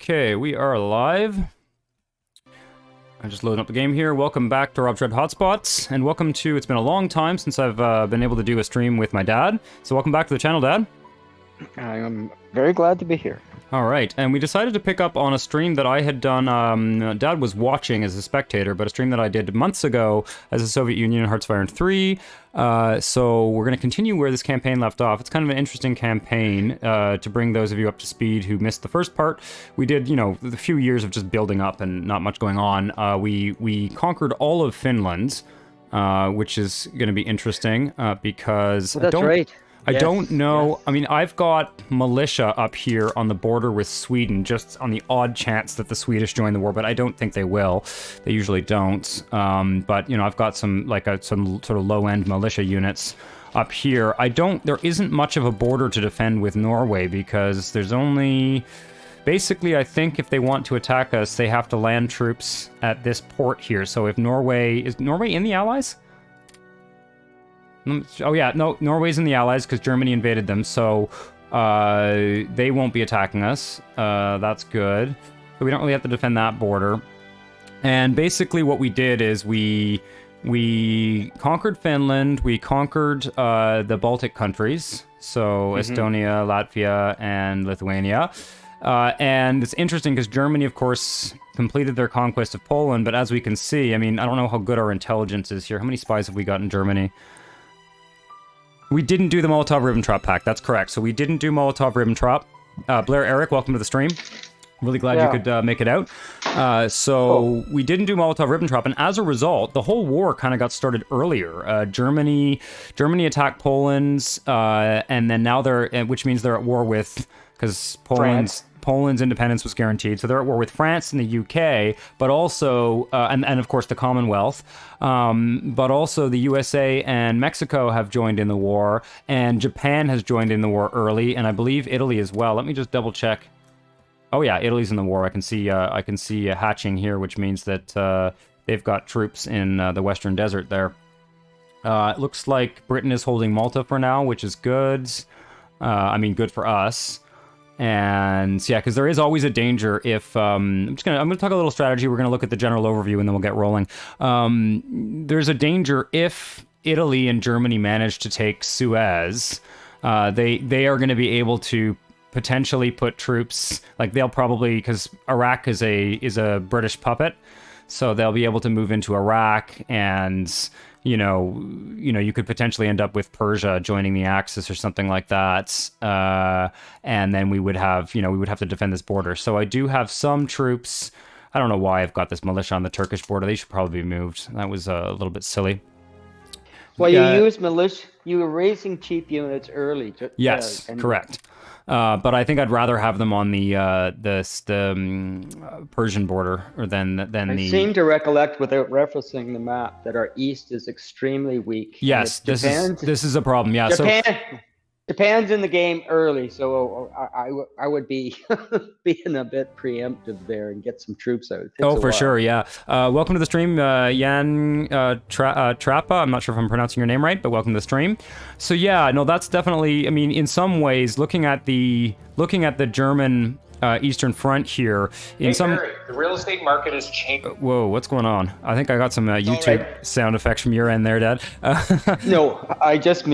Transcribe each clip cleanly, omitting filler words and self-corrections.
Okay, we are live. I'm just loading up the game here. Welcome back to Rob's Red Hotspots, and welcome to, it's been a long time since I've been able to do a stream with my dad, so welcome back to the channel, Dad. I am very glad to be here. Alright, and we decided to pick up on a stream that I had done, Dad was watching as a spectator, but a stream that I did months ago as a Soviet Union in Hearts of Iron 3. So we're going to continue where this campaign left off. It's kind of an interesting campaign to bring those of you up to speed who missed the first part. We did, you know, a few years of just building up and not much going on. We conquered all of Finland, which is going to be interesting because Well, that's right. I Yes, don't know. yes. I mean, I've got militia up here on the border with Sweden, just on the odd chance that the Swedish join the war, but I don't think they will. They usually don't. But, you know, I've got some, some sort of low-end militia units up here. There isn't much of a border to defend with Norway because there's only... Basically, I think if they want to attack us, they have to land troops at this port here. So if Norway... Is Norway in the Allies? Oh yeah, no, Norway's in the Allies because Germany invaded them, so they won't be attacking us. That's good. So we don't really have to defend that border. And basically what we did is we conquered Finland, we conquered the Baltic countries, so Estonia, Latvia, and Lithuania. And it's interesting because Germany, of course, completed their conquest of Poland, but as we can see, I mean, I don't know how good our intelligence is here. How many spies have we got in Germany? We didn't do the Molotov-Ribbentrop Pact, that's correct. So we didn't do Molotov-Ribbentrop. Blair, Eric, welcome to the stream. Really glad you could make it out. We didn't do Molotov-Ribbentrop, and as a result, the whole war kind of got started earlier. Germany attacked Poland, and then now which means they're at war with, because Poland's independence was guaranteed, so they're at war with France and the UK, but also, and of course the Commonwealth, but also the USA and Mexico have joined in the war, and Japan has joined in the war early, and I believe Italy as well. Let me just double check. Oh yeah, Italy's in the war. I can see hatching here, which means that they've got troops in the Western Desert there. It looks like Britain is holding Malta for now, which is good. I mean, good for us. And yeah, because there is always a danger if I'm gonna talk a little strategy. We're gonna look at the general overview and then we'll get rolling. There's a danger if Italy and Germany manage to take Suez. They are going to be able to potentially put troops, like they'll probably, because Iraq is a British puppet, so they'll be able to move into Iraq, and you know, you could potentially end up with Persia joining the Axis or something like that, and then we would have to defend this border. So I do have some troops. I don't know why I've got this militia on the Turkish border. They should probably be moved. That was a little bit silly. Well, you used militia. You were raising cheap units early. Yes, correct. But I think I'd rather have them on the Persian border than I seem to recollect, without referencing the map, that our east is extremely weak. Yes, this is a problem. Yeah, Japan's in the game early, so I would be being a bit preemptive there and get some troops out. Oh, for sure, yeah. Welcome to the stream, Jan Trappa. I'm not sure if I'm pronouncing your name right, but welcome to the stream. So yeah, no, that's definitely. I mean, in some ways, looking at the German Eastern Front here, Barry, the real estate market has changed. Whoa, what's going on? I think I got some YouTube sound effects from your end there, Dad. No, I just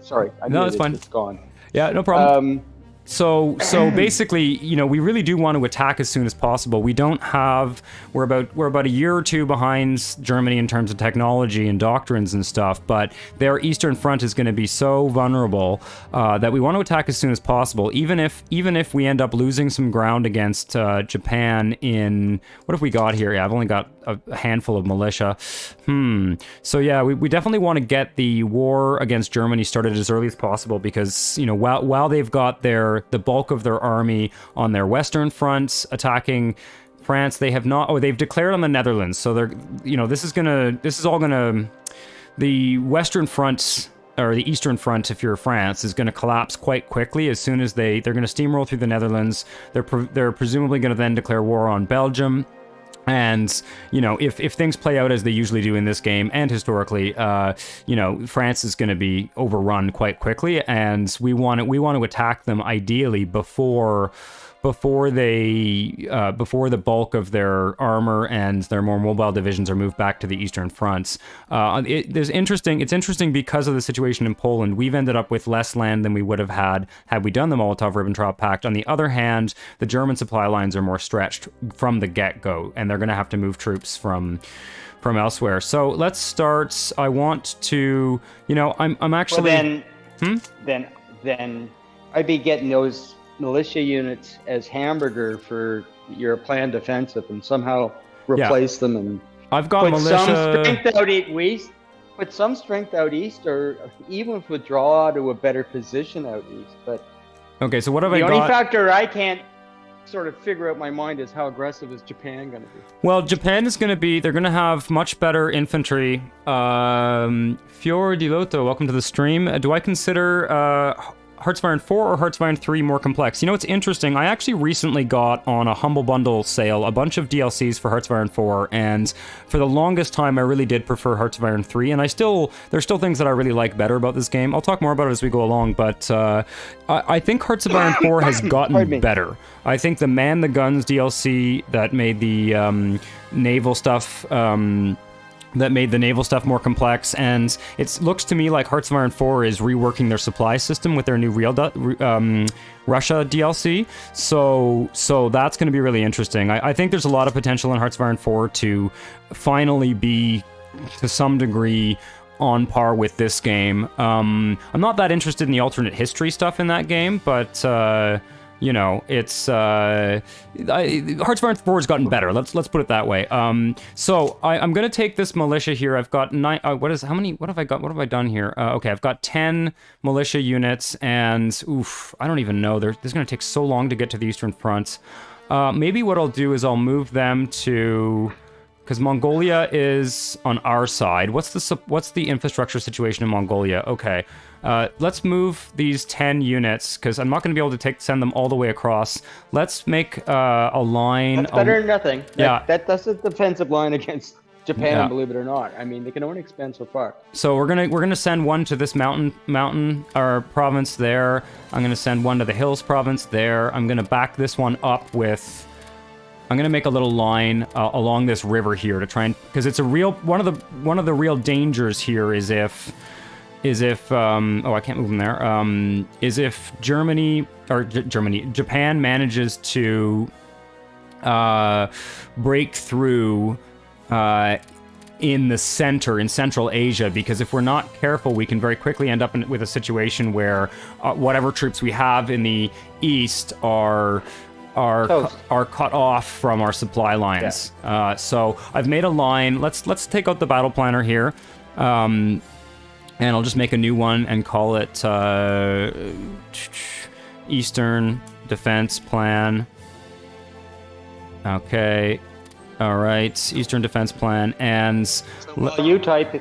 sorry. No, it's fine. It's gone. Yeah, no problem. So basically, you know, we really do want to attack as soon as possible. We're about a year or two behind Germany in terms of technology and doctrines and stuff, but their Eastern Front is going to be so vulnerable that we want to attack as soon as possible, even if we end up losing some ground against Japan in, what have we got here? Yeah, I've only got a handful of militia. So yeah, we definitely want to get the war against Germany started as early as possible because, you know, while they've got the bulk of their army on their Western fronts attacking France, they have not. Oh, they've declared on the Netherlands. So they're, you know, this is all gonna. The Western front or the Eastern front, if you're France, is going to collapse quite quickly as soon as they're going to steamroll through the Netherlands. They're presumably going to then declare war on Belgium. And, you know, if things play out as they usually do in this game, and historically, you know, France is going to be overrun quite quickly, and we want to attack them ideally before before the bulk of their armor and their more mobile divisions are moved back to the eastern fronts. It's interesting because of the situation in Poland. We've ended up with less land than we would have had we done the Molotov-Ribbentrop Pact. On the other hand, the German supply lines are more stretched from the get-go, and they're going to have to move troops from elsewhere. So let's start. I want to, I'm actually... Then I'd be getting those militia units as hamburger for your planned offensive and somehow replace them and I've got put some strength out east, or even withdraw to a better position out east. But okay, so what have I got? The only factor I can't sort of figure out in my mind is how aggressive is Japan going to be? Well, Japan is going to be, they're going to have much better infantry. Fior di Loto, welcome to the stream. Do I consider Hearts of Iron 4 or Hearts of Iron 3 more complex? It's interesting. I actually recently got on a Humble Bundle sale a bunch of DLCs for Hearts of Iron 4, and for the longest time I really did prefer Hearts of Iron 3, and there's still things that I really like better about this game. I'll talk more about it as we go along, but I think Hearts of Iron 4 has gotten better. I think the Man the Guns DLC that made the naval stuff more complex, and it looks to me like Hearts of Iron 4 is reworking their supply system with their new Russia DLC, so that's going to be really interesting. I think there's a lot of potential in Hearts of Iron 4 to finally be, to some degree, on par with this game. I'm not that interested in the alternate history stuff in that game, but it's Hearts of Iron 4 has gotten better. Let's put it that way. So I'm gonna take this militia here. I've got 9. What have I got? What have I done here? Okay, I've got 10 militia units, and I don't even know. This is gonna take so long to get to the Eastern Front. Maybe what I'll do is I'll move them to, because Mongolia is on our side. What's the infrastructure situation in Mongolia? Okay. Let's move these 10 units, because I'm not going to be able to send them all the way across. Let's make a line. That's better than nothing. Yeah. That's a defensive line against Japan, believe it or not. I mean, they can only expand so far. So we're gonna send one to this mountain or province there. I'm gonna send one to the hills province there. I'm gonna back this one up with. I'm gonna make a little line along this river here to try and, because it's a real one of the real dangers here is if I can't move them there. Is if Japan manages to break through in Central Asia, because if we're not careful, we can very quickly end up with a situation where whatever troops we have in the east are cut off from our supply lines. Yeah. So I've made a line. Let's take out the battle planner here. And I'll just make a new one and call it Eastern Defense Plan. Okay. All right. Eastern Defense Plan. And you type,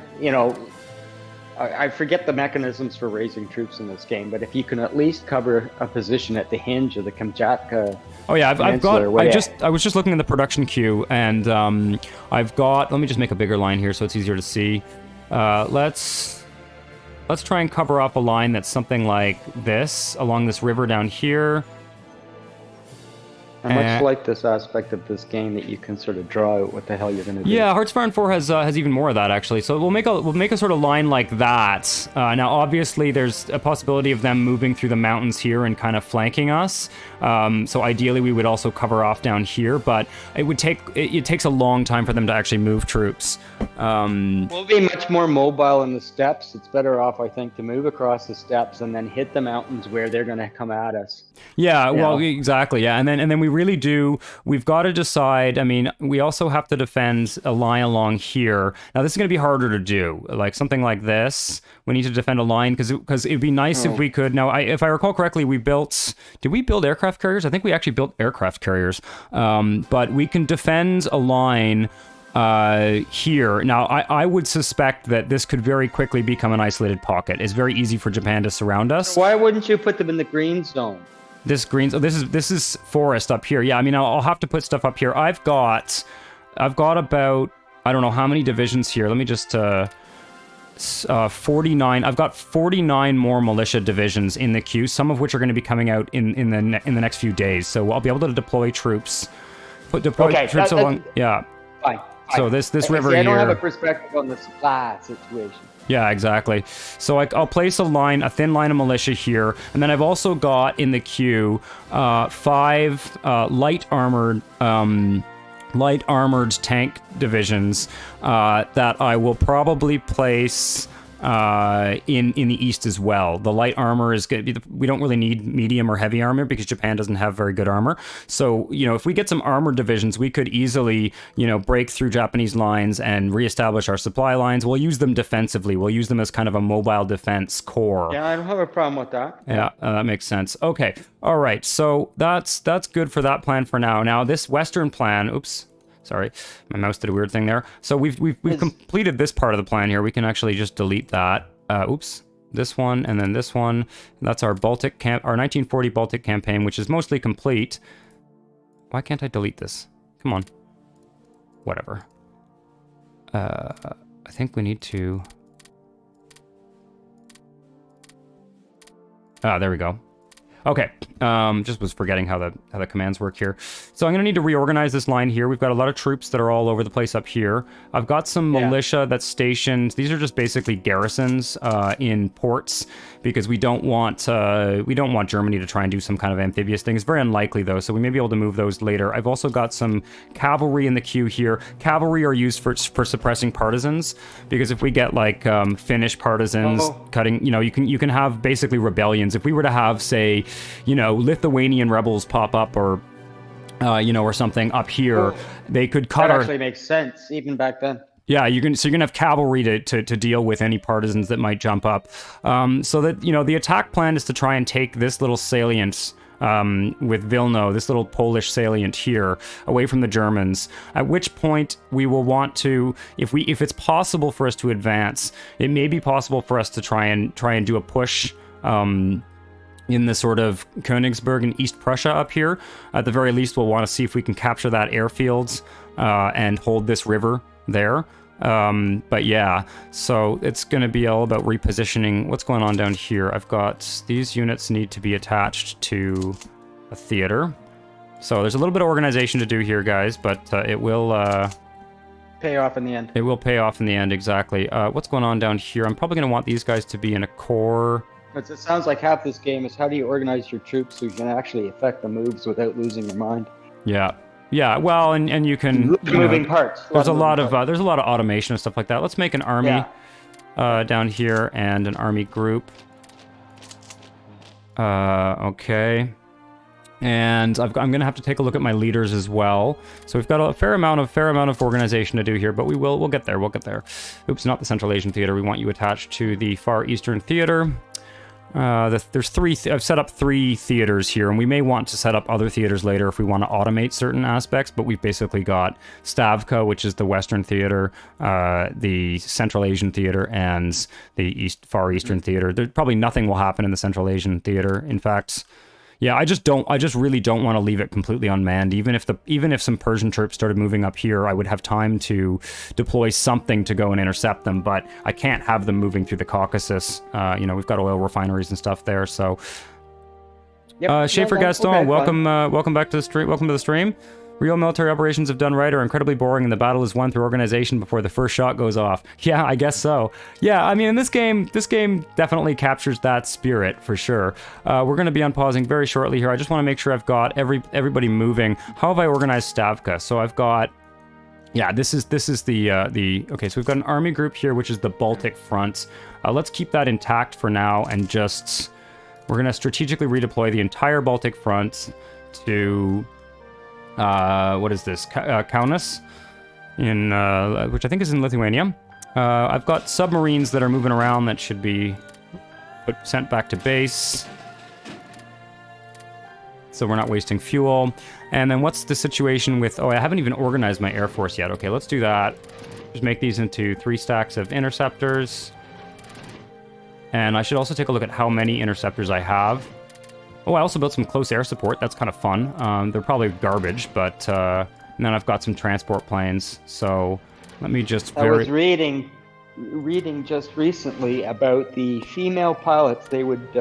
I forget the mechanisms for raising troops in this game, but if you can at least cover a position at the hinge of the Kamchatka. Oh yeah, I was just looking at the production queue, and I've got. Let me just make a bigger line here so it's easier to see. Let's try and cover up a line that's something like this, along this river down here. I much like this aspect of this game that you can sort of draw out what the hell you're going to do. Yeah, Hearts of Iron 4 has even more of that, actually. So we'll make a sort of line like that. Now, obviously, there's a possibility of them moving through the mountains here and kind of flanking us. So ideally, we would also cover off down here, but it takes a long time for them to actually move troops. We'll be much more mobile in the steppes. It's better off, I think, to move across the steppes and then hit the mountains where they're going to come at us. Yeah, well, exactly. Yeah, and then we really do. We've got to decide. I mean, we also have to defend a line along here. Now, this is going to be harder to do. Like something like this. We need to defend a line because it'd be nice if we could. Now, if I recall correctly, did we build aircraft carriers? I think we actually built aircraft carriers. But we can defend a line here. Now, I would suspect that this could very quickly become an isolated pocket. It's very easy for Japan to surround us. Why wouldn't you put them in the green zone? This is forest up here. Yeah, I mean, I'll have to put stuff up here. I've got about, I don't know how many divisions here. Let me just 49. I've got 49 more militia divisions in the queue, some of which are going to be coming out in the next few days. So I'll be able to deploy troops. Troops along. Yeah. Fine. So this river I here. don't have a perspective on the supply situation. Yeah, exactly. So I'll place a thin line of militia here, and then I've also got in the queue 5 light armored tank divisions that I will probably place in the east as well. The light armor is going to be we don't really need medium or heavy armor because Japan doesn't have very good armor. So, if we get some armored divisions, we could easily, break through Japanese lines and reestablish our supply lines. We'll use them defensively. We'll use them as kind of a mobile defense core. Yeah, I don't have a problem with that. Yeah, that makes sense. Okay. All right. So that's good for that plan for now. Now this Western plan, oops. Sorry, my mouse did a weird thing there. So we've completed this part of the plan here. We can actually just delete that. Oops, this one and then this one. That's our our 1940 Baltic campaign, which is mostly complete. Why can't I delete this? Come on. Whatever. I think we need to. There we go. Okay, just was forgetting how the commands work here. So I'm going to need to reorganize this line here. We've got a lot of troops that are all over the place up here. I've got some militia that's stationed. These are just basically garrisons in ports because we don't want Germany to try and do some kind of amphibious thing. It's very unlikely though, so we may be able to move those later. I've also got some cavalry in the queue here. Cavalry are used for suppressing partisans because if we get like Finnish partisans cutting, you can have basically rebellions. If we were to have, say, Lithuanian rebels pop up or something up here, they could cut that actually makes sense even back then. Yeah, you're gonna have cavalry to deal with any partisans that might jump up. So that the attack plan is to try and take this little salient with Vilno, this little Polish salient here, away from the Germans. At which point we will want to, if it's possible for us to advance, it may be possible for us to try and do a push. In the sort of Königsberg and East Prussia up here. At the very least, we'll want to see if we can capture that airfields and hold this river there. But yeah, so it's going to be all about repositioning. What's going on down here? I've got these units need to be attached to a theater. So there's a little bit of organization to do here, guys, but it will... pay off in the end. It will pay off in the end, exactly. What's going on down here? I'm probably going to want these guys to be in a core... It sounds like half this game is how do you organize your troops so you can actually affect the moves without losing your mind. Yeah. Well, and you can moving parts. There's a lot of automation and stuff like that. Let's make an army down here and an army group. Okay. And I'm going to have to take a look at my leaders as well. So we've got a fair amount of organization to do here, but we'll get there. We'll get there. Oops, not the Central Asian Theater. We want you attached to the Far Eastern Theater. There's I've set up 3 theaters here, and we may want to set up other theaters later if we want to automate certain aspects, but we've basically got Stavka, which is the Western Theater, the Central Asian Theater, and the Far Eastern Theater. There probably nothing will happen in the Central Asian Theater. In fact, yeah, I just really don't want to leave it completely unmanned. Even if some Persian troops started moving up here, I would have time to deploy something to go and intercept them. But I can't have them moving through the Caucasus. We've got oil refineries and stuff there. So, Schaefer Gaston, okay, welcome back to the stream. Welcome to the stream. Real military operations, if done right, are incredibly boring, and the battle is won through organization before the first shot goes off. Yeah, I guess so. Yeah, I mean, this game definitely captures that spirit for sure. We're going to be unpausing very shortly here. I just want to make sure I've got everybody moving. How have I organized Stavka? So I've got, yeah, this is the okay. So we've got an army group here, which is the Baltic Front. Let's keep that intact for now, and we're going to strategically redeploy the entire Baltic Front to. What is this? Kaunas, which I think is in Lithuania. I've got submarines that are moving around that should be sent back to base. So we're not wasting fuel. And then what's the situation with... Oh, I haven't even organized my Air Force yet. Okay, let's do that. Just make these into 3 stacks of interceptors. And I should also take a look at how many interceptors I have. Oh, I also built some close air support. That's kind of fun. They're probably garbage, but and then I've got some transport planes. So let me just... I was reading reading just recently about the female pilots. They would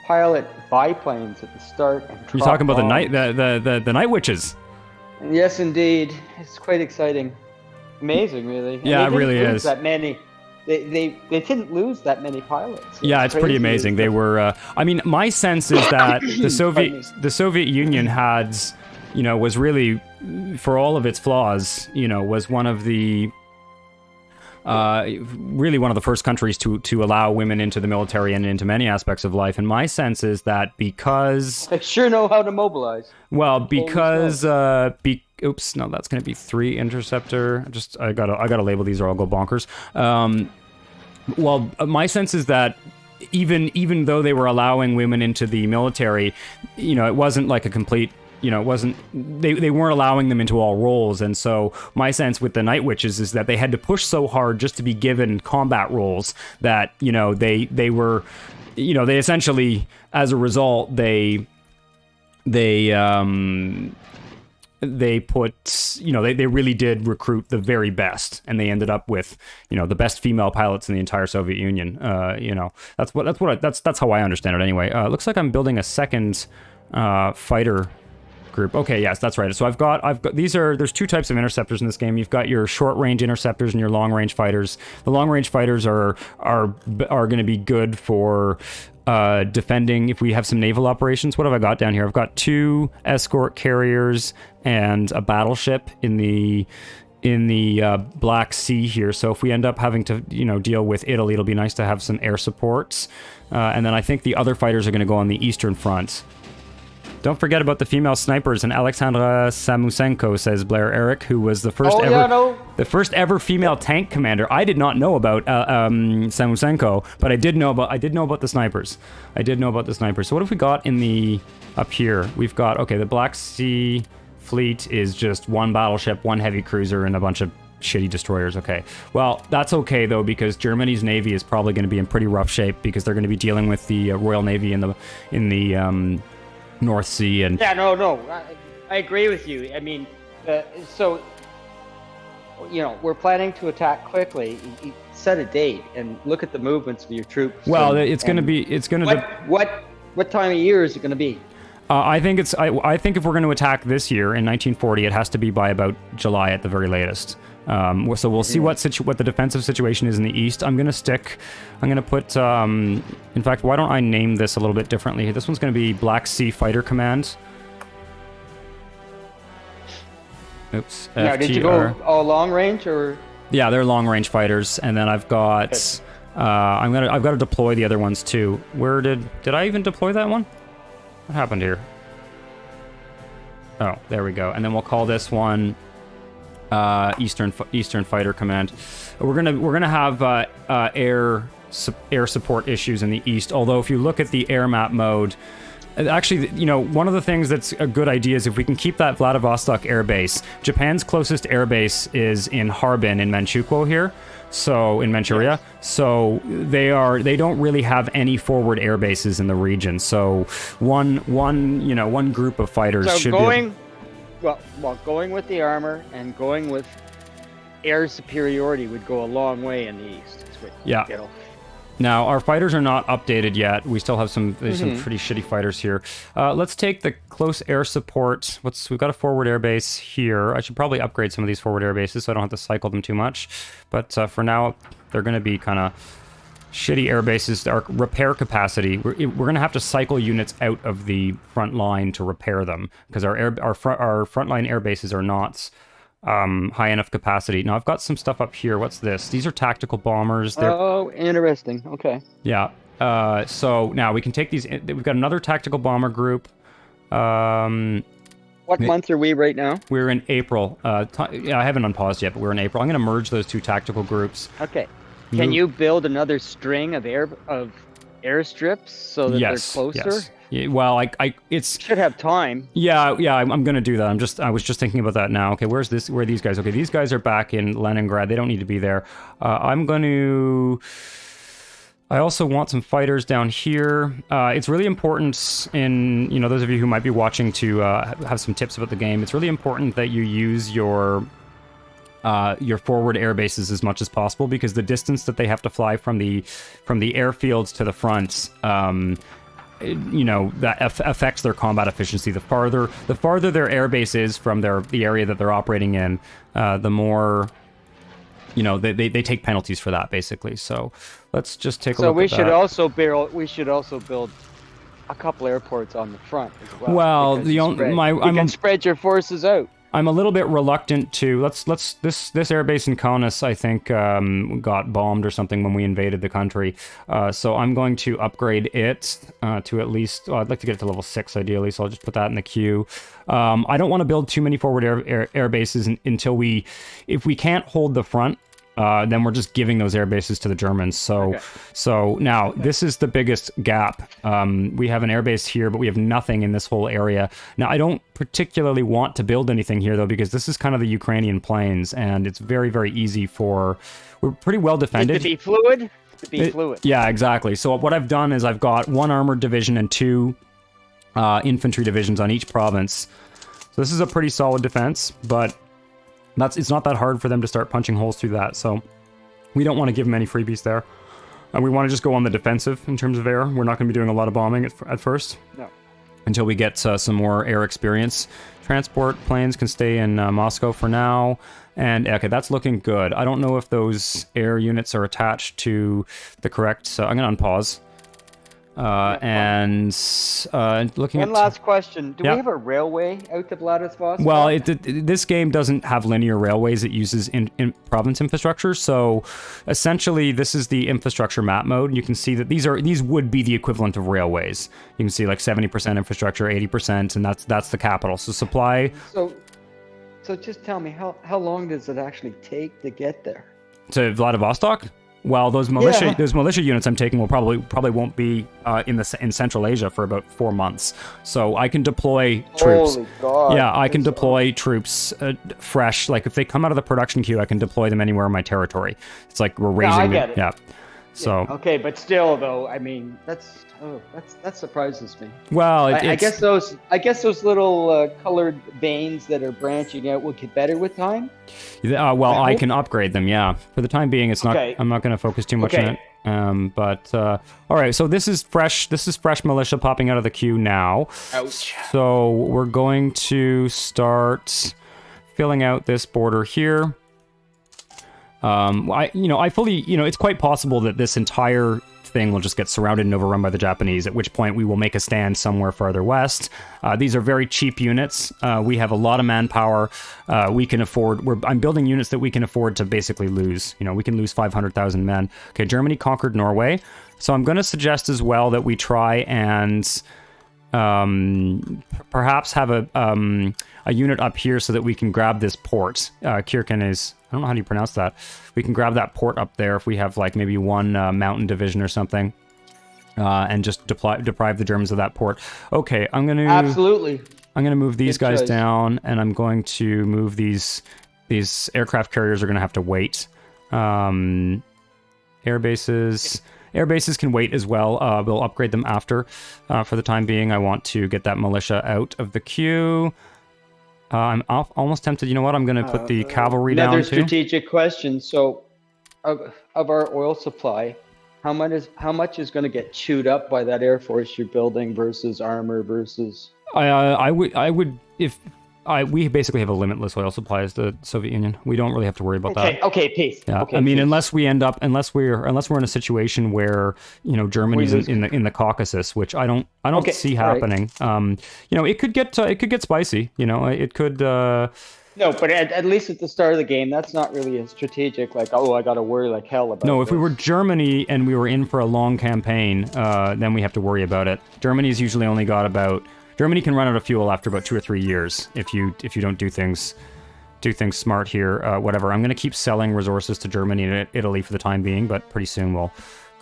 pilot biplanes at the start. And You're talking about the night witches. Yes, indeed. It's quite exciting. Amazing, really. And yeah, it really is. That many. They didn't lose that many pilots. Yeah, it's pretty amazing. They were. I mean, my sense is that the Soviet Union had, was really, for all of its flaws, was one of the. Really one of the first countries to allow women into the military and into many aspects of life. And my sense is that because... They sure know how to mobilize. Well, because... Oops, no, that's going to be 3 interceptor. I gotta label these or I'll go bonkers. Well, my sense is that even though they were allowing women into the military, it wasn't like a complete... it wasn't, they weren't allowing them into all roles. And so my sense with the Night Witches is that they had to push so hard just to be given combat roles that, they were, they essentially, as a result, they put, they really did recruit the very best, and they ended up with, the best female pilots in the entire Soviet Union. That's how I understand it anyway. Looks like I'm building a second fighter group. Okay, yes, that's right. So I've got there's 2 types of interceptors in this game. You've got your short range interceptors and your long range fighters. The long range fighters are going to be good for defending if we have some naval operations. What have I got down here? I've got 2 escort carriers and a battleship in the Black Sea here. So if we end up having to deal with Italy, it'll be nice to have some air supports. And then I think the other fighters are going to go on the Eastern Front. Don't forget about the female snipers and Alexandra Samusenko, says Blair Eric, who was the first ever female tank commander. I did not know about Samusenko, but I did know about the snipers. So what have we got up here? We've got the Black Sea fleet is just 1 battleship, 1 heavy cruiser, and a bunch of shitty destroyers. Okay, well, that's okay though, because Germany's navy is probably going to be in pretty rough shape because they're going to be dealing with the Royal Navy in the North Sea. And I agree with you. I mean, so we're planning to attack quickly. You set a date and look at the movements of your troops. Well, what time of year is it going to be? I think if we're going to attack this year in 1940, it has to be by about July at the very latest. So we'll see what the defensive situation is in the east. I'm going to put, in fact, why don't I name this a little bit differently? This one's going to be Black Sea Fighter Command. Oops. Now, did you go all long range or? Yeah, they're long range fighters, and then I've got, I've got to deploy the other ones too. Where did I even deploy that one? What happened here? Oh, there we go. And then we'll call this one Eastern Fighter Command. We're gonna have air support issues in the east. Although if you look at the air map mode, actually, one of the things that's a good idea is if we can keep that Vladivostok air base. Japan's closest air base is in Harbin in Manchukuo here. So in Manchuria, so they don't really have any forward air bases in the region. So one group of fighters should be. Going with the armor and going with air superiority would go a long way in the east. Now, our fighters are not updated yet. We still have some pretty shitty fighters here. Let's take the close air support. We've got a forward air base here. I should probably upgrade some of these forward air bases so I don't have to cycle them too much. But for now, they're going to be kind of shitty air bases. Our repair capacity, we're going to have to cycle units out of the front line to repair them because our frontline air bases are not high enough capacity. Now I've got some stuff up here. What's this? These are tactical bombers. Oh, interesting. Okay. Yeah. So now we can take these. We've got another tactical bomber group. What month are we right now? We're in April. I haven't unpaused yet, but we're in April. I'm going to merge those 2 tactical groups. Okay. Can you build another string of airstrips so that they're closer? Yes. Yeah, well, it's should have time. Yeah, I'm gonna do that. I was just thinking about that now. Okay, where are these guys? Okay, these guys are back in Leningrad. They don't need to be there. I also want some fighters down here. It's really important in those of you who might be watching to have some tips about the game. It's really important that you use your your forward air bases as much as possible, because the distance that they have to fly from the airfields to the front, that affects their combat efficiency. The farther their air base is from the area that they're operating in, the more, they take penalties for that, basically. So let's just take a look at that. We should also build a couple airports on the front as well. Well, you can spread your forces out. I'm a little bit reluctant to this airbase in Kaunas, I think, got bombed or something when we invaded the country. So I'm going to upgrade it to at least, I'd like to get it to level 6 ideally, so I'll just put that in the queue. I don't want to build too many forward air bases until if we can't hold the front, then we're just giving those air bases to the Germans. So now this is the biggest gap. We have an air base here, but we have nothing in this whole area. Now, I don't particularly want to build anything here, though, because this is kind of the Ukrainian plains, and it's very, very easy we're pretty well defended. To be fluid? Yeah, exactly. So what I've done is I've got 1 armored division and 2 infantry divisions on each province. So this is a pretty solid defense, but it's not that hard for them to start punching holes through that, so we don't want to give them any freebies there. We want to just go on the defensive in terms of air. We're not going to be doing a lot of bombing at first. No. Until we get some more air experience. Transport planes can stay in Moscow for now. And, okay, that's looking good. I don't know if those air units are attached to the correct... So I'm going to unpause. Looking at... One last question. Do we have a railway out to Vladivostok? Well, this game doesn't have linear railways. It uses in province infrastructure. So essentially, this is the infrastructure map mode. You can see that these would be the equivalent of railways. You can see like 70% infrastructure, 80%, and that's the capital. So supply... So just tell me, how long does it actually take to get there? To Vladivostok? Well, those militia units I'm taking will probably won't be in Central Asia for about 4 months. So I can deploy troops. Holy God! Yeah, I can deploy troops fresh. Like if they come out of the production queue, I can deploy them anywhere in my territory. It's like we're raising. I get it. Yeah. So okay, but still, though, I mean, that surprises me. Well, I guess those little colored veins that are branching out will get better with time. I can upgrade them. Yeah, for the time being, it's not. I'm not going to focus too much on it. All right. So this is fresh. This is fresh militia popping out of the queue now. Ouch. So we're going to start filling out this border here. I fully, it's quite possible that this entire thing will just get surrounded and overrun by the Japanese, at which point we will make a stand somewhere farther west. These are very cheap units. We have a lot of manpower. We can afford, I'm building units that we can afford to basically lose. We can lose 500,000 men. Okay, Germany conquered Norway. So I'm going to suggest as well that we try and perhaps have a unit up here so that we can grab this port. Kirken is... I don't know how do you pronounce that. We can grab that port up there if we have like maybe 1 mountain division or something, and just deprive the Germans of that port. Okay, I'm going to... Absolutely. I'm going to move these guys down, and I'm going to move these aircraft carriers are going to have to wait. Air bases can wait as well. We'll upgrade them after. For the time being, I want to get that militia out of the queue. I'm almost tempted. You know what? I'm going to put the cavalry down too. Another strategic question. So, of our oil supply, how much is going to get chewed up by that air force you're building versus armor versus? We basically have a limitless oil supply as the Soviet Union. We don't really have to worry about that. Okay, peace. Yeah. Okay, I mean, peace. unless we're in a situation where Germany's in the Caucasus, which I don't see happening. Right. It could get spicy. It could. No, but at least at the start of the game, that's not really a strategic. Like, I got to worry like hell about. No, if we were Germany and we were in for a long campaign, then we have to worry about it. Germany's usually only got about. Germany can run out of fuel after about 2 or 3 years if you don't do things smart here. Whatever. I'm going to keep selling resources to Germany and Italy for the time being, but pretty soon we'll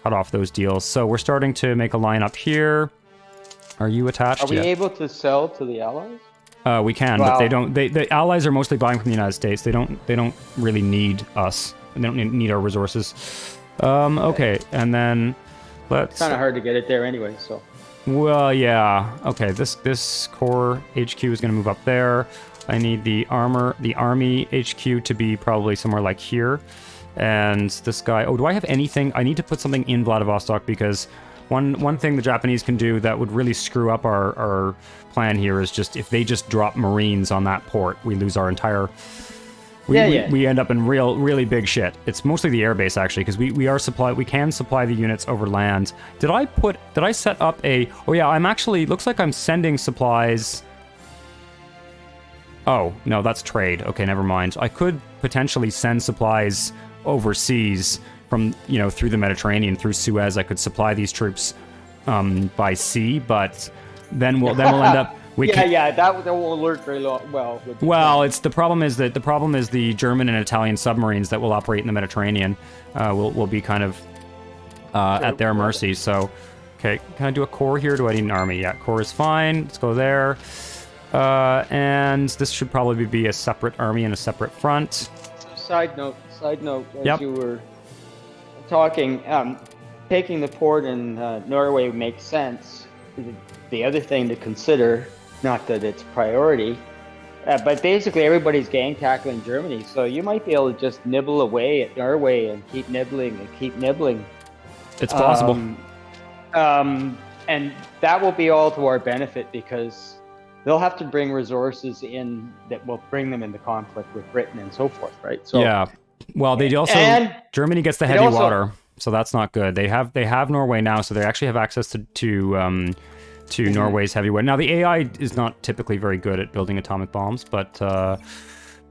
cut off those deals. So we're starting to make a line up here. Are you attached? Are we able to sell to the Allies? We can, but they don't. The Allies are mostly buying from the United States. They don't really need us. They don't need our resources. Okay, and then let's. It's kind of hard to get it there anyway, so. Well, yeah. Okay, this core HQ is going to move up there. I need the army HQ to be probably somewhere like here. And this guy... Oh, do I have anything? I need to put something in Vladivostok because one thing the Japanese can do that would really screw up our plan here is just if they just drop Marines on that port, we lose our entire... We end up in really big shit. It's mostly the airbase actually, because we can supply the units over land. Did I set up a... Oh yeah, I'm actually... Looks like I'm sending supplies... Oh, no, that's trade. Okay, never mind. I could potentially send supplies overseas from, through the Mediterranean, through Suez. I could supply these troops by sea, but then we'll end up... that will work very well. Well, the problem is the German and Italian submarines that will operate in the Mediterranean will be kind of at their mercy. So, okay, can I do a core here? Do I need an army? Yeah, core is fine. Let's go there. And this should probably be a separate army and a separate front. Side note, as you were talking, taking the port in Norway makes sense. The other thing to consider, not that it's priority, but basically everybody's gang tackling Germany, so you might be able to just nibble away at Norway and keep nibbling and keep nibbling. It's possible. And that will be all to our benefit because they'll have to bring resources in that will bring them into conflict with Britain and so forth, right? So yeah. Well, they also Germany gets the heavy water, so that's not good. They have Norway now, so they actually have access to Norway's heavy water. Now the AI is not typically very good at building atomic bombs, but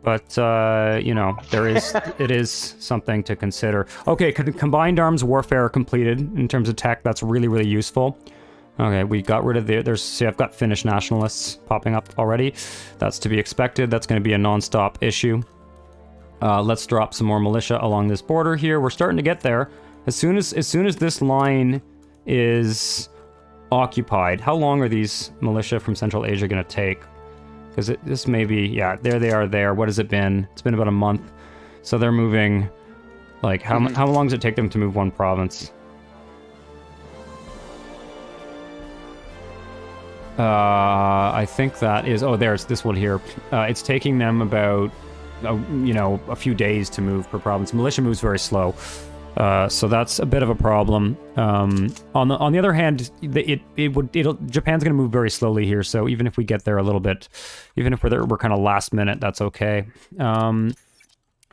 it is something to consider. Okay, combined arms warfare completed in terms of tech. That's really useful. Okay, we got rid of see, I've got Finnish nationalists popping up already. That's to be expected. That's going to be a non-stop issue. Let's drop some more militia along this border here. We're starting to get there. As soon as this line is occupied, how long are these militia from Central Asia going to take? Because this may be, yeah, there they are there. What has it been? It's been about a month. So they're moving, like, how long does it take them to move one province? I think that is... Oh, there's this one here. It's taking them about, a few days to move per province. Militia moves very slow. So that's a bit of a problem. On the other hand, Japan's going to move very slowly here. So even if we get there a little bit, even if we're kind of last minute, that's okay.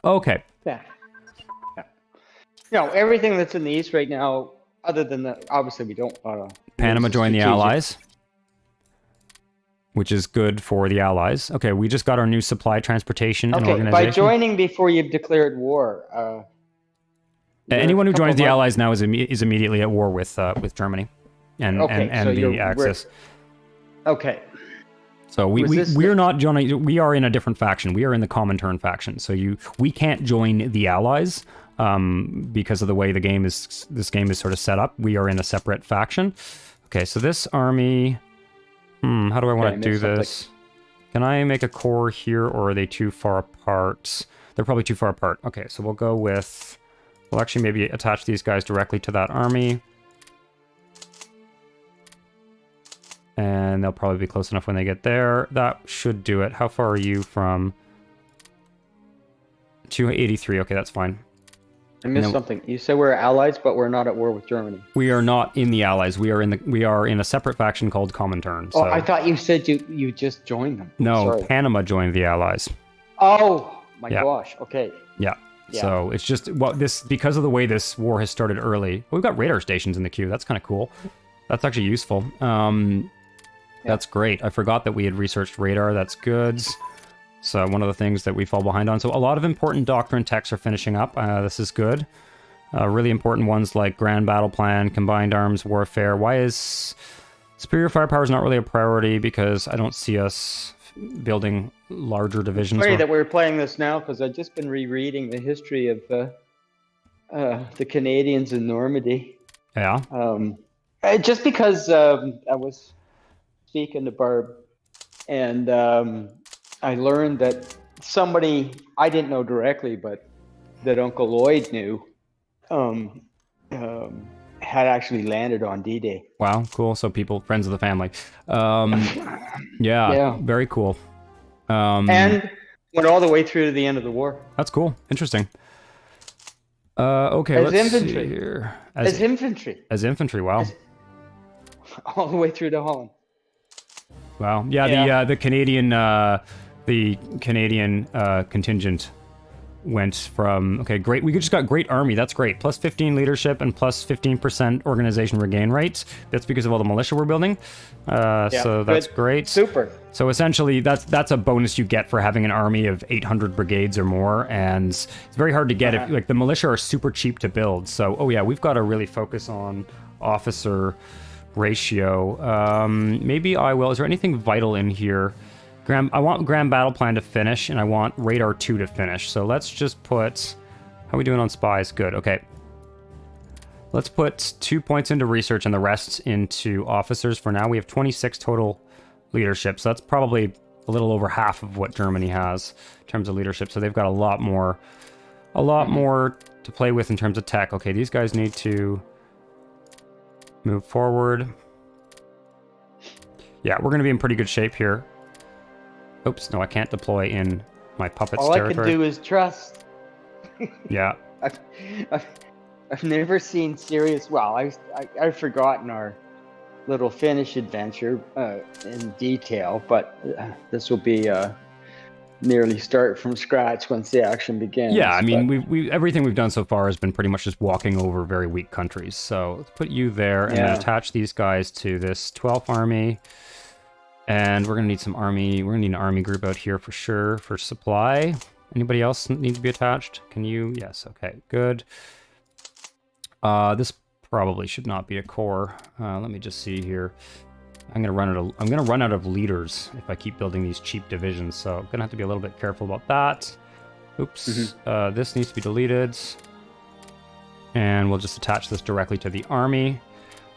Okay. Yeah. Everything that's in the east right now, other than obviously we don't. Panama joined the Allies, which is good for the Allies. Okay, we just got our new supply transportation and organization. By joining before you've declared war. Anyone who joins the Allies now is immediately at war with Germany and the Axis. Okay. So we're not joining. We are in a different faction. We are in the Comintern faction. So we can't join the Allies because of the way this game is sort of set up. We are in a separate faction. Okay, so this army. How do I want to do this? Can I make a core here, or are they too far apart? They're probably too far apart. Okay, so we'll go with... We'll actually maybe attach these guys directly to that army. And they'll probably be close enough when they get there. That should do it. How far are you from... 283. Okay, that's fine. I missed something. You said we're allies, but we're not at war with Germany. We are not in the Allies. We are in a separate faction called Comintern. So. Oh, I thought you said you just joined them. No, sorry. Panama joined the Allies. Oh my gosh. Okay. Yeah. So it's just because of the way this war has started early. We've got radar stations in the queue. That's kind of cool. That's actually useful. That's great. I forgot that we had researched radar. That's good. So one of the things that we fall behind on. So a lot of important doctrine texts are finishing up. This is good. Really important ones like Grand Battle Plan, Combined Arms Warfare. Why is Superior Firepower is not really a priority? Because I don't see us building larger divisions. Sorry that we're playing this now because I've just been rereading the history of the Canadians in Normandy. Yeah. Just because I was speaking to Barb and I learned that somebody I didn't know directly, but that Uncle Lloyd knew, had actually landed on D-Day. Wow, cool. So friends of the family. Yeah, very cool. And went all the way through to the end of the war. That's cool. Interesting. Okay, As let's infantry. see here. As infantry. As infantry, wow. All the way through to Holland. Wow. Yeah, the Canadian contingent went from, okay, great. We just got great army. That's great. Plus 15 leadership and plus 15% organization regain rates. That's because of all the militia we're building. So that's great. Super. So essentially, that's a bonus you get for having an army of 800 brigades or more, and it's very hard to get. If like the militia are super cheap to build. So, oh yeah, we've got to really focus on officer ratio. Maybe I will. Is there anything vital in here? I want Grand Battle Plan to finish, and I want Radar 2 to finish. So let's just put... How are we doing on spies? Good, okay. Let's put 2 points into research and the rest into officers for now. We have 26 total leadership, so that's probably a little over half of what Germany has in terms of leadership. So they've got a lot more to play with in terms of tech. Okay, these guys need to move forward. Yeah, we're going to be in pretty good shape here. Oops, no, I can't deploy in my puppets territory. All I can do is trust. Yeah. I've never seen serious... Well, I've forgotten our little Finnish adventure in detail, but this will be nearly start from scratch once the action begins. Yeah, I mean, we everything we've done so far has been pretty much just walking over very weak countries. So let's put you there and then attach these guys to this 12th army. And we're going to need some army. We're going to need an army group out here for sure for supply. Anybody else need to be attached? Can you? Yes. Okay, good. This probably should not be a core. Let me just see here. I'm going to run out of leaders if I keep building these cheap divisions. So I'm going to have to be a little bit careful about that. Oops. This needs to be deleted. And we'll just attach this directly to the army.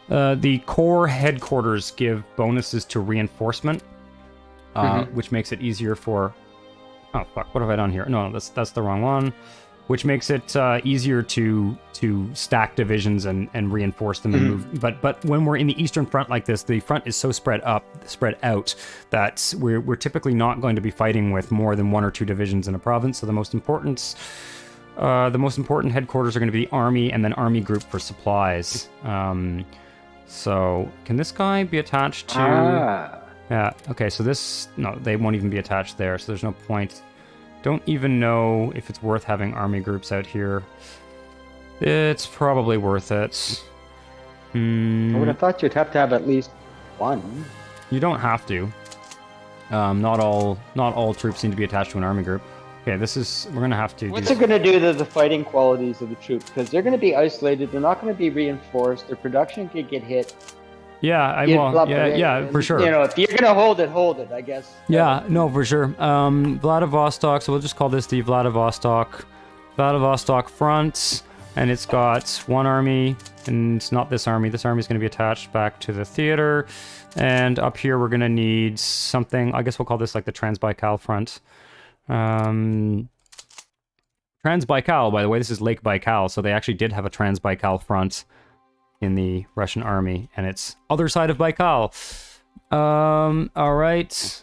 The core headquarters give bonuses to reinforcement, which makes it easier for... Oh, fuck, what have I done here? No, that's the wrong one. Which makes it easier to stack divisions and reinforce them and move. But when we're in the Eastern Front like this, the front is so spread out, that we're typically not going to be fighting with more than 1 or 2 divisions in a province. So the most important headquarters are going to be the army and then army group for supplies. So, can this guy be attached to... Yeah, okay, so this... No, they won't even be attached there, so there's no point. Don't even know if it's worth having army groups out here. It's probably worth it. I would have thought you'd have to have at least one. You don't have to. Not all troops need to be attached to an army group. Okay, we're going to have to... What's it going to do to the fighting qualities of the troops? Because they're going to be isolated, they're not going to be reinforced, their production could get hit. Yeah, for sure. You know, if you're going to hold it, I guess. Yeah, no, for sure. Vladivostok, so we'll just call this the Vladivostok front, and it's got one army, and it's not this army. This army is going to be attached back to the theater, and up here we're going to need something, I guess we'll call this like the Transbaikal front. Transbaikal, by the way, this is Lake Baikal, so they actually did have a Transbaikal front in the Russian army, and it's other side of Baikal. All right.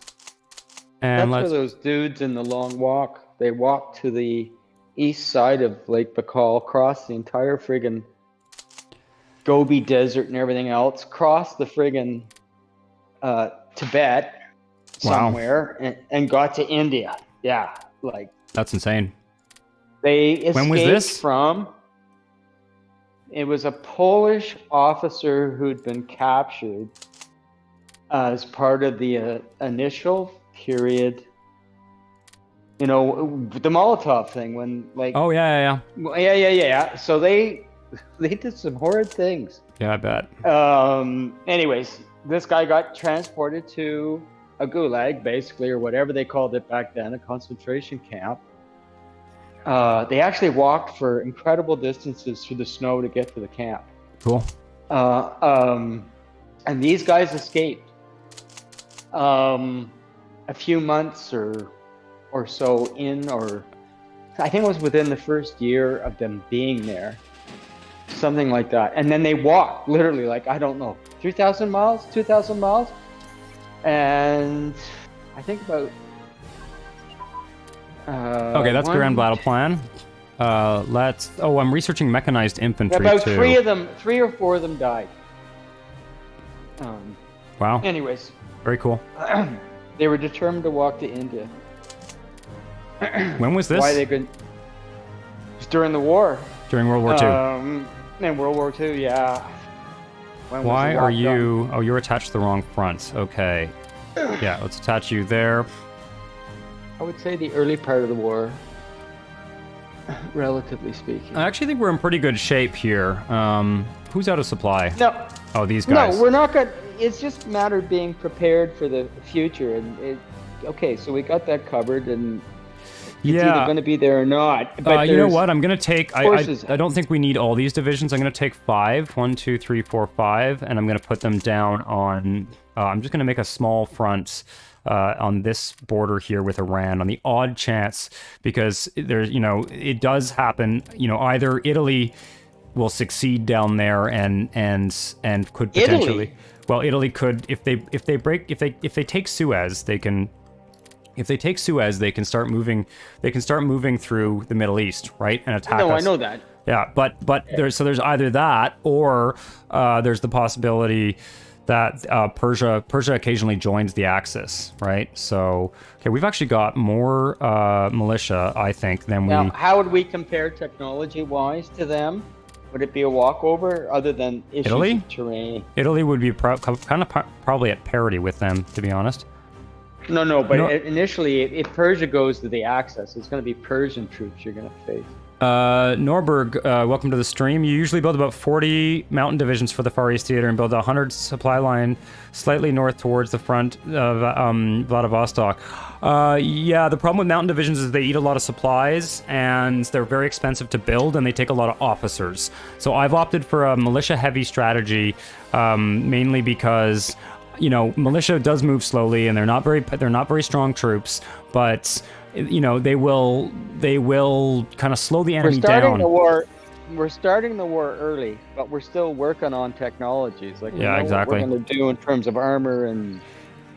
And that's where those dudes in the long walk, they walk to the east side of Lake Baikal, cross the entire friggin' Gobi Desert and everything else, cross the friggin' Tibet somewhere, and got to India. Yeah, like... That's insane. They escaped when was this? from... It was a Polish officer who'd been captured as part of the initial period. You know, the Molotov thing when, like... Oh, yeah. So they did some horrid things. Yeah, I bet. Anyways, this guy got transported to a gulag, basically, or whatever they called it back then, a concentration camp. They actually walked for incredible distances through the snow to get to the camp. Cool. And these guys escaped. A few months or so in, or I think it was within the first year of them being there, something like that. And then they walked, literally, like, I don't know, 3,000 miles, 2,000 miles. And I think about Okay, that's one- grand battle plan. Let's. Oh, I'm researching mechanized infantry About too. 3 or 4 of them died. Wow. Anyways, Very cool. they were determined to walk to India. When was this? Why they couldn't? It was during the war. During World War II. In World War II, yeah. When was Why the are walk you... done? Oh, you're attached to the wrong front. Okay. Yeah, let's attach you there. I would say the early part of the war, relatively speaking. I actually think we're in pretty good shape here. Who's out of supply? No, Oh, these guys. no, we're not good. It's just a matter of being prepared for the future. Okay, so we got that covered, and it's either going to be there or not. But you know what? I'm going to take... forces. I don't think we need all these divisions. I'm going to take 5. 1, 2, 3, 4, 5. And I'm going to put them down on... I'm just going to make a small front on this border here with Iran on the odd chance, because there's, it does happen, either Italy will succeed down there and could potentially... Italy? Well, Italy could, if they take Suez, they can... If they take Suez, they can start moving. They can start moving through the Middle East, right, and attack us. No, I know that. Yeah, but there's either that, or there's the possibility that Persia occasionally joins the Axis, right? So okay, we've actually got more militia, I think, than we. Now, how would we compare technology-wise to them? Would it be a walkover, other than issues Italy? of terrain? Italy would be probably at parity with them, to be honest. No, but initially, if Persia goes to the Axis, it's going to be Persian troops you're going to face. Norberg, welcome to the stream. You usually build about 40 mountain divisions for the Far East Theater and build a 100 supply line slightly north towards the front of Vladivostok. Yeah, the problem with mountain divisions is they eat a lot of supplies and they're very expensive to build and they take a lot of officers. So I've opted for a militia-heavy strategy, mainly because... militia does move slowly, and they're not very strong troops, but they will kind of slow the enemy down. We're starting the war early, but we're still working on technologies. Like exactly. What we're going to do in terms of armor and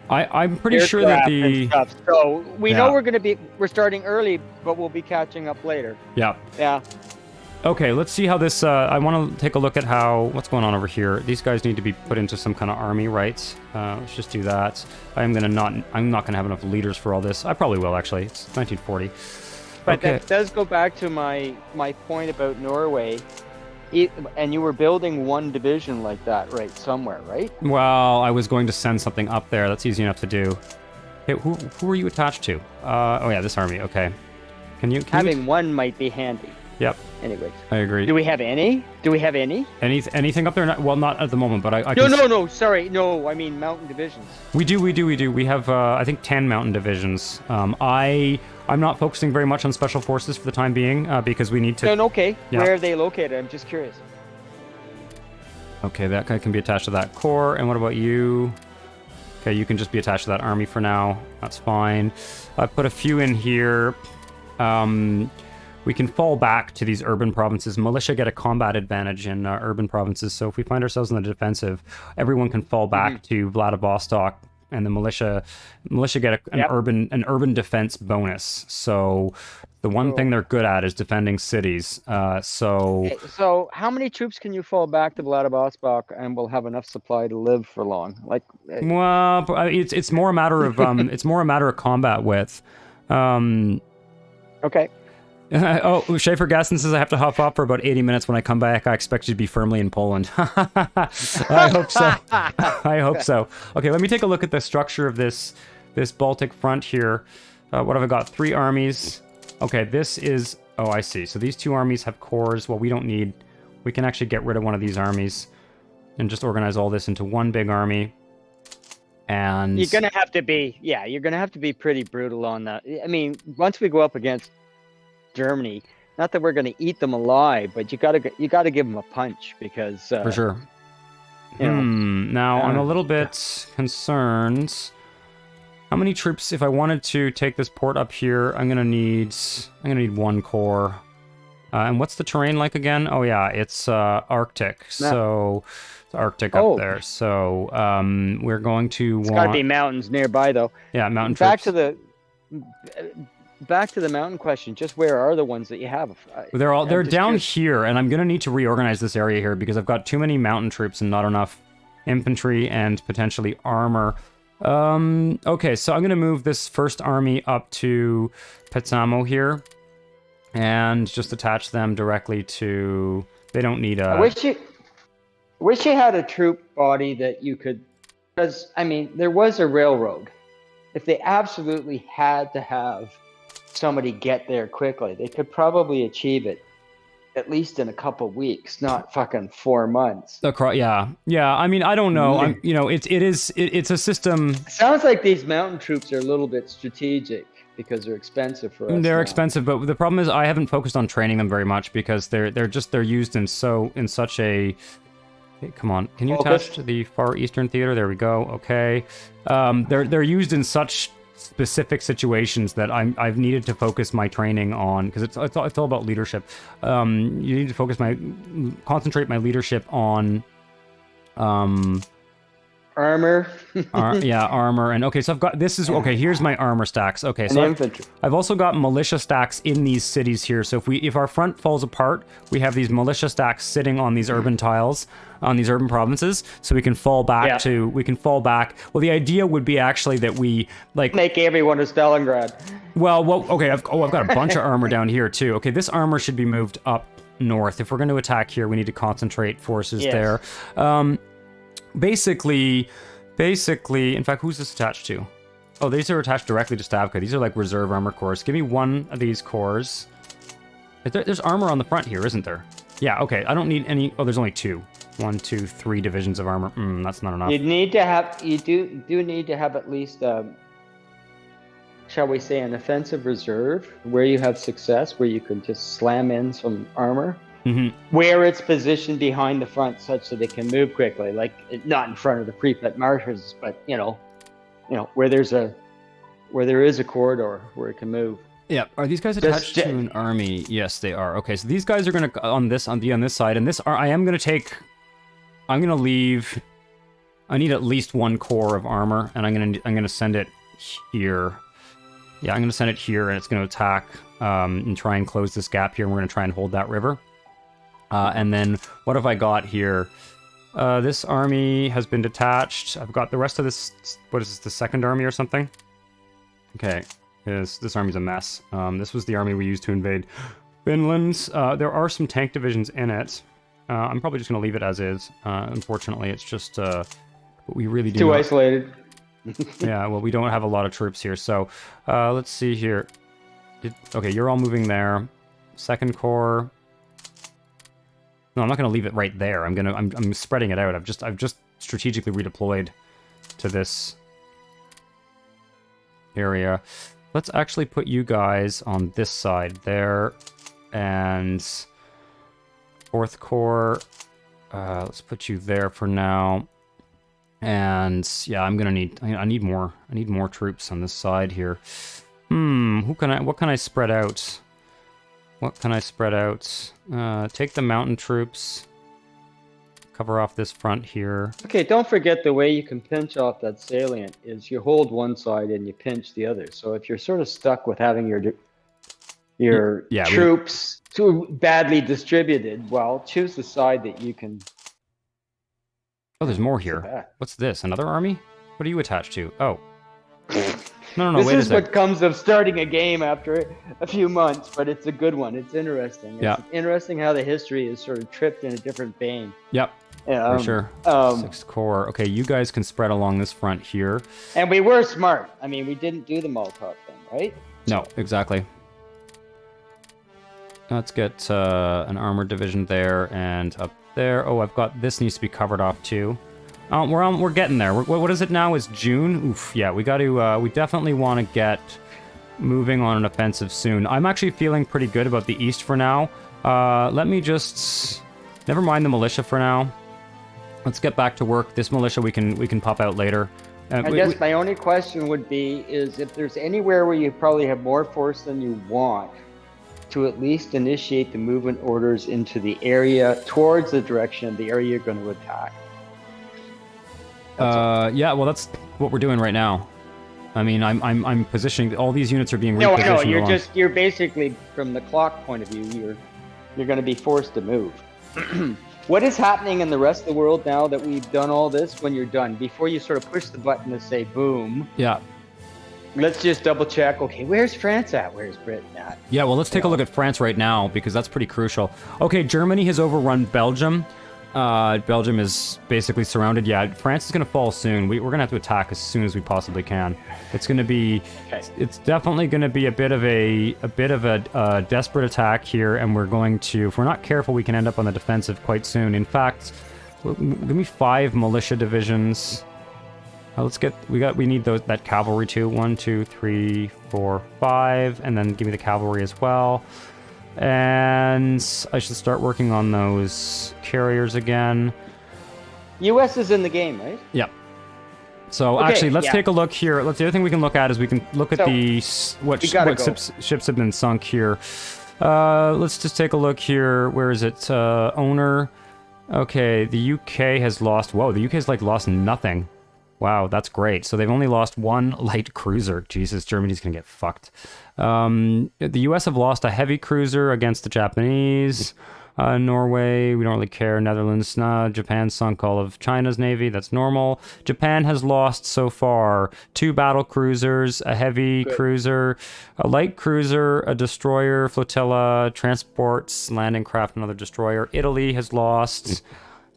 I'm pretty sure that the stuff. So we know we're starting early, but we'll be catching up later. Yeah. Yeah. Okay, let's see how this... I want to take a look at what's going on over here. These guys need to be put into some kind of army, right? Let's just do that. I'm not going to have enough leaders for all this. I probably will, actually. It's 1940. But okay. That does go back to my point about Norway. And you were building one division like that, right, somewhere, right? Well, I was going to send something up there. That's easy enough to do. Okay, who are you attached to? Oh, yeah, this army. Okay. Having one might be handy. Yep. Anyways. I agree. Do we have any? Anything up there? Well, not at the moment, but I No, sorry. No, I mean mountain divisions. We do. We have, I think, 10 mountain divisions. I'm not focusing very much on special forces for the time being, because we need to... No, okay. Yeah. Where are they located? I'm just curious. Okay, that guy can be attached to that corps. And what about you? Okay, you can just be attached to that army for now. That's fine. I put a few in here. We can fall back to these urban provinces. Militia get a combat advantage in urban provinces, so if we find ourselves in the defensive, everyone can fall back to Vladivostok, and the militia get an urban defense bonus. So the one thing they're good at is defending cities. So how many troops can you fall back to Vladivostok, and we'll have enough supply to live for long? Well, it's more a matter of it's more a matter of combat width. Okay. Oh, Schaefer Gaston says I have to hop off for about 80 minutes. When I come back, I expect you to be firmly in Poland. I hope so. I hope so. Okay, let me take a look at the structure of this Baltic front here. What have I got? 3 armies. Okay, this is... Oh, I see. So these 2 armies have corps. Well, we don't need... We can actually get rid of one of these armies and just organize all this into one big army. And... You're going to have to be pretty brutal on that. I mean, once we go up against Germany, not that we're going to eat them alive, but you got to give them a punch, because for sure. Now I'm a little bit concerned. How many troops? If I wanted to take this port up here, I'm gonna need 1 corps. And what's the terrain like again? Oh yeah, it's Arctic. So it's Arctic up there. So we're going to It's got to be mountains nearby, though. Yeah, mountain Back troops. to the back to the mountain question. Just where are the ones that you have? They're down here, and I'm gonna need to reorganize this area here because I've got too many mountain troops and not enough infantry and potentially armor. Okay, so I'm gonna move this first army up to Petsamo here, and just attach them directly to. They don't need a. I wish you had a troop body that you could, because I mean there was a railroad. If they absolutely had to have somebody get there quickly, they could probably achieve it at least in a couple weeks, not fucking 4 months. Yeah. I mean, I don't know. It's a system. Sounds like these mountain troops are a little bit strategic because they're expensive for us. They're expensive, but the problem is I haven't focused on training them very much because they're used in such a. Hey, come on, can you attach to the Far Eastern Theater? There we go. Okay, they're used in such specific situations that I've needed to focus my training on because it's all about leadership. You need to concentrate my leadership on armor. Armor. And okay, so I've got here's my armor stacks. Okay, so I've also got militia stacks in these cities here. So if our front falls apart, we have these militia stacks sitting on these urban tiles, on these urban provinces, so we can fall back well, the idea would be actually that we make everyone a Stalingrad. Okay, I've got a bunch of armor down here too. Okay, this armor should be moved up north. If we're going to attack here, we need to concentrate forces there. Basically, in fact, who's this attached to? Oh, these are attached directly to Stavka. These are like reserve armor corps. Give me one of these corps. There's armor on the front here, isn't there? Yeah, okay. I don't need any. Oh, there's only 2. 1, 2, 3 divisions of armor. That's not enough. You do need to have at least, shall we say, an offensive reserve where you have success, where you can just slam in some armor. Mm-hmm. Where it's positioned behind the front such that it can move quickly, like not in front of the Pripyat marshes, but where there is a corridor where it can move. Yeah, are these guys attached to an army? Yes, they are. Okay, so these guys are gonna on this side, and I'm gonna leave. I need at least 1 core of armor, and I'm gonna send it here. Yeah, I'm gonna send it here, and it's gonna attack and try and close this gap here. And we're gonna try and hold that river. And then what have I got here? This army has been detached. I've got the rest of this. What is this? The second army or something? Okay, this army's a mess. This was the army we used to invade Finland. There are some tank divisions in it. I'm probably just going to leave it as is. Unfortunately, it's just we really do. Too isolated. Yeah, well, we don't have a lot of troops here. So let's see here. Okay, you're all moving there. Second Corps. No, I'm not going to leave it right there. I'm spreading it out. I've just strategically redeployed to this area. Let's actually put you guys on this side there, and 4th Corps. Let's put you there for now. And yeah, I need more troops on this side here. What can I spread out? What can I spread out? Take the mountain troops. Cover off this front here. Okay, don't forget the way you can pinch off that salient is you hold one side and you pinch the other. So if you're sort of stuck with having your troops too badly distributed, well, choose the side that you can. Oh, there's more here. What's this? Another army? What are you attached to? Oh. No, this wait a is sec. what comes of starting a game after a few months, but it's a good one. It's interesting. It's interesting how the history is sort of tripped in a different vein. Yep, for sure. 6th Corps. Okay, you guys can spread along this front here. And we were smart. I mean, we didn't do the Molotov thing, right? No, exactly. Let's get an armored division there and up there. Oh, I've got this needs to be covered off too. We're getting there. What is it now? It's June. Oof. Yeah, we got to. We definitely want to get moving on an offensive soon. I'm actually feeling pretty good about the east for now. Let me just. Never mind the militia for now. Let's get back to work. This militia we can pop out later. I guess my only question would be is if there's anywhere where you probably have more force than you want, to at least initiate the movement orders into the area towards the direction of the area you're going to attack. Yeah, well, that's what we're doing right now. I mean, I'm positioning. All these units are being No, repositioned. I know. along. You're basically, from the clock point of view, you're going to be forced to move. What is happening in the rest of the world now that we've done all this? When you're done, before you sort of push the button to say boom. Yeah. Let's just double check. Okay, where's France at? Where's Britain at? Yeah, well, let's take a look at France right now, because that's pretty crucial. Okay, Germany has overrun Belgium. Belgium is basically surrounded. Yeah, France is going to fall soon. We're going to have to attack as soon as we possibly can. It's going to be... Okay. It's definitely going to be a bit of a desperate attack here, and we're going to... If we're not careful, we can end up on the defensive quite soon. In fact, give me 5 militia divisions. Let's get... We need that cavalry too. 1, 2, 3, 4, 5, and then give me the cavalry as well. And I should start working on those carriers again. US is in the game, right? Yep. So Okay, actually, let's yeah. take a look here. The other thing we can look at is we can look at what ships have been sunk here. Let's just take a look here. Where is it? Owner. Okay, the UK has lost... Whoa, the UK has lost nothing. Wow, that's great. So they've only lost 1 light cruiser. Jesus, Germany's gonna get fucked. The US have lost a heavy cruiser against the Japanese. Norway, we don't really care. Netherlands, Japan sunk all of China's navy. That's normal. Japan has lost so far 2 battle cruisers, a heavy cruiser, a light cruiser, a destroyer, flotilla, transports, landing craft, another destroyer. Italy has lost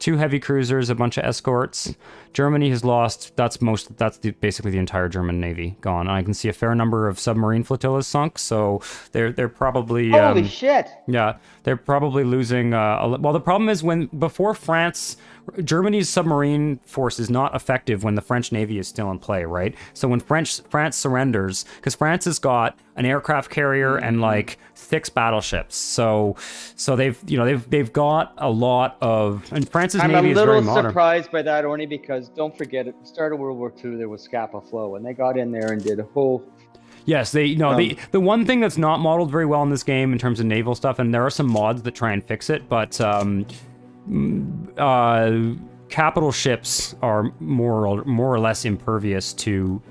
2 heavy cruisers, a bunch of escorts. Germany has lost, basically the entire German navy gone. And I can see a fair number of submarine flotillas sunk, so they're probably... Holy shit! Yeah, they're probably losing... well, the problem is before France... Germany's submarine force is not effective when the French Navy is still in play, right? So when France surrenders, because France has got an aircraft carrier and 6 battleships, so they've got a lot of, and France's navy is very modern. I'm a little surprised by that, only because don't forget at the start of World War II there was Scapa Flow, and they got in there and did a whole. Yes, the one thing that's not modeled very well in this game in terms of naval stuff, and there are some mods that try and fix it, but capital ships are more or less impervious to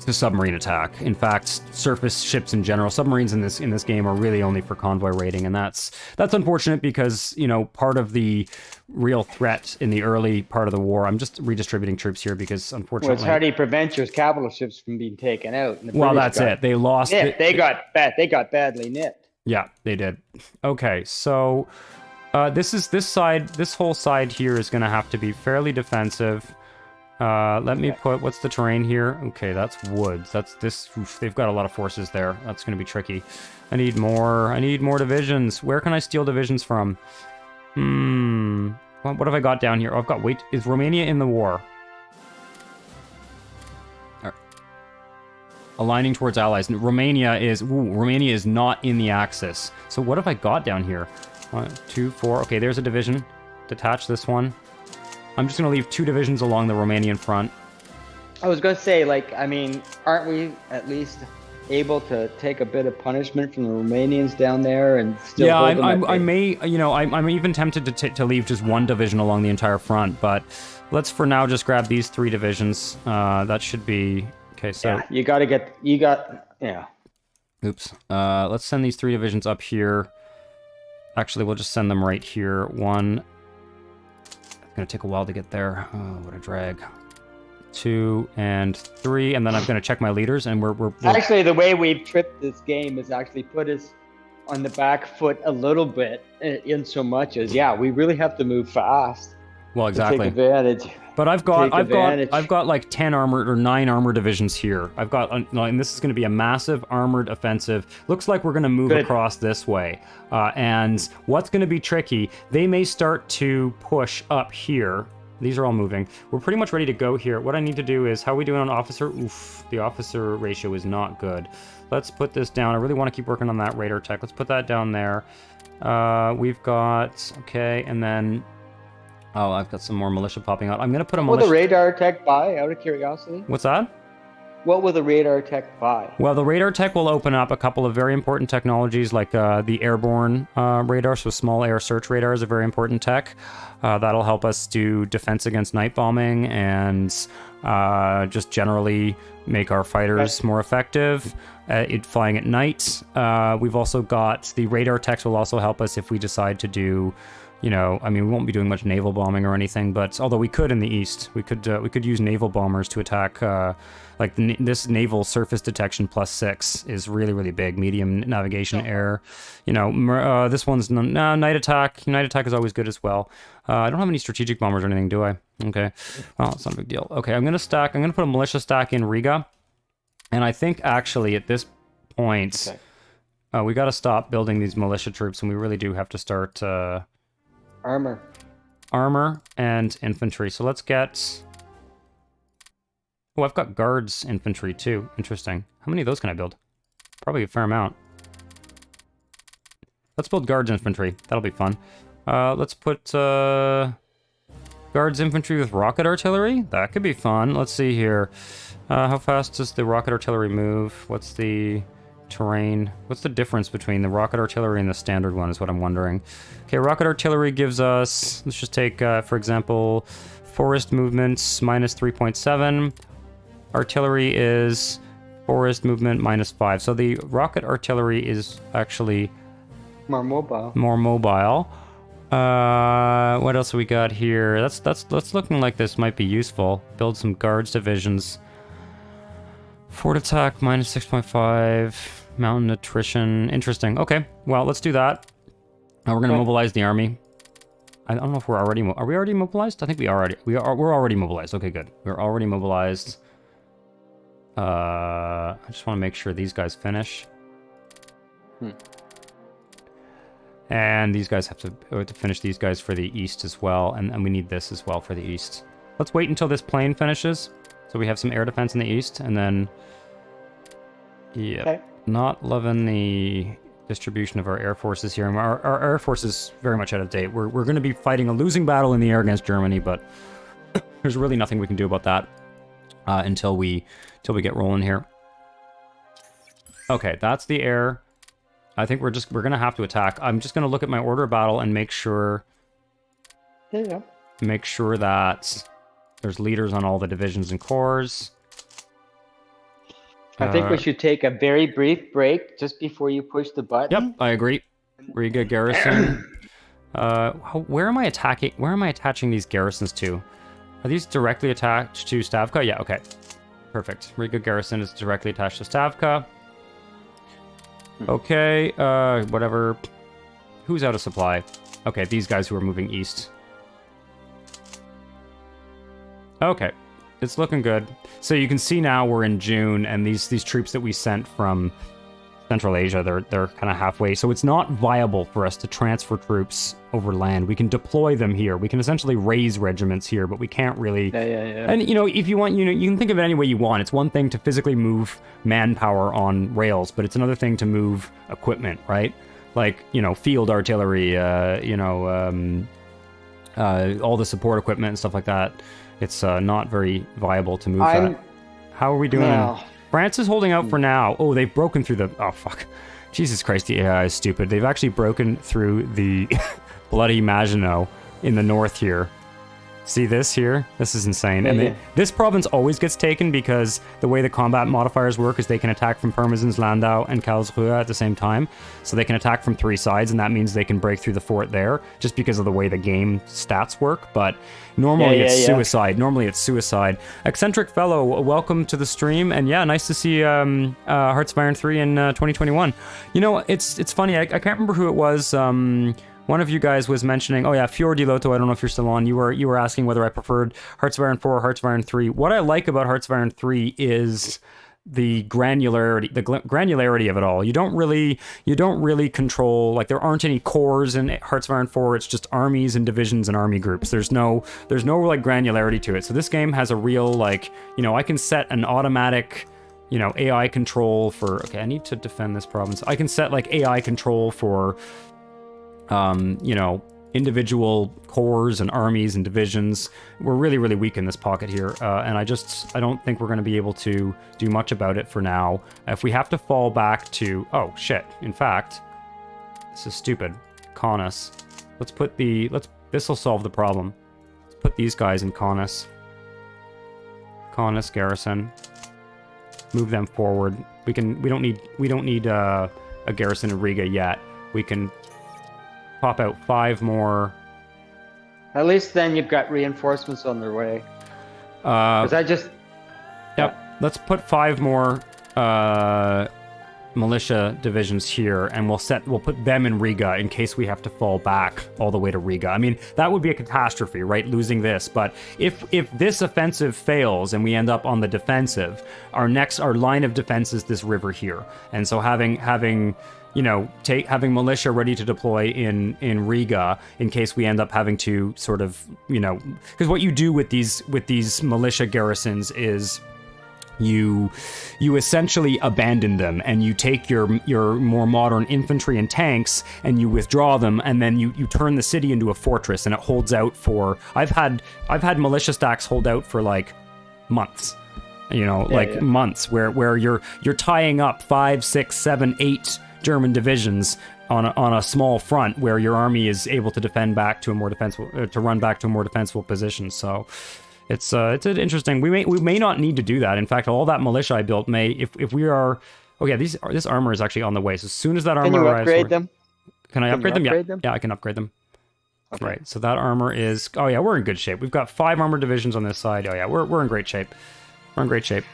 submarine attack. In fact, surface ships in general, submarines in this game are really only for convoy raiding, and that's unfortunate because part of the real threat in the early part of the war. I'm just redistributing troops here because unfortunately, well, it's how do you prevent your capital ships from being taken out? And well, that's it. They lost. They got badly nipped. Yeah, they did. Okay, so this whole side here is going to have to be fairly defensive. Let me put, what's the terrain here? Okay, that's woods. They've got a lot of forces there. That's going to be tricky. I need more divisions. Where can I steal divisions from? What have I got down here? Oh, is Romania in the war? Aligning towards allies. Romania is not in the Axis. So what have I got down here? 1, 2, 4. Okay, there's a division. Detach this one. I'm just going to leave 2 divisions along the Romanian front. I was going to say, aren't we at least able to take a bit of punishment from the Romanians down there and still? Yeah, I'm even tempted to leave just 1 division along the entire front, but let's for now just grab these 3 divisions. That should be okay. So yeah, Oops. Let's send these 3 divisions up here. Actually, we'll just send them right here. 1. It's gonna take a while to get there. Oh, what a drag. 2 and 3, and then I'm gonna check my leaders, and we're actually, the way we've tripped this game has actually put us on the back foot a little bit, in so much as we really have to move fast. Well, exactly. To take advantage. But I've got like 10 armored or 9 armored divisions here. I've got, and this is going to be a massive armored offensive. Looks like we're going to move across this way. And what's going to be tricky, they may start to push up here. These are all moving. We're pretty much ready to go here. What I need to do is, how are we doing on officer? Oof, the officer ratio is not good. Let's put this down. I really want to keep working on that radar tech. Let's put that down there. We've got, okay, and then... Oh, I've got some more militia popping out. I'm going to put a militia... Will the radar tech buy, out of curiosity? What's that? What will the radar tech buy? Well, the radar tech will open up a couple of very important technologies like the airborne radar, so small air search radar is a very important tech. That'll help us do defense against night bombing and just generally make our fighters more effective at flying at night. We've also got the radar techs will also help us if we decide to do, you know, I mean, we won't be doing much naval bombing or anything, but although we could in the east, we could use naval bombers to attack. Like this naval surface detection +6 is really, really big. Medium navigation air. You know, this one's night attack. Night attack is always good as well. I don't have any strategic bombers or anything, do I? Okay. Well, it's not a big deal. Okay, I'm gonna put a militia stack in Riga. And I think actually at this point, we got to stop building these militia troops, and we really do have to start armor and infantry. So let's get. Oh, I've got guards infantry too. Interesting. How many of those can I build? Probably a fair amount. Let's build guards infantry. That'll be fun. Let's put guards infantry with rocket artillery. That could be fun. Let's see here. How fast does the rocket artillery move? What's the terrain? What's the difference between the rocket artillery and the standard one is what I'm wondering. Okay, rocket artillery gives us, let's just take, for example, forest movements -3.7. Artillery is forest movement -5. So the rocket artillery is actually more mobile. What else we got here? That's looking like this might be useful. Build some guards divisions. Fort attack -6.5. Mountain attrition. Interesting. Okay, well, let's do that. Now we're going to mobilize the army. I don't know if we're already... Are we already mobilized? I think we're already mobilized. Okay, good. We're already mobilized. I just want to make sure these guys finish. And these guys have to finish these guys for the east as well. And we need this as well for the east. Let's wait until this plane finishes. So we have some air defense in the east. And then... Yeah. Okay. Not loving the distribution of our air forces here. Our air force is very much out of date. We're going to be fighting a losing battle in the air against Germany, but there's really nothing we can do about that until we get rolling here. Okay, that's the air. I think we're going to have to attack. I'm just going to look at my order of battle and make sure... Make sure that there's leaders on all the divisions and corps. I think we should take a very brief break just before you push the button. Yep, I agree. Riga garrison. Where am I attacking? Where am I attaching these garrisons to? Are these directly attached to Stavka? Yeah, okay. Perfect. Riga garrison is directly attached to Stavka. Okay, whatever. Who's out of supply? Okay, these guys who are moving east. Okay, it's looking good. So you can see now we're in June, and these troops that we sent from Central Asia, they're kind of halfway. So it's not viable for us to transfer troops over land. We can deploy them here. We can essentially raise regiments here, but we can't really... Yeah. And, you know, if you want, you know, you can think of it any way you want. It's one thing to physically move manpower on rails, but it's another thing to move equipment, right? Like, you know, field artillery, all the support equipment and stuff like that. It's not very viable to move that. How are we doing? France is holding out for now. Oh, they've broken through the... Oh, fuck. Jesus Christ, the AI is stupid. They've actually broken through the bloody Maginot in the north here. See this here? This is insane. And this province always gets taken because the way the combat modifiers work is they can attack from Pirmasens, Landau, and Karlsruhe at the same time. So they can attack from 3 sides, and that means they can break through the fort there, just because of the way the game stats work. But normally it's suicide. Normally it's suicide. Eccentric Fellow, welcome to the stream. And yeah, nice to see Hearts of Iron 3 in 2021. You know, it's funny. I can't remember who it was. One of you guys was mentioning, oh yeah, Fior di Lotto, I don't know if you're still on, you were asking whether I preferred Hearts of Iron 4 or Hearts of Iron 3. What I like about Hearts of Iron 3 is the granularity of it all. You don't really control, like, there aren't any cores in Hearts of Iron 4, it's just armies and divisions and army groups. There's no like granularity to it. So this game has a real, like, you know, I can set an automatic, you know, AI control for, okay, I need to defend this province. I can set like AI control for you know, individual corps and armies and divisions. We're really, really weak in this pocket here, and I don't think we're going to be able to do much about it for now. If we have to fall back to... Oh, shit. In fact, this is stupid. Caunus. This will solve the problem. Let's put these guys in Caunus. Caunus garrison. Move them forward. We don't need a garrison in Riga yet. We can pop out 5 more. At least then you've got reinforcements on their way. Because I just... Yep. Let's put 5 more militia divisions here, and we'll put them in Riga in case we have to fall back all the way to Riga. I mean, that would be a catastrophe, right? Losing this. But if this offensive fails and we end up on the defensive, our line of defense is this river here. And so having militia ready to deploy in Riga in case we end up having to sort of, because what you do with these militia garrisons is you essentially abandon them, and you take your more modern infantry and tanks and you withdraw them, and then you turn the city into a fortress, and it holds out for... I've had militia stacks hold out for like months. Months where you're tying up 5, 6, 7, 8 German divisions on a small front where your army is able to run back to a more defensible position. So it's an interesting. We may not need to do that. In fact, all that militia I built may, if we are. Oh yeah, this armor is actually on the way. So as soon as that armor Can you arrives, upgrade them? Can I upgrade them? Upgrade Yeah, them? yeah, I can upgrade them. Okay. Right. So that armor is. Oh yeah, we're in good shape. We've got 5 armor divisions on this side. Oh yeah, we're in great shape. We're in great shape.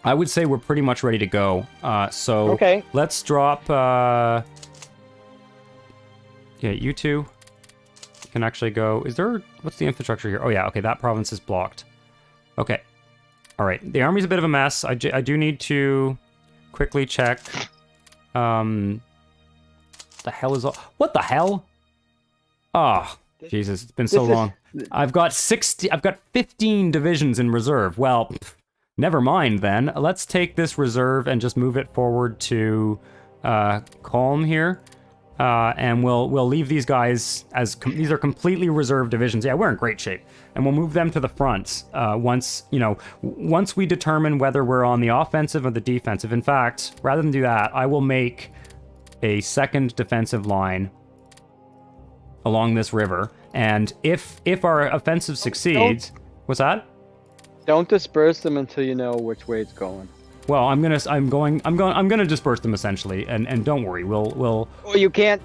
I would say we're pretty much ready to go. So okay. Let's drop. Yeah, you two can actually go. Is there? What's the infrastructure here? Oh yeah. Okay, that province is blocked. Okay. All right. The army's a bit of a mess. I do need to quickly check. The hell is all? What the hell? Oh, Jesus! It's been so long. I've got 15 divisions in reserve. Well. Never mind then. Let's take this reserve and just move it forward to Calm here. And we'll leave these guys as... these are completely reserved divisions. Yeah, we're in great shape. And we'll move them to the front once we determine whether we're on the offensive or the defensive. In fact, rather than do that, I will make a second defensive line along this river. And if our offensive succeeds... What's that? Don't disperse them until you know which way it's going. Well, I'm gonna disperse them essentially, and don't worry, we'll. Well, you can't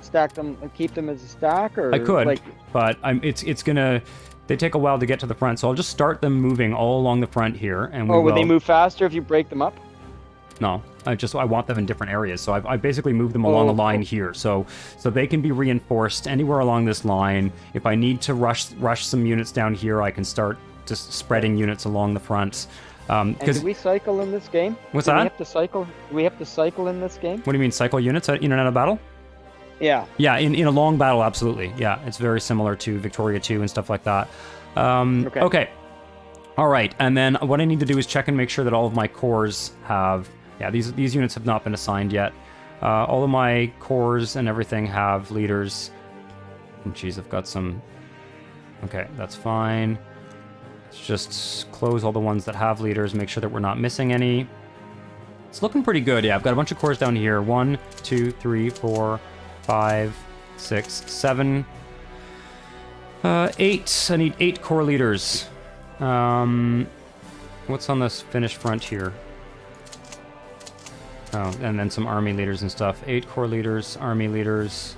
stack them and keep them as a stack, or I could, but it's gonna. They take a while to get to the front, so I'll just start them moving all along the front here, and would they move faster if you break them up? No, I want them in different areas, so I basically moved them along a line here, so they can be reinforced anywhere along this line. If I need to rush some units down here, I can start just spreading units along the front. And do we cycle in this game? What's that? Do we have to cycle in this game? What do you mean, cycle units in and out of battle? Yeah. Yeah, in a long battle, absolutely. Yeah, it's very similar to Victoria 2 and stuff like that. Okay. All right, and then what I need to do is check and make sure that all of my corps have... Yeah, these units have not been assigned yet. All of my corps and everything have leaders. Jeez, I've got some... Okay, that's fine. Let's just close all the ones that have leaders, make sure that we're not missing any. It's looking pretty good. Yeah, I've got a bunch of corps down here. 1, 2, 3, 4, 5, 6, 7, 8. I need 8 corps leaders. What's on this Finnish front here? Oh, and then some army leaders and stuff. 8 corps leaders, army leaders.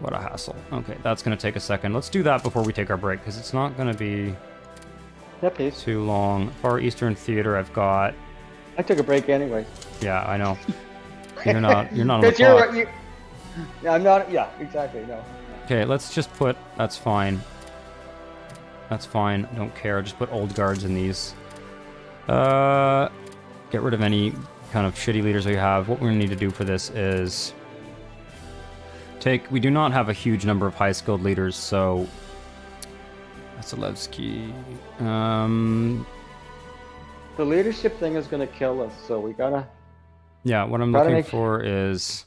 What a hassle. Okay, that's going to take a second. Let's do that before we take our break, because it's not going to be... Yep, please. Too long. Far Eastern Theater I've got. I took a break anyway. Yeah, I know. You're not on the clock. Yeah, I'm not. Yeah, exactly. No. Okay, let's just put... That's fine. That's fine. I don't care. Just put old guards in these. Get rid of any kind of shitty leaders we have. What we're going to need to do for this is... We do not have a huge number of high-skilled leaders, so... Vasilevsky. The leadership thing is going to kill us, so we gotta... Yeah, what I'm looking for is...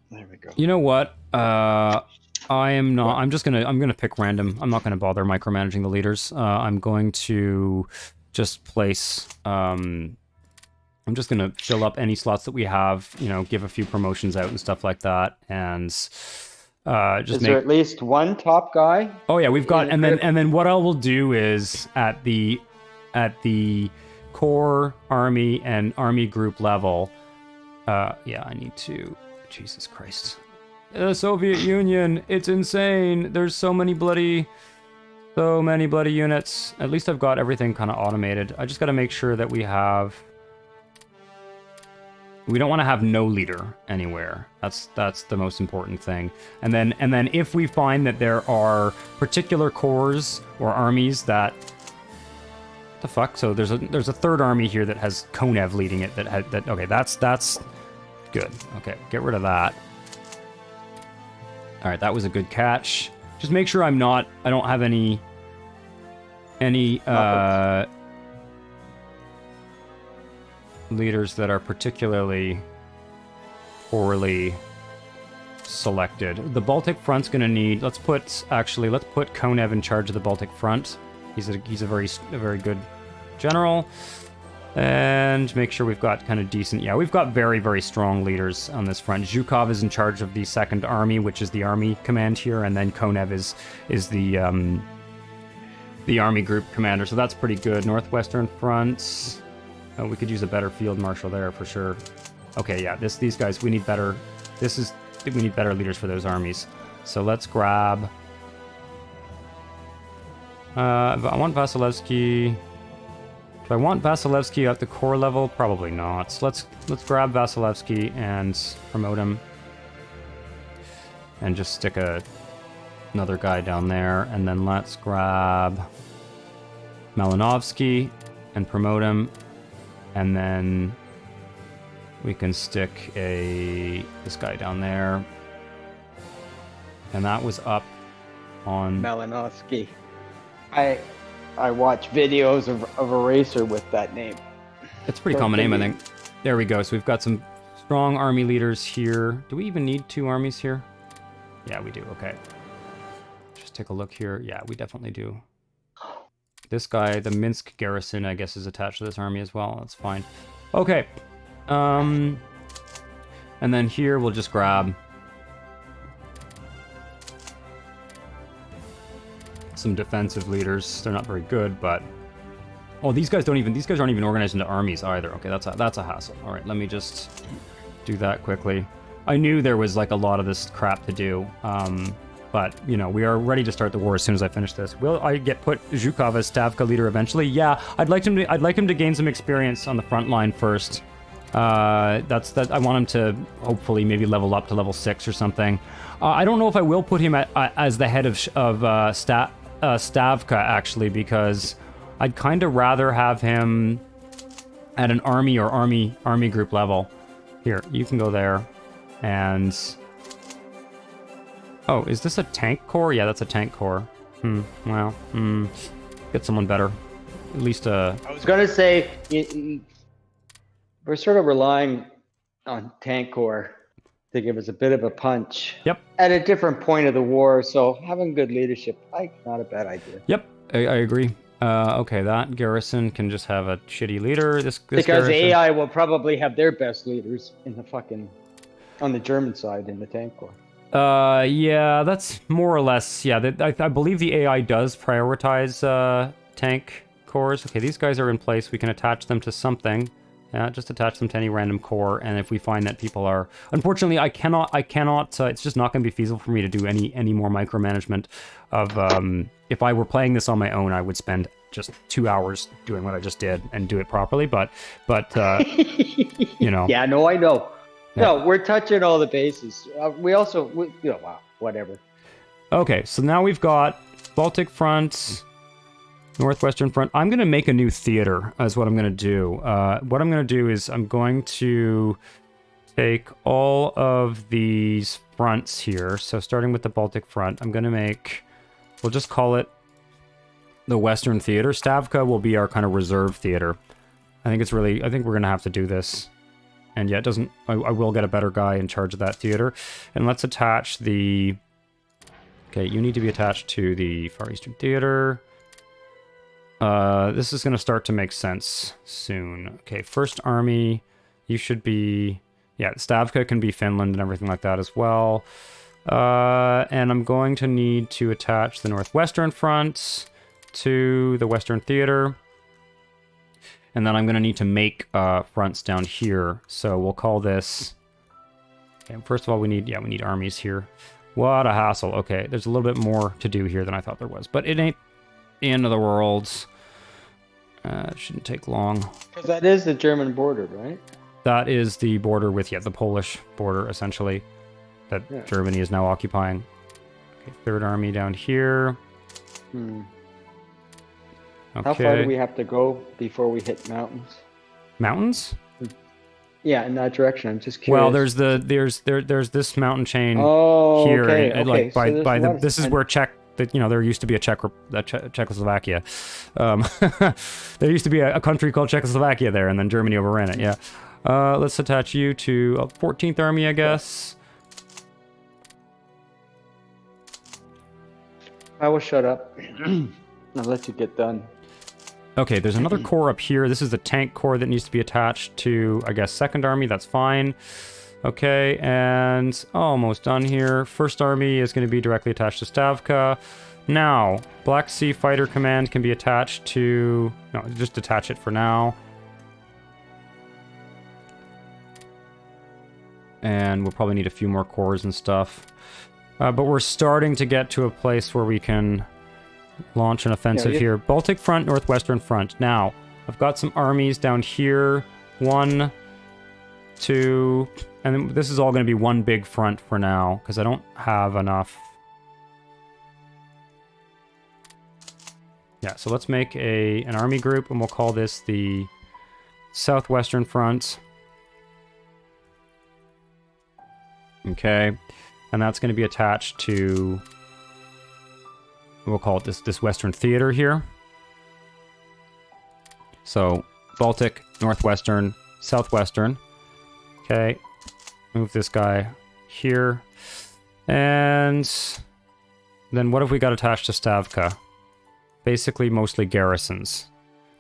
There we go. You know what? I am not. I'm gonna pick random. I'm not gonna bother micromanaging the leaders. I'm going to just place. I'm just gonna fill up any slots that we have. You know, give a few promotions out and stuff like that, and just Is there at least one top guy? Oh yeah, we've got, and then what I will do is at the core army and army group level. Yeah, I need to. Jesus Christ. The Soviet Union, it's insane. There's so many bloody units. At least I've got everything kind of automated. I just got to make sure that we don't want to have no leader anywhere. That's the most important thing. And then if we find that there are particular corps or armies that what the fuck? So there's a third army here that has Konev leading it okay, that's good. Okay, get rid of that. All right, that was a good catch. Just make sure I don't have any leaders that are particularly poorly selected. The Baltic Front's going to need. Let's put Konev in charge of the Baltic Front. He's a very good general. And make sure we've got kind of decent... Yeah, we've got very, very strong leaders on this front. Zhukov is in charge of the 2nd Army, which is the army command here, and then Konev is the army group commander, so that's pretty good. Northwestern Front... Oh, we could use a better field marshal there for sure. Okay, yeah, these guys, we need better... We need better leaders for those armies. So let's grab... I want Vasilevsky... Do I want Vasilevsky at the core level? Probably not. So let's grab Vasilevsky and promote him. And just stick another guy down there. And then let's grab Malinovsky and promote him. And then we can stick this guy down there. And that was up on... Malinovsky. I watch videos of a racer with that name. It's a pretty common name, I think. There we go. So we've got some strong army leaders here. Do we even need 2 armies here? Yeah, we do. Okay. Just take a look here. Yeah, we definitely do. This guy, the Minsk garrison, I guess, is attached to this army as well. That's fine. Okay. And then here we'll just grab some defensive leaders. They're not very good, but these guys aren't even organized into armies either. Okay, that's a hassle. All right, let me just do that quickly. I knew there was like a lot of this crap to do, but you know, we are ready to start the war as soon as I finish this. Will I put Zhukov as Stavka leader eventually? Yeah, I'd like him to gain some experience on the front line first. I want him to hopefully maybe level up to level 6 or something. I don't know if I will put him as the head of Stavka, actually, because I'd kind of rather have him at an army or army group level. Here, you can go there. And... Oh, is this a tank corps? Yeah, that's a tank corps. Well, get someone better. At least I was going to say, we're sort of relying on tank corps to give us a bit of a punch. Yep. At a different point of the war, so having good leadership, not a bad idea. Yep, I agree. Okay, that garrison can just have a shitty leader. This because garrison... AI will probably have their best leaders on the German side in the tank corps. Yeah, that's more or less, yeah, I believe the AI does prioritize, tank corps. Okay, these guys are in place. We can attach them to something. Yeah, just attach them to any random core, and if we find that people are... Unfortunately, I cannot, it's just not going to be feasible for me to do any more micromanagement of, if I were playing this on my own, I would spend just 2 hours doing what I just did and do it properly, but you know. Yeah, no, I know. Yeah. No, we're touching all the bases. Wow, whatever. Okay, so now we've got Baltic Front, Northwestern Front. I'm going to make a new theater, is what I'm going to do. What I'm going to do is I'm going to take all of these fronts here. So starting with the Baltic Front, I'm going to make... We'll just call it the Western Theater. Stavka will be our kind of reserve theater. I think we're going to have to do this. And yeah, it doesn't... I will get a better guy in charge of that theater. And let's attach the... Okay, you need to be attached to the Far Eastern Theater. This is going to start to make sense soon. Okay, First Army, you should be... Yeah, Stavka can be Finland and everything like that as well. And I'm going to need to attach the Northwestern Front to the Western Theater. And then I'm going to need to make fronts down here. So we'll call this... Okay, first of all, we need armies here. What a hassle. Okay, there's a little bit more to do here than I thought there was. But it ain't the end of the world. It shouldn't take long. Because that is the German border, right? That is the border with, the Polish border, essentially, that Germany is now occupying. Okay, Third Army down here. Okay. Okay. How far do we have to go before we hit mountains? Mountains? Yeah, in that direction. I'm just curious. Well, there's this mountain chain here. Okay, and, like so by the this is where there used to be a Czechoslovakia. There used to be a country called Czechoslovakia there, and then Germany overran it. Yeah. Let's attach you to 14th Army, I guess. I will shut up. I'll let you get done. Okay, there's another corps up here. This is the tank corps that needs to be attached to, I guess, 2nd Army. That's fine. Okay, and almost done here. 1st Army is going to be directly attached to Stavka. Now, Black Sea Fighter Command can be attached to... No, just detach it for now. And we'll probably need a few more corps and stuff. But we're starting to get to a place where we can launch an offensive here. Baltic Front, Northwestern Front. Now, I've got some armies down here. 1, 2... And then this is all going to be one big front for now, because I don't have enough. Yeah, so let's make an army group, and we'll call this the Southwestern Front. Okay, and that's going to be attached to... We'll call it this Western Theater here. So, Baltic, Northwestern, Southwestern. Okay. Move this guy here. And then what have we got attached to Stavka? Basically, mostly garrisons.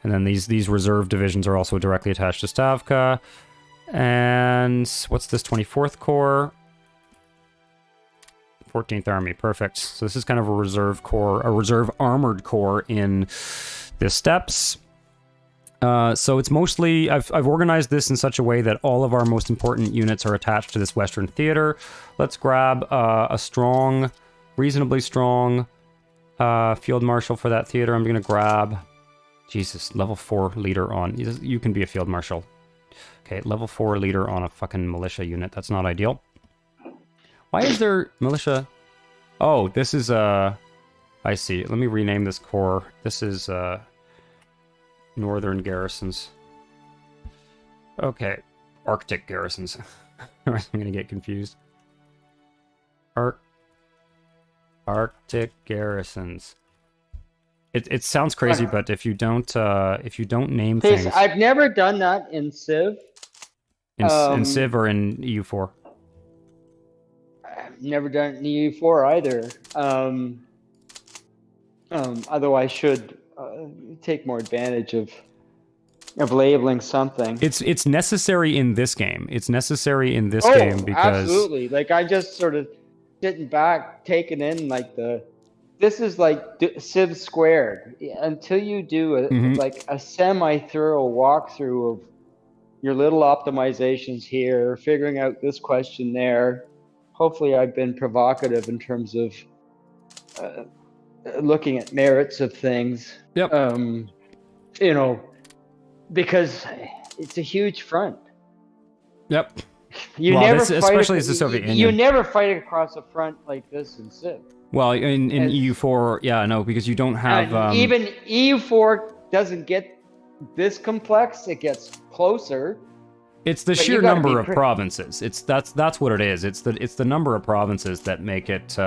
And then these reserve divisions are also directly attached to Stavka. And what's this 24th Corps? 14th Army, perfect. So this is kind of a reserve corps, a reserve armored corps in the steppes. So it's mostly, I've organized this in such a way that all of our most important units are attached to this Western Theater. Let's grab a strong, reasonably strong field marshal for that theater. I'm going to grab, Jesus, level 4 leader on, you can be a field marshal. Okay, level 4 leader on a fucking militia unit. That's not ideal. Why is there militia? Oh, this is, I see. Let me rename this corps. This is, Northern garrisons. Okay. Arctic garrisons. I'm gonna get confused. Arctic garrisons. It sounds crazy, but if you don't name things... I've never done that in Civ. In Civ or in EU4? I've never done it in EU4 either. Although I should take more advantage of labeling something. It's necessary in this game. It's necessary in this game because absolutely. Like I just sort of sitting back, taking in like this is like Civ squared. Until you do like a semi-thorough walkthrough of your little optimizations here, figuring out this question there. Hopefully, I've been provocative in terms of looking at merits of things. Yep. You know, because it's a huge front. Yep. Especially as the Soviet Union. You never fight across a front like this in Civ. Well, in EU4, yeah, no, because you don't have... even EU4 doesn't get this complex. It gets closer. It's the sheer number of provinces. That's what it is. It's the number of provinces that make it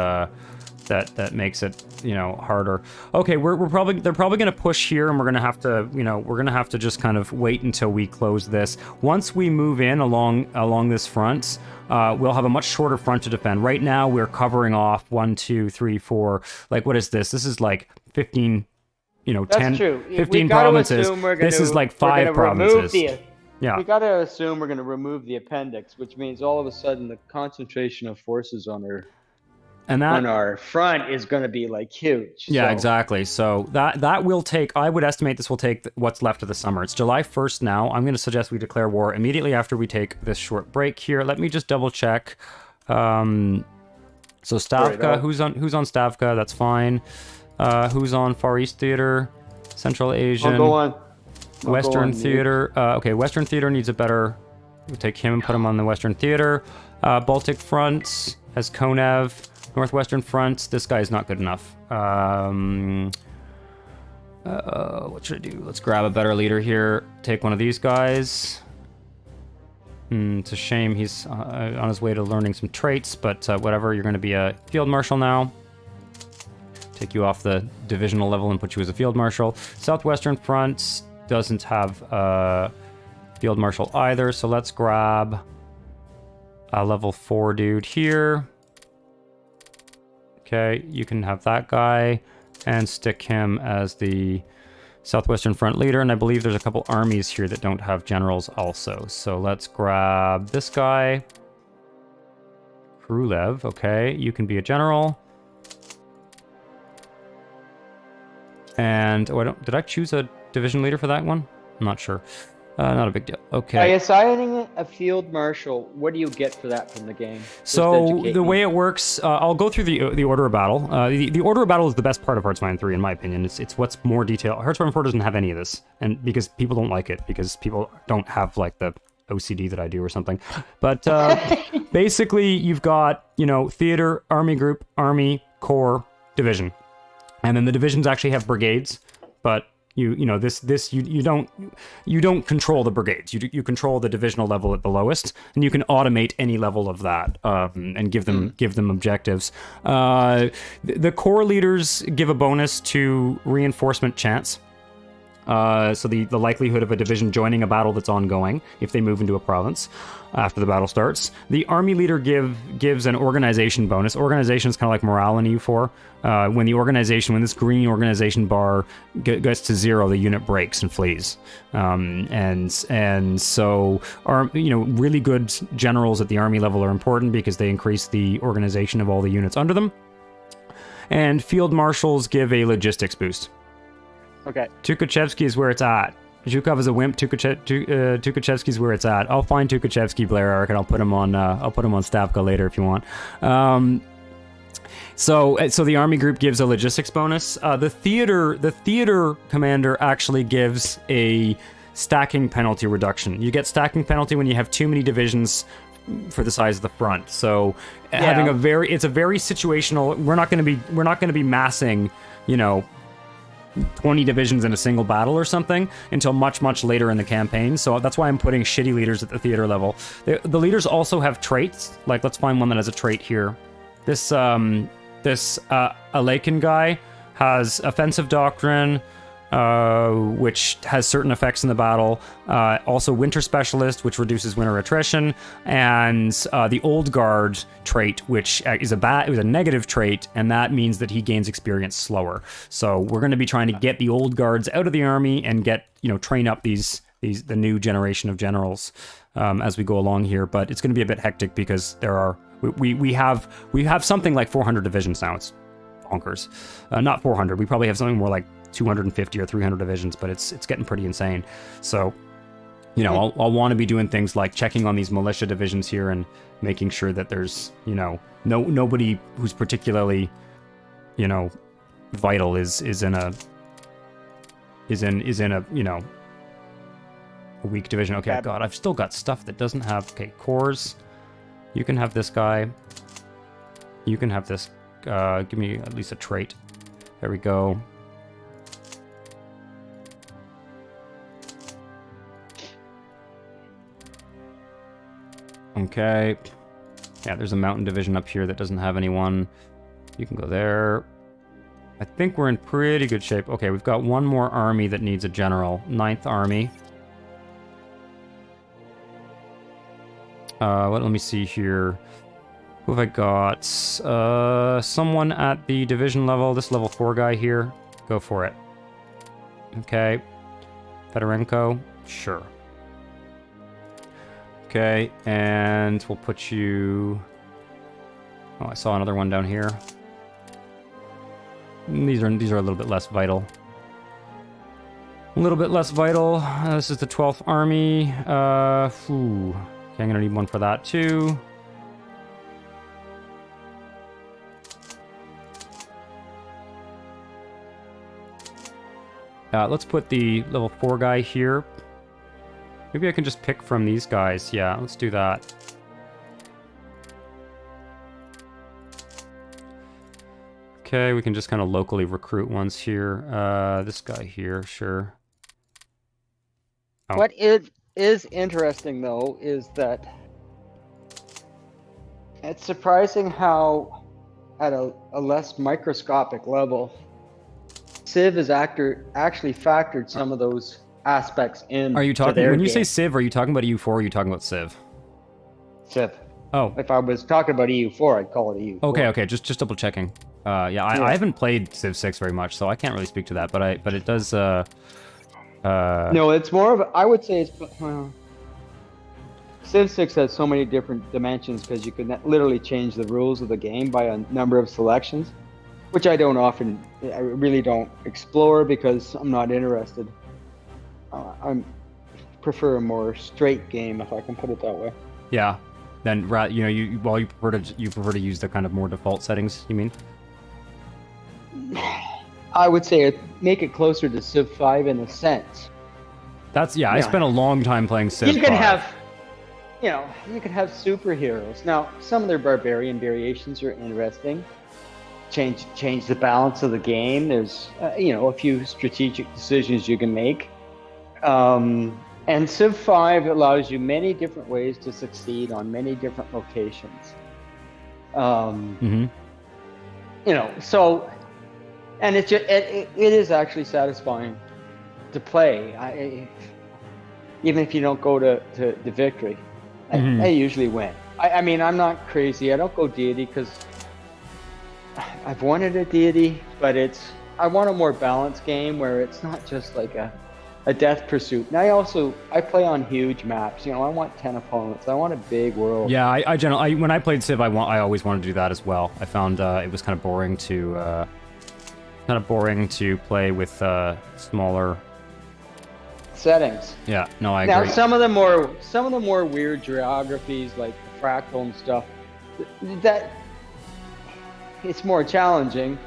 that makes it, you know, harder. Okay, they're probably gonna push here, and we're gonna have to, you know, we're gonna have to just kind of wait until we close this. Once we move in along this front, we'll have a much shorter front to defend. Right now, we're covering off 1, 2, 3, 4. Like, what is this? This is like 15, you know, That's 10, true. 15 provinces. This is like 5 provinces. Yeah. We gotta assume we're gonna remove the appendix, which means all of a sudden the concentration of forces on our front is gonna be like huge. Yeah, so. exactly. So that will take, I would estimate this will take what's left of the summer. It's July 1st now. I'm going to suggest we declare war immediately after we take this short break here. Let me just double check. So Stavka, who's on Stavka? That's fine. Who's on Far East Theater? Central Asian. I'll go on. Western Theater. Okay, Western Theater needs a better... We'll take him and put him on the Western Theater. Baltic Front has Konev. Northwestern Front. This guy is not good enough. What should I do? Let's grab a better leader here. Take one of these guys. It's a shame he's on his way to learning some traits, but whatever. You're going to be a field marshal now. Take you off the divisional level and put you as a field marshal. Southwestern Front doesn't have a field marshal either, so let's grab a level 4 dude here. Okay, you can have that guy and stick him as the Southwestern Front leader, and I believe there's a couple armies here that don't have generals also. So let's grab this guy. Krulev, okay, you can be a general. And, oh, did I choose a division leader for that one? I'm not sure. Not a big deal. Okay. By assigning a field marshal, what do you get for that from the game? So the way it works, I'll go through the order of battle. The order of battle is the best part of Hearthstone 3, in my opinion. It's what's more detailed. Hearthstone 4 doesn't have any of this, and because people don't like it, because people don't have like the OCD that I do or something. But basically, you've got, you know, theater, army group, army, corps, division, and then the divisions actually have brigades, but you don't control the brigades. You control the divisional level at the lowest, and you can automate any level of that and give them objectives. The corps leaders give a bonus to reinforcement chance. So the likelihood of a division joining a battle that's ongoing if they move into a province after the battle starts. The army leader gives an organization bonus. Organization is kind of like morale in EU4. When this green organization bar gets to 0, the unit breaks and flees. And so really good generals at the army level are important because they increase the organization of all the units under them. And field marshals give a logistics boost. Okay. Tukhachevsky is where it's at. Zhukov is a wimp. Tukhachevsky is where it's at. I'll find Tukhachevsky, Blair Eric, and I'll put him on Stavka later if you want. So the army group gives a logistics bonus. The theater commander actually gives a stacking penalty reduction. You get stacking penalty when you have too many divisions for the size of the front. So having it's a very situational. We're not going to be massing, 20 divisions in a single battle or something until much, much later in the campaign. So that's why I'm putting shitty leaders at the theater level. The leaders also have traits. Like, let's find one that has a trait here. This Alakin guy has offensive doctrine, which has certain effects in the battle. Also Winter Specialist, which reduces winter attrition, and the Old Guard trait, which is a negative trait, and that means that he gains experience slower. So we're going to be trying to get the Old Guards out of the army and train up the new generation of generals as we go along here. But it's going to be a bit hectic because we have something like 400 divisions now. It's bonkers. Not 400. We probably have something more like 250 or 300 divisions, but it's getting pretty insane. So, I'll want to be doing things like checking on these militia divisions here and making sure that there's, nobody who's particularly, vital is in a a weak division. Okay, God, I've still got stuff that doesn't have. Okay, cores. You can have this guy. You can have this. Give me at least a trait. There we go. Okay. Yeah, there's a mountain division up here that doesn't have anyone. You can go there. I think we're in pretty good shape. Okay, we've got one more army that needs a general. 9th Army. Let me see here. Who have I got? Someone at the division level. This level 4 guy here. Go for it. Okay. Fedorenko. Sure. Okay, and we'll put you... Oh, I saw another one down here. These are a little bit less vital. A little bit less vital. This is the 12th Army. Okay, I'm gonna need one for that too. Let's put the level 4 guy here. Maybe I can just pick from these guys. Yeah, let's do that. Okay, we can just kind of locally recruit ones here. This guy here, sure. Oh. What is interesting, though, is that it's surprising how, at a less microscopic level, Civ has actually factored some of those aspects in. Are you talking, when you say Civ, are you talking about EU4 or are you talking about Civ? Civ. Oh. If I was talking about EU4, I'd call it EU4. Okay, just double checking. Yeah, I haven't played Civ 6 very much, so I can't really speak to that, but it does, No, it's more of, I would say it's, Civ 6 has so many different dimensions because you can literally change the rules of the game by a number of selections, which I really don't explore because I'm not interested. I prefer a more straight game, if I can put it that way. Yeah. Then, you prefer to use the kind of more default settings, you mean? I would say make it closer to Civ 5 in a sense. That's, yeah, I spent a long time playing Civ 5. You can have, you can have superheroes. Now, some of their barbarian variations are interesting. Change the balance of the game. There's, a few strategic decisions you can make. And Civ 5 allows you many different ways to succeed on many different locations. So, and it is actually satisfying to play. Even if you don't go to the victory, I usually win. I mean, I'm not crazy. I don't go deity because I've wanted a deity, but I want a more balanced game where it's not just like a death pursuit. And I play on huge maps. I want 10 opponents. I want a big world. Yeah, I generally, when I played Civ, I always wanted to do that as well. I found it was kind of boring to play with smaller settings. Yeah, no, I agree. Now, some of the more weird geographies, like the fractal and stuff, that it's more challenging.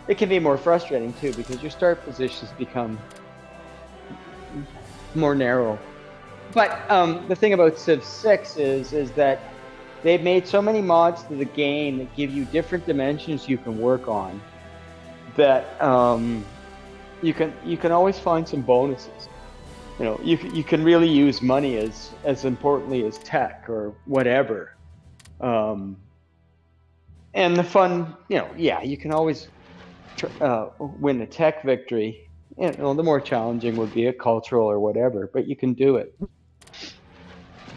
It can be more frustrating too because your start positions become more narrow. But the thing about Civ 6 is that they've made so many mods to the game that give you different dimensions you can work on, that you can always find some bonuses. You can really use money as importantly as tech or whatever. And the fun, you can always win a tech victory. The more challenging would be a cultural or whatever, but you can do it.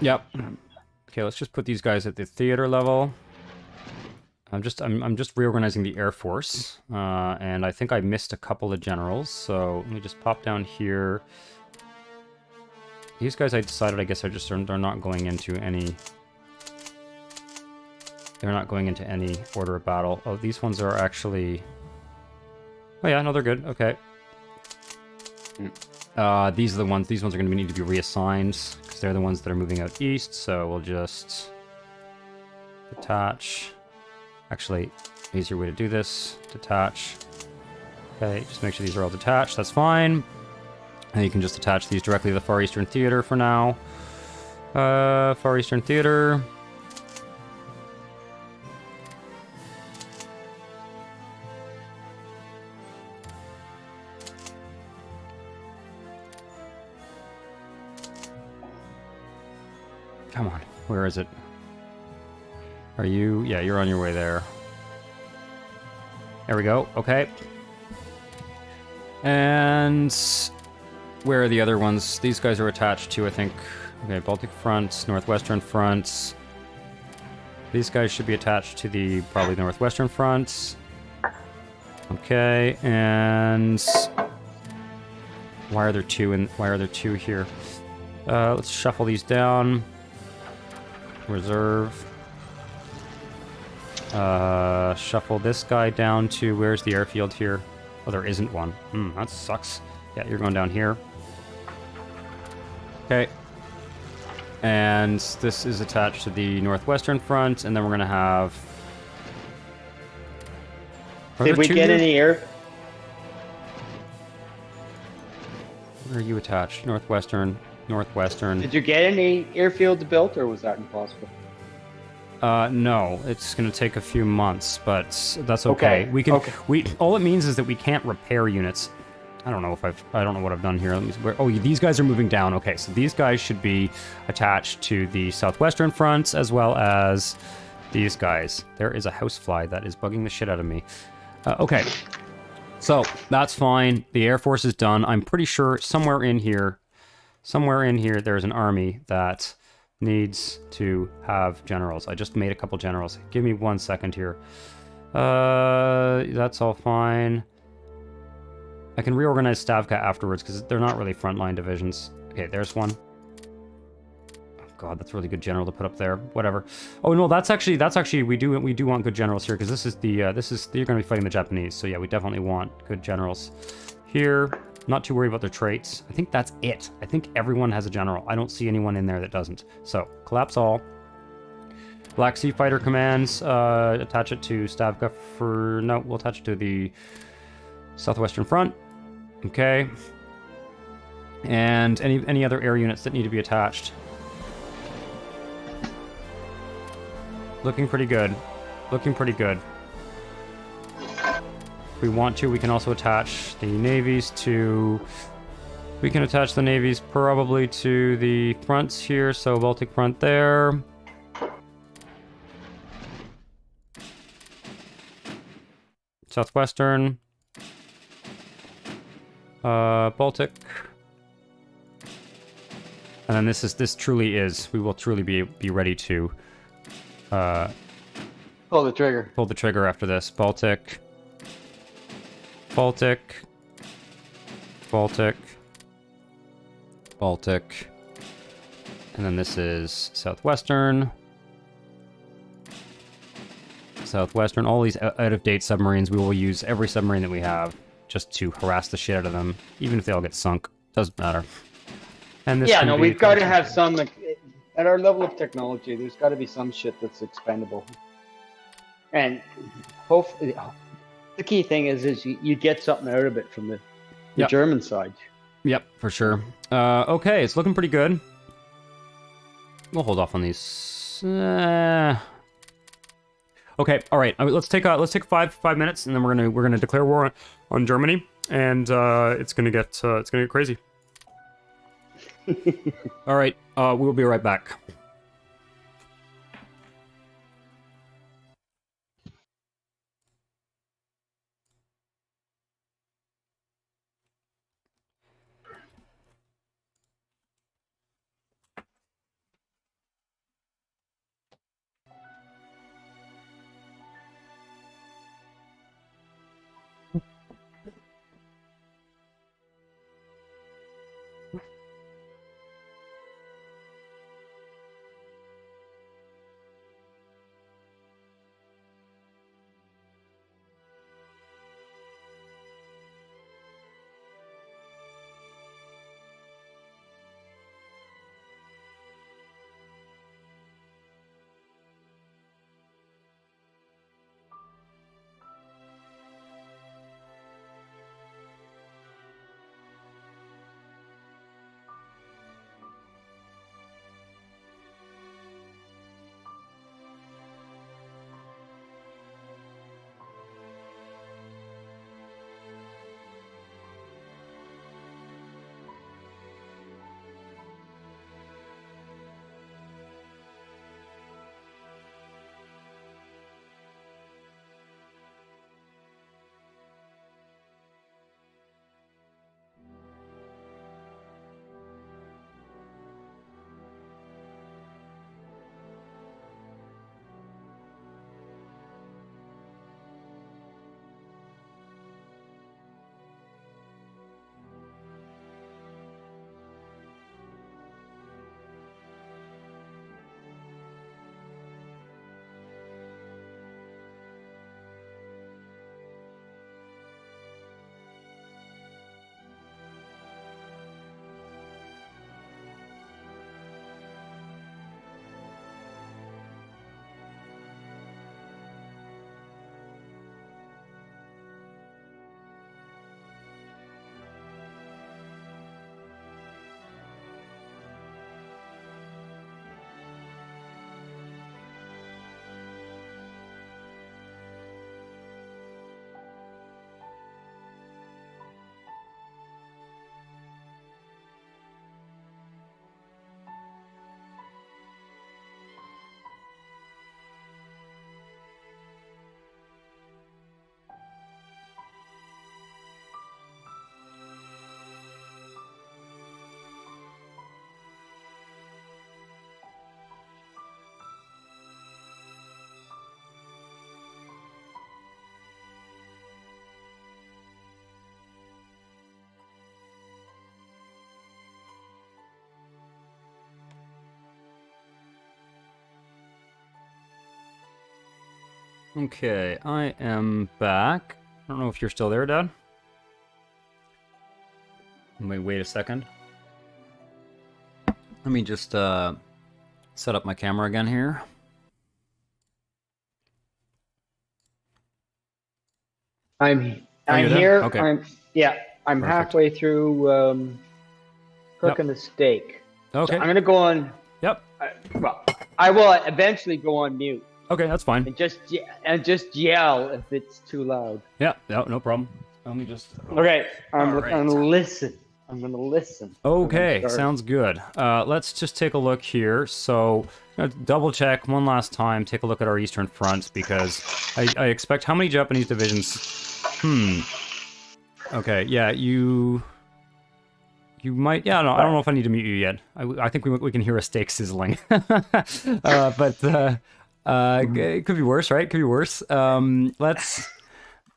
Yep. Okay, let's just put these guys at the theater level. I'm just reorganizing the Air Force, and I think I missed a couple of generals, so let me just pop down here. These guys, I decided, I guess, they're not going into any. They're not going into any order of battle. Oh, these ones are actually. Oh yeah, no, they're good. Okay. These are the ones. These ones are going to need to be reassigned because they're the ones that are moving out east. So we'll just detach. Actually, easier way to do this. Detach. Okay, just make sure these are all detached. That's fine. And you can just attach these directly to the Far Eastern Theater for now. Far Eastern Theater. Come on, where is it? Are you? Yeah, you're on your way there. There we go. Okay. And where are the other ones? These guys are attached to, I think. Okay, Baltic fronts, northwestern fronts. These guys should be attached to the probably northwestern fronts. Okay, and why are there two here? Let's shuffle these down. Reserve. Shuffle this guy down to, where's the airfield here? Oh, there isn't one. That sucks. Yeah, you're going down here. Okay. And this is attached to the northwestern front, and then we're going to have... Did we get any air? Where are you attached? Northwestern. Did you get any airfields built, or was that impossible? No, it's going to take a few months, but that's okay. We can. Okay. All it means is that we can't repair units. I don't know what I've done here. Oh, these guys are moving down. Okay, so these guys should be attached to the southwestern fronts as well as these guys. There is a housefly that is bugging the shit out of me. Okay, so that's fine. The Air Force is done. I'm pretty sure somewhere in here, there's an army that needs to have generals. I just made a couple generals. Give me 1 second here. That's all fine. I can reorganize Stavka afterwards because they're not really frontline divisions. Okay, there's one. Oh god, that's a really good general to put up there. Whatever. Oh no, that's actually we do want good generals here because this is you're going to be fighting the Japanese. So yeah, we definitely want good generals here. Not too worried about their traits. I think that's it. I think everyone has a general. I don't see anyone in there that doesn't. So collapse all. Black Sea Fighter commands. Attach it to Stavka for... No, we'll attach it to the southwestern front. Okay. And any other air units that need to be attached. Looking pretty good. Looking pretty good. If we want to, we can also attach the navies to... We can attach the navies probably to the fronts here, so Baltic front there. Southwestern. Baltic. And then this truly is, we will truly be ready to pull the trigger. Pull the trigger after this. Baltic. Baltic. Baltic. Baltic. And then this is Southwestern. Southwestern. All these out-of-date submarines, we will use every submarine that we have just to harass the shit out of them, even if they all get sunk. Doesn't matter. And this we've got to have some, at our level of technology, there's got to be some shit that's expendable. And hopefully, the key thing is you get something out of it from the German side. Yep, for sure. Okay, it's looking pretty good. We'll hold off on these. Okay, all right. Let's take 5 minutes, and then we're gonna declare war on Germany, and it's gonna get crazy. All right, we'll be right back. Okay, I am back. I don't know if you're still there, Dad. Wait a second. Let me just set up my camera again here. I'm you there? here. Okay. I'm Perfect. halfway through cooking the steak. Okay. So I'm gonna go on. Yep. Well, I will eventually go on mute Okay, that's fine. and just yell if it's too loud. Yeah, no problem. Let me just... Okay, I'm All right. gonna listen. I'm gonna listen. Okay, sounds good. Let's just take a look here. So, double check one last time. Take a look at our Eastern Front, because I expect... How many Japanese divisions? Okay, yeah, you might... Yeah, no, I don't know if I need to mute you yet. I think we can hear a steak sizzling. But it could be worse, right? Could be worse. Let's...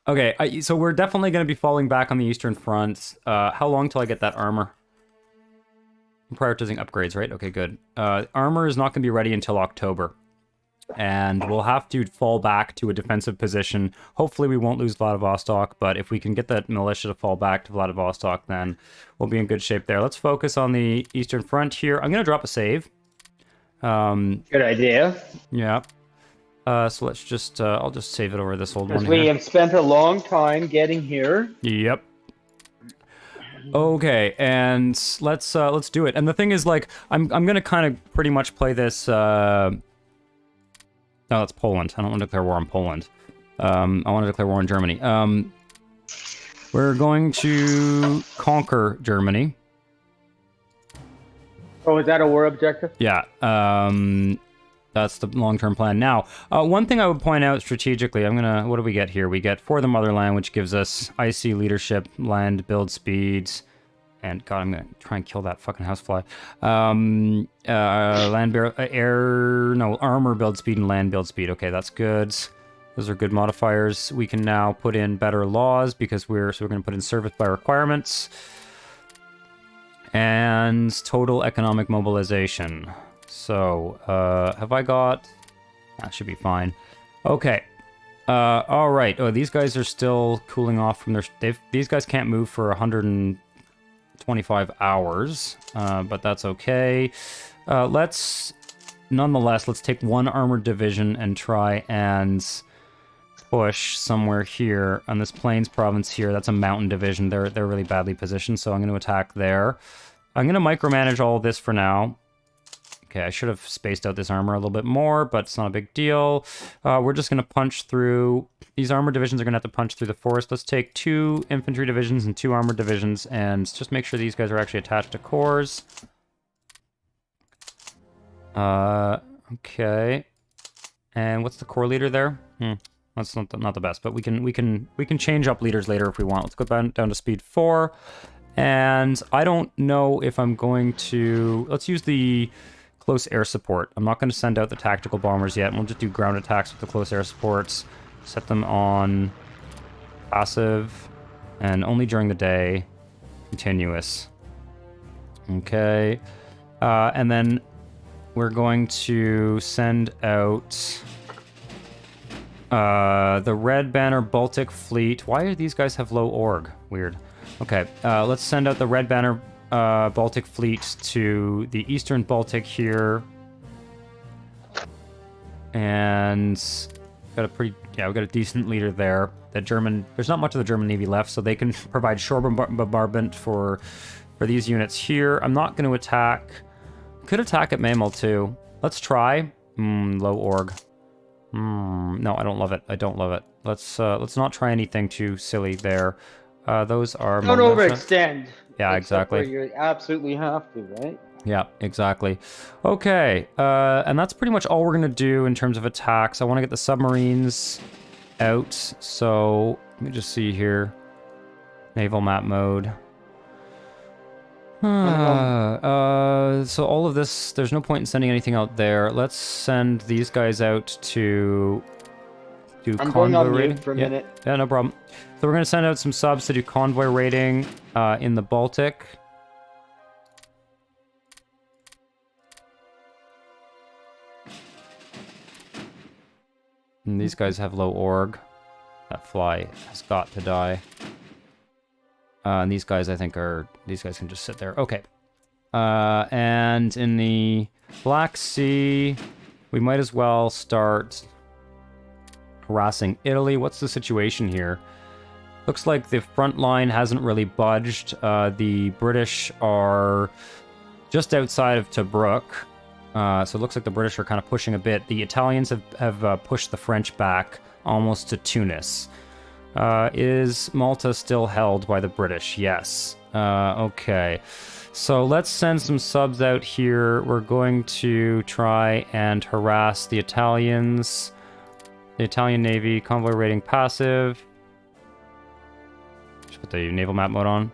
Okay, so we're definitely going to be falling back on the Eastern Front. How long till I get that armor? I'm prioritizing upgrades, right? Okay, good. Armor is not going to be ready until October. And we'll have to fall back to a defensive position. Hopefully we won't lose Vladivostok, but if we can get that militia to fall back to Vladivostok, then we'll be in good shape there. Let's focus on the Eastern Front here. I'm going to drop a save. Good idea. Yeah. So let's just, I'll just save it over this old one Because here. we have spent a long time getting here. Yep. Okay, and let's do it. And the thing is, like, I'm gonna kind of pretty much play this. No, that's Poland. I don't want to declare war on Poland. I want to declare war on Germany. We're going to conquer Germany. Oh, is that a war objective? Yeah. That's the long-term plan. Now, one thing I would point out strategically, what do we get here? We get For the Motherland, which gives us IC leadership, land build speeds, and God, I'm gonna try and kill that fucking housefly. Armor build speed and land build speed. Okay, that's good. Those are good modifiers. We can now put in better laws because we're going to put in service by requirements and total economic mobilization. So, have I got... That should be fine. Okay. Alright. Oh, these guys are still cooling off from their... These guys can't move for 125 hours, but that's okay. Nonetheless, let's take one armored division and try and push somewhere here on this Plains province here. That's a mountain division. They're really badly positioned, so I'm going to attack there. I'm going to micromanage all of this for now. Okay, I should have spaced out this armor a little bit more, but it's not a big deal. We're just going to punch through... These armor divisions are going to have to punch through the forest. Let's take 2 infantry divisions and 2 armored divisions, and just make sure these guys are actually attached to cores. Okay. And what's the core leader there? That's not the best, but we can change up leaders later if we want. Let's go down to speed 4. And I don't know if I'm going to... Let's use the... close air support. I'm not going to send out the tactical bombers yet. We'll just do ground attacks with the close air supports. Set them on passive and only during the day. Continuous. Okay. And then we're going to send out the Red Banner Baltic Fleet. Why do these guys have low org? Weird. Okay. Let's send out the Red Banner Baltic Fleet to the Eastern Baltic here. And we got a decent leader there. There's not much of the German Navy left, so they can provide shore bombardment for these units here. I'm not going to attack. Could attack at Mamel too. Let's try. Low org. No, I don't love it. I don't love it. Let's not try anything too silly there. Those are... Don't overextend. Yeah, exactly. Where you absolutely have to, right? Yeah, exactly. Okay, and that's pretty much all we're going to do in terms of attacks. I want to get the submarines out, so let me just see here. Naval map mode. So all of this, there's no point in sending anything out there. Let's send these guys out to do convoy raiding for a minute. Yeah, no problem. So we're going to send out some subs to do convoy raiding in the Baltic. And these guys have low org. That fly has got to die. And these guys, I think, these guys can just sit there. Okay. And in the Black Sea, we might as well start harassing Italy. What's the situation here? Looks like the front line hasn't really budged. The British are just outside of Tobruk. So it looks like the British are kind of pushing a bit. The Italians have pushed the French back almost to Tunis. Is Malta still held by the British? Yes. Okay. So let's send some subs out here. We're going to try and harass the Italians. The Italian Navy, convoy rating passive. Just put the naval map mode on.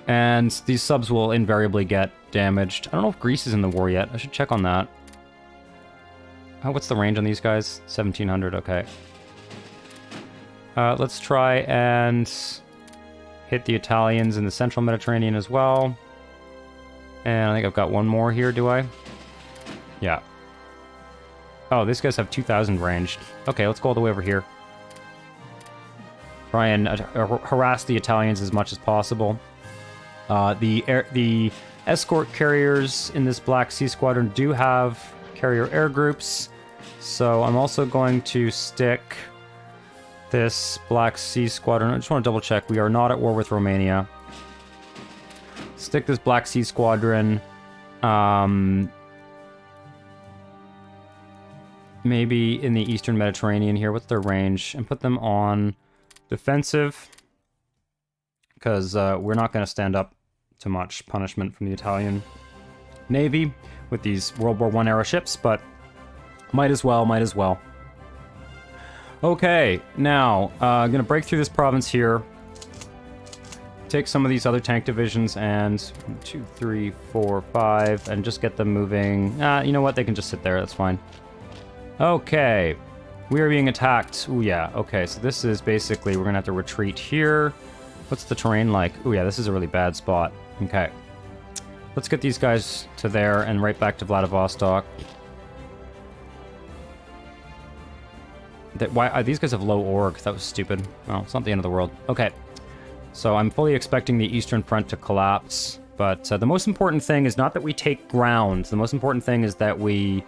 And these subs will invariably get damaged. I don't know if Greece is in the war yet. I should check on that. Oh, what's the range on these guys? 1700, okay. Let's try and hit the Italians in the central Mediterranean as well. And I think I've got one more here, do I? Yeah. Oh, these guys have 2,000 ranged. Okay, let's go all the way over here. Try and harass the Italians as much as possible. The escort carriers in this Black Sea Squadron do have carrier air groups. So I'm also going to stick this Black Sea Squadron. I just want to double check. We are not at war with Romania. Stick this Black Sea Squadron. Maybe in the Eastern Mediterranean here. What's their range? And put them on defensive. Because we're not going to stand up to much punishment from the Italian Navy with these World War I era ships, but might as well, might as well. Okay, now, I'm going to break through this province here. Take some of these other tank divisions and 1, 2, 3, 4, 5, and just get them moving. You know what? They can just sit there. That's fine. Okay. We are being attacked. Ooh, yeah. Okay, so this is basically, we're going to have to retreat here. What's the terrain like? Ooh, yeah, this is a really bad spot. Okay. Let's get these guys to there and right back to Vladivostok. Why these guys have low org? That was stupid. Well, it's not the end of the world. Okay. So I'm fully expecting the Eastern Front to collapse. But the most important thing is not that we take ground. The most important thing is that we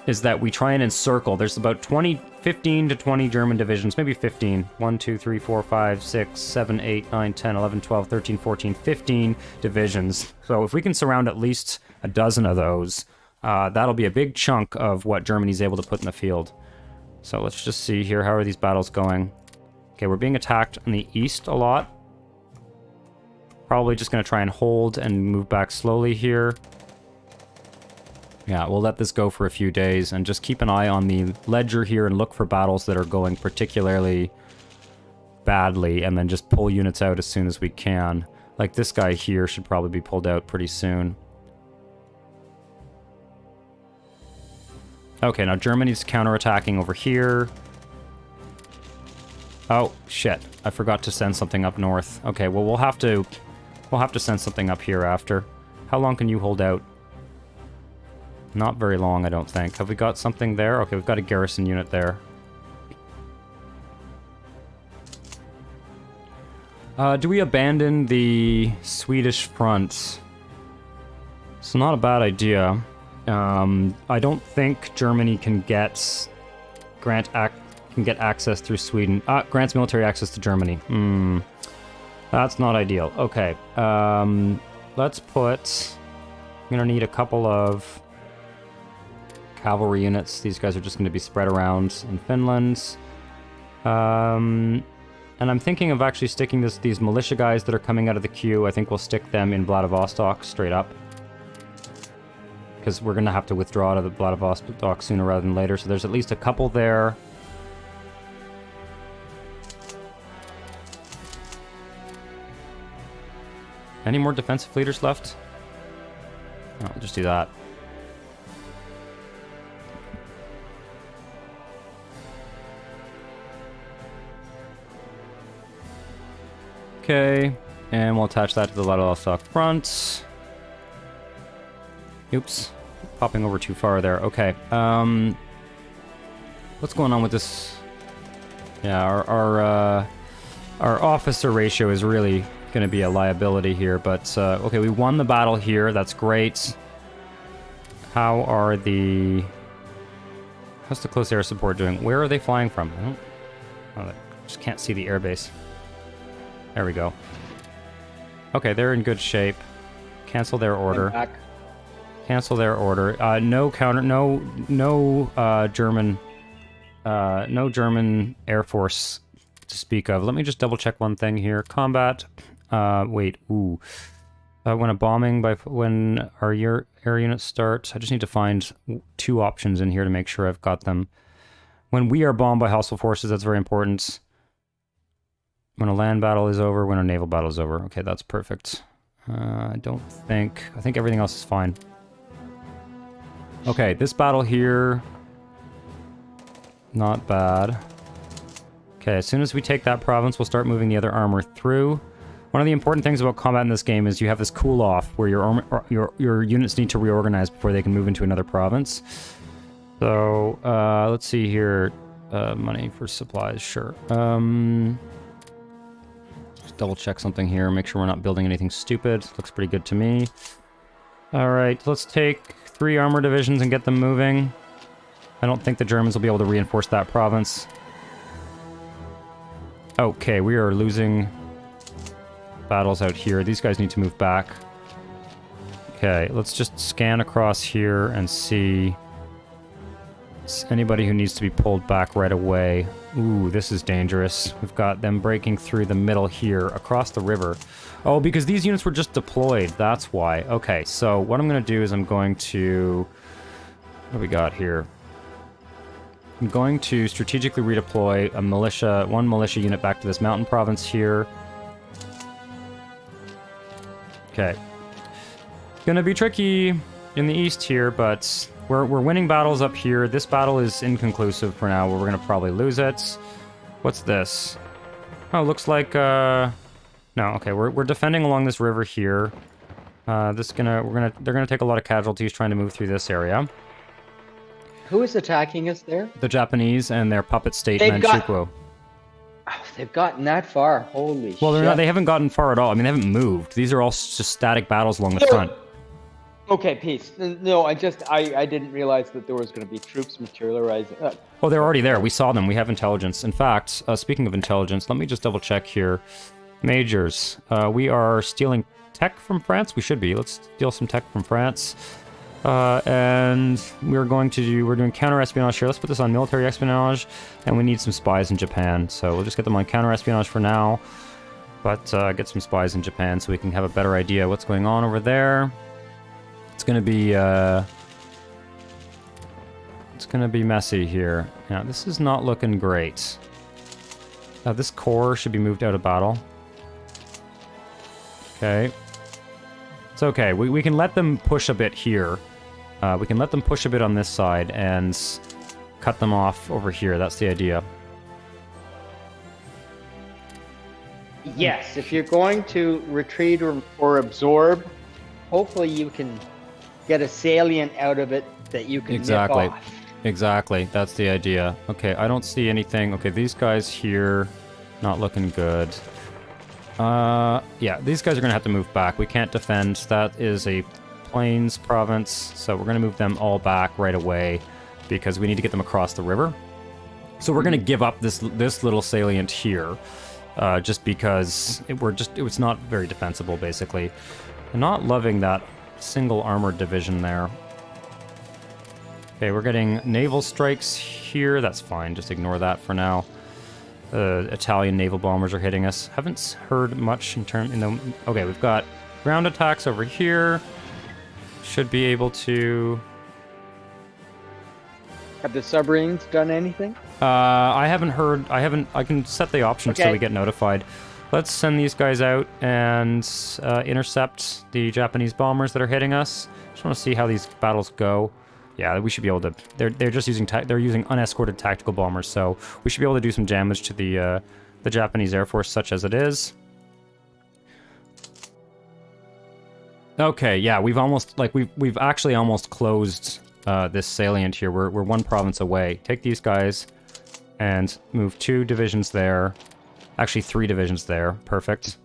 try and encircle. There's about 15 to 20 German divisions, maybe 15. 1, 2, 3, 4, 5, 6, 7, 8, 9, 10, 11, 12, 13, 14, 15 divisions. So if we can surround at least a dozen of those, that'll be a big chunk of what Germany's able to put in the field. So let's just see here. How are these battles going? Okay, we're being attacked on the east a lot. Probably just going to try and hold and move back slowly here. Yeah, we'll let this go for a few days and just keep an eye on the ledger here and look for battles that are going particularly badly and then just pull units out as soon as we can. Like this guy here should probably be pulled out pretty soon. Okay, now Germany's counterattacking over here. Oh, shit. I forgot to send something up north. Okay, well, we'll have to send something up here after. How long can you hold out? Not very long, I don't think. Have we got something there? Okay, we've got a garrison unit there. Do we abandon the Swedish front? It's not a bad idea. I don't think Germany can get access through Sweden. Grants military access to Germany. That's not ideal. Okay. Let's put... I'm gonna need a couple of cavalry units. These guys are just going to be spread around in Finland. And I'm thinking of actually sticking these militia guys that are coming out of the queue. I think we'll stick them in Vladivostok straight up. Because we're going to have to withdraw to the Vladivostok sooner rather than later. So there's at least a couple there. Any more defensive leaders left? No, I'll just do that. Okay, and we'll attach that to the Vladivostok front. Oops, popping over too far there. Okay, What's going on with this? Yeah, our officer ratio is really going to be a liability here, but okay, we won the battle here. That's great. How's the close air support doing? Where are they flying from? I just can't see the airbase. There we go. Okay, they're in good shape. Cancel their order. Cancel their order. No German Air Force to speak of. Let me just double check one thing here. Combat. Wait. Ooh. When our air units start, I just need to find 2 options in here to make sure I've got them. When we are bombed by hostile forces, that's very important. When a land battle is over, when a naval battle is over. Okay, that's perfect. I think everything else is fine. Okay, this battle here, not bad. Okay, as soon as we take that province, we'll start moving the other armor through. One of the important things about combat in this game is you have this cool-off where your units need to reorganize before they can move into another province. So, let's see here. Money for supplies, sure. Just double-check something here, make sure we're not building anything stupid. Looks pretty good to me. Alright, let's take 3 armor divisions and get them moving. I don't think the Germans will be able to reinforce that province. Okay, we are losing battles out here. These guys need to move back. Okay, let's just scan across here and see anybody who needs to be pulled back right away. Ooh, this is dangerous. We've got them breaking through the middle here, across the river. Oh, because these units were just deployed. That's why. Okay, so what I'm going to do is I'm going to... What do we got here? I'm going to strategically redeploy one militia unit back to this mountain province here. Okay. Gonna be tricky in the east here, but we're winning battles up here. This battle is inconclusive for now, where we're gonna probably lose it. What's this? Oh, looks like no, okay, we're defending along this river here. They're gonna take a lot of casualties trying to move through this area. Who is attacking us there? The Japanese and their puppet state Manchukuo. Oh, they've gotten that far. Holy shit. Well, they haven't gotten far at all. I mean, they haven't moved. These are all just static battles along the front. Okay, peace. No, I didn't realize that there was going to be troops materializing. Oh, they're already there. We saw them. We have intelligence. In fact, speaking of intelligence, let me just double check here. Majors. We are stealing tech from France. We should be. Let's steal some tech from France. And we're doing counter-espionage here. Let's put this on military espionage, and we need some spies in Japan. So we'll just get them on counter-espionage for now, but get some spies in Japan so we can have a better idea what's going on over there. It's gonna be messy here. Now, this is not looking great. This corps should be moved out of battle. Okay. It's okay. We can let them push a bit here. We can let them push a bit on this side and cut them off over here. That's the idea. Yes, if you're going to retreat or absorb, hopefully you can get a salient out of it that you can nip off. Exactly. That's the idea. Okay, I don't see anything. Okay, these guys here, not looking good. Yeah, these guys are going to have to move back. We can't defend. That is a Plains province, so we're going to move them all back right away because we need to get them across the river. So we're going to give up this little salient here, just because it's not very defensible, basically. I'm not loving that single armored division there. Okay, we're getting naval strikes here. That's fine. Just ignore that for now. Italian naval bombers are hitting us. Haven't heard much okay, we've got ground attacks over here. Should be able to... Have the submarines done anything? I haven't heard... I can set the options so we get notified. Let's send these guys out and intercept the Japanese bombers that are hitting us. Just want to see how these battles go. Yeah, we should be able to... They're just using... They're using unescorted tactical bombers, so we should be able to do some damage to the Japanese Air Force, such as it is. Okay, yeah, we've actually almost closed this salient here. We're 1 province away. Take these guys and move 2 divisions there. Actually, 3 divisions there. Perfect.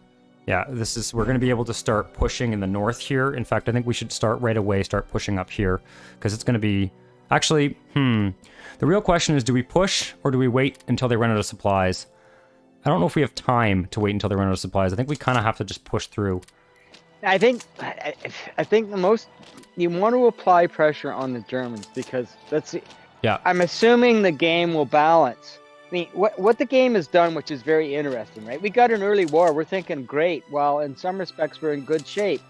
Yeah, we're going to be able to start pushing in the north here. In fact, I think we should start right away, start pushing up here, because it's going to be... Actually, the real question is, do we push or do we wait until they run out of supplies? I don't know if we have time to wait until they run out of supplies. I think we kind of have to just push through. I think the most... You want to apply pressure on the Germans, because Yeah. I'm assuming the game will balance. I mean, what the game has done, which is very interesting, right? We got an early war. We're thinking, great. Well, in some respects, we're in good shape.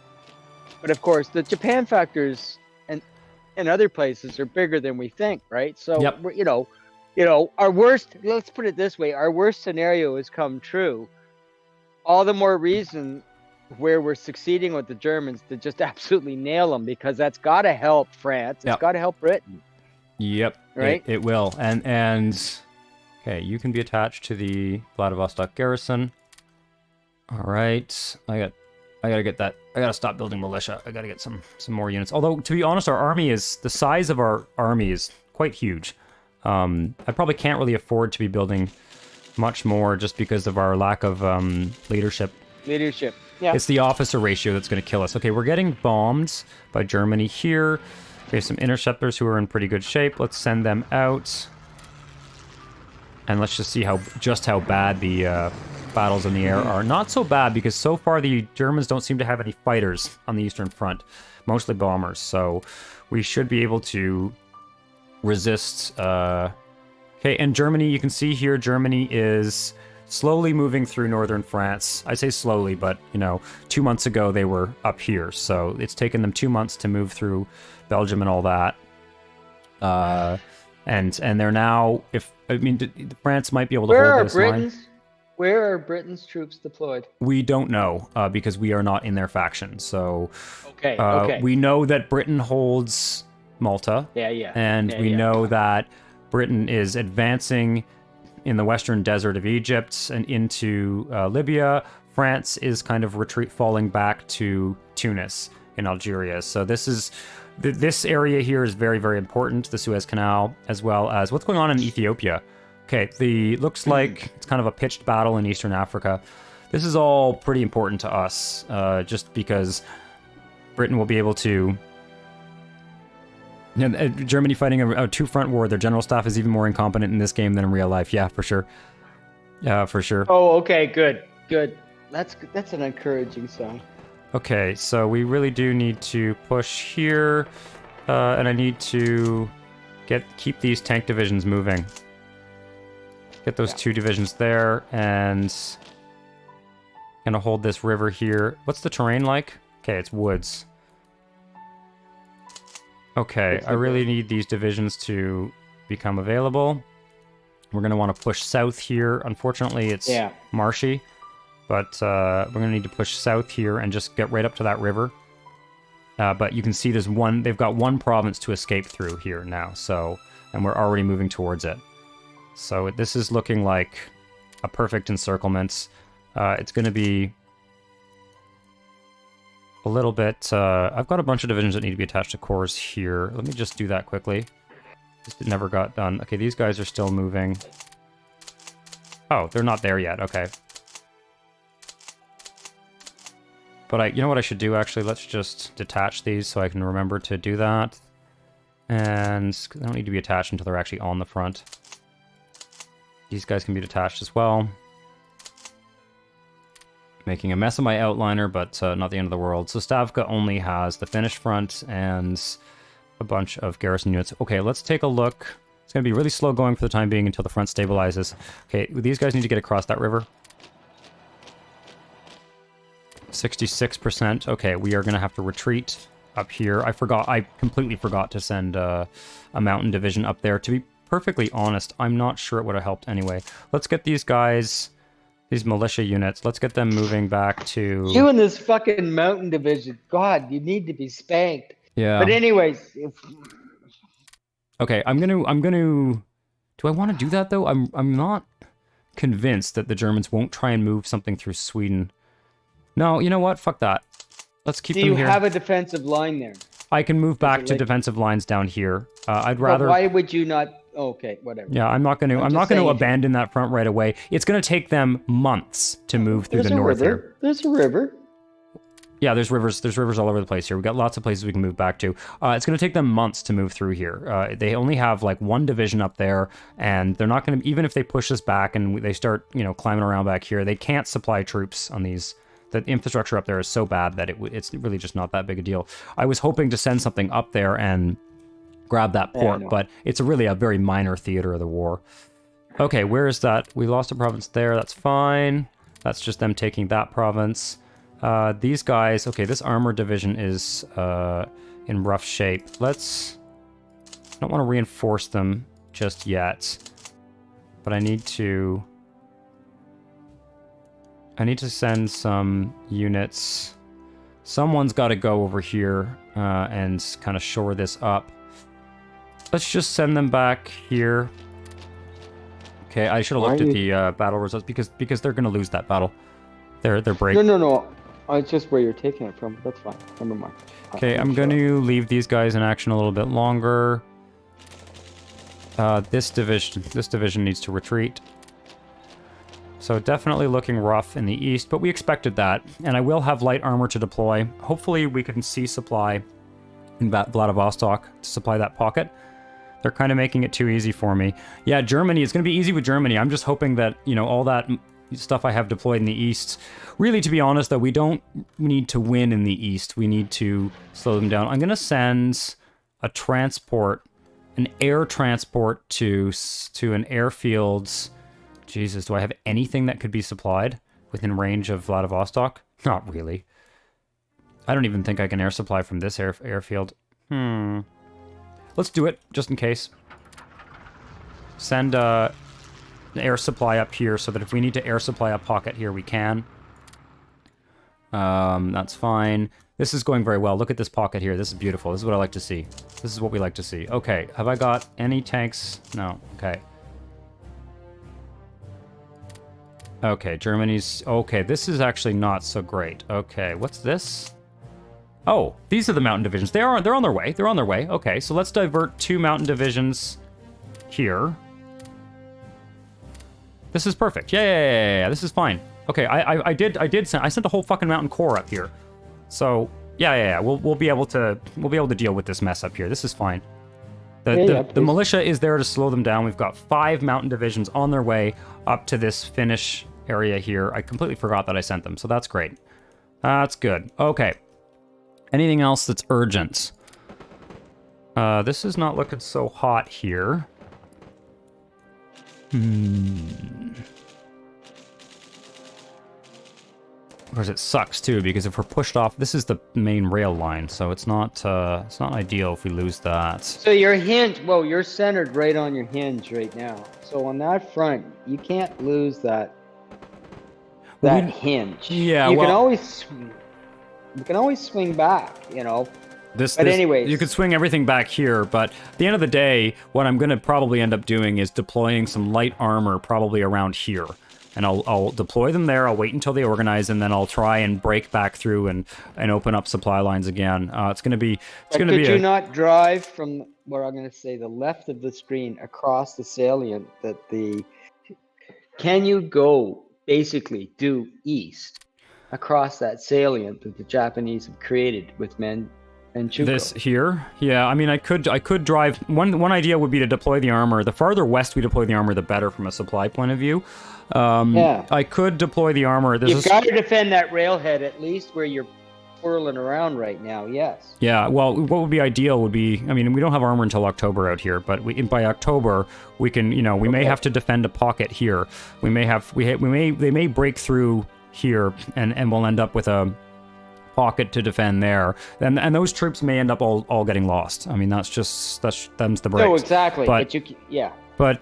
But of course, the Japan factors and other places are bigger than we think, right? So, yep. Our worst, let's put it this way, our worst scenario has come true. All the more reason where we're succeeding with the Germans to just absolutely nail them, because that's got to help France. It's got to help Britain. Yep. Right? It will. And okay, you can be attached to the Vladivostok garrison. All right. I gotta get that. I gotta stop building militia. I gotta get some more units. Although, to be honest, our army is... The size of our army is quite huge. I probably can't really afford to be building much more just because of our lack of leadership. Leadership. Yeah. It's the officer ratio that's going to kill us. Okay, we're getting bombed by Germany here. We have some interceptors who are in pretty good shape. Let's send them out. And let's just see just how bad the battles in the air are. Not so bad, because so far the Germans don't seem to have any fighters on the Eastern Front. Mostly bombers. So we should be able to resist. Okay, and Germany, you can see here, Germany is slowly moving through northern France. I say slowly, but, 2 months ago they were up here. So it's taken them 2 months to move through Belgium and all that. And they're now, France might be able to hold this line. Where are Britain's troops deployed? We don't know, because we are not in their faction. So okay. We know that Britain holds Malta. And we know that Britain is advancing in the western desert of Egypt and into Libya. France is kind of falling back to Tunis in Algeria. So this area here is very, very important, the Suez Canal, as well as what's going on in Ethiopia. Okay, looks like it's kind of a pitched battle in Eastern Africa. This is all pretty important to us, just because Britain will be able to... Germany fighting a two-front war. Their general staff is even more incompetent in this game than in real life. Yeah, for sure. Yeah, for sure. Oh, okay, good. That's an encouraging sign. Okay, so we really do need to push here, and I need to keep these tank divisions moving. Get those 2 divisions there, and gonna hold this river here. What's the terrain like? Okay, it's woods. Okay, I really need these divisions to become available. We're going to want to push south here. Unfortunately, it's marshy, but we're going to need to push south here and just get right up to that river. But you can see they've got 1 province to escape through here now, and we're already moving towards it. So this is looking like a perfect encirclement. It's going to be a little bit... I've got a bunch of divisions that need to be attached to cores here. Let me just do that quickly. This never got done. Okay, these guys are still moving. Oh, they're not there yet. Okay. But you know what I should do, actually? Let's just detach these so I can remember to do that. And they don't need to be attached until they're actually on the front. These guys can be detached as well. Making a mess of my outliner, but not the end of the world. So Stavka only has the finished front and a bunch of garrison units. Okay, let's take a look. It's going to be really slow going for the time being until the front stabilizes. Okay, these guys need to get across that river. 66%. Okay, we are going to have to retreat up here. I completely forgot to send a mountain division up there. To be perfectly honest, I'm not sure it would have helped anyway. Let's get these guys... These militia units, let's get them moving back to... You and this fucking mountain division. God, you need to be spanked. Yeah. But anyways... Okay, I'm gonna... Do I want to do that, though? I'm not convinced that the Germans won't try and move something through Sweden. No, you know what? Fuck that. Let's keep them here. Do you have a defensive line there? I can move back to like- defensive lines down here. I'd But rather. why would you not? Okay, whatever. Yeah, I'm not going to. I'm just not going saying to if you- abandon that front right away. It's going to take them months to move through There's the a north river. here. There's a river. Yeah, there's rivers. There's rivers all over the place here. We got lots of places we can move back to. It's going to take them months to move through here. They only have like one division up there, and they're not going to. Even if they push us back and they start, climbing around back here, they can't supply troops on these. The infrastructure up there is so bad that it's really just not that big a deal. I was hoping to send something up there and grab that port, but it's really a very minor theater of the war. Okay, where is that? We lost a province there. That's fine. That's just them taking that province. These guys, okay, this armor division is in rough shape. I don't want to reinforce them just yet, but I need to send some units. Someone's got to go over here and kind of shore this up. Let's just send them back here. Okay, I should have looked at the battle results because they're going to lose that battle. Their break. No. It's just where you're taking it from. That's fine. Never mind. Okay, I'm going to leave these guys in action a little bit longer. This division needs to retreat. So definitely looking rough in the east, but we expected that. And I will have light armor to deploy. Hopefully we can see supply in Vladivostok to supply that pocket. They're kind of making it too easy for me. Yeah, Germany, it's going to be easy with Germany. I'm just hoping that, all that stuff I have deployed in the east. Really, to be honest, though, we don't need to win in the east. We need to slow them down. I'm going to send a transport, an air transport to an airfield's... Jesus, do I have anything that could be supplied within range of Vladivostok? Not really. I don't even think I can air supply from this airfield. Let's do it, just in case. Send an air supply up here so that if we need to air supply a pocket here, we can. That's fine. This is going very well. Look at this pocket here. This is beautiful. This is what I like to see. This is what we like to see. Okay, have I got any tanks? No. Okay. Okay, Germany's... Okay, this is actually not so great. Okay, what's this? Oh, these are the mountain divisions. They're on their way. They're on their way. Okay, so let's divert 2 mountain divisions here. This is perfect. Yeah. This is fine. Okay, I sent a whole fucking mountain corps up here. So yeah. We'll be able to deal with this mess up here. This is fine. The militia is there to slow them down. We've got 5 mountain divisions on their way up to this Finnish area here. I completely forgot that I sent them, so that's great. That's good. Okay. Anything else that's urgent? This is not looking so hot here. Of course, it sucks too, because if we're pushed off, this is the main rail line, so it's not ideal if we lose that. So your hinge, well, you're centered right on your hinge right now. So on that front, you can't lose that hinge. Yeah, you can always swing back, But anyways, you could swing everything back here, but at the end of the day, what I'm going to probably end up doing is deploying some light armor probably around here. And I'll deploy them there, I'll wait until they organize, and then I'll try and break back through and open up supply lines again. It's going to be... Could you not drive from, what I'm going to say, the left of the screen across the salient Can you go, basically, due east across that salient that the Japanese have created with Manchukuo? This here? Yeah, I mean, I could drive... One idea would be to deploy the armor. The farther west we deploy the armor, the better from a supply point of view. I could deploy the armor. You've got to defend that railhead at least where you're swirling around right now, yes. Yeah, well, what would be ideal would be... I mean, we don't have armor until October out here, but by October, we can, we may have to defend a pocket here. They may break through here, and we'll end up with a pocket to defend there, and those troops may end up all getting lost. I mean, them's the breaks. No, exactly. But you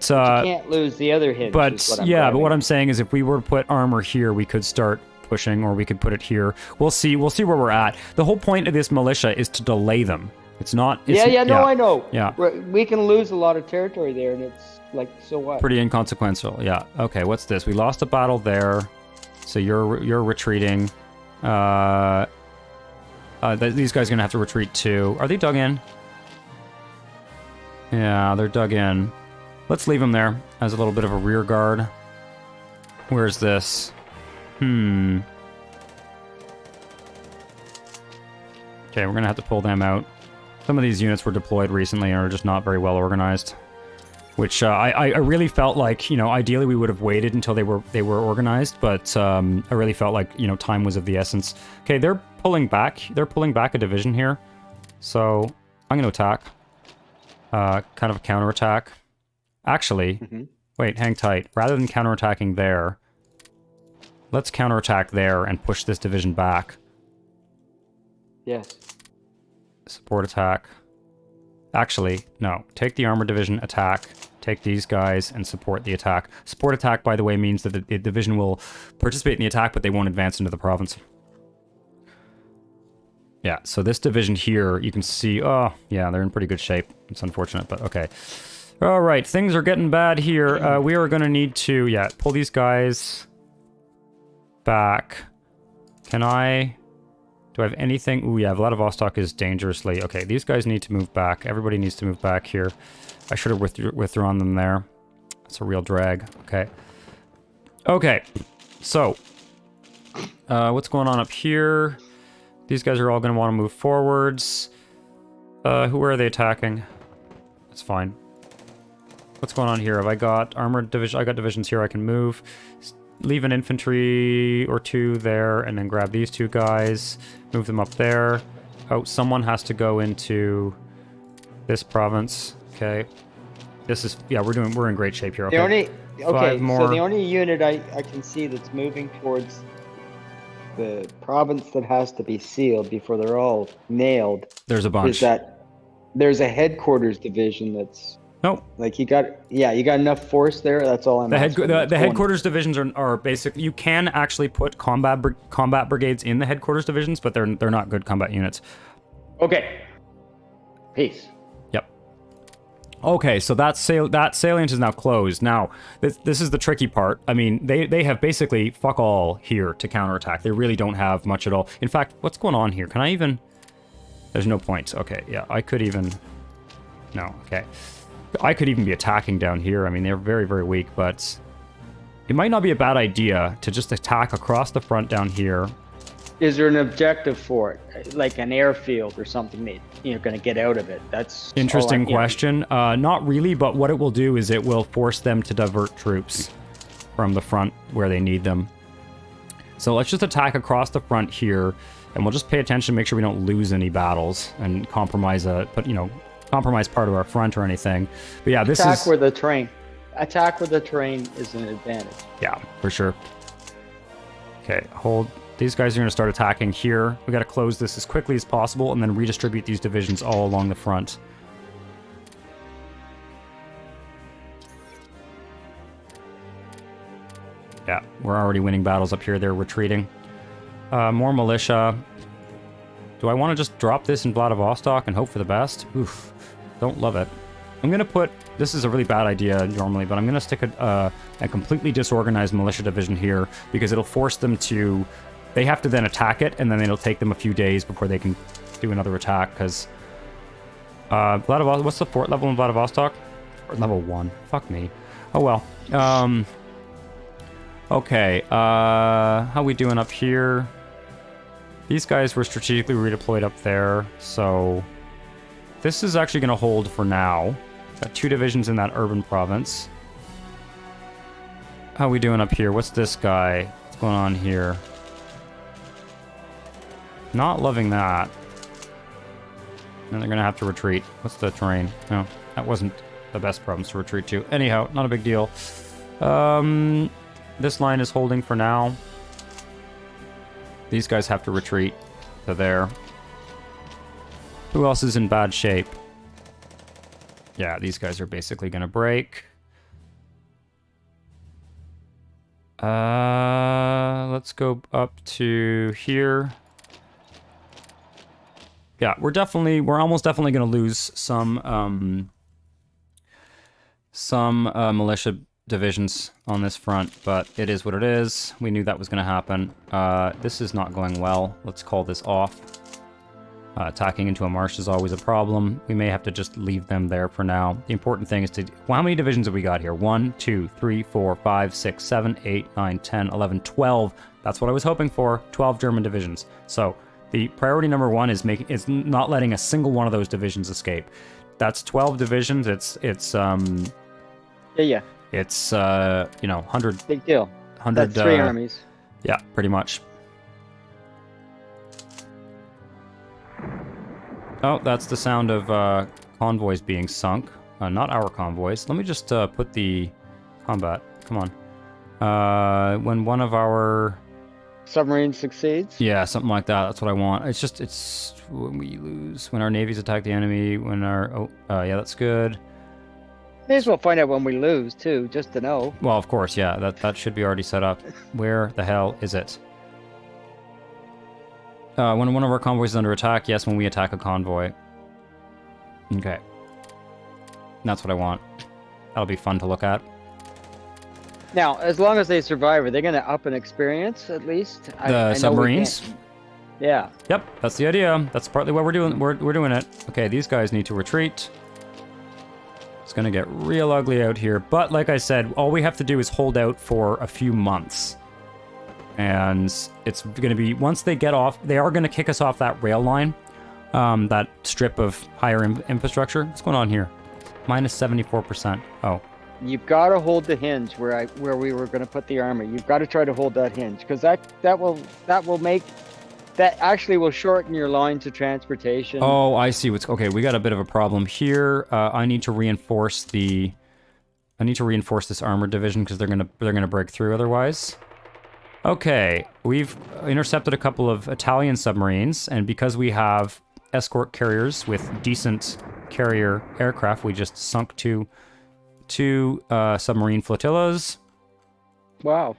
can't lose the other hinge. But what I'm saying is, if we were to put armor here, we could start pushing, or we could put it here. We'll see where we're at. The whole point of this militia is to delay them. It's not. I know. Yeah, we can lose a lot of territory there, and it's like, so what? Pretty inconsequential. Yeah. Okay. What's this? We lost a battle there, so you're retreating. These guys are going to have to retreat too. Are they dug in? Yeah, they're dug in. Let's leave them there as a little bit of a rear guard. Where's this? Okay, we're going to have to pull them out. Some of these units were deployed recently and are just not very well organized. Which I really felt like, you know, ideally we would have waited until they were organized, but I really felt like, you know, time was of the essence. Okay, they're pulling back. They're pulling back a division here. So I'm going to attack. Kind of a counterattack. Actually, wait, hang tight. Rather than counterattacking there, let's counterattack there and push this division back. Yes. Support attack. Actually, no. Take the armored division, attack. Take these guys and support the attack. Support attack, by the way, means that the division will participate in the attack, but they won't advance into the province. Yeah, so this division here, you can see... Oh, yeah, they're in pretty good shape. It's unfortunate, but okay. All right, things are getting bad here. We are going to need to, yeah, pull these guys back. Can I... Do I have anything? Ooh, yeah, Vladivostok is dangerously... Okay, these guys need to move back. Everybody needs to move back here. I should have withdrawn them there. It's a real drag. Okay. Okay, so... what's going on up here? These guys are all going to want to move forwards. Who are they attacking? That's fine. What's going on here? Have I got armored division? I got divisions here I can move. Leave an infantry or two there, and then grab these two guys. Move them up there. Oh, someone has to go into this province. Okay. This is... Yeah, we're in great shape here. Okay. So the only unit I can see that's moving towards the province that has to be sealed before they're all nailed. There's a bunch. Is that there's a headquarters division that's... Nope. Like you got enough force there. That's all I'm asking. The headquarters divisions are basically... You can actually put combat brigades in the headquarters divisions, but they're not good combat units. Okay. Peace. Yep. Okay, so that salient is now closed. Now, this is the tricky part. I mean, they have basically fuck all here to counterattack. They really don't have much at all. In fact, what's going on here? Can I even... There's no points. Okay, yeah, I could even... No, okay. I could even be attacking down here. I mean, they're very, very weak, but it might not be a bad idea to just attack across the front down here. Is there an objective for it, like an airfield or something that you're going to get out of it? That's interesting question. Not really, but what it will do is it will force them to divert troops from the front where they need them. So let's just attack across the front here, and we'll just pay attention, make sure we don't lose any battles and compromise compromise part of our front or anything. But yeah, this attack where the terrain is an advantage. Yeah, for sure. Okay, hold. These guys are going to start attacking here. We got to close this as quickly as possible and then redistribute these divisions all along the front. Yeah, we're already winning battles up here. They're retreating. More militia. Do I want to just drop this in Vladivostok and hope for the best? Oof. Don't love it. I'm going to put... This is a really bad idea normally, but I'm going to stick a completely disorganized militia division here because it'll force them to... They have to then attack it, and then it'll take them a few days before they can do another attack, because... Vladivostok... What's the fort level in Vladivostok? Level 1. Fuck me. Oh well. Okay. How we doing up here? These guys were strategically redeployed up there, so... This is actually going to hold for now. Got 2 divisions in that urban province. How we doing up here? What's this guy? What's going on here? Not loving that. And they're going to have to retreat. What's the terrain? No, that wasn't the best province to retreat to. Anyhow, not a big deal. This line is holding for now. These guys have to retreat to there. Who else is in bad shape? Yeah, these guys are basically going to break. Let's go up to here. Yeah, we're almost definitely going to lose some militia divisions on this front, but it is what it is. We knew that was going to happen. This is not going well. Let's call this off. Attacking into a marsh is always a problem. We may have to just leave them there for now. The important thing is to... Well, how many divisions have we got here? 1, 2, 3, 4, 5, 6, 7, 8, 9, 10, 11, 12. That's what I was hoping for. 12 German divisions. So the priority number 1 is not letting a single one of those divisions escape. That's 12 divisions. It's It's 100... Big deal. 100... That's 3 armies. Yeah, pretty much. Oh, that's the sound of convoys being sunk. Not our convoys. Let me just put the combat. Come on. When one of our... Submarine succeeds? Yeah, something like that. That's what I want. It's when we lose. When our navies attack the enemy. When our... Oh, yeah, that's good. May as well find out when we lose, too, just to know. Well, of course, yeah. That should be already set up. Where the hell is it? When one of our convoys is under attack, yes, when we attack a convoy. Okay. That's what I want. That'll be fun to look at. Now, as long as they survive, are they going to up in experience, at least? The submarines? Yeah. Yep, that's the idea. That's partly what we're doing. We're doing it. Okay, these guys need to retreat. It's going to get real ugly out here. But like I said, all we have to do is hold out for a few months. And it's going to be, once they get off, they are going to kick us off that rail line, that strip of higher infrastructure. What's going on here? Minus 74%. Oh. You've got to hold the hinge where we were going to put the army. You've got to try to hold that hinge, because that actually will shorten your line to transportation. Oh, I see what's... Okay, we got a bit of a problem here. I need to reinforce this armored division, because they're gonna break through otherwise. Okay, we've intercepted a couple of Italian submarines, and because we have escort carriers with decent carrier aircraft, we just sunk two submarine flotillas. Wow.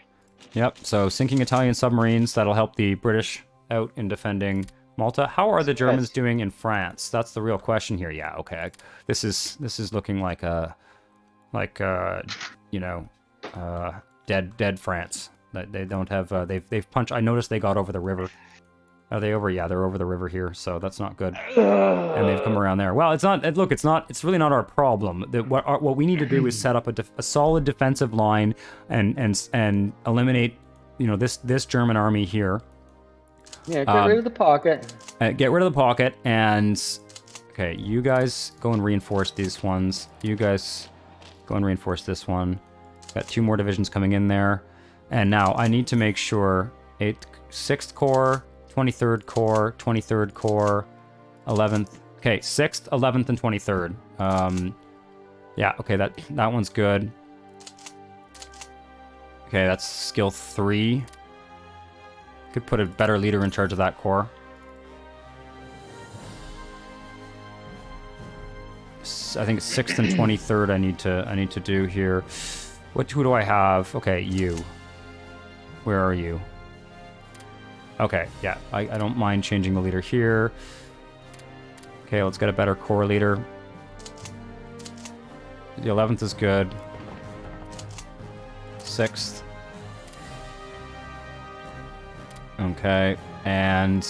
Yep, so sinking Italian submarines, that'll help the British out in defending Malta. How are the Germans doing in France? That's the real question here. Yeah, okay. This is looking like dead France. They don't have they've punched. I noticed they got over the river. Are they over? Yeah, they're over the river here, so that's not good. And they've come around there. Well, it's not. Look, it's not. It's really not our problem. What we need to do is set up a solid defensive line and eliminate, this German army here. Yeah, get rid of the pocket. Get rid of the pocket, and okay, you guys go and reinforce these ones. You guys go and reinforce this one. Got 2 more divisions coming in there, and now I need to make sure 6th Corps. 23rd Corps, 23rd Corps, 11th. Okay, 6th, 11th, and 23rd. Yeah, okay, that one's good. Okay, that's skill 3. Could put a better leader in charge of that corps. I think it's 6th and 23rd I need to do here. Who do I have? Okay, you. Where are you? Okay, yeah, I don't mind changing the leader here. Okay, let's get a better corps leader. The 11th is good. 6th. Okay, and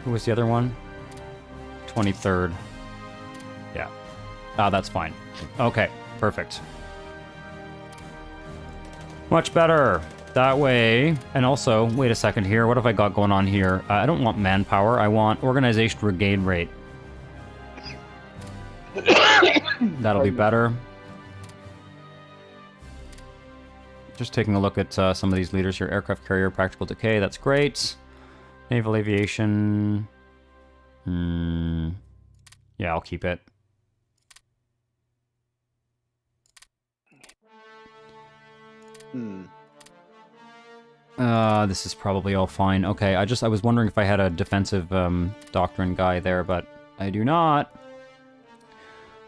who was the other one? 23rd. Yeah. That's fine. Okay, perfect. Much better. That way, and also, wait a second here, what have I got going on here? I don't want manpower, I want organization brigade rate. That'll be better. Just taking a look at some of these leaders here. Aircraft carrier, practical decay, that's great. Naval aviation. Yeah, I'll keep it. This is probably all fine. Okay, I was wondering if I had a defensive doctrine guy there, but I do not.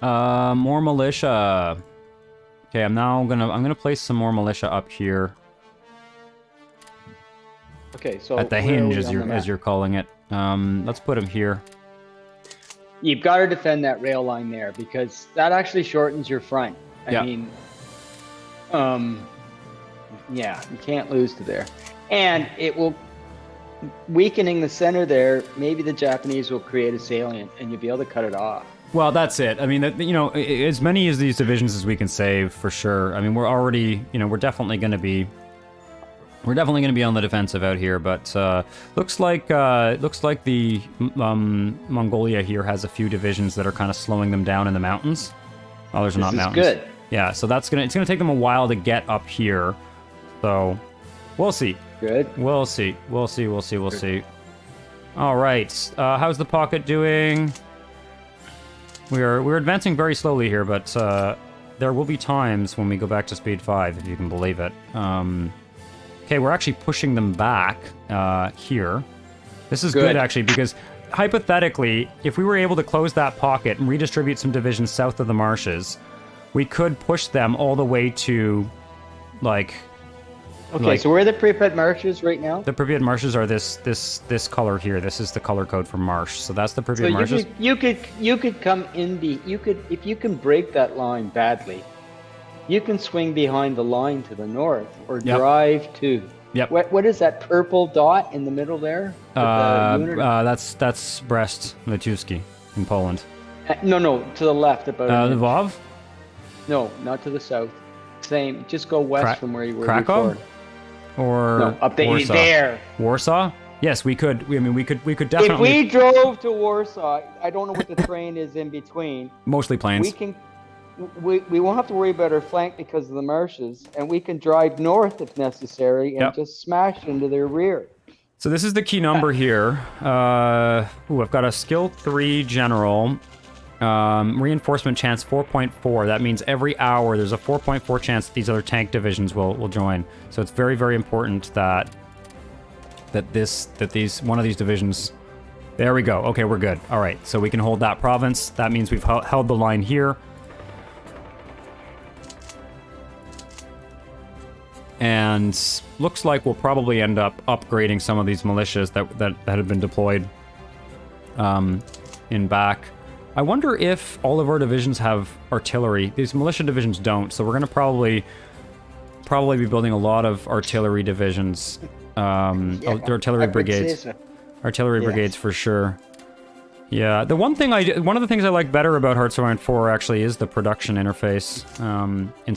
More militia. Okay, I'm gonna place some more militia up here. Okay, so at the hinge, as you're calling it. Let's put them here. You've got to defend that rail line there, because that actually shortens your front. I mean, yeah, you can't lose to there. And it will weakening the center there, maybe the Japanese will create a salient, and you'll be able to cut it off. Well, that's it. I mean, you know, as many of these divisions as we can save, for sure. I mean, we're already, you know, we're definitely going to be on the defensive out here. But looks like the Mongolia here has a few divisions that are kind of slowing them down in the mountains. Oh, there's not mountains. Good. Yeah, so it's gonna take them a while to get up here. So we'll see. Good. We'll see. All right. How's the pocket doing? We're advancing very slowly here, but there will be times when we go back to speed 5, if you can believe it. Okay, we're actually pushing them back here. This is good, actually, because hypothetically, if we were able to close that pocket and redistribute some divisions south of the marshes, we could push them all the way to, like... Okay, so where are the Pripyat marshes right now? The Pripyat marshes are this color here. This is the color code for marsh. So that's the Pripyat marshes. You could come in if you can break that line badly, you can swing behind the line to the north or drive to. Yep. What is that purple dot in the middle there? That's Brest-Litovsk in Poland. No, to the left about. Lvov? No, not to the south. Same. Just go west from where you were Krakow? before. Or no, up Warsaw. There. Warsaw? Yes, we could. I mean, we could definitely. If we drove to Warsaw, I don't know what the terrain is in between. Mostly plains. We won't have to worry about our flank because of the marshes, and we can drive north if necessary and just smash into their rear. So this is the key number here. I've got a skill 3 general. Reinforcement chance 4.4. That means every hour there's a 4.4 chance that these other tank divisions will join. So it's very, very important that one of these divisions. There we go. Okay, we're good. All right, so we can hold that province. That means we've held the line here. And looks like we'll probably end up upgrading some of these militias that have been deployed in back. I wonder if all of our divisions have artillery. These militia divisions don't, so we're going to probably be building a lot of artillery divisions. Artillery brigades. So. Artillery brigades for sure. Yeah, one of the things I like better about Hearts of Iron 4 actually is the production interface. In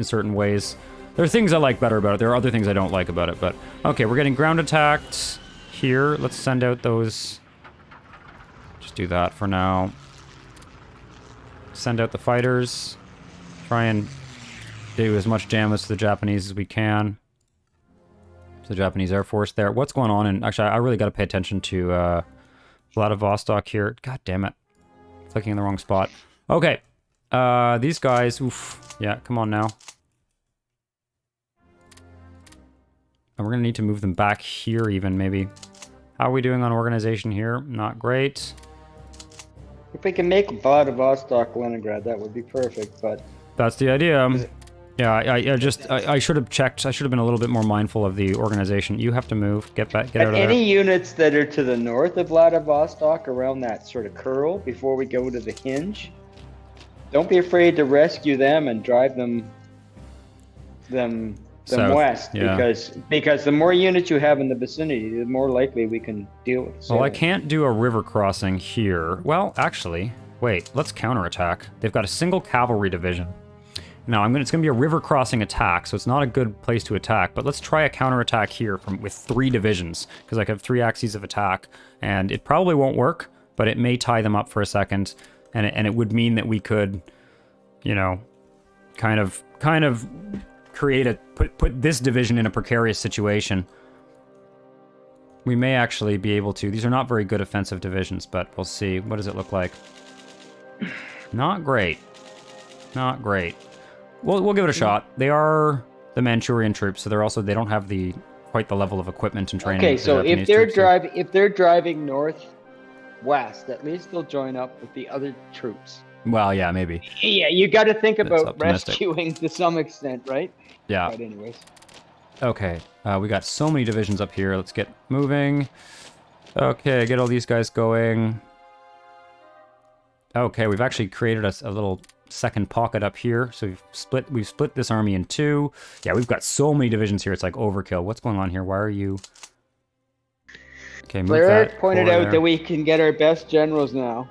certain ways, there are things I like better about it. There are other things I don't like about it. But okay, we're getting ground attacked here. Let's send out those. Just do that for now. Send out the fighters. Try and do as much damage to the Japanese as we can. To the Japanese Air Force there. What's going on? And actually, I really got to pay attention to Vladivostok here. God damn it. Clicking in the wrong spot. Okay. These guys. Oof. Yeah, come on now. And we're going to need to move them back here even, maybe. How are we doing on organization here? Not great. If we can make Vladivostok Leningrad, that would be perfect, but... That's the idea. Yeah, I should have checked. I should have been a little bit more mindful of the organization. You have to move. Get out of there. Any units that are to the north of Vladivostok, around that sort of curl, before we go to the hinge, don't be afraid to rescue them and drive them South, west, because the more units you have in the vicinity, the more likely we can deal with it. Well, I can't do a river crossing here. Well, actually, wait, let's counterattack. They've got a single cavalry division. Now, it's going to be a river crossing attack, so it's not a good place to attack, but let's try a counterattack here with 3 divisions, because I have 3 axes of attack, and it probably won't work, but it may tie them up for a second, and it would mean that we could, kind of create put this division in a precarious situation. We may actually be able to. These are not very good offensive divisions, but we'll see. What does it look like? Not great. Not great. We'll give it a shot. They are the Manchurian troops, so they don't have quite the level of equipment and training. Okay, so if they're driving northwest, at least they'll join up with the other troops. Well, yeah, maybe. Yeah, you got to think about rescuing to some extent, right? Yeah. But anyways. Okay, we got so many divisions up here. Let's get moving. Okay, get all these guys going. Okay, we've actually created a little second pocket up here. So we've split this army in 2. Yeah, we've got so many divisions here. It's like overkill. What's going on here? Why are you? Okay, move Blair that pointed corps out there. that we can get our best generals now.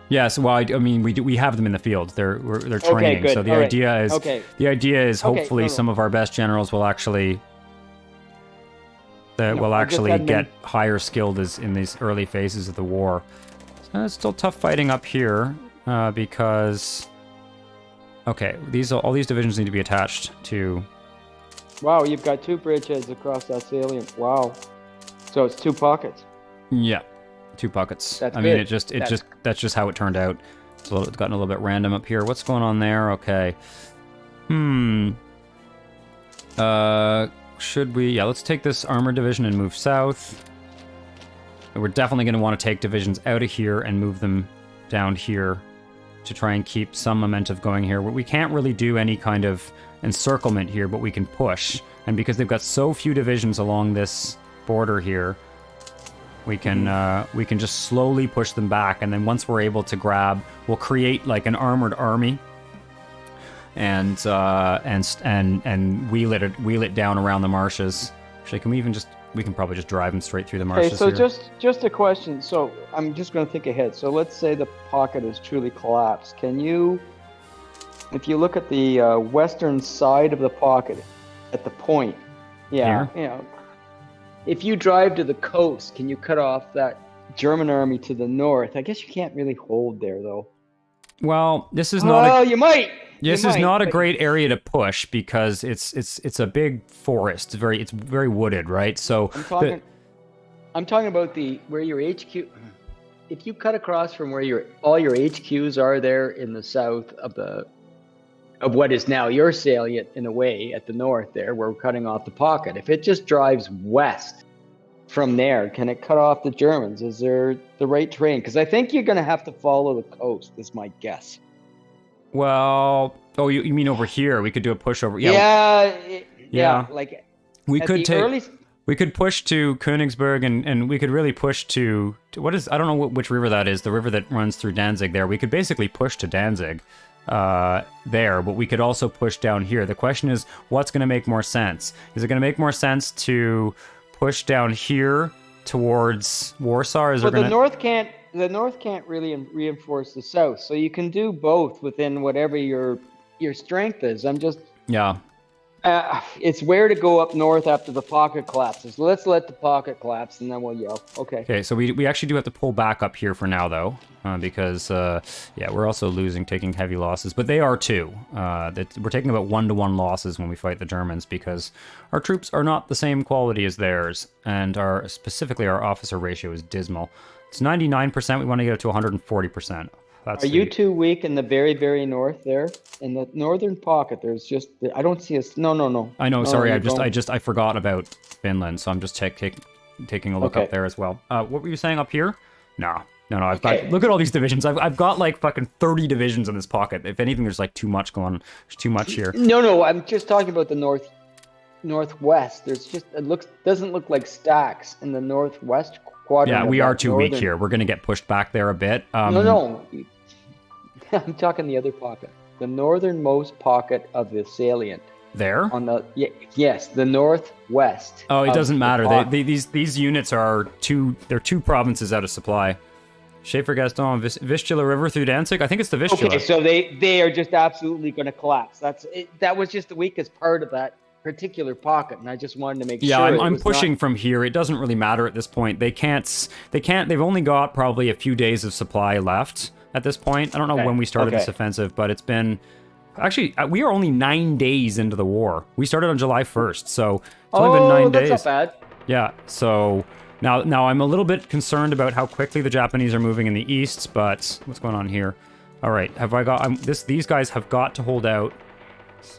Yes, well, I mean, we have them in the field. They're training. good. So the All right. idea is Okay. hopefully no. some of our best generals will actually I just hadn't get higher skilled in these early phases of the war. So it's still tough fighting up here because okay, all these divisions need to be attached to. Wow, you've got 2 bridgeheads across that salient. Wow. So it's 2 pockets. Yeah, 2 pockets. That's I mean, good. that's just how it turned out. It's gotten a little bit random up here. What's going on there? Okay. Should we? Yeah, let's take this armor division and move south. We're definitely going to want to take divisions out of here and move them down here to try and keep some momentum going here. We can't really do any kind of encirclement here, but we can push. And because they've got so few divisions along this border here, we can just slowly push them back. And then once we're able to grab, we'll create like an armored army and wheel it down around the marshes. Actually, we can probably just drive them straight through the marshes. Okay, so here. just a question. So I'm just going to think ahead. So let's say the pocket is truly collapsed. Can you, if you look at the western side of the pocket, at the point, Here? if you drive to the coast, can you cut off that German army to the north? I guess you can't really hold there, though. Well, this is not. Well, you might. This is not a great area to push because it's a big forest. It's very wooded, right? So I'm talking about where your HQ. If you cut across from where all your HQs are there in the south of what is now your salient, in a way, at the north there, where we're cutting off the pocket. If it just drives west from there, can it cut off the Germans? Is there the right terrain? Because I think you're going to have to follow the coast, is my guess. Well, you mean over here? We could do a push over. Yeah. Like we at could the take. early... We could push to Königsberg, and we could really push to what is, I don't know which river that is, the river that runs through Danzig there. We could basically push to Danzig there, but we could also push down here. The question is, what's going to make more sense? Is it going to make more sense to push down here towards Warsaw? Or is the north can't really reinforce the south, so you can do both within whatever your strength is. Yeah. It's where to go up north after the pocket collapses. Let's let the pocket collapse, and then we'll yell. Okay. Okay, so we actually do have to pull back up here for now, though, because, we're also taking heavy losses. But they are too. We're taking about 1-to-1 losses when we fight the Germans because our troops are not the same quality as theirs, and specifically our officer ratio is dismal. It's 99%. We want to get it to 140%. Are you too weak in the very, very north there? In the northern pocket, there's just... I don't see us... No. I know, no, sorry, I forgot about Finland, so I'm just taking a look up there as well. What were you saying up here? No, I've got... Look at all these divisions. I've got like fucking 30 divisions in this pocket. If anything, there's like too much going on. There's too much here. No, I'm just talking about the northwest. There's just... doesn't look like stacks in the northwest quadrant. Yeah, we are too weak here. We're going to get pushed back there a bit. No. I'm talking the other pocket. The northernmost pocket of the salient. There? Yes, the northwest. Oh, it doesn't matter. These units are they're 2 provinces out of supply. Schaefer Gaston, Vistula River through Danzig? I think it's the Vistula. Okay, so they are just absolutely going to collapse. That was just the weakest part of that particular pocket, and I just wanted to make sure. Yeah, I'm pushing from here. It doesn't really matter at this point. They've only got probably a few days of supply left at this point. I don't know when we started this offensive, but it's been... Actually, we are only 9 days into the war. We started on July 1st, so it's only been 9 days. That's not bad. Yeah, so now I'm a little bit concerned about how quickly the Japanese are moving in the east, but what's going on here? All right, these guys have got to hold out.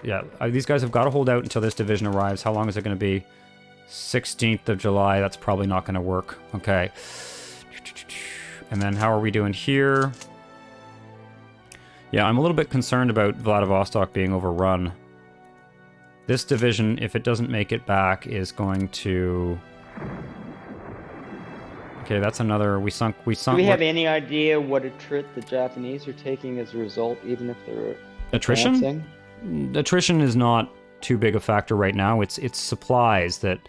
Yeah, these guys have got to hold out until this division arrives. How long is it going to be? 16th of July. That's probably not going to work. Okay. And then how are we doing here? Yeah, I'm a little bit concerned about Vladivostok being overrun. This division, if it doesn't make it back, is going to... Okay, that's another... We sunk... Do we have any idea what attrit the Japanese are taking as a result, even if they're... Attrition? Advancing? Attrition is not too big a factor right now. It's supplies that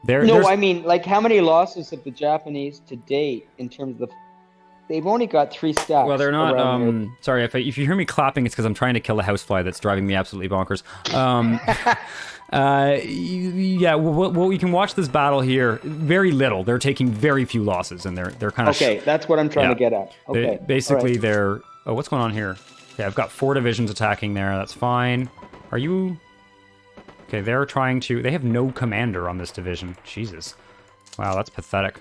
I mean, like, how many losses have the Japanese to date in terms of they've only got 3 stacks. Well, they're not. Sorry, if you hear me clapping, it's because I'm trying to kill a housefly that's driving me absolutely bonkers. Yeah. Well, we can watch this battle here. Very little. They're taking very few losses, and they're kind of. Okay, that's what I'm trying to get at. Okay. Basically, they're. Oh, what's going on here? Okay, I've got 4 divisions attacking there. That's fine. Are you? Okay, they're trying to. They have no commander on this division. Jesus. Wow, that's pathetic.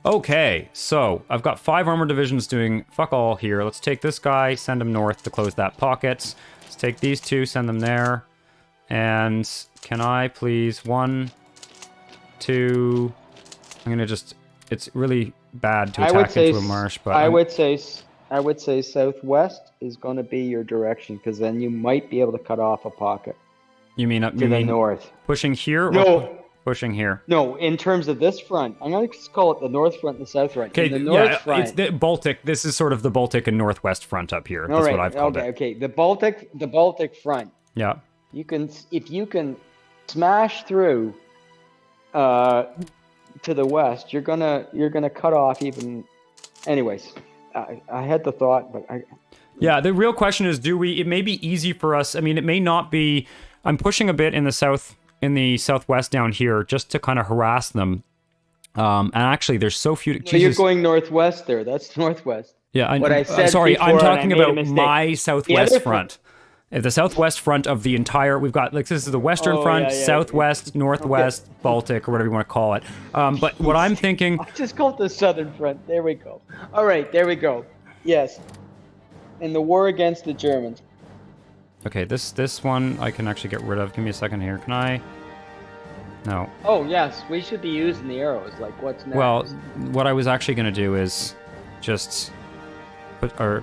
Okay, so I've got 5 armor divisions doing fuck all here. Let's take this guy, send him north to close that pocket. Let's take these 2, send them there. And can I please 1, 2? I'm gonna just. It's really bad to attack into a marsh, but I would say southwest is going to be your direction because then you might be able to cut off a pocket. You mean the north? Pushing here? No. Pushing here. No, in terms of this front, I'm going to call it the north front and the south front. Okay, the north front, it's the Baltic. This is sort of the Baltic and northwest front up here. That's what I've called it. Okay. The Baltic front. Yeah. If you can smash through to the west, you're gonna cut off even. Anyways, I had the thought, but I. Yeah, the real question is, it may be easy for us. I mean, it may not be. I'm pushing a bit in the south. In the southwest down here, just to kind of harass them. And actually, there's so few. So you're going northwest there. That's northwest. Yeah, what I said. Sorry, before, I'm talking about my southwest front. The southwest front of the entire. We've got this is the western front, southwest, northwest, Baltic, or whatever you want to call it. But what I'm thinking. I just call it the southern front. There we go. All right, there we go. Yes. In the war against the Germans. Okay, this one I can actually get rid of. Give me a second here. Can I? No. Oh, yes. We should be using the arrows. Like, what's next? Well, what I was actually going to do is just put our...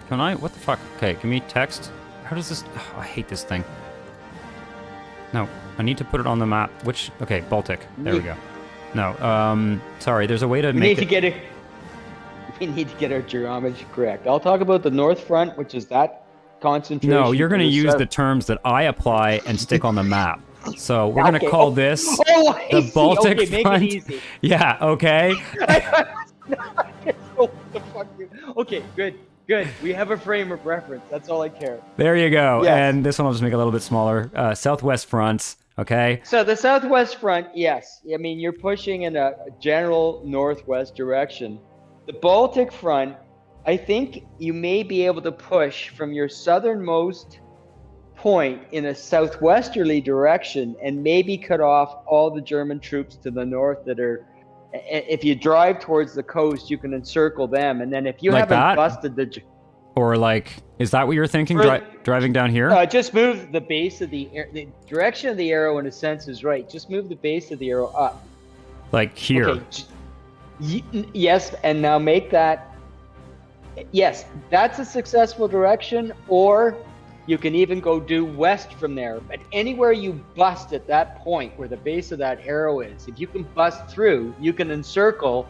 Can I? What the fuck? Okay, give me text. How does this... Oh, I hate this thing. No, I need to put it on the map. Which... Okay, Baltic. There we go. No, sorry. There's a way to make it... We need to get our geometry correct. I'll talk about the north front, which is that concentration. No, you're going to use the terms that I apply and stick on the map. So we're going to call this the Baltic front. Make it easy. Yeah, okay. Okay, good. We have a frame of reference. That's all I care. There you go. Yes. And this one I'll just make a little bit smaller. Southwest front, okay? So the southwest front, yes. I mean, you're pushing in a general northwest direction. The Baltic front, I think you may be able to push from your southernmost point in a southwesterly direction and maybe cut off all the German troops to the north that are... If you drive towards the coast, you can encircle them. And then if you like haven't busted the... Or like, is that what you're thinking, driving down here? Just move the base of the direction of the arrow in a sense is right. Just move the base of the arrow up. Like here. Okay. Yes, and now make that... Yes, that's a successful direction, or you can even go due west from there. But anywhere you bust at that point where the base of that arrow is, if you can bust through, you can encircle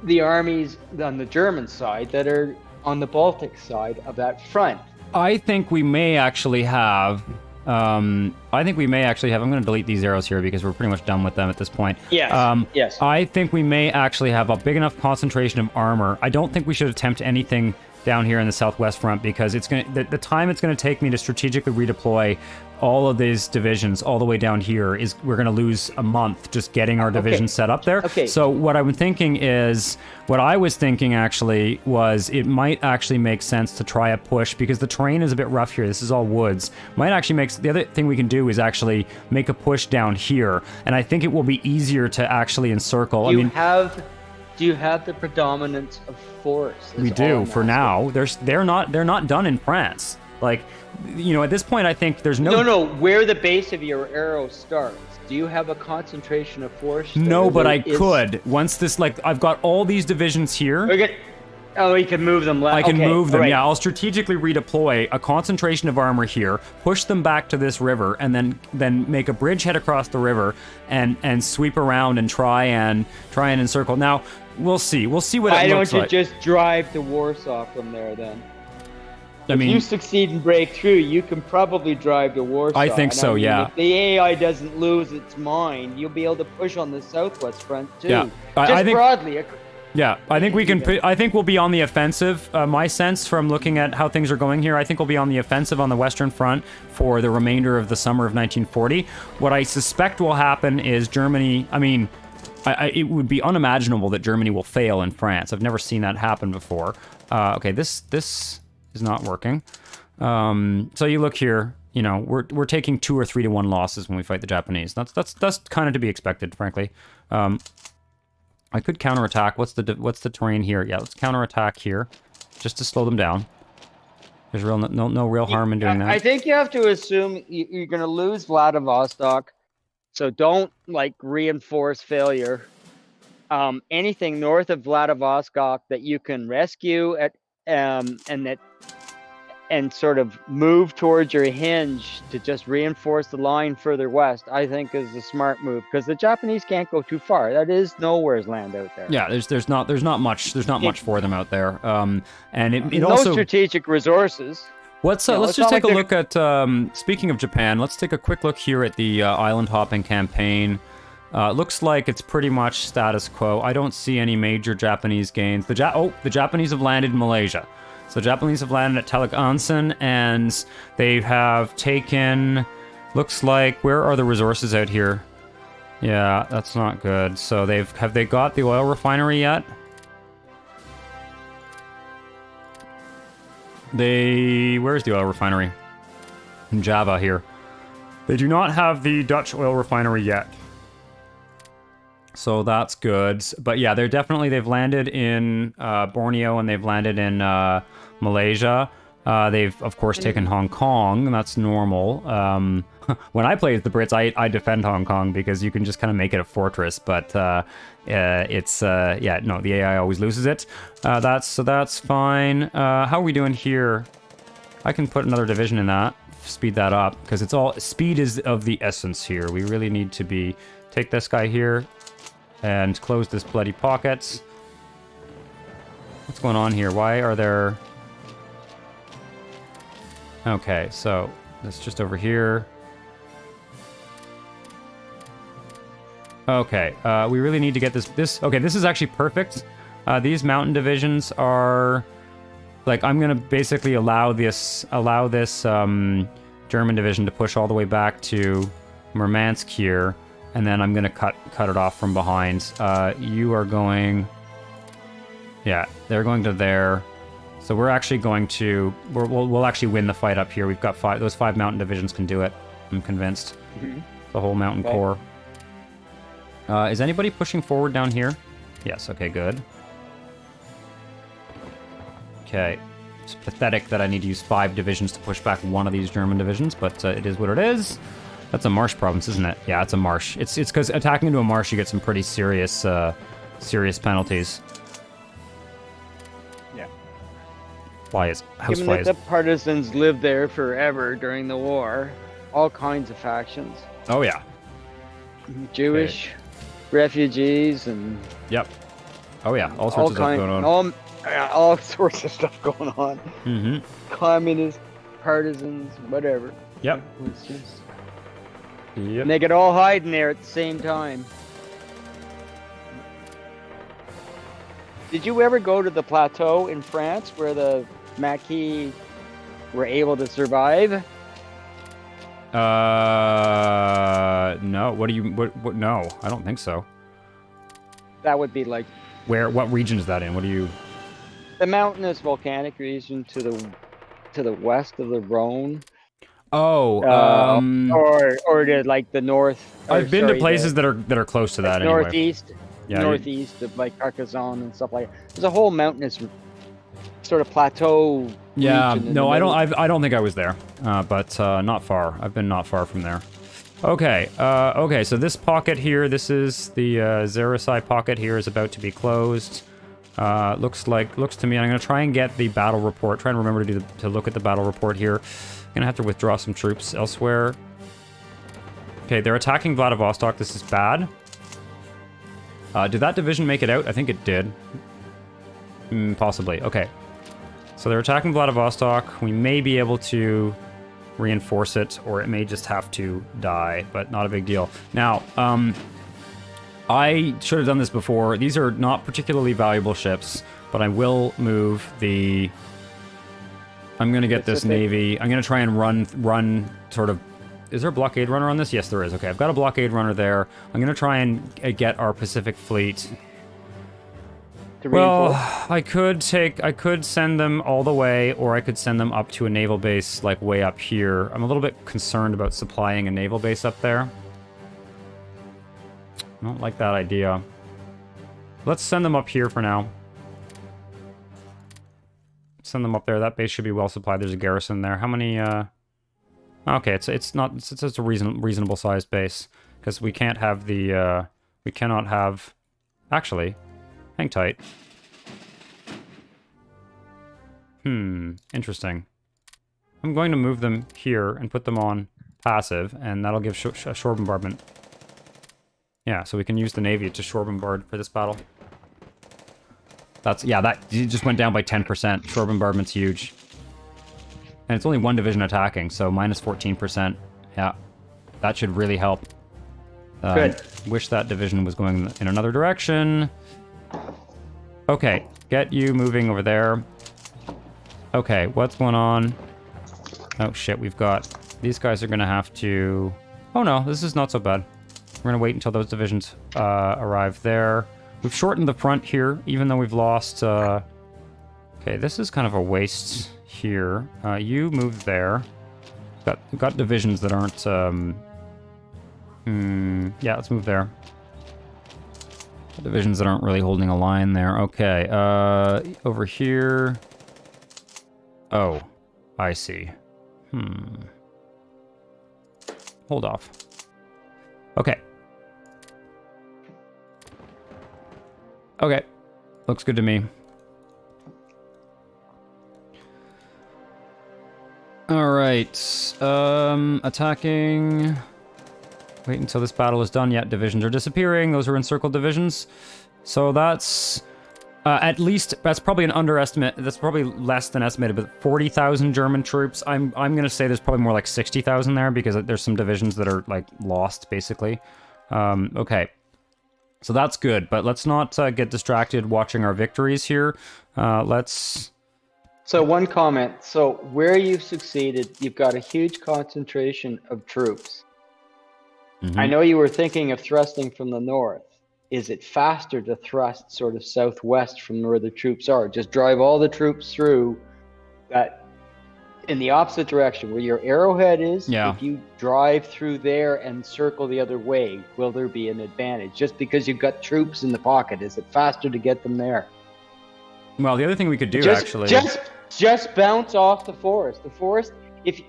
the armies on the German side that are on the Baltic side of that front. I think we may actually have... I'm going to delete these arrows here because we're pretty much done with them at this point. Yes. Yes. I think we may actually have a big enough concentration of armor. I don't think we should attempt anything down here in the southwest front because it's going to the time it's going to take me to strategically redeploy all of these divisions all the way down here is we're going to lose a month just getting our division set up there. Okay. So what I was thinking actually was it might actually make sense to try a push because the terrain is a bit rough here. This is all woods. Might actually make the other thing we can do is actually make a push down here, and I think it will be easier to actually encircle. Do you have the predominance of force? We do for now. They're not done in France. Like, at this point, I think there's no. Where the base of your arrow starts. Do you have a concentration of force? No, but I could. Once this, I've got all these divisions here. You can move them left. I can move them, right. yeah. I'll strategically redeploy a concentration of armor here, push them back to this river, and then make a bridgehead across the river and sweep around and try and encircle. Now, we'll see. We'll see what it looks like. Why don't you just drive to Warsaw from there then? I mean, if you succeed and break through, you can probably drive to Warsaw. I think so, yeah. If the AI doesn't lose its mind, you'll be able to push on the southwest front too. Yeah, I think broadly. Yeah, I think we can. I think we'll be on the offensive. My sense from looking at how things are going here, I think we'll be on the offensive on the Western Front for the remainder of the summer of 1940. What I suspect will happen is Germany. I mean, it would be unimaginable that Germany will fail in France. I've never seen that happen before. Okay, this is not working. So you look here. You know, we're taking 2 or 3 to 1 losses when we fight the Japanese. That's kind of to be expected, frankly. I could counterattack. What's the terrain here? Yeah, let's counterattack here, just to slow them down. There's no real harm in doing that. I think you have to assume you're going to lose Vladivostok, so don't like reinforce failure. Anything north of Vladivostok that you can rescue at and sort of move towards your hinge to just reinforce the line further west, I think is a smart move, because the Japanese can't go too far. That is nowhere's land out there. Yeah, there's not much for them out there. And it no also strategic resources. Let's just take a look at. Speaking of Japan, let's take a quick look here at the island hopping campaign. Looks like it's pretty much status quo. I don't see any major Japanese gains. The Japanese have landed in Malaysia. So the Japanese have landed at Teluk Ansan, and they have taken, looks like, where are the resources out here? Yeah, that's not good. So have they got the oil refinery yet? Where's the oil refinery? In Java here. They do not have the Dutch oil refinery yet. So that's good. But yeah, they've landed in Borneo, and they've landed in Malaysia. They've, of course, taken Hong Kong, and that's normal. When I play as the Brits, I defend Hong Kong because you can just kind of make it a fortress, but the AI always loses it. That's fine. How are we doing here? I can put another division in that, speed that up, because speed is of the essence here. We really need to take this guy here and close this bloody pocket. What's going on here? Why are there... Okay, so that's just over here. Okay, we really need to get this. Okay, this is actually perfect. These mountain divisions are... Like, I'm gonna basically allow this German division to push all the way back to Murmansk here, and then I'm gonna cut it off from behind. You are going... Yeah, they're going to there. So we're actually going to... We'll actually win the fight up here. We've got those 5 mountain divisions can do it. I'm convinced. Mm-hmm. The whole mountain core. Is anybody pushing forward down here? Yes, okay, good. Okay. It's pathetic that I need to use 5 divisions to push back one of these German divisions, but it is what it is. That's a marsh province, isn't it? Yeah, it's a marsh. It's because attacking into a marsh, you get some pretty serious penalties. Yeah. Given that the partisans lived there forever during the war, all kinds of factions. Oh yeah. Jewish, refugees, and... Yep. Oh yeah, all sorts of stuff going on. All sorts of stuff going on. Mm-hmm. Communists, partisans, whatever. Yep. It's just... Yep. And they could all hide in there at the same time. Did you ever go to the plateau in France where the Maquis were able to survive? No. What no, I don't think so. That would be like... What region is that in? What do you... The mountainous volcanic region to the west of the Rhone. Oh, or to like the north. I've been to places that are close to that anyway. Northeast. Yeah, northeast of like Carcassonne and stuff like that. There's a whole mountainous sort of plateau. Yeah, no, I don't think I was there, but not far. I've been not far from there. Okay, so this pocket here, this is the Zarasai pocket here, is about to be closed. Looks to me, I'm going to try and get the battle report, try and remember to look at the battle report here. I'm going to have to withdraw some troops elsewhere. Okay, they're attacking Vladivostok, this is bad. Did that division make it out? I think it did. Possibly, okay. So they're attacking Vladivostok. We may be able to reinforce it, or it may just have to die, but not a big deal. Now, I should have done this before. These are not particularly valuable ships, but I will move the... I'm going to get this navy. I'm going to try and run sort of... Is there a blockade runner on this? Yes, there is. Okay, I've got a blockade runner there. I'm going to try and get our Pacific Fleet... Well, I could send them all the way, or I could send them up to a naval base, like, way up here. I'm a little bit concerned about supplying a naval base up there. I don't like that idea. Let's send them up here for now. Send them up there. That base should be well supplied. There's a garrison there. How many, Okay, it's a reasonable sized base. Because we can't have the, we cannot have... Actually... Hang tight. Interesting. I'm going to move them here and put them on passive, and that'll give a shore bombardment. Yeah, so we can use the Navy to shore bombard for this battle. That's, yeah, that just went down by 10%. Shore bombardment's huge. And it's only one division attacking, so minus 14%. Yeah, that should really help. Good. Wish that division was going in another direction. Okay, get you moving over there. Okay, what's going on? Oh shit, we've got... These guys are gonna have to... Oh no, this is not so bad. We're gonna wait until those divisions arrive there. We've shortened the front here, even though we've lost... Okay, this is kind of a waste here. You move there. We've got divisions that aren't... Yeah, let's move there. Divisions that aren't really holding a line there. Okay, over here... Oh, I see. Hold off. Okay. Okay. Looks good to me. Alright. Attacking... Wait until this battle is done. Yeah, divisions are disappearing. Those are encircled divisions. So that's... at least, that's probably an underestimate. That's probably less than estimated, but 40,000 German troops. I'm going to say there's probably more like 60,000 there, because there's some divisions that are, like, lost, basically. Okay. So that's good, but let's not get distracted watching our victories here. Let's... So one comment. So where you've succeeded, you've got a huge concentration of troops. I know you were thinking of thrusting from the north. Is it faster to thrust sort of southwest from where the troops are? Just drive all the troops through that in the opposite direction where your arrowhead is. Yeah. If you drive through there and circle the other way, will there be an advantage? Just because you've got troops in the pocket, is it faster to get them there? Well, the other thing we could do, actually... Just bounce off the forest. The forest, if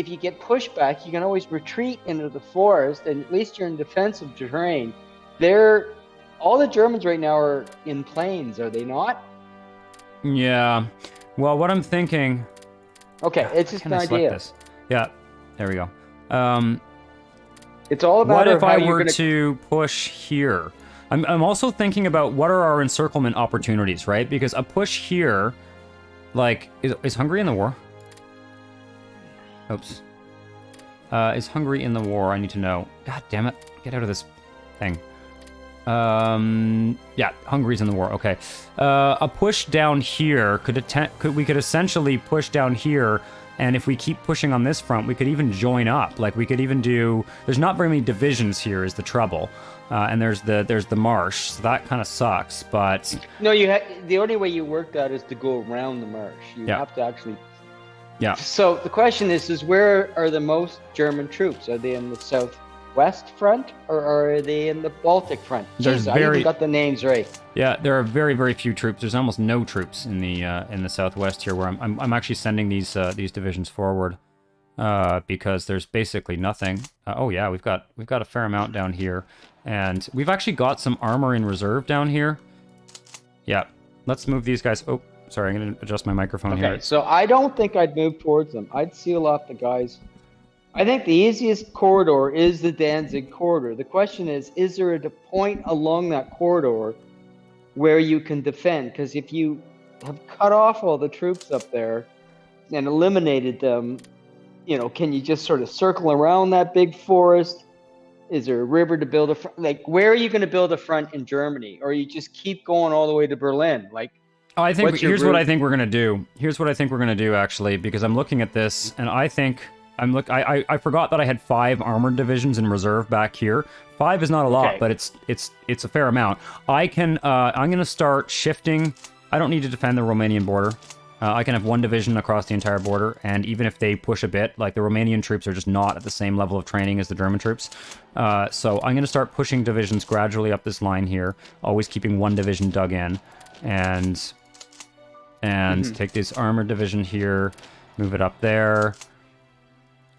you get pushback, you can always retreat into the forest, and at least you're in defensive terrain. All the Germans right now are in plains, are they not? Yeah. Well, what I'm thinking... Okay, it's just an idea. Yeah, there we go. It's all about what if I were to push here? I'm also thinking about what are our encirclement opportunities, right? Because a push here, like, is Hungary in the war? Oops. Is Hungary in the war? I need to know. God damn it. Get out of this thing. Yeah, Hungary's in the war. Okay. A push down here we could essentially push down here, and if we keep pushing on this front, we could even join up. Like, we could even do... There's not very many divisions here is the trouble. And there's the marsh, so that kind of sucks, but... No, the only way you work that is to go around the marsh. You have to actually... Yeah. So the question is where are the most German troops? Are they in the southwest front, or are they in the Baltic front? Jeez, I even got the names right. Yeah, there are very, very few troops. There's almost no troops in the southwest here, where I'm actually sending these divisions forward, because there's basically nothing. Oh yeah, we've got a fair amount down here, and we've actually got some armor in reserve down here. Yeah, let's move these guys. Oh. Sorry, I'm going to adjust my microphone here. Okay, so I don't think I'd move towards them. I'd seal off the guys. I think the easiest corridor is the Danzig corridor. The question is there a point along that corridor where you can defend? Because if you have cut off all the troops up there and eliminated them, can you just sort of circle around that big forest? Is there a river to build a front? Like, where are you going to build a front in Germany? Or you just keep going all the way to Berlin? Like, I think here's what I think we're gonna do actually, because I'm looking at this and I think I forgot that I had 5 armored divisions in reserve back here. 5 is not a lot, but it's a fair amount. I'm gonna start shifting. I don't need to defend the Romanian border. I can have 1 division across the entire border, and even if they push a bit, like the Romanian troops are just not at the same level of training as the German troops. So I'm gonna start pushing divisions gradually up this line here, always keeping 1 division dug in, and take this armored division here, move it up there.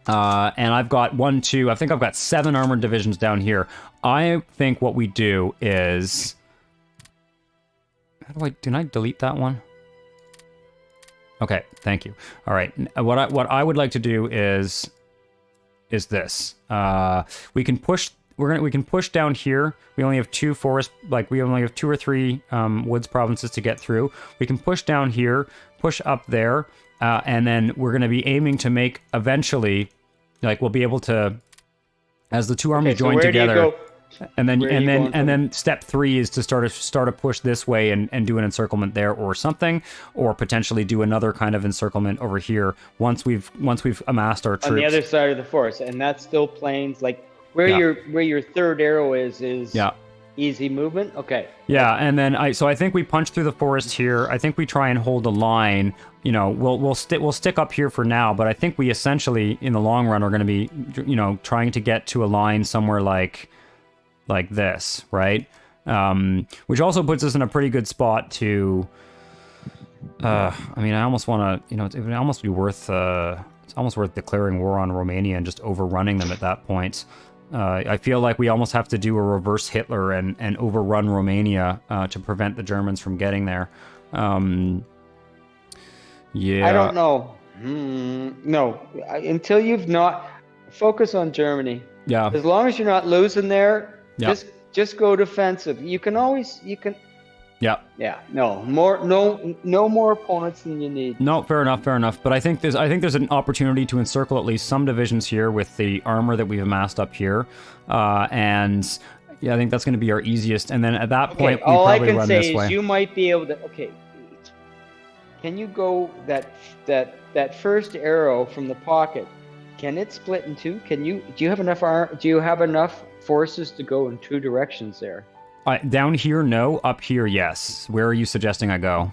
And I've got 1, 2, I think I've got 7 armored divisions down here. I think what we do is... Did I delete that one? Okay, thank you. All right, what I would like to do is this. We can push... We can push down here. We only have 2 forest, we only have 2 or 3 woods provinces to get through. We can push down here, push up there, and then we're going to be aiming to make eventually, we'll be able to, as the 2 armies join together, and then step 3 is to start a push this way and do an encirclement there or something, or potentially do another kind of encirclement over here once we've amassed our troops on the other side of the forest, and that's still plains where your 3rd arrow is easy movement. Okay. Yeah, and then I think we punch through the forest here. I think we try and hold a line. We'll stick up here for now, but I think we essentially in the long run are going to be trying to get to a line somewhere like this, right? Which also puts us in a pretty good spot to. I almost want to. It would almost be worth. It's almost worth declaring war on Romania and just overrunning them at that point. I feel like we almost have to do a reverse Hitler and overrun Romania to prevent the Germans from getting there. Yeah. I don't know. No, until you've not focus on Germany. Yeah. As long as you're not losing there, yeah. just go defensive. You can. Yeah. Yeah. No more opponents than you need. No, fair enough. But I think there's an opportunity to encircle at least some divisions here with the armor that we've amassed up here, and yeah, I think that's going to be our easiest. And then at that point, we all probably I can run say this is way. you might be able to. Okay. Can you go that first arrow from the pocket? Can it split in 2? Do you have enough forces to go in 2 directions there? Down here, no. Up here, yes. Where are you suggesting I go?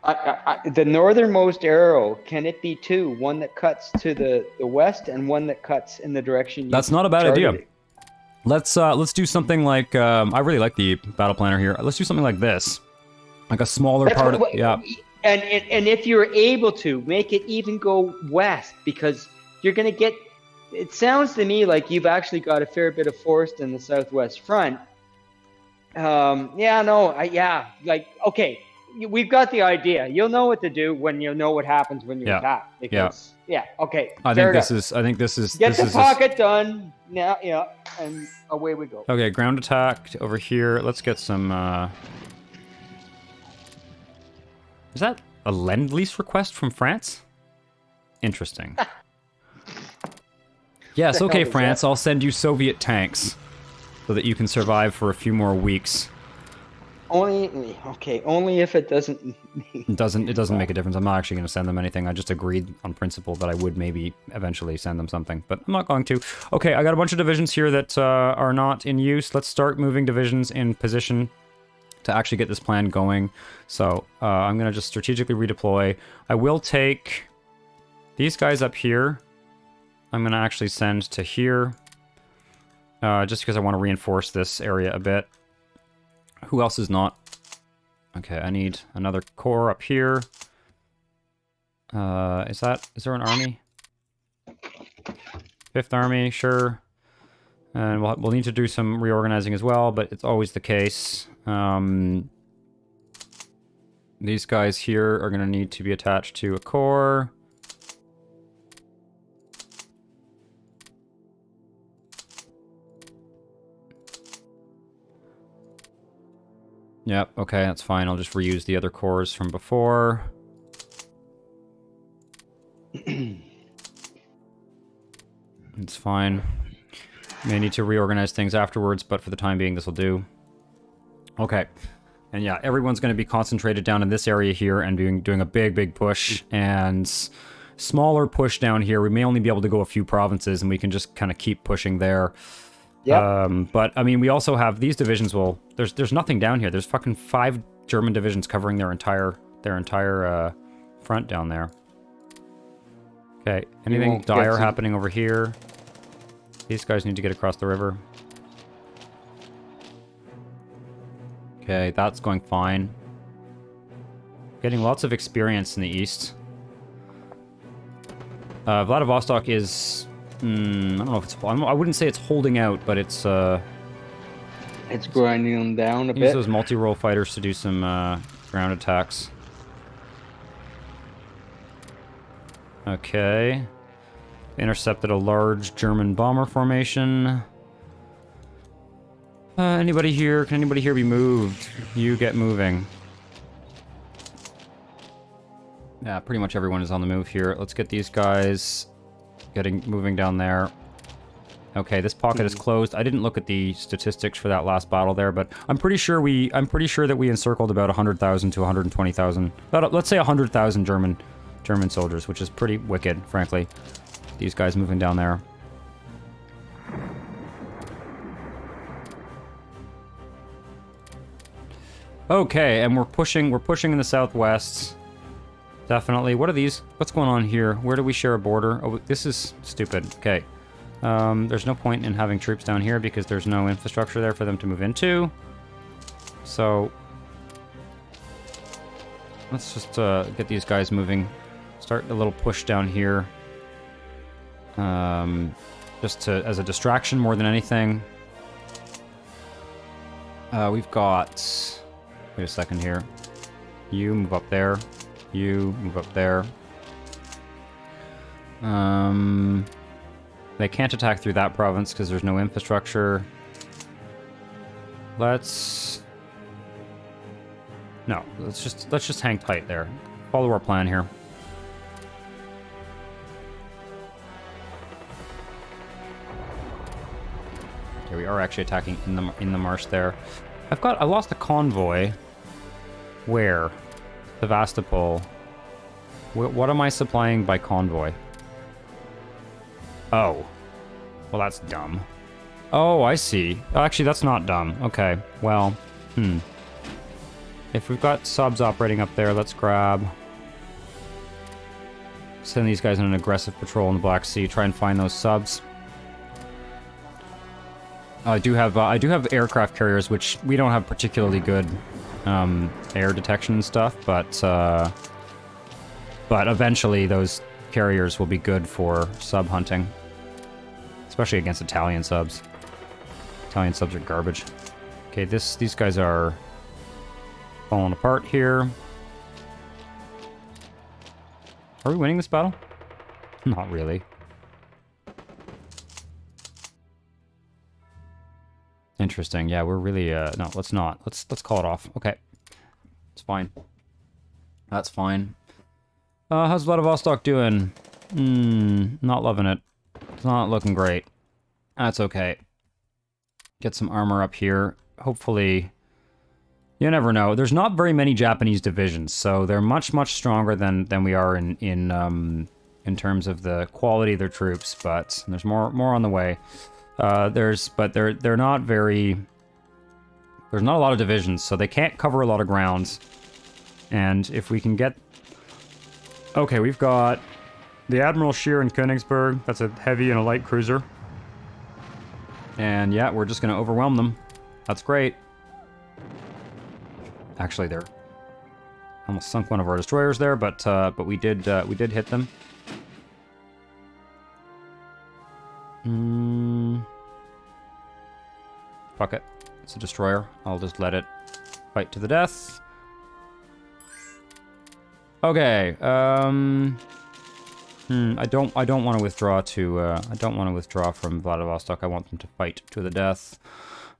The northernmost arrow, can it be 2? One that cuts to the west and one that cuts in the direction you That's not a bad idea. it. Let's do something like... I really like the battle planner here. Let's do something like this. Like a smaller part of... Yeah. And if you're able to, make it even go west, because you're going to get... It sounds to me like you've actually got a fair bit of forest in the southwest front. Okay, we've got the idea. You'll know what to do when you know what happens when you attack. Because, okay. I think this is. Get the pocket done now, and away we go. Okay, ground attack over here. Let's get some. Is that a lend-lease request from France? Interesting. Yes, okay, France, I'll send you Soviet tanks so that you can survive for a few more weeks. Only if it doesn't... It doesn't make a difference. I'm not actually going to send them anything. I just agreed on principle that I would maybe eventually send them something, but I'm not going to. Okay, I got a bunch of divisions here that are not in use. Let's start moving divisions in position to actually get this plan going. So I'm going to just strategically redeploy. I will take these guys up here. I'm going to actually send to here, just because I want to reinforce this area a bit. Who else is not? Okay, I need another corps up here. Is there an army? 5th Army, sure. And we'll need to do some reorganizing as well, but it's always the case. These guys here are going to need to be attached to a corps. Yep, okay, that's fine. I'll just reuse the other cores from before. It's fine. May need to reorganize things afterwards, but for the time being, this will do. Okay. And yeah, everyone's going to be concentrated down in this area here and doing a big push. And smaller push down here. We may only be able to go a few provinces, and we can just kind of keep pushing there. Yeah. But, I mean, we also have these divisions will... There's nothing down here. There's fucking 5 German divisions covering their entire front down there. Okay, anything dire happening over here? These guys need to get across the river. Okay, that's going fine. Getting lots of experience in the east. Vladivostok is... I don't know if it's... I wouldn't say it's holding out, but it's... It's grinding them down a bit. Use those multi-role fighters to do some ground attacks. Okay. Intercepted a large German bomber formation. Anybody here? Can anybody here be moved? You get moving. Yeah, pretty much everyone is on the move here. Let's get these guys moving down there. Okay, this pocket is closed. I didn't look at the statistics for that last battle there, but I'm pretty sure that we encircled about 100,000 to 120,000. Let's say 100,000 German soldiers, which is pretty wicked, frankly. These guys moving down there. Okay, and we're pushing in the southwest. Definitely. What are these? What's going on here? Where do we share a border? Oh, this is stupid. Okay. There's no point in having troops down here because there's no infrastructure there for them to move into. So let's just get these guys moving. Start a little push down here. Just as a distraction more than anything. We've got... Wait a second here. You move up there. You move up there. They can't attack through that province because there's no infrastructure. Let's just hang tight there. Follow our plan here. Okay, we are actually attacking in the marsh there. I lost a convoy. Where? Sevastopol. What am I supplying by convoy? Oh. Well, that's dumb. Oh, I see. Oh, actually, that's not dumb. Okay. Well, If we've got subs operating up there, let's grab... Send these guys on an aggressive patrol in the Black Sea. Try and find those subs. I do have aircraft carriers, which we don't have particularly good air detection and stuff, but eventually those carriers will be good for sub hunting, especially against Italian subs. Italian subs are garbage. Okay, these guys are falling apart here. Are we winning this battle? Not really. Interesting. Yeah, we're really no, let's not. Let's call it off. Okay. It's fine. That's fine. How's Vladivostok doing? Not loving it. It's not looking great. That's okay. Get some armor up here. Hopefully, you never know. There's not very many Japanese divisions, so they're much stronger than we are in terms of the quality of their troops, but there's more on the way. They're not very... There's not a lot of divisions, so they can't cover a lot of grounds. And if we can get... Okay, we've got the Admiral Scheer in Königsberg. That's a heavy and a light cruiser. And yeah, we're just going to overwhelm them. That's great. Actually, they're... Almost sunk one of our destroyers there, but we did hit them. Fuck it. It's a destroyer. I'll just let it fight to the death. Okay. I don't want to withdraw to I don't want to withdraw from Vladivostok. I want them to fight to the death.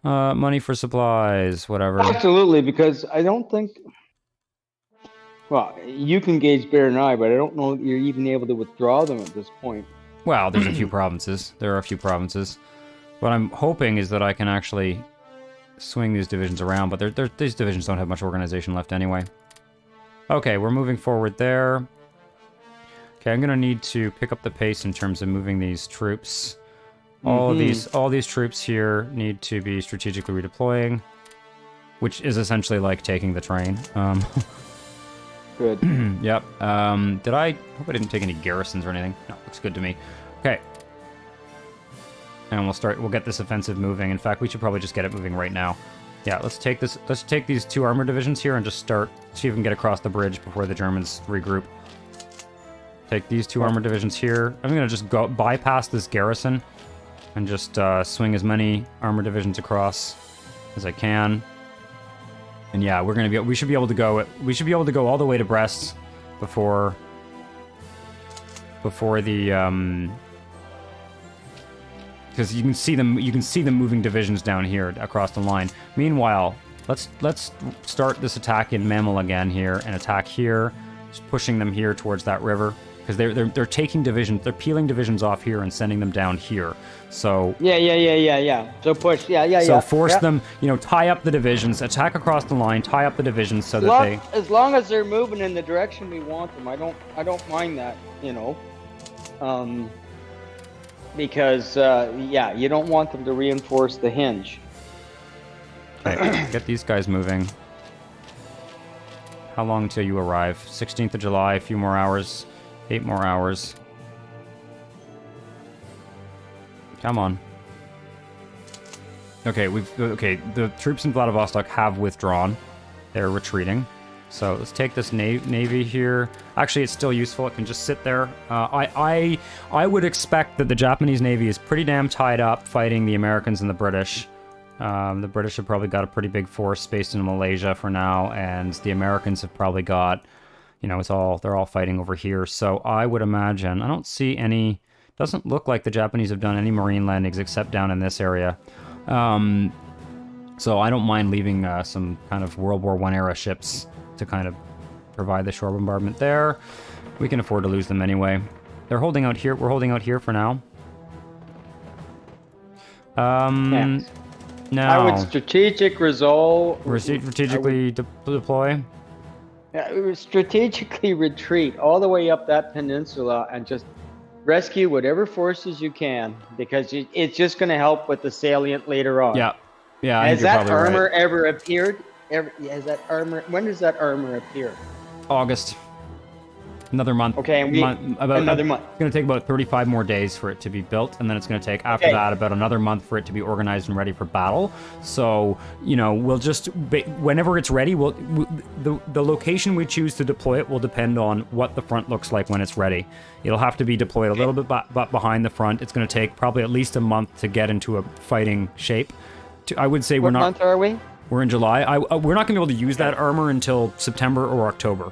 Money for supplies, whatever. Absolutely, because I don't think. Well, you can gauge better than I, but I don't know that you're even able to withdraw them at this point. Well, there's a few provinces. There are a few provinces. What I'm hoping is that I can actually swing these divisions around, but these divisions don't have much organization left anyway. Okay, we're moving forward there. Okay, I'm gonna need to pick up the pace in terms of moving these troops. All these troops here need to be strategically redeploying, which is essentially like taking the train. Good. Yep. Did I hope I didn't take any garrisons or anything? No, looks good to me. Okay. And we'll get this offensive moving. In fact, we should probably just get it moving right now. Yeah, let's take these 2 armor divisions here and just see if we can get across the bridge before the Germans regroup. Take these 2 armor divisions here. I'm gonna just go bypass this garrison and just swing as many armor divisions across as I can. And yeah, we should be able to go all the way to Brest before the because you can see them moving divisions down here across the line. Meanwhile, let's start this attack in Memel again here and attack here, just pushing them here towards that river. Because they're taking divisions, they're peeling divisions off here and sending them down here. So Yeah. So push. So force them, tie up the divisions, attack across the line, tie up the divisions so that they. As long as they're moving in the direction we want them, I don't mind that. Because you don't want them to reinforce the hinge. Okay, get these guys moving. How long till you arrive? 16th of July, a few more hours. 8 more hours. Come on. Okay, the troops in Vladivostok have withdrawn. They're retreating. So let's take this navy here. Actually, it's still useful. It can just sit there. I would expect that the Japanese navy is pretty damn tied up fighting the Americans and the British. The British have probably got a pretty big force based in Malaysia for now, and the Americans have probably got, they're all fighting over here. So I would imagine, I don't see any, doesn't look like the Japanese have done any marine landings except down in this area. So I don't mind leaving some kind of World War I era ships to kind of provide the shore bombardment there. We can afford to lose them anyway. They're holding out here. We're holding out here for now. Yeah. Now I would strategically deploy. Yeah, we would strategically retreat all the way up that peninsula and just rescue whatever forces you can, because it's just going to help with the salient later on. Yeah. Has that armor ever appeared? Has that armor? When does that armor appear? August. Another month. Okay, and another month. It's going to take about 35 more days for it to be built, and then it's going to take, after that, about another month for it to be organized and ready for battle. So, we'll just, whenever it's ready, the location we choose to deploy it will depend on what the front looks like when it's ready. It'll have to be deployed a little bit behind the front. It's going to take probably at least a month to get into a fighting shape. I would say what month are we? We're in July. We're not going to be able to use that armor until September or October.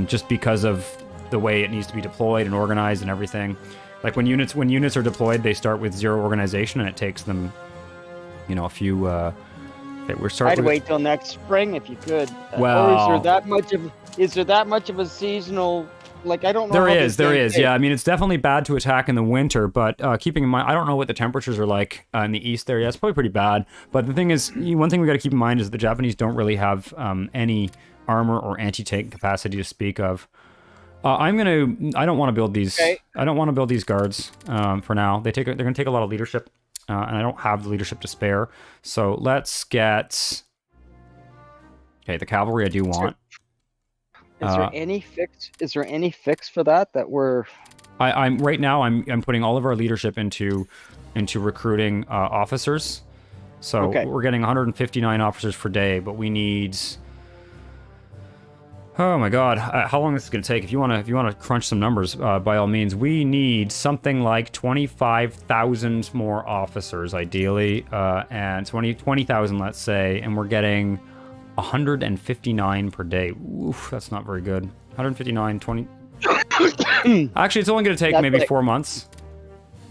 Just because of the way it needs to be deployed and organized and everything. Like when units are deployed, they start with 0 organization, and it takes them, a few. I'd wait till next spring if you could. Well, or is there that much of a seasonal? Like, I don't know. There is. Yeah, I mean, it's definitely bad to attack in the winter, but keeping in mind, I don't know what the temperatures are like in the east there. Yeah, it's probably pretty bad. But the thing is, one thing we got to keep in mind is the Japanese don't really have any armor or anti-tank capacity to speak of. I don't want to build these. Okay. I don't want to build these guards for now. They're going to take a lot of leadership, and I don't have the leadership to spare. So let's get. Okay, the cavalry I do want. Is there any fix? Is there any fix for that we're? I'm right now. I'm putting all of our leadership into recruiting officers. So we're getting 159 officers per day, but we need. Oh my God! How long is this going to take? If you want to crunch some numbers, by all means, we need something like 25,000 more officers, ideally, and 20,000, let's say, and we're getting 159 per day. Oof, that's not very good. 159, 20. Actually, it's only going to take maybe 4 months.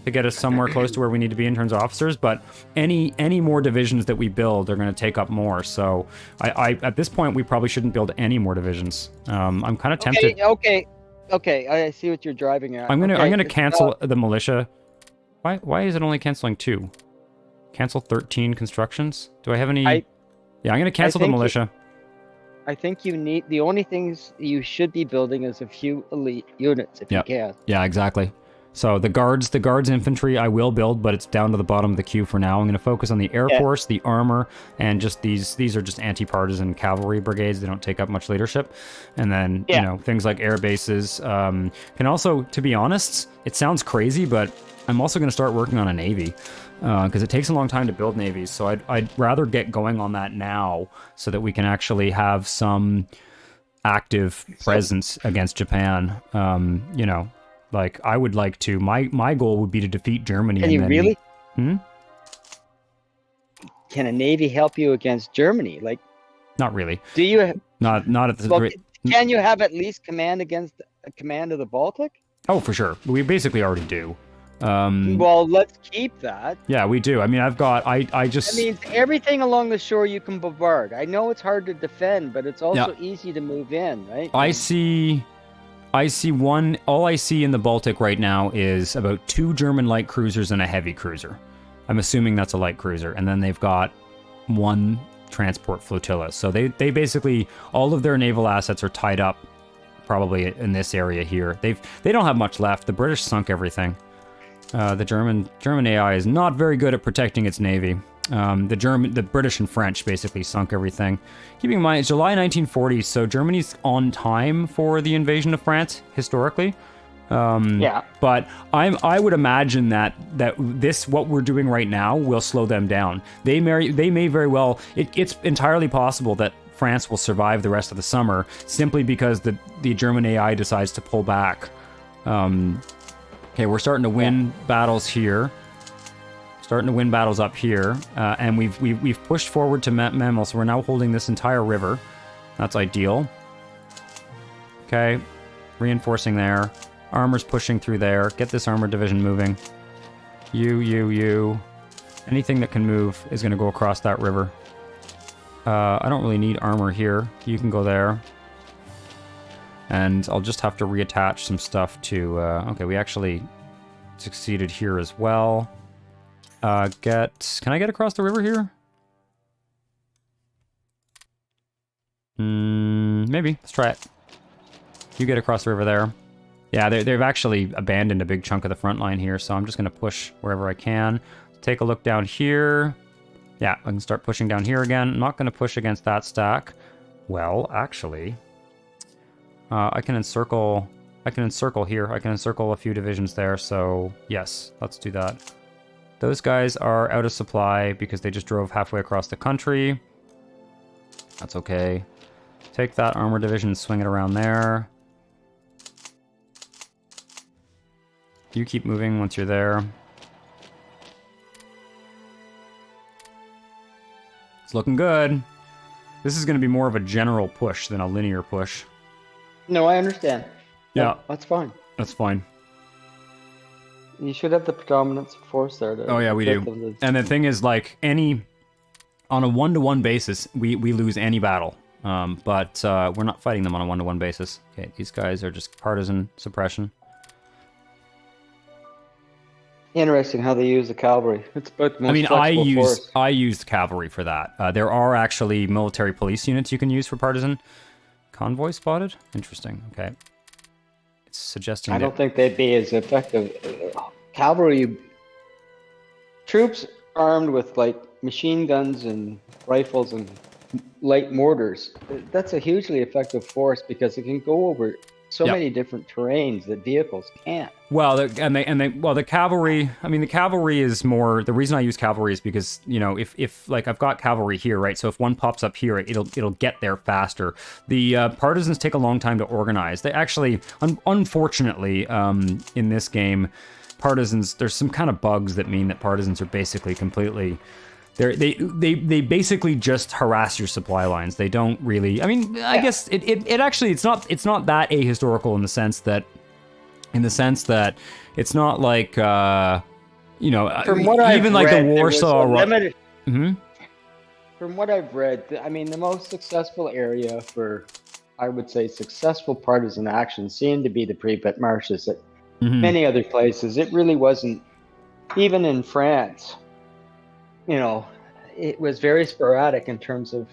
to get us somewhere close to where we need to be in terms of officers, but any more divisions that we build are going to take up more. So I at this point we probably shouldn't build any more divisions. I'm kind of tempted. Okay, I see what you're driving at. I'm gonna cancel the militia. Why is it only canceling 2? Cancel 13 constructions. Do I have any? Yeah, I'm gonna cancel the militia. I think you need, the only things you should be building is a few elite units if you can. Yeah, exactly. So the guards infantry I will build, but it's down to the bottom of the queue for now. I'm going to focus on the air force, the armor, and just these are just anti-partisan cavalry brigades. They don't take up much leadership. And then, you know, things like air bases. Can also, to be honest, it sounds crazy, but I'm also going to start working on a navy. Because it takes a long time to build navies, so I'd rather get going on that now so that we can actually have some active presence against Japan. You know, like I would like to. My goal would be to defeat Germany. Can you really? Can a navy help you against Germany? Like, not really. Do you? Not at the. Well, can you have at least command of the Baltic? Oh, for sure. We basically already do. Well, let's keep that. Yeah, we do. I mean, I just... That means everything along the shore you can bombard. I know it's hard to defend, but it's also easy to move in, right? I see one... All I see in the Baltic right now is about 2 German light cruisers and a heavy cruiser. I'm assuming that's a light cruiser. And then they've got 1 transport flotilla. So they basically... All of their naval assets are tied up probably in this area here. They don't have much left. The British sunk everything. The German AI is not very good at protecting its navy. The British and French basically sunk everything. Keeping in mind, it's July 1940, so Germany's on time for the invasion of France historically. But I would imagine that what we're doing right now will slow them down. They may very well. It's entirely possible that France will survive the rest of the summer simply because the German AI decides to pull back. Okay, we're starting to win battles here. Starting to win battles up here. And we've pushed forward to Memel, so we're now holding this entire river. That's ideal. Okay, reinforcing there. Armor's pushing through there. Get this armor division moving. You. Anything that can move is going to go across that river. I don't really need armor here. You can go there. And I'll just have to reattach some stuff to... okay, we actually succeeded here as well. Can I get across the river here? Maybe. Let's try it. You get across the river there. Yeah, they've actually abandoned a big chunk of the front line here, so I'm just going to push wherever I can. Take a look down here. Yeah, I can start pushing down here again. I'm not going to push against that stack. Well, actually... I can encircle here. I can encircle a few divisions there, so yes, let's do that. Those guys are out of supply because they just drove halfway across the country. That's okay. Take that armor division and swing it around there. You keep moving once you're there. It's looking good. This is going to be more of a general push than a linear push. No, I understand. Yeah. That's fine. That's fine. You should have the predominance of force there. Oh, yeah, we do. And the thing is, like, on a 1-to-1 basis, we lose any battle. But we're not fighting them on a 1-to-1 basis. Okay, these guys are just partisan suppression. Interesting how they use the cavalry. It's about the most flexible force. I used cavalry for that. There are actually military police units you can use for partisan. Convoy spotted? Interesting. Okay. It's suggesting... I don't think they'd be as effective. Cavalry... Troops armed with, like, machine guns and rifles and light mortars. That's a hugely effective force because it can go over so many different terrains that vehicles can't. Well, the cavalry, I mean, the cavalry is more, the reason I use cavalry is because, you know, if like I've got cavalry here, right? So if one pops up here, it'll get there faster. The partisans take a long time to organize. They actually, unfortunately, in this game, partisans, there's some kind of bugs that mean that partisans are basically completely... They basically just harass your supply lines. They don't really... I mean, I guess it actually, it's not that ahistorical in the sense that it's not like you know, From what I've even like read, the there was Warsaw. a limited. Hmm. From what I've read, I mean, the most successful area for, I would say, successful partisan action seemed to be the Pripyat marshes. At many other places, it really wasn't. Even in France, you know, it was very sporadic in terms of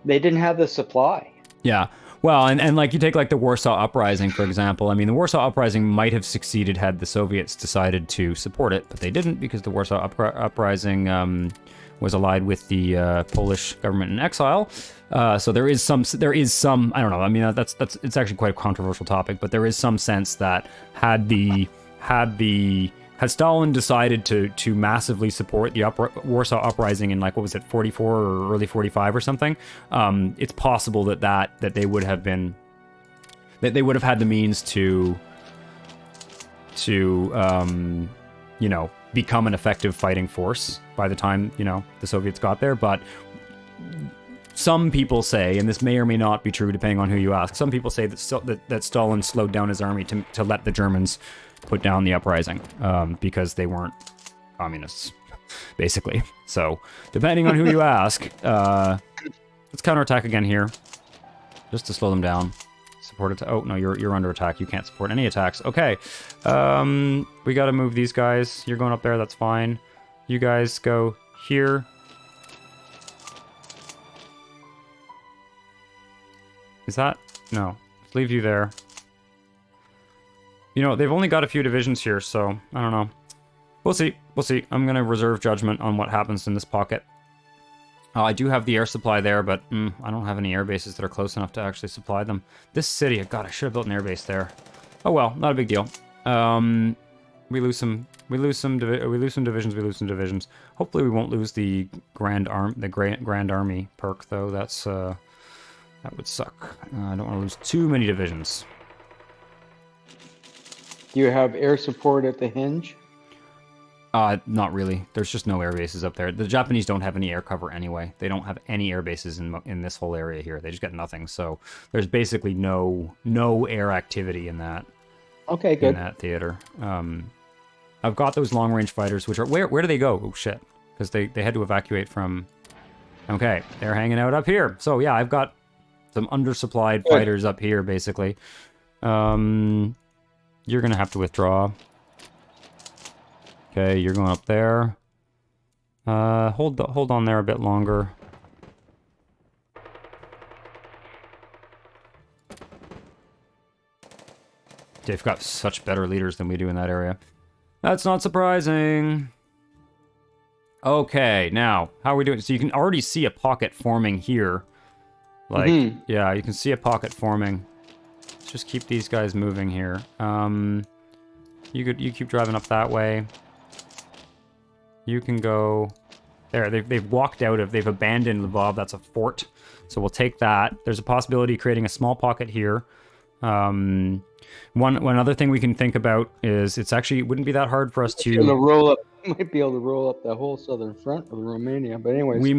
they didn't have the supply. Yeah. Well, and like you take like the Warsaw Uprising, for example. I mean, the Warsaw Uprising might have succeeded had the Soviets decided to support it, but they didn't because the Warsaw Uprising was allied with the Polish government in exile. So there is some, I don't know. I mean, that's it's actually quite a controversial topic, but there is some sense that had Stalin decided to massively support the Warsaw Uprising in, like, what was it, 44 or early 45 or something, it's possible that they would have been, that they would have had the means to you know, become an effective fighting force by the time, you know, the Soviets got there. But some people say, and this may or may not be true depending on who you ask, some people say that Stalin slowed down his army to let the Germans put down the uprising, because they weren't communists, basically. So, depending on who you ask, let's counterattack again here, just to slow them down. Support it. Oh no, you're under attack. You can't support any attacks. Okay, we got to move these guys. You're going up there. That's fine. You guys go here. Is that? No. Let's leave you there. You know, they've only got a few divisions here, so I don't know. We'll see. We'll see. I'm going to reserve judgment on what happens in this pocket. I do have the air supply there, but I don't have any air bases that are close enough to actually supply them. This city, God, I should have built an air base there. Oh well, not a big deal. We lose some divisions. Hopefully, we won't lose the Grand Army perk, though. That's that would suck. I don't want to lose too many divisions. Do you have air support at the hinge? Not really. There's just no air bases up there. The Japanese don't have any air cover anyway. They don't have any air bases in this whole area here. They just got nothing. So there's basically no air activity in that. Okay, good. In that theater. I've got those long range fighters, which are where do they go? Oh shit, because they had to evacuate from. Okay, they're hanging out up here. So yeah, I've got some undersupplied fighters up here basically. You're gonna have to withdraw. Okay, you're going up there. Hold on there a bit longer. They've got such better leaders than we do in that area. That's not surprising. Okay, now, how are we doing? So you can already see a pocket forming here. Like, yeah, you can see a pocket forming. Let's just keep these guys moving here. You keep driving up that way. You can go there. They've walked out of. They've abandoned Lvov. That's a fort. So we'll take that. There's a possibility of creating a small pocket here. One other thing we can think about is it wouldn't be that hard for us to might be able to roll up the whole southern front of Romania. But anyways, we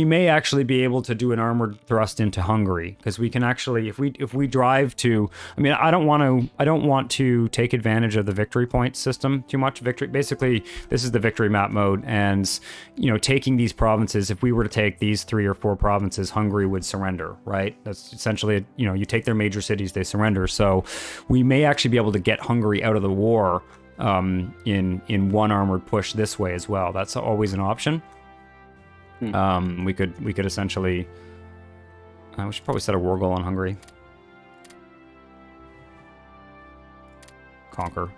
may actually be able to do an armored thrust into Hungary, because we can actually, if we drive to, I mean, I don't want to take advantage of the victory point system too much. Basically, this is the victory map mode, and you know, taking these provinces, if we were to take these 3 or 4 provinces, Hungary would surrender, right? That's essentially, you know, you take their major cities, they surrender. So we may actually be able to get Hungary out of the war in one armored push this way as well. That's always an option. We could essentially we should probably set a war goal on Hungary. Conquer.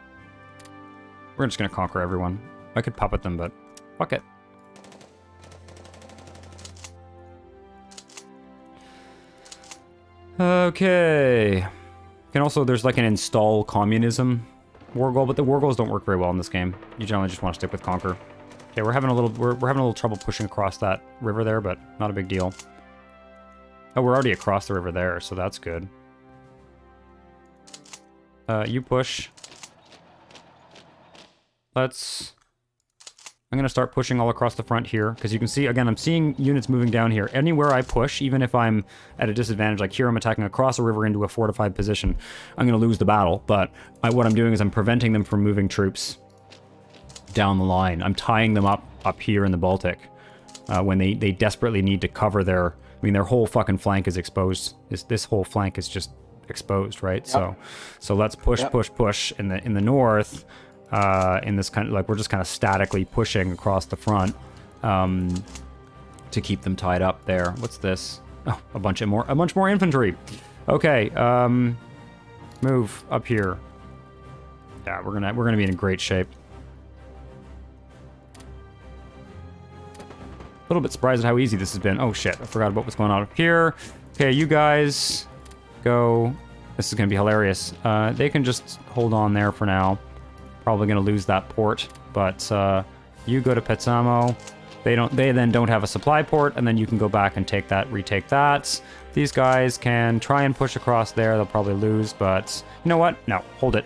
We're just gonna conquer everyone. I could puppet them, but fuck it. Okay. There's like an install communism war goal, but the war goals don't work very well in this game. You generally just want to stick with conquer. Okay, we're having a little trouble pushing across that river there, but not a big deal. Oh, we're already across the river there, so that's good. You push. I'm going to start pushing all across the front here, because you can see, again, I'm seeing units moving down here. Anywhere I push, even if I'm at a disadvantage, like here I'm attacking across a river into a fortified position, I'm going to lose the battle. But what I'm doing is I'm preventing them from moving troops down the line. I'm tying them up here in the Baltic when they desperately need to cover their... I mean, their whole fucking flank is exposed. This whole flank is just exposed, right? Yep. So let's push in the north. In this kind of, like, we're just kind of statically pushing across the front to keep them tied up there. What's this? Oh, a bunch more infantry. Okay, move up here. Yeah, we're gonna be in great shape. A little bit surprised at how easy this has been. Oh shit, I forgot about what's going on up here. Okay, you guys go. This is gonna be hilarious. They can just hold on there for now. Probably gonna lose that port, but you go to Petsamo. They then don't have a supply port, and then you can go back and retake that. These guys can try and push across there. They'll probably lose, but you know what? No, hold it.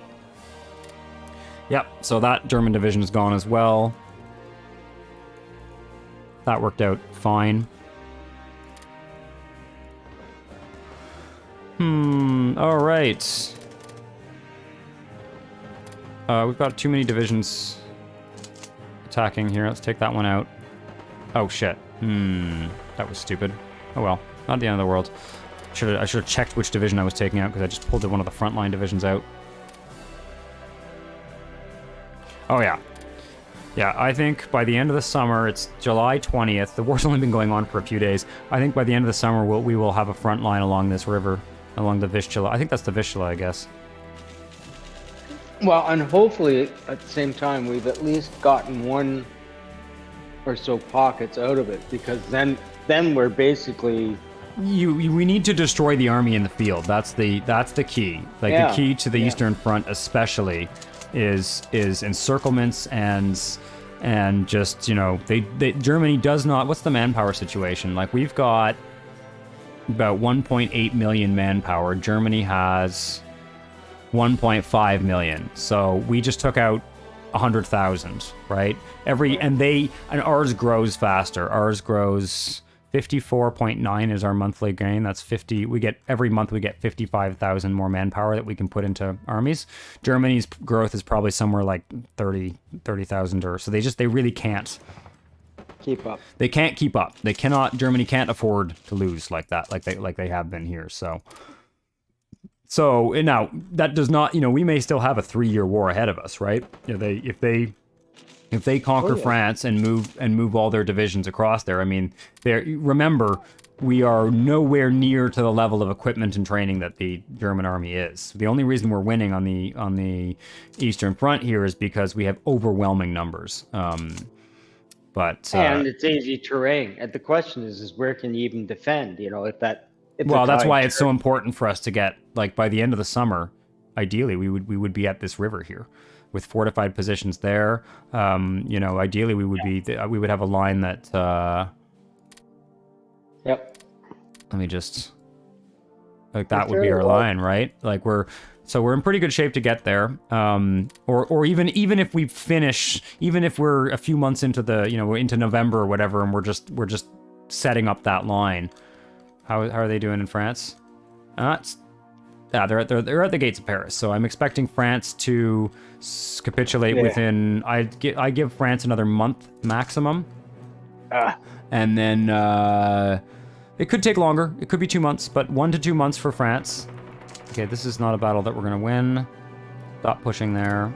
Yep, so that German division is gone as well. That worked out fine. All right. We've got too many divisions attacking here. Let's take that one out. Oh shit. That was stupid. Oh well, not the end of the world. I should have checked which division I was taking out because I just pulled one of the frontline divisions out. Oh yeah. Yeah, I think by the end of the summer, it's July 20th. The war's only been going on for a few days. I think by the end of the summer, we will have a front line along this river, along the Vistula. I think that's the Vistula, I guess. Well, and hopefully at the same time, we've at least gotten one or so pockets out of it, because then we're basically... We need to destroy the army in the field. That's the key. Like, the key to the Eastern Front especially is encirclements and just, you know, Germany does not... What's the manpower situation? Like, we've got about 1.8 million manpower. Germany has 1.5 million. So we just took out 100,000, right? And ours grows faster. Ours grows 54.9 is our monthly gain. That's 50. Every month we get 55,000 more manpower that we can put into armies. Germany's growth is probably somewhere like 30,000 or so. They really can't keep up. They can't keep up. They cannot. Germany can't afford to lose like that, like they have been here. So now that does not, you know, we may still have a 3-year war ahead of us, right? If they conquer France and move all their divisions across there, I mean, remember, we are nowhere near to the level of equipment and training that the German army is. The only reason we're winning on the Eastern Front here is because we have overwhelming numbers. And it's easy terrain. And the question is where can you even defend? You know, well, that's why it's so important for us to get, like, by the end of the summer, ideally we would be at this river here with fortified positions there. You know, ideally we would have a line that Yep. Let me just, like, that would be our line, right? Like, we're in pretty good shape to get there. Or even if we finish, even if we're a few months into into November or whatever, and we're just setting up that line. How are they doing in France? They're at the gates of Paris. So I'm expecting France to capitulate within. I give France another month maximum, and then it could take longer. It could be 2 months, but 1 to 2 months for France. Okay, this is not a battle that we're gonna win. Stop pushing there.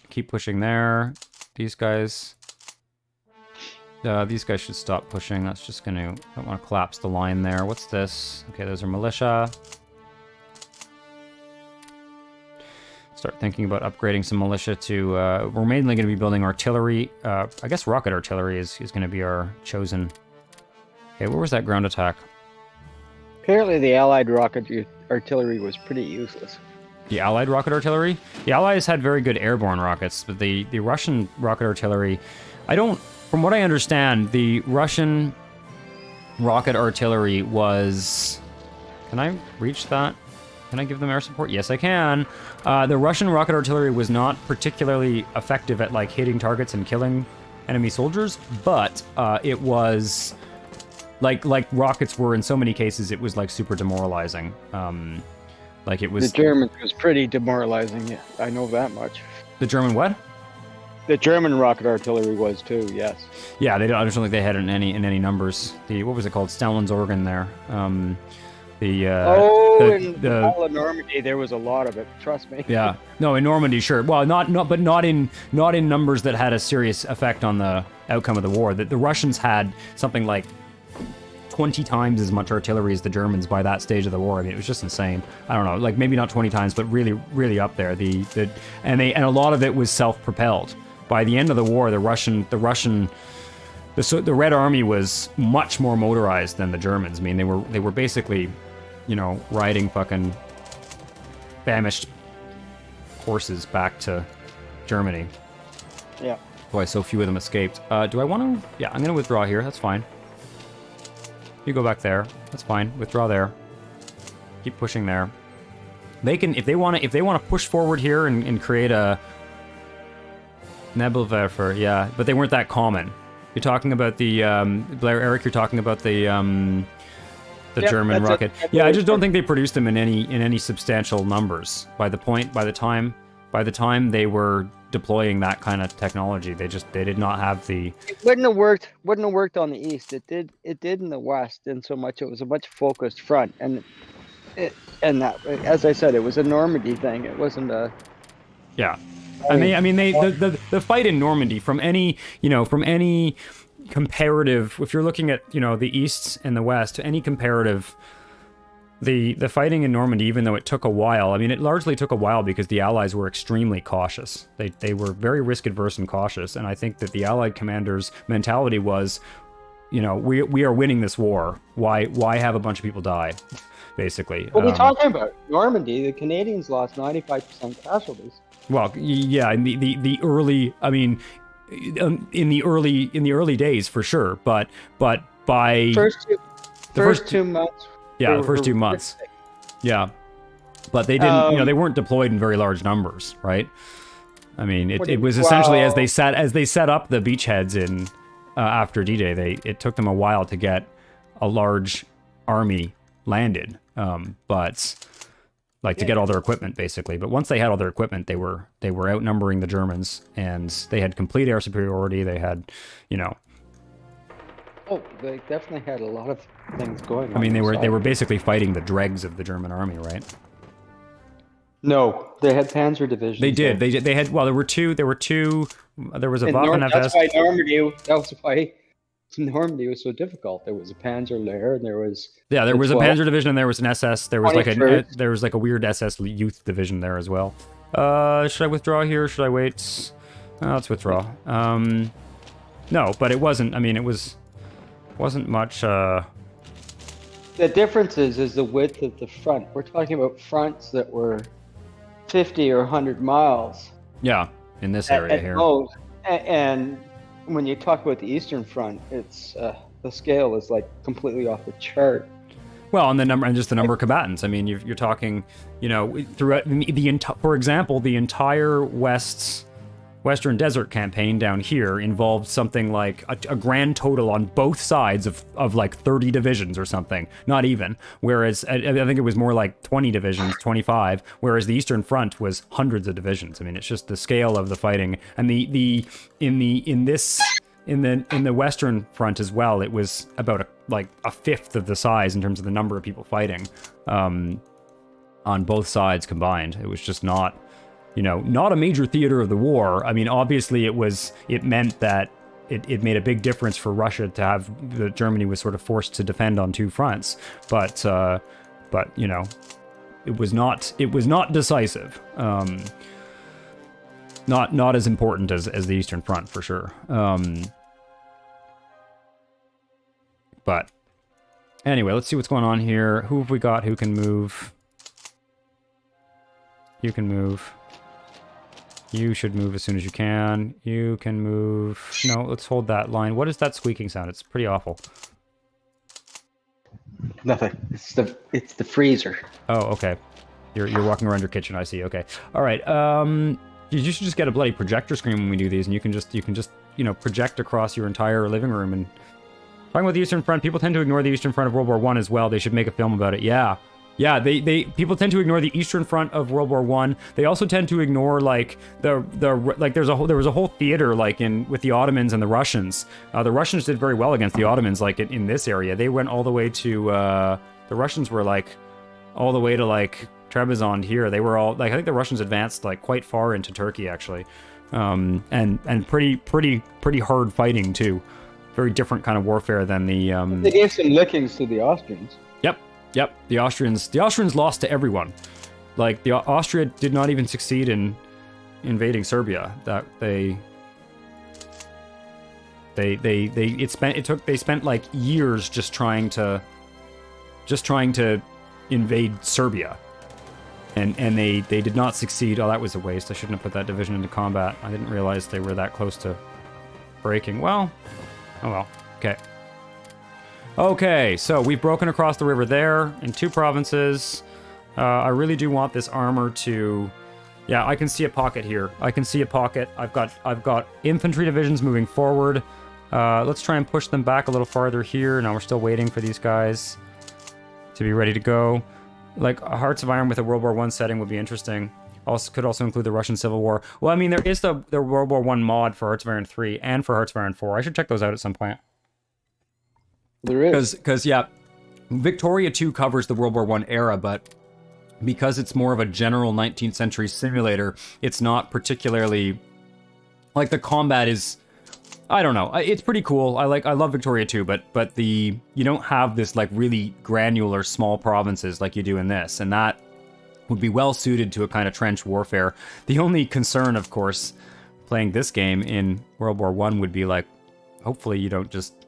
Keep pushing there. These guys should stop pushing. That's just gonna... I don't want to collapse the line there. What's this? Okay, those are militia. Start thinking about upgrading some militia to... we're mainly going to be building artillery. I guess rocket artillery is going to be our chosen... Okay, where was that ground attack? Apparently the Allied rocket artillery was pretty useless. The Allied rocket artillery? The Allies had very good airborne rockets, but the Russian rocket artillery... From what I understand, the Russian rocket artillery was... Can I reach that? Can I give them air support? Yes, I can. The Russian rocket artillery was not particularly effective at, like, hitting targets and killing enemy soldiers, but it was... Like rockets were in so many cases, it was, like, super demoralizing. Like, it was... The Germans was pretty demoralizing, yeah. I know that much. The German what? The German rocket artillery was too. Yes. Yeah, I don't think they had it in any numbers. What was it called? Stellensorgen there. In the Battle of Normandy, there was a lot of it. Trust me. Yeah. No, in Normandy, sure. Well, but not in numbers that had a serious effect on the outcome of the war. The Russians had something like 20 times as much artillery as the Germans by that stage of the war. I mean, it was just insane. I don't know, like maybe not 20 times, but really, really up there. And a lot of it was self-propelled. By the end of the war, the Red Army was much more motorized than the Germans. I mean, they were basically, riding fucking famished horses back to Germany. Yeah. Boy, so few of them escaped. Do I want to? Yeah, I'm going to withdraw here. That's fine. You go back there. That's fine. Withdraw there. Keep pushing there. They can, if they want to push forward here and create a Nebelwerfer, yeah, but they weren't that common. You're talking about the Blair, Eric. You're talking about the German rocket. Yeah, I just don't think they produced them in any substantial numbers. By the time they were deploying that kind of technology, they did not have the. It wouldn't have worked on the east. It did in the west, in so much it was a much focused front, and that, as I said, it was a Normandy thing. It wasn't a. Yeah, the fight in Normandy from any comparative, if you're looking at the east and the west, any comparative. The fighting in Normandy, even though it took a while, I mean, it largely took a while because the Allies were extremely cautious. They were very risk-adverse and cautious, and I think that the Allied commanders' mentality was, we are winning this war. Why have a bunch of people die, basically? What are you talking about? Normandy, the Canadians lost 95% casualties. Well, yeah, in the early, I mean, in the early days for sure, but by first 2 months. Yeah, the first 2 months. Yeah, but they didn't. They weren't deployed in very large numbers, right? I mean, it was essentially as they set up the beachheads in after D-Day. It took them a while to get a large army landed, but to get all their equipment basically. But once they had all their equipment, they were outnumbering the Germans, and they had complete air superiority. They had, Oh, they definitely had a lot of things going on. I mean, they were basically fighting the dregs of the German army, right? No, they had Panzer divisions. They did. They had. Well, there were two. There was a Waffen FS. That's why Normandy was so difficult. There was a Panzer Lehr, and there was. Yeah, there was a Panzer division, and there was an SS. There was like a weird SS youth division there as well. Should I withdraw here? Should I wait? Let's withdraw. No, but it wasn't. I mean, it wasn't much. The difference is the width of the front. We're talking about fronts that were 50 or 100 miles. Yeah, in this area here. Most. And when you talk about the Eastern Front, it's the scale is like completely off the chart. Well, and the number of combatants. I mean, you're talking, throughout for example, the entire Western Desert campaign down here involved something like a grand total on both sides of like 30 divisions or something, not even. Whereas I think it was more like 20 divisions, 25. Whereas the Eastern Front was hundreds of divisions. I mean, it's just the scale of the fighting, and in the Western Front as well. It was about a fifth of the size in terms of the number of people fighting on both sides combined. It was just not. Not a major theater of the war. I mean, obviously it meant that it made a big difference for Russia to have Germany was sort of forced to defend on two fronts, but it was not decisive. Not as important as the Eastern Front for sure. But anyway, let's see what's going on here. Who have we got who can move? You can move. You should move as soon as you can. You can move. No, let's hold that line. What is that squeaking sound? It's pretty awful. Nothing. It's the freezer. Oh, okay. You're walking around your kitchen. I see. Okay. All right. You should just get a bloody projector screen when we do these, and you can just project across your entire living room. And talking about the Eastern Front, people tend to ignore the Eastern Front of World War I as well. They should make a film about it. Yeah. Yeah, people tend to ignore the eastern front of World War One. They also tend to ignore like there was a whole theater like with the Ottomans and the Russians. The Russians did very well against the Ottomans like in this area. They went all the way to the Russians were like all the way to like Trebizond here. They were all like I think the Russians advanced like quite far into Turkey actually, and pretty hard fighting too. Very different kind of warfare than the. They gave some lickings to the Austrians. Yep, the Austrians lost to everyone. Like Austria did not even succeed in invading Serbia. That they spent like years just trying to invade Serbia. And they did not succeed. Oh, that was a waste. I shouldn't have put that division into combat. I didn't realize they were that close to breaking. Well, oh well. Okay. Okay, so we've broken across the river there in 2 provinces. I really do want this armor to... Yeah, I can see a pocket here. I can see a pocket. I've got infantry divisions moving forward. Let's try and push them back a little farther here. Now we're still waiting for these guys to be ready to go. Like, Hearts of Iron with a World War I setting would be interesting. Could also include the Russian Civil War. Well, I mean, there is the World War I mod for Hearts of Iron 3 and for Hearts of Iron 4. I should check those out at some point. There is. Because, yeah, Victoria 2 covers the World War I era, but because it's more of a general 19th century simulator, it's not particularly... Like, the combat is... I don't know. It's pretty cool. I love Victoria 2, but you don't have this, like, really granular small provinces like you do in this, and that would be well suited to a kind of trench warfare. The only concern, of course, playing this game in World War I would be, like, hopefully you don't just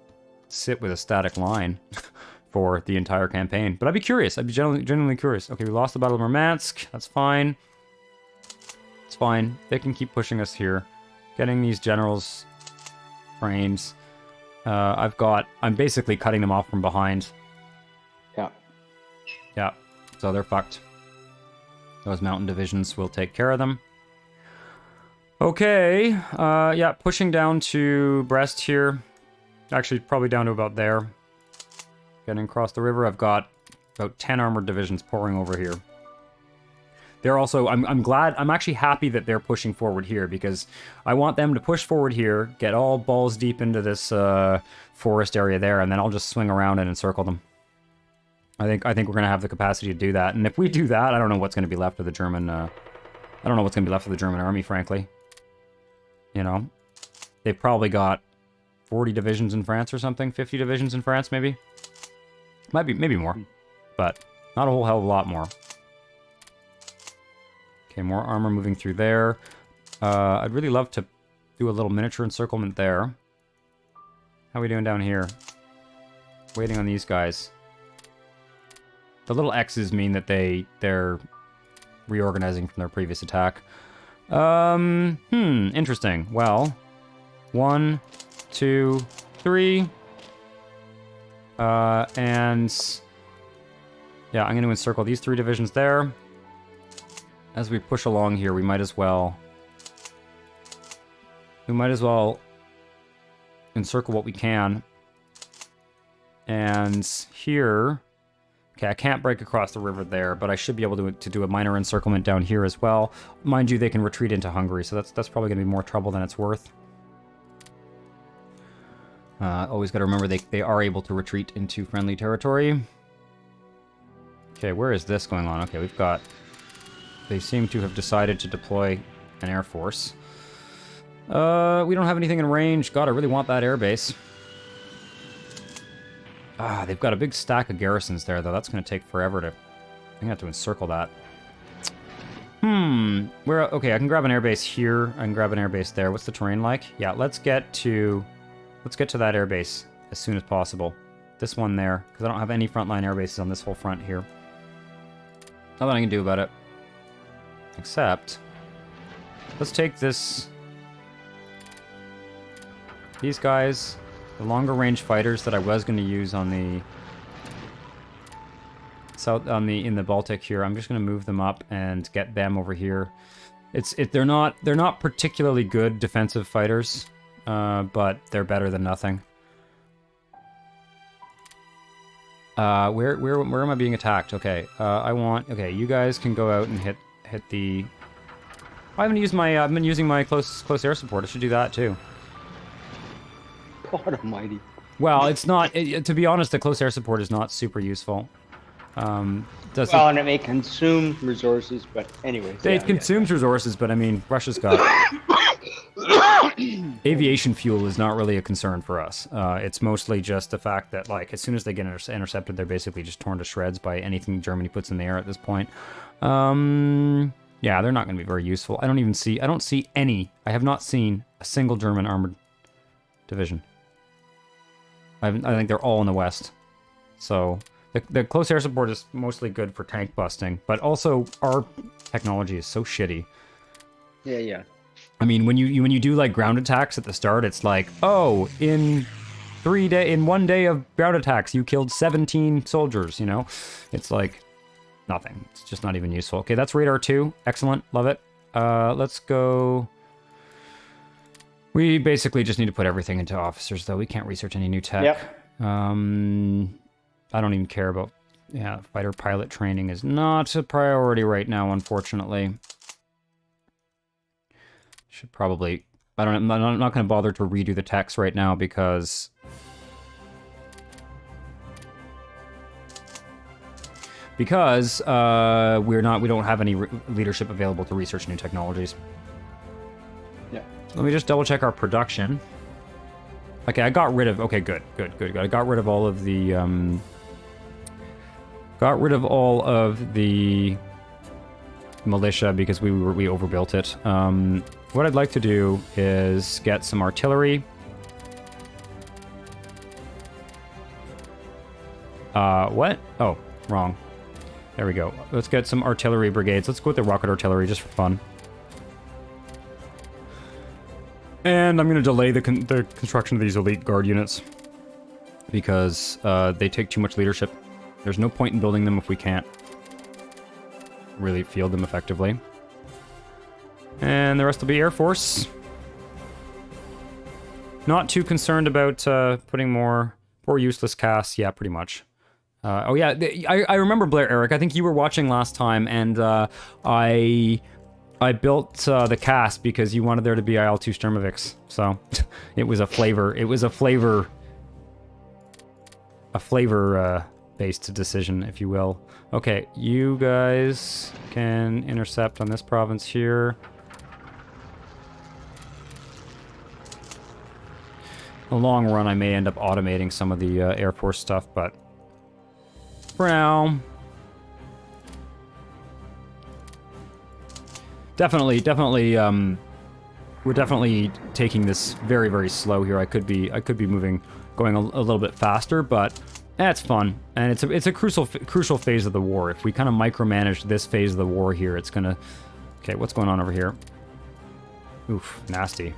sit with a static line for the entire campaign. But I'd be curious. I'd be genuinely curious. Okay, we lost the Battle of Murmansk. That's fine. It's fine. They can keep pushing us here. Getting these generals frames. I'm basically cutting them off from behind. Yeah. Yeah. So they're fucked. Those mountain divisions will take care of them. Okay. Yeah, pushing down to Brest here. Actually, probably down to about there. Getting across the river, I've got about 10 armored divisions pouring over here. They're also, I'm actually happy that they're pushing forward here, because I want them to push forward here, get all balls deep into this forest area there, and then I'll just swing around and encircle them. I think we're going to have the capacity to do that, and if we do that, I don't know what's going to be left of the German, army, frankly. You know? They've probably got 40 divisions in France or something, 50 divisions in France, maybe? Maybe more, but not a whole hell of a lot more. Okay, more armor moving through there. I'd really love to do a little miniature encirclement there. How are we doing down here? Waiting on these guys. The little X's mean that they're reorganizing from their previous attack. Interesting. Well, 1, 2, 3. And yeah, I'm going to encircle these 3 divisions there. As we push along here, we might as well encircle what we can. And here, okay, I can't break across the river there, but I should be able to do a minor encirclement down here as well. Mind you, they can retreat into Hungary, so that's probably going to be more trouble than it's worth. Always got to remember they are able to retreat into friendly territory. Okay, where is this going on? Okay, we've got... They seem to have decided to deploy an air force. We don't have anything in range. God, I really want that air base. They've got a big stack of garrisons there, though. That's going to take forever to... I'm going to have to encircle that. Okay, I can grab an air base here. I can grab an air base there. What's the terrain like? Yeah, let's get to that air base as soon as possible. This one there, because I don't have any frontline air bases on this whole front here. Nothing I can do about it. Except, let's take these guys, the longer range fighters that I was going to use on the in the Baltic here. I'm just going to move them up and get them over here. They're not particularly good defensive fighters, but they're better than nothing. Where am I being attacked? Okay, okay, you guys can go out and hit the... I haven't used my, I've been using my close air support. I should do that too. God almighty. Well, it's not, to be honest, the close air support is not super useful. Well, and it may consume resources, but anyways. It consumes resources, but I mean, Russia's got... Aviation fuel is not really a concern for us. It's mostly just the fact that, like, as soon as they get intercepted, they're basically just torn to shreds by anything Germany puts in the air at this point. Yeah, they're not going to be very useful. I don't see any. I have not seen a single German armored division. I think they're all in the west. So the close air support is mostly good for tank busting, but also our technology is so shitty. Yeah. I mean, when you do like ground attacks at the start, it's like, oh, in 1 day of ground attacks, you killed 17 soldiers. You know, it's like nothing. It's just not even useful. Okay, that's radar 2. Excellent, love it. Let's go. We basically just need to put everything into officers, though. We can't research any new tech. Yep. I don't even care about... Yeah, fighter pilot training is not a priority right now, unfortunately. Should probably... I'm not going to bother to redo the text right now because... we don't have any leadership available to research new technologies. Yeah. Let me just double check our production. Okay, I got rid of... Okay, good. I got rid of all of the... got rid of all of the militia because we overbuilt it. What I'd like to do is get some artillery. What? Oh, wrong. There we go. Let's get some artillery brigades. Let's go with the rocket artillery just for fun. And I'm going to delay the construction of these elite guard units because they take too much leadership. There's no point in building them if we can't really field them effectively. And the rest will be Air Force. Not too concerned about putting more useless casts. Yeah, pretty much. Oh yeah, I remember Blair, Eric. I think you were watching last time, and I built the cast because you wanted there to be IL-2 Sturmovix. So it was a flavor. It was a flavor based decision, if you will. Okay, you guys can intercept on this province here. In the long run, I may end up automating some of the Air Force stuff, but for now, definitely, we're definitely taking this very, very slow here. I could be going a little bit faster, but it's fun, and it's a crucial phase of the war. If we kind of micromanage this phase of the war here, it's gonna... Okay, what's going on over here? Oof, nasty.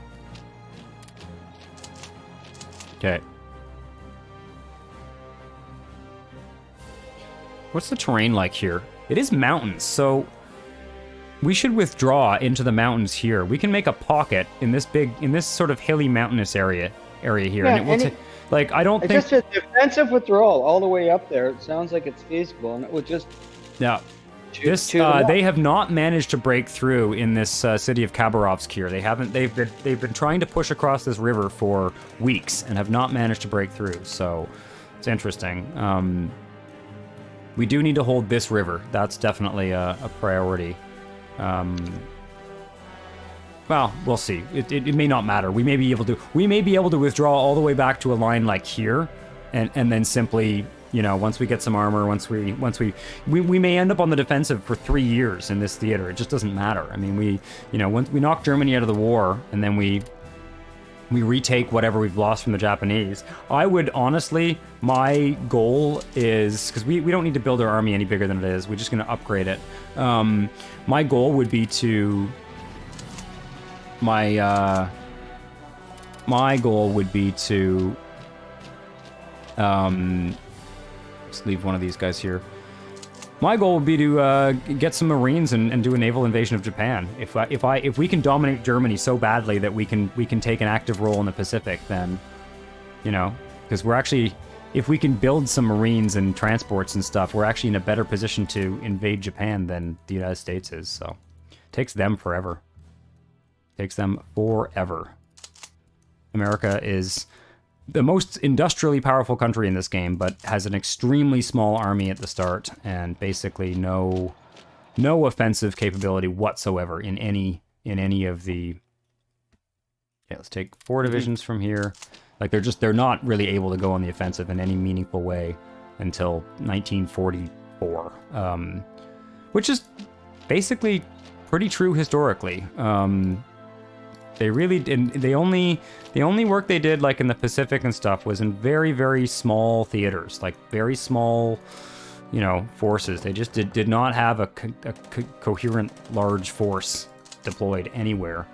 Okay. What's the terrain like here? It is mountains, so we should withdraw into the mountains here. We can make a pocket in this sort of hilly mountainous area here, yeah, and it will like, I don't think... It's just a defensive withdrawal all the way up there. It sounds like it's feasible, and it would just... Yeah. They have not managed to break through in this city of Khabarovsk here. They haven't. They've been trying to push across this river for weeks and have not managed to break through. So it's interesting. We do need to hold this river. That's definitely a priority. Well, we'll see. It may not matter. We may be able to withdraw all the way back to a line like here, and then simply, you know, once we get some armor, once we may end up on the defensive for 3 years in this theater. It just doesn't matter. I mean, once we knock Germany out of the war, and then we retake whatever we've lost from the Japanese. I would honestly, my goal is, because we don't need to build our army any bigger than it is. We're just going to upgrade it. My goal would be to... My goal would be to... let's leave one of these guys here. My goal would be to get some Marines and do a naval invasion of Japan. If we can dominate Germany so badly that we can take an active role in the Pacific, then, you know, because we're actually if we can build some marines and transports and stuff, we're actually in a better position to invade Japan than the United States is. So, takes them forever. Takes them forever. America is the most industrially powerful country in this game, but has an extremely small army at the start and basically no offensive capability whatsoever in any of the. Yeah, let's take 4 divisions from here. Like they're not really able to go on the offensive in any meaningful way until 1944, which is basically pretty true historically. They really did. The only work they did, like in the Pacific and stuff, was in very, very small theaters, like very small, you know, forces. They just did not have a coherent large force deployed anywhere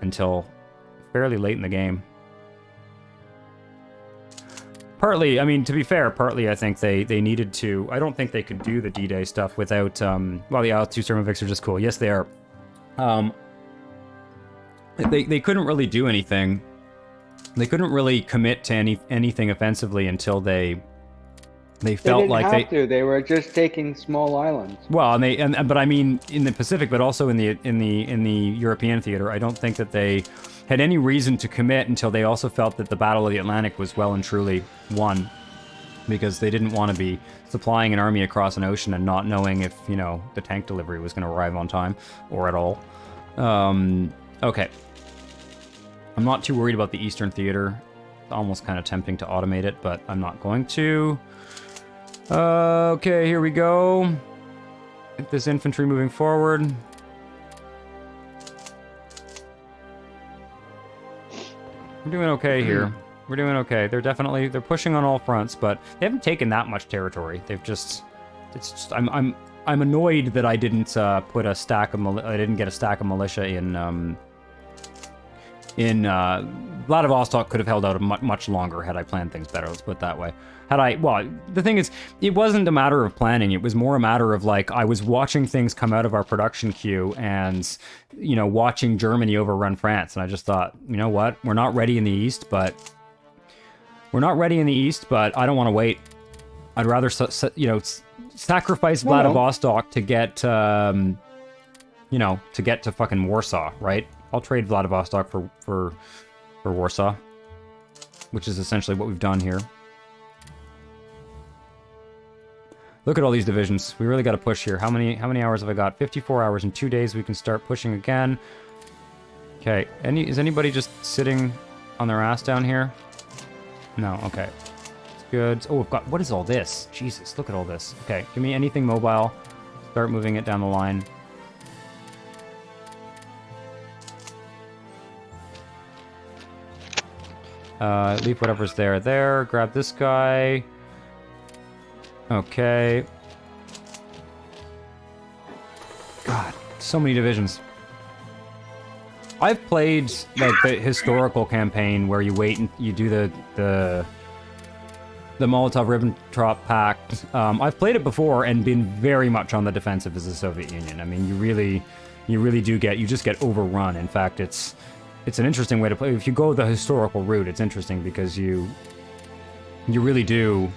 until fairly late in the game. Partly, I mean, to be fair, partly I think they needed to. I don't think they could do the D-Day stuff without. Well, the Altitude Thermovics are just cool. Yes, they are. They couldn't really do anything. They couldn't really commit to anything offensively until they felt like they were just taking small islands. Well, but I mean in the Pacific, but also in the European theater, I don't think that they had any reason to commit until they also felt that the Battle of the Atlantic was well and truly won, because they didn't want to be supplying an army across an ocean and not knowing if, you know, the tank delivery was going to arrive on time or at all. Okay. I'm not too worried about the Eastern Theater. It's almost kind of tempting to automate it, but I'm not going to. Okay, here we go. Get this infantry moving forward. We're doing okay here. We're doing okay. They're pushing on all fronts, but they haven't taken that much territory. They've just, I'm annoyed that I didn't put a stack of I didn't get a stack of militia in Vladivostok. Could have held out much longer had I planned things better. Let's put it that way. Well, the thing is, it wasn't a matter of planning. It was more a matter of, like, I was watching things come out of our production queue and, you know, watching Germany overrun France. And I just thought, you know what? We're not ready in the East, but I don't want to wait. I'd rather, sacrifice Vladivostok to get, to fucking Warsaw, right? I'll trade Vladivostok for Warsaw, which is essentially what we've done here. Look at all these divisions. We really got to push here. How many hours have I got? 54 hours. In 2 days we can start pushing again. Okay. Is anybody just sitting on their ass down here? No. Okay. It's good. Oh, what is all this? Jesus, look at all this. Okay, give me anything mobile. Start moving it down the line. Leave whatever's there. Grab this guy. Okay. God, so many divisions. I've played like the historical campaign where you wait and you do the Molotov-Ribbentrop Pact. I've played it before and been very much on the defensive as the Soviet Union. I mean, you really do you just get overrun. In fact, it's an interesting way to play. If you go the historical route, it's interesting because you really do.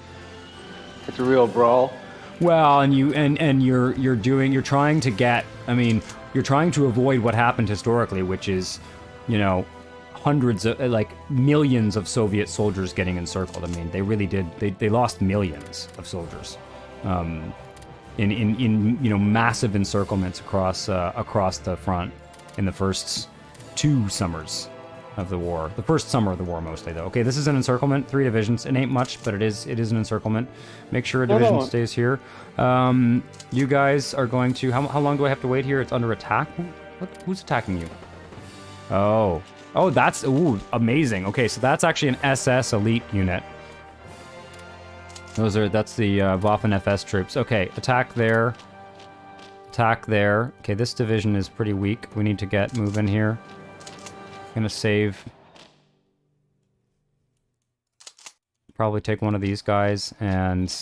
It's a real brawl. Well, and you're trying to get. I mean, you're trying to avoid what happened historically, which is, you know, hundreds of, like, millions of Soviet soldiers getting encircled. I mean, they really did. They lost millions of soldiers, in you know, massive encirclements across the front in the first 2 summers of the war. The first summer of the war, mostly, though. Okay, this is an encirclement. 3 divisions. It ain't much, but it is an encirclement. Make sure a division stays here. You guys are going to... How long do I have to wait here? It's under attack? Who's attacking you? Oh, that's... Ooh, amazing. Okay, so that's actually an SS elite unit. That's the Waffen-FS troops. Okay, attack there. Attack there. Okay, this division is pretty weak. We need to get moving here. Gonna save. Probably take one of these guys and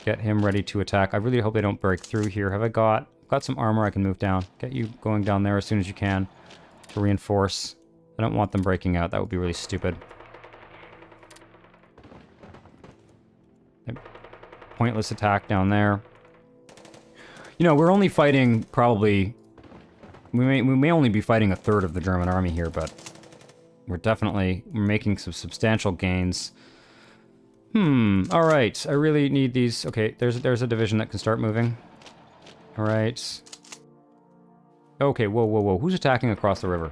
get him ready to attack. I really hope they don't break through here. Have I got some armor I can move down? Get you going down there as soon as you can to reinforce. I don't want them breaking out. That would be really stupid. pointless attack down there. You know, we're only fighting probably... We may only be fighting a third of the German army here, but we're making some substantial gains. All right. I really need these. Okay, there's a division that can start moving. All right. Okay, whoa. Who's attacking across the river?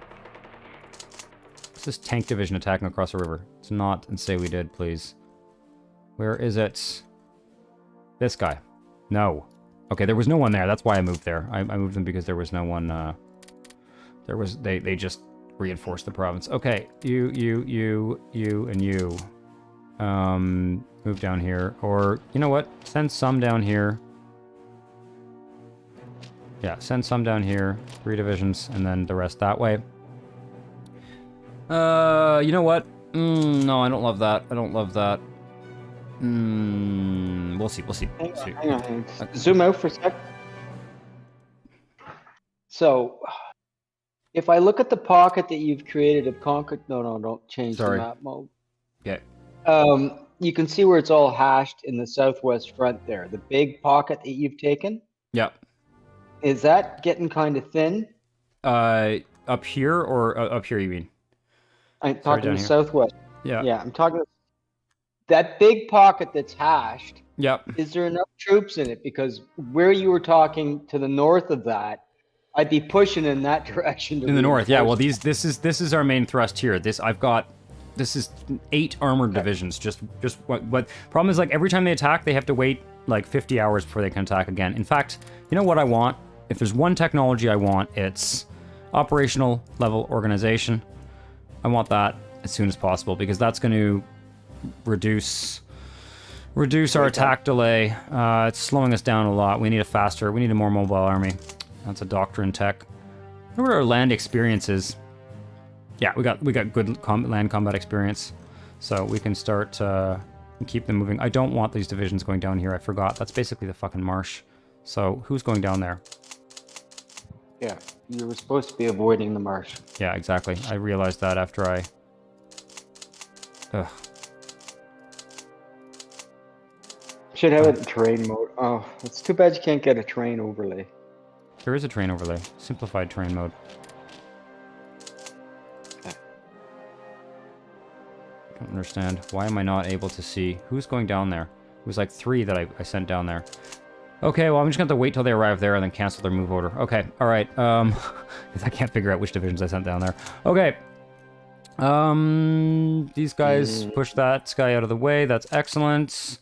What's this tank division attacking across the river? It's not, and say we did, please. Where is it? This guy. No. Okay, there was no one there. That's why I moved there. I moved them because there was no one, they just reinforced the province. Okay, you, and you. Move down here. Or, you know what? Send some down here. Yeah, send some down here. 3 divisions, and then the rest that way. You know what? No, I don't love that. I don't love that. We'll see. Hang on. Zoom out for a sec. So, if I look at the pocket that you've created of Concord... No, don't change the map mode. Okay. You can see where it's all hashed in the southwest front there. The big pocket that you've taken. Yep. Is that getting kind of thin? Up here or up here, you mean? I'm talking the southwest. Yeah. Yeah, I'm talking... That big pocket that's hashed. Yep. Is there enough troops in it? Because where you were talking to the north of that, I'd be pushing in that direction. In the north, yeah. Well, this is our main thrust here. This is 8 armored divisions. Just what problem is, like, every time they attack, they have to wait like 50 hours before they can attack again. In fact, you know what I want? If there's one technology I want, it's operational level organization. I want that as soon as possible because that's going to reduce our attack delay. It's slowing us down a lot. We need a more mobile army. That's a doctrine tech. I wonder what our land experience is. Yeah, we got good land combat experience, so we can start keep them moving. I don't want these divisions going down here. I forgot. That's basically the fucking marsh. So who's going down there? Yeah, you were supposed to be avoiding the marsh. Yeah, exactly. I realized that after I... Ugh. Should have it in terrain mode. Oh, it's too bad you can't get a terrain overlay. There is a terrain overlay. Simplified terrain mode. Okay. I don't understand. Why am I not able to see? Who's going down there? It was like 3 that I sent down there. Okay, well, I'm just going to have to wait till they arrive there and then cancel their move order. Okay, alright. Because I can't figure out which divisions I sent down there. Okay. These guys push that guy out of the way. That's excellent.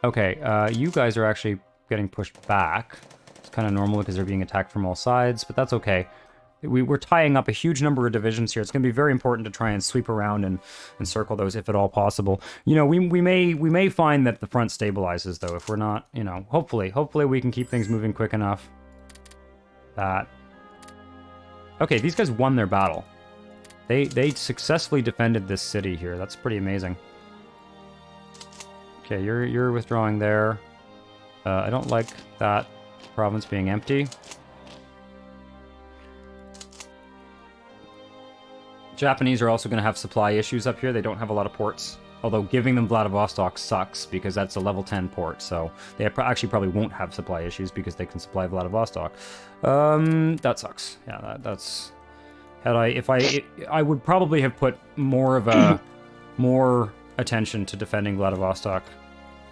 Okay, you guys are actually getting pushed back. It's kind of normal because they're being attacked from all sides, but that's okay. We're tying up a huge number of divisions here. It's going to be very important to try and sweep around and encircle those if at all possible. You know, we may find that the front stabilizes, though, if we're not, you know, hopefully we can keep things moving quick enough. Okay, these guys won their battle. They successfully defended this city here. That's pretty amazing. Okay, you're withdrawing there. I don't like that province being empty. Japanese are also going to have supply issues up here. They don't have a lot of ports. Although giving them Vladivostok sucks because that's a level 10 port. So they actually probably won't have supply issues because they can supply Vladivostok. That sucks. Yeah, that's... I would probably have put more of a... more attention to defending Vladivostok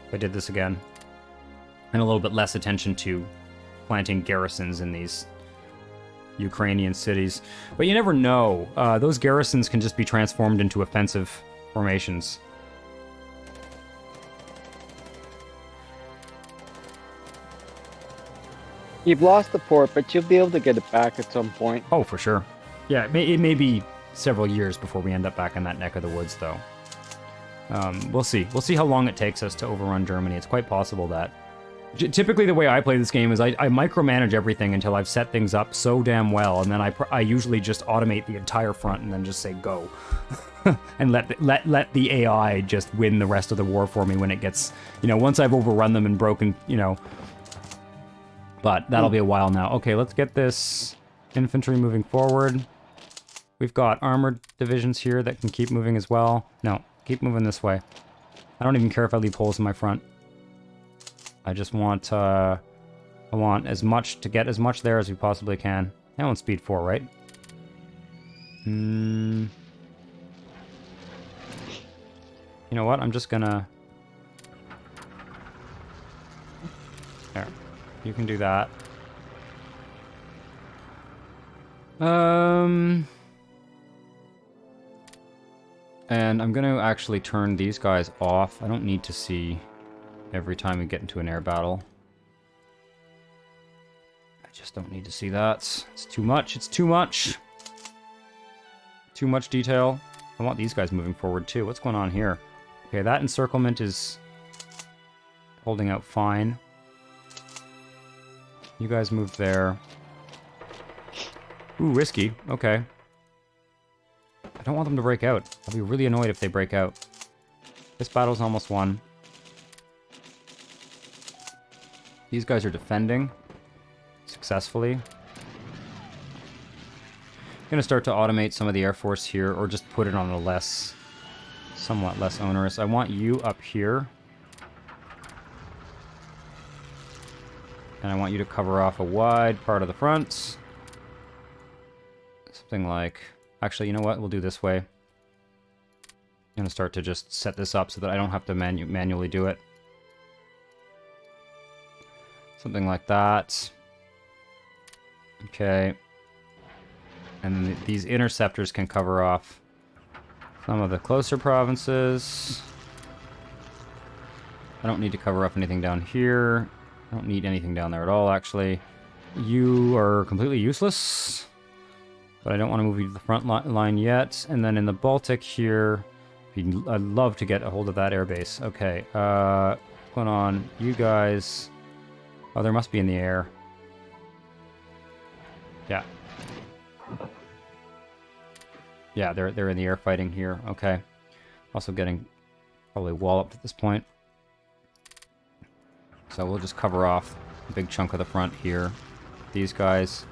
if I did this again. And a little bit less attention to planting garrisons in these Ukrainian cities. But you never know. Those garrisons can just be transformed into offensive formations. You've lost the port, but you'll be able to get it back at some point. Oh, for sure. Yeah, it may be several years before we end up back in that neck of the woods, though. We'll see. We'll see how long it takes us to overrun Germany. It's quite possible that... Typically, the way I play this game is I micromanage everything until I've set things up so damn well, and then I usually just automate the entire front and then just say go. And let the AI just win the rest of the war for me when it gets... You know, once I've overrun them and broken, you know... But that'll be a while now. Okay, let's get this infantry moving forward. We've got armored divisions here that can keep moving as well. No, keep moving this way. I don't even care if I leave holes in my front. I just want, I want as much, to get as much there as we possibly can. I want speed 4, right? You know what? I'm just gonna... There. You can do that. And I'm gonna actually turn these guys off. I don't need to see every time we get into an air battle. I just don't need to see that. It's too much. It's too much. Too much detail. I want these guys moving forward too. What's going on here? Okay, that encirclement is holding out fine. You guys move there. Ooh, risky. Okay. I don't want them to break out. I'll be really annoyed if they break out. This battle's almost won. These guys are defending successfully. I'm gonna start to automate some of the Air Force here, or just put it on a less, somewhat less onerous. I want you up here. And I want you to cover off a wide part of the front. Something like... Actually, you know what? We'll do this way. I'm gonna start to just set this up so that I don't have to manually do it. Something like that. Okay. And then these interceptors can cover off some of the closer provinces. I don't need to cover up anything down here. I don't need anything down there at all, actually. You are completely useless. But I don't want to move you to the front line yet. And then in the Baltic here, I'd love to get a hold of that airbase. Okay, what's going on? You guys... Oh, there must be in the air. Yeah. Yeah, they're in the air fighting here. Okay. Also getting probably walloped at this point. So we'll just cover off a big chunk of the front here. These guys.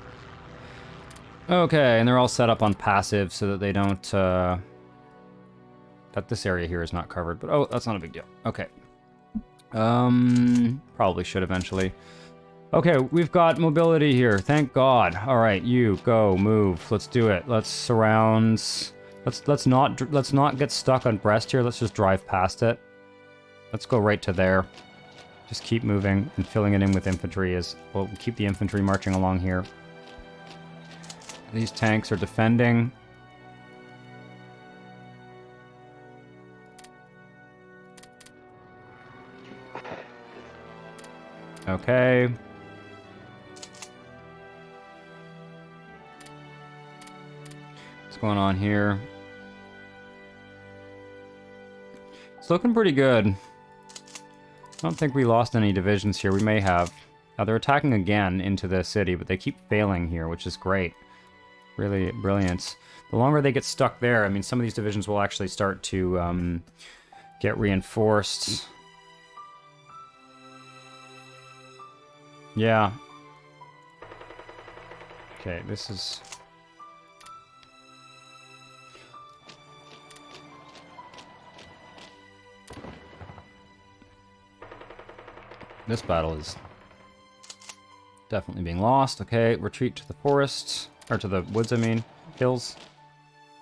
Okay, and they're all set up on passive so that they don't, that this area here is not covered, but oh, that's not a big deal. Okay. Probably should eventually. Okay, we've got mobility here, thank God. Alright, you, go, move, let's do it. Let's surround, let's not get stuck on Brest here, let's just drive past it. Let's go right to there. Just keep moving and filling it in with infantry as, well, keep the infantry marching along here. These tanks are defending. Okay. What's going on here? It's looking pretty good. I don't think we lost any divisions here. We may have. Now they're attacking again into the city, but they keep failing here, which is great. Really brilliant. The longer they get stuck there, I mean, some of these divisions will actually start to get reinforced. Yeah. Okay, this is... This battle is definitely being lost. Okay, retreat to the forests. Or to the woods, I mean. Hills.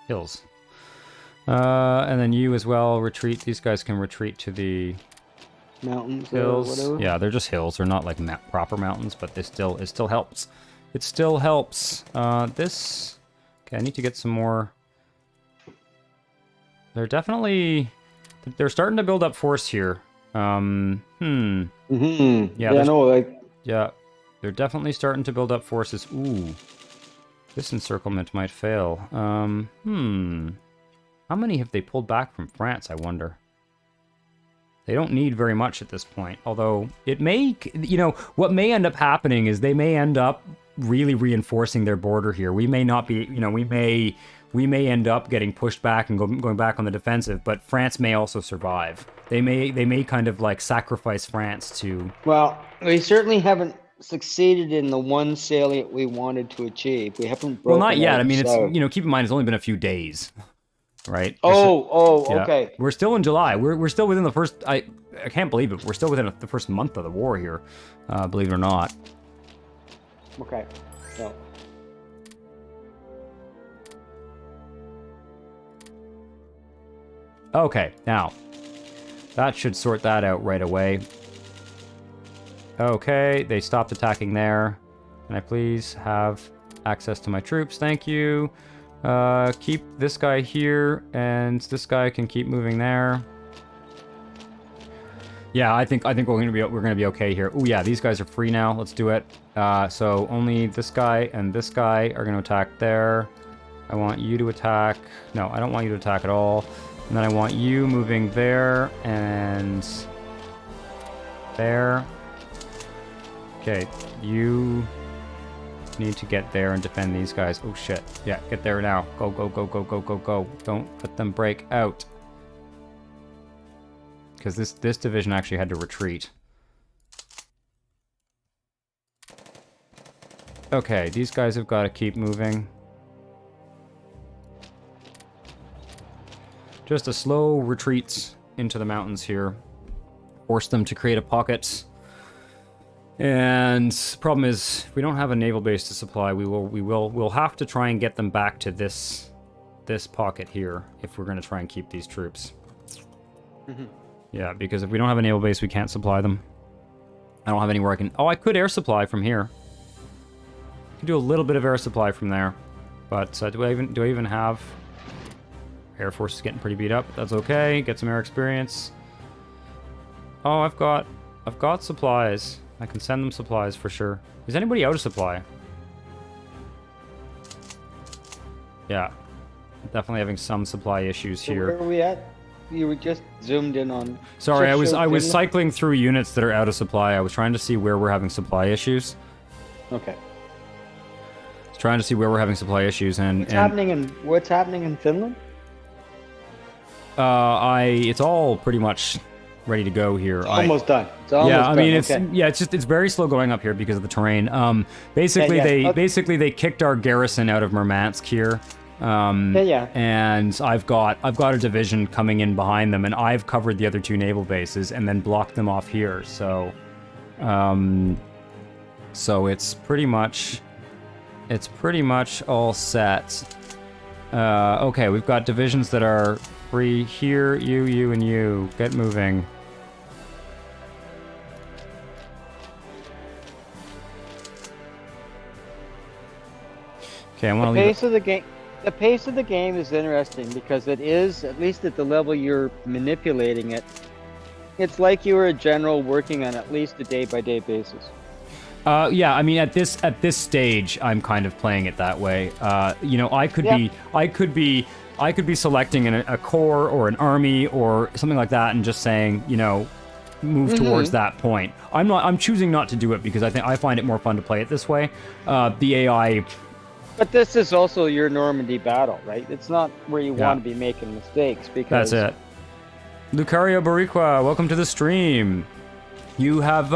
Hills. And then you as well, retreat. These guys can retreat to the... Mountains hills. Or whatever. Yeah, they're just hills. They're not like proper mountains, but it still helps. It still helps. This... Okay, I need to get some more... They're definitely... They're starting to build up force here. Yeah, no, like... Yeah, they're definitely starting to build up forces. Ooh. This encirclement might fail. How many have they pulled back from France, I wonder? They don't need very much at this point. Although, it may... You know, what may end up happening is they may end up really reinforcing their border here. We may not be... You know, we may end up getting pushed back and going back on the defensive, but France may also survive. They may kind of, like, sacrifice France to... Well, we certainly haven't succeeded in the one salient we wanted to achieve. We haven't broken. Well, not yet. I mean, it's, south. you know, keep in mind it's only been a few days. right? Oh, Yeah. okay. We're still in July. We're still within the first. I can't believe it. We're still within the first month of the war here. Believe it or not. Okay. No. Okay, now that should sort that out right away. Okay, they stopped attacking there. Can I please have access to my troops? Thank you. Keep this guy here, and this guy can keep moving there. Yeah, I think we're gonna be okay here. Oh yeah, these guys are free now. Let's do it. So only this guy and this guy are gonna attack there. I want you to attack. No, I don't want you to attack at all. And then I want you moving there and there. Okay, you need to get there and defend these guys. Oh shit. Yeah, get there now. Go, go, go, go, go, go, go. Don't let them break out. Because this division actually had to retreat. Okay, these guys have got to keep moving. Just a slow retreat into the mountains here. Force them to create a pocket. And problem is, if we don't have a naval base to supply, we'll have to try and get them back to this pocket here if we're going to try and keep these troops. Mm-hmm. Yeah, because if we don't have a naval base, we can't supply them. I don't have anywhere I can... Oh, I could air supply from here. I could do a little bit of air supply from there. But do I even have... Air Force is getting pretty beat up. That's okay. Get some air experience. Oh, I've got supplies. I can send them supplies for sure. Is anybody out of supply? Yeah. Definitely having some supply issues here. Where are we at? You were just zoomed in on... Sorry, I was cycling through units that are out of supply. I was trying to see where we're having supply issues. Okay. Trying to see where we're having supply issues and what's happening in Finland? It's all pretty much ready to go here. Almost done. It's almost yeah, done. I mean it's very slow going up here because of the terrain. Basically they kicked our garrison out of Murmansk here. And I've got a division coming in behind them, and I've covered the other two naval bases and then blocked them off here. So it's pretty much all set. Okay, we've got divisions that are free here. You, and you. Get moving. Okay, I want to leave. The pace of the game is interesting because it is, at least at the level you're manipulating it, it's like you were a general working on at least a day-by-day basis. Yeah, I mean at this stage, I'm kind of playing it that way. You know, I could be selecting a corps or an army or something like that, and just saying, you know, move towards that point. I'm choosing not to do it because I find it more fun to play it this way. The AI. But this is also your Normandy battle, right? It's not where you want to be making mistakes because... That's it. Lucario Bariqua, welcome to the stream. You have,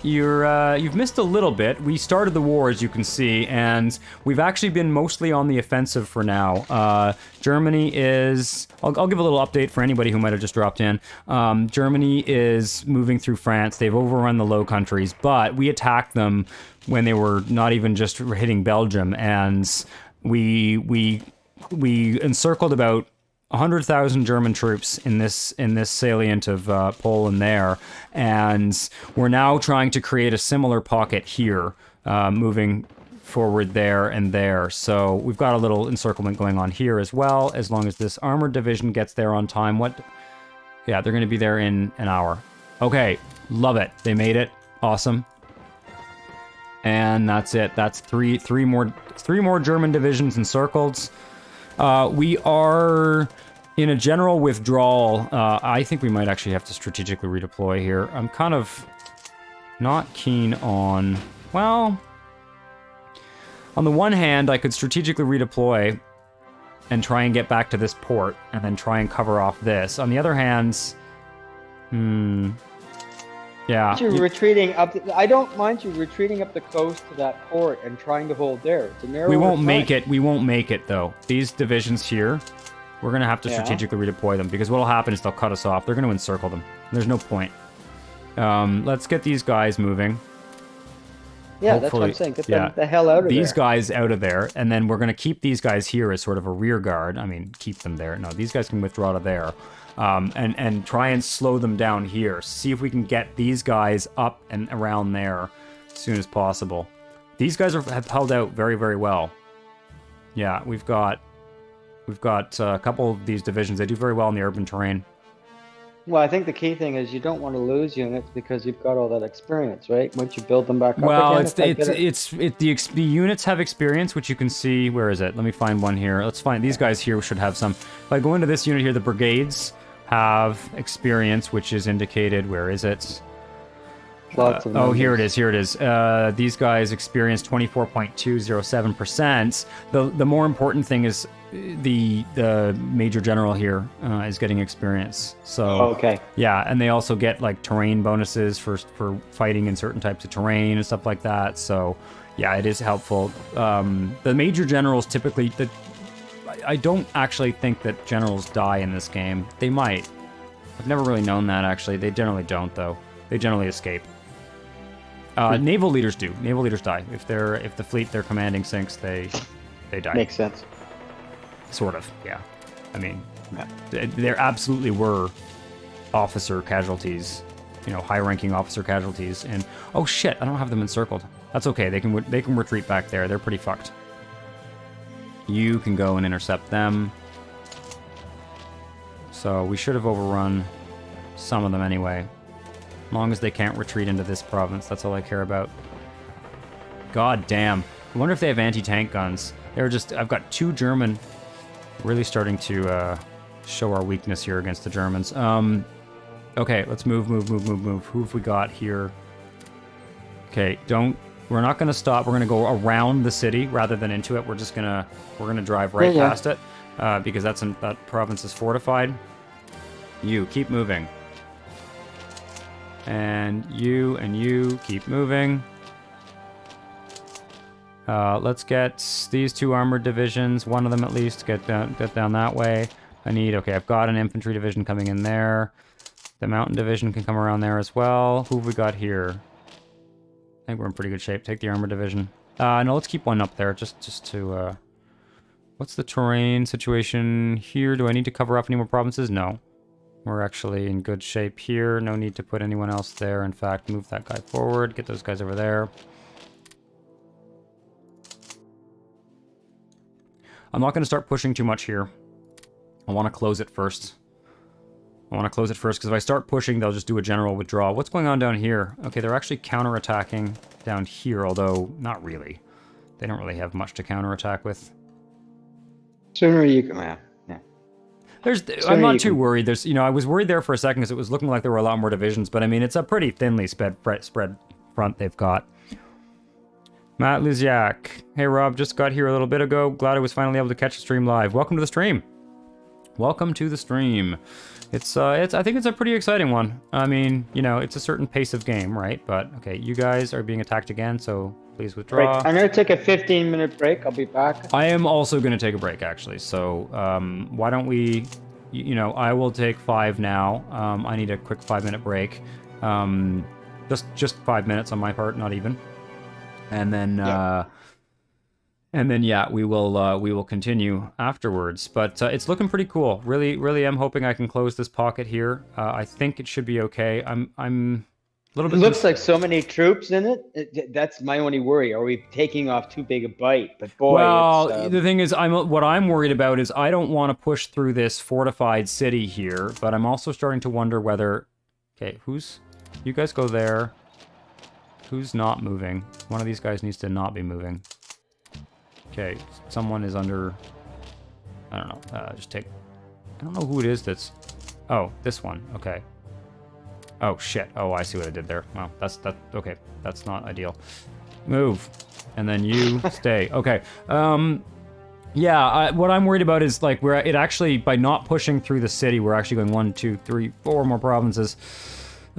you've missed a little bit. We started the war, as you can see, and we've actually been mostly on the offensive for now. Germany is... I'll give a little update for anybody who might have just dropped in. Germany is moving through France. They've overrun the Low Countries, but we attacked them when they were not even just hitting Belgium, and we encircled about 100,000 German troops in this salient of Poland there, and we're now trying to create a similar pocket here, moving forward there and there. So we've got a little encirclement going on here as well, as long as this armored division gets there on time. Yeah, they're going to be there in an hour. Okay, love it. They made it. Awesome. And that's it. That's three more German divisions encircled. We are in a general withdrawal. I think we might actually have to strategically redeploy here. I'm kind of not keen on... Well, on the one hand, I could strategically redeploy and try and get back to this port and then try and cover off this. On the other hand... Yeah. You're retreating up. I don't mind you retreating up the coast to that port and trying to hold there. It's a narrow. We won't make it. We won't make it though. These divisions here We're going to have to strategically redeploy them, because what will happen is they'll cut us off. They're going to encircle them. There's no point. Let's get these guys moving. Yeah, that's what I'm saying. Get them the hell out of there. These guys out of there, and then we're going to keep these guys here as sort of a rear guard. I mean, keep them there. No, these guys can withdraw to there. And try and slow them down here. See if we can get these guys up and around there as soon as possible. These guys have held out very, very well. Yeah, we've got a couple of these divisions. They do very well in the urban terrain. Well, I think the key thing is you don't want to lose units because you've got all that experience, right? Once you build them back up again. The units have experience, which you can see. Where is it? Let me find one here. Let's find these guys here. Should have some. If I go into this unit here, the brigades have experience, which is indicated. Where is it? Lots of numbers. Here it is. Here it is. These guys experience 24.207%. The more important thing is the major general here is getting experience. So yeah, and they also get like terrain bonuses for fighting in certain types of terrain and stuff like that. So yeah, it is helpful. The major generals typically, I don't actually think that generals die in this game. They might. I've never really known that actually. They generally don't though. They generally escape. Naval leaders do. Naval leaders die. If the fleet they're commanding sinks, they die. Makes sense. Sort of, yeah. I mean, there absolutely were officer casualties, high-ranking officer casualties. And oh shit, I don't have them encircled. That's okay. They can retreat back there. They're pretty fucked. You can go and intercept them. So we should have overrun some of them anyway. As long as they can't retreat into this province, that's all I care about. God damn. I wonder if they have anti-tank guns. I've got 2 German. Really starting to show our weakness here against the Germans. Okay, let's move. Who have we got here? Okay, we're not gonna stop. We're gonna go around the city rather than into it. We're gonna drive right past it because that province is fortified. You keep moving. And you keep moving. Let's get these 2 armored divisions, one of them at least, get down that way. I've got an infantry division coming in there. The mountain division can come around there as well. Who have we got here? I think we're in pretty good shape. Take the armored division. No, let's keep one up there just to... What's the terrain situation here? Do I need to cover up any more provinces? No. We're actually in good shape here. No need to put anyone else there. In fact, move that guy forward. Get those guys over there. I'm not going to start pushing too much here. I want to close it first. Because if I start pushing, they'll just do a general withdrawal. What's going on down here? Okay, they're actually counterattacking down here, although not really. They don't really have much to counterattack with. Sooner you can... I'm not too worried. I was worried there for a second because it was looking like there were a lot more divisions, but I mean, it's a pretty thinly spread front they've got. Matt Luziak. Hey, Rob, just got here a little bit ago. Glad I was finally able to catch the stream live. Welcome to the stream. I think it's a pretty exciting one. I mean, it's a certain pace of game, right? But, okay, you guys are being attacked again, so please withdraw. I'm going to take a 15-minute break. I'll be back. I am also going to take a break, actually. So, why don't we... I will take 5 now. I need a quick 5-minute break. Just 5 minutes on my part, not even. And then, we will continue afterwards. But it's looking pretty cool. Really, really am hoping I can close this pocket here. I think it should be okay. I'm a little bit... It looks like so many troops in it. That's my only worry. Are we taking off too big a bite? But boy, well, the thing is, what I'm worried about is I don't want to push through this fortified city here. But I'm also starting to wonder whether... Okay, you guys go there. Who's not moving? One of these guys needs to not be moving. Okay, someone is under... I don't know. I don't know who it is that's... Oh, this one. Okay. Oh, shit. Oh, I see what I did there. Well, okay. That's not ideal. Move. And then you stay. Okay. Yeah, what I'm worried about is, like, by not pushing through the city, we're actually going 1, 2, 3, 4 more provinces.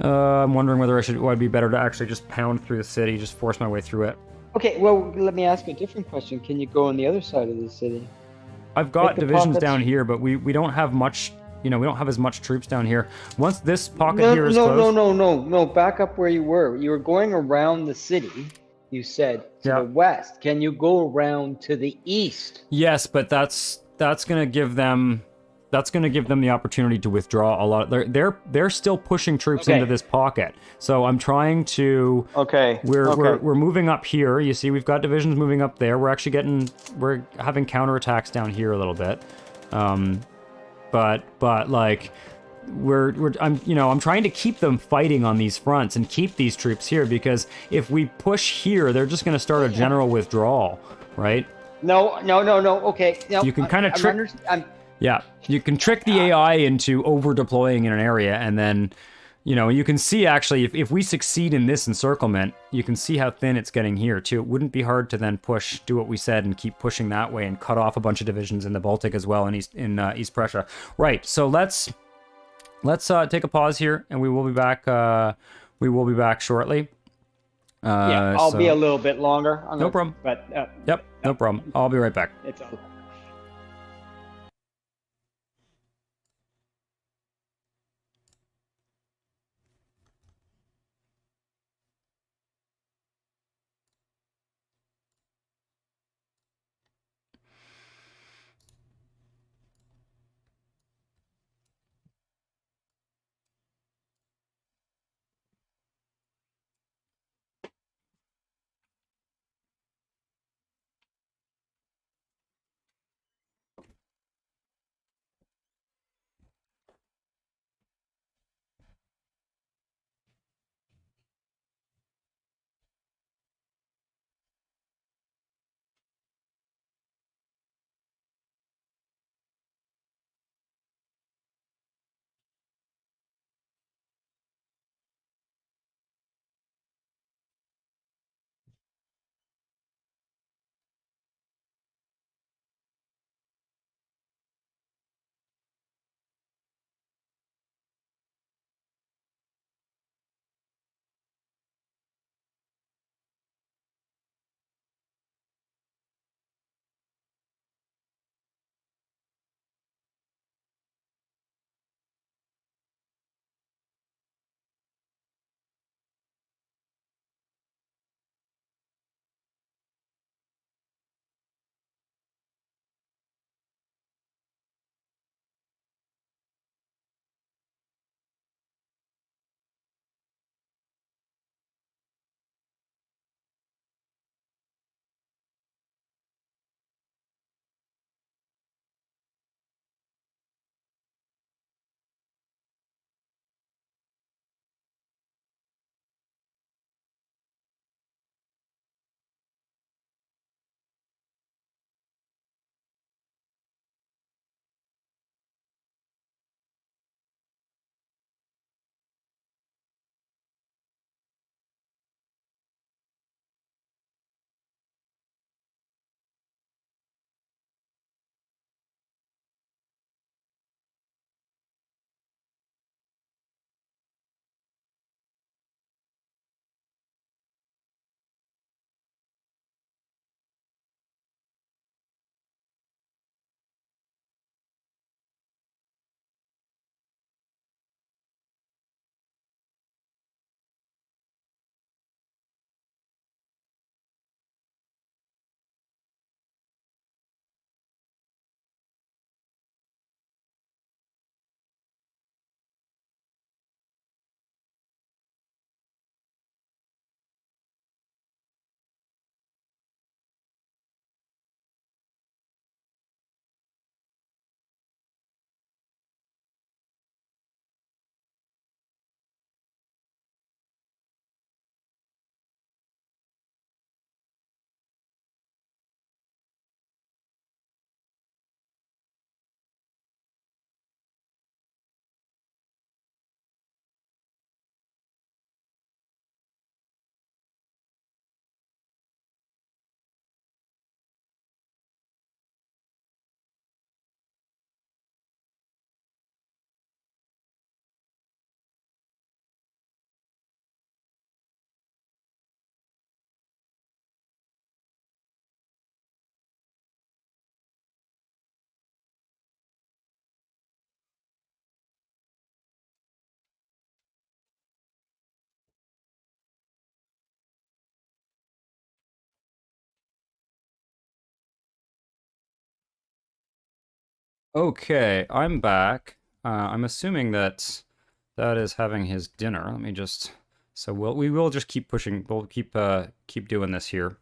I'm wondering whether it'd be better to actually just pound through the city, just force my way through it. Okay, well, let me ask a different question. Can you go on the other side of the city? I've got the divisions pockets- down here, but we don't have much. You know, we don't have as much troops down here. Once this pocket No, here is no, closed, no. Back up where you were. You were going around the city. You said to Yeah. the west. Can you go around to the east? yes, but that's gonna give them the opportunity to withdraw a lot. They're still pushing troops Okay. into this pocket. So I'm trying to. Okay. We're moving up here. You see, we've got divisions moving up there. We're having counterattacks down here a little bit. But like I'm trying to keep them fighting on these fronts and keep these troops here, because if we push here, they're just going to start a general withdrawal, right? No. Okay. No, You can kind of trick. I'm Yeah, you can trick the AI into over deploying in an area, and then, you can see actually if we succeed in this encirclement, you can see how thin it's getting here too. It wouldn't be hard to then do what we said and keep pushing that way and cut off a bunch of divisions in the Baltic as well in East Prussia. Right. So let's take a pause here, and we will be back. We will be back shortly. yeah, I'll be a little bit longer. No problem. But Yep, no problem. I'll be right back. it's all. Okay, I'm back. I'm assuming that that is having his dinner. Let me just... So we will just keep pushing. We'll keep doing this here.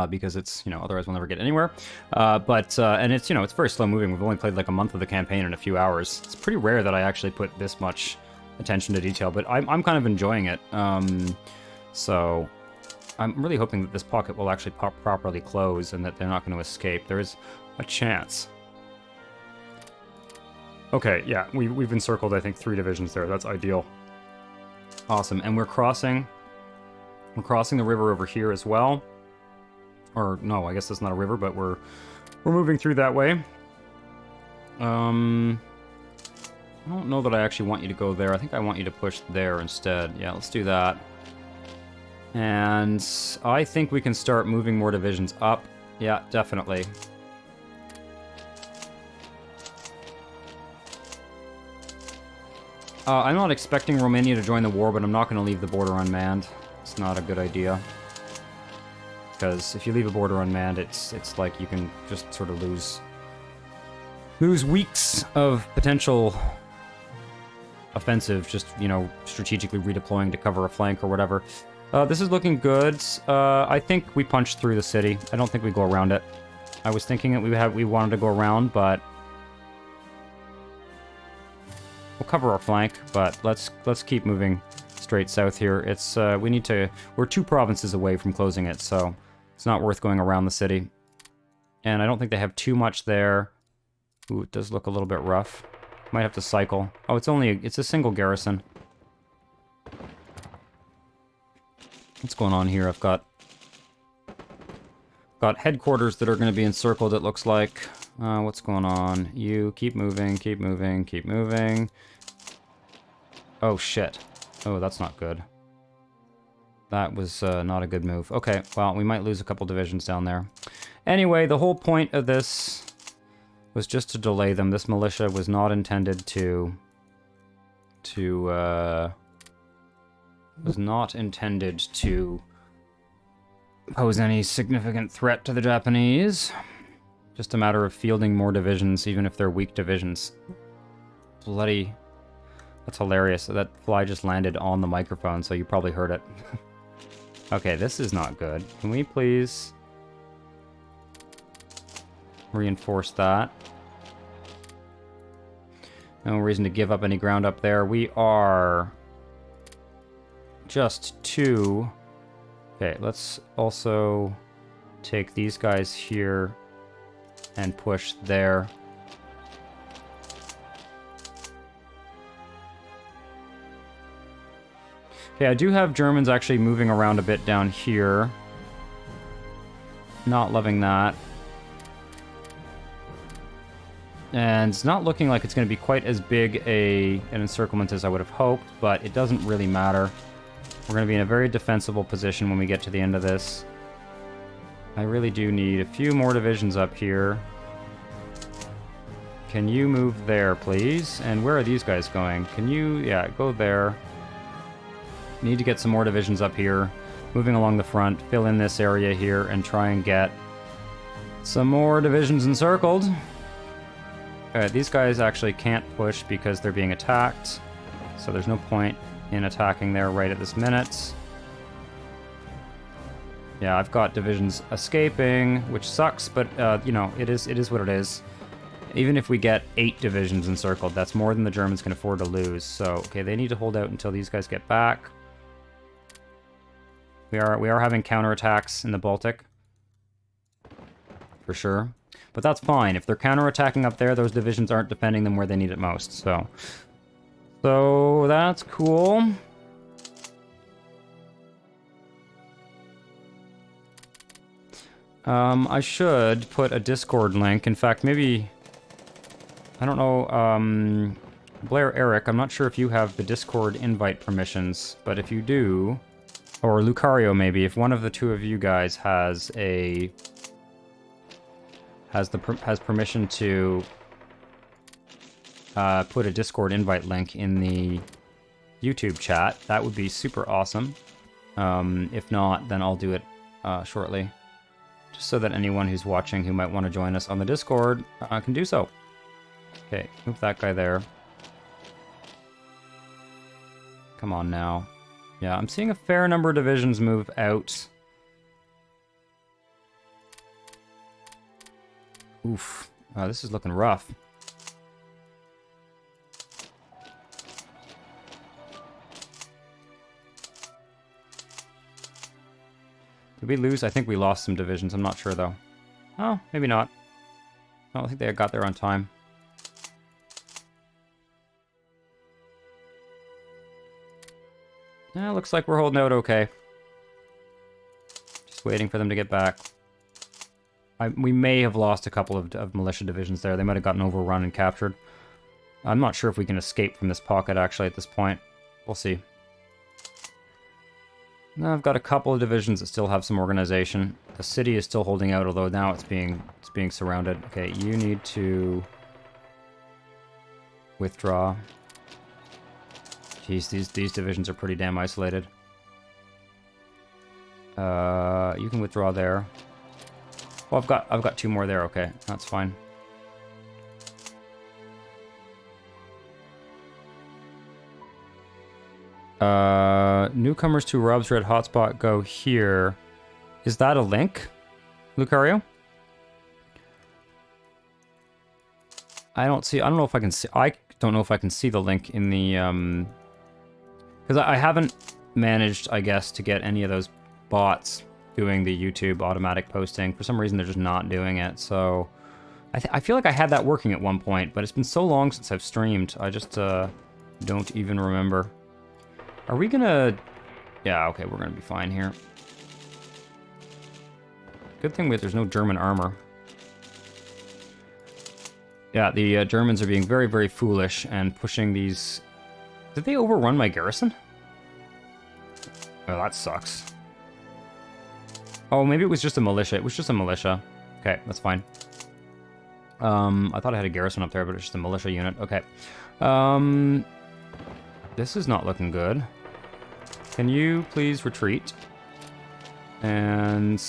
Because it's, otherwise we'll never get anywhere. And it's, it's very slow moving. We've only played like a month of the campaign in a few hours. It's pretty rare that I actually put this much attention to detail, but I'm kind of enjoying it. So I'm really hoping that this pocket will actually properly close and that they're not going to escape. There is a chance. Okay, yeah, we've encircled, I think, 3 divisions there. That's ideal. Awesome, and we're crossing the river over here as well. Or, no, I guess that's not a river, but we're moving through that way. I don't know that I actually want you to go there. I think I want you to push there instead. Yeah, let's do that. And I think we can start moving more divisions up. Yeah, definitely. I'm not expecting Romania to join the war, but I'm not going to leave the border unmanned. It's not a good idea. Because if you leave a border unmanned, it's like you can just sort of lose weeks of potential offensive, just, strategically redeploying to cover a flank or whatever. This is looking good. I think we punched through the city. I don't think we go around it. I was thinking that we wanted to go around, but we'll cover our flank, but let's keep moving straight south here. It's we're 2 provinces away from closing it, so it's not worth going around the city. And I don't think they have too much there. Ooh, it does look a little bit rough. Might have to cycle. Oh, it's a single garrison. What's going on here? I've got headquarters that are going to be encircled, it looks like. What's going on? You keep moving, keep moving, keep moving. Oh, shit. Oh, that's not good. That was not a good move. Okay, well, we might lose a couple divisions down there. Anyway, the whole point of this was just to delay them. This militia was not intended to pose any significant threat to the Japanese. Just a matter of fielding more divisions, even if they're weak divisions. Bloody... That's hilarious. That fly just landed on the microphone, so you probably heard it. Okay, this is not good. Can we please reinforce that? No reason to give up any ground up there. We are just 2. Okay, let's also take these guys here and push there. Okay, I do have Germans actually moving around a bit down here. Not loving that. And it's not looking like it's going to be quite as big an encirclement as I would have hoped, but it doesn't really matter. We're going to be in a very defensible position when we get to the end of this. I really do need a few more divisions up here. Can you move there, please? And where are these guys going? Can you... Yeah, go there. Need to get some more divisions up here. Moving along the front, fill in this area here, and try and get some more divisions encircled. Alright, these guys actually can't push because they're being attacked. So there's no point in attacking there right at this minute. Yeah, I've got divisions escaping, which sucks, but, it is what it is. Even if we get 8 divisions encircled, that's more than the Germans can afford to lose. So, okay, they need to hold out until these guys get back. We are having counterattacks in the Baltic. For sure. But that's fine. If they're counterattacking up there, those divisions aren't defending them where they need it most. So that's cool. I should put a Discord link. In fact, maybe... I don't know, Blair Eric, I'm not sure if you have the Discord invite permissions, but if you do, or Lucario maybe, if one of the 2 of you guys has permission to put a Discord invite link in the YouTube chat, that would be super awesome. If not, then I'll do it shortly, just so that anyone who's watching who might want to join us on the Discord can do so. Okay, move that guy there. Come on now. Yeah, I'm seeing a fair number of divisions move out. Oof. This is looking rough. Did we lose? I think we lost some divisions. I'm not sure, though. Oh, maybe not. I don't think they got there on time. Yeah, looks like we're holding out okay. Just waiting for them to get back. We may have lost a couple of militia divisions there. They might have gotten overrun and captured. I'm not sure if we can escape from this pocket, actually, at this point. We'll see. Now I've got a couple of divisions that still have some organization. The city is still holding out, although now it's being surrounded. Okay, you need to withdraw. Jeez, these divisions are pretty damn isolated. You can withdraw there. Well, I've got 2 more there. Okay, that's fine. Newcomers to Rob's Red Hotspot go here. Is that a link, Lucario? I don't know if I can see. I don't know if I can see the link in the because I haven't managed, I guess, to get any of those bots doing the YouTube automatic posting. For some reason, they're just not doing it. So I feel like I had that working at one point, but it's been so long since I've streamed. I just don't even remember. Are we gonna... Yeah, okay, we're gonna be fine here. Good thing there's no German armor. Yeah, the Germans are being very, very foolish and pushing these... Did they overrun my garrison? Oh, that sucks. Oh, maybe it was just a militia. It was just a militia. Okay, that's fine. I thought I had a garrison up there, but it's just a militia unit. Okay. This is not looking good. Can you please retreat? And...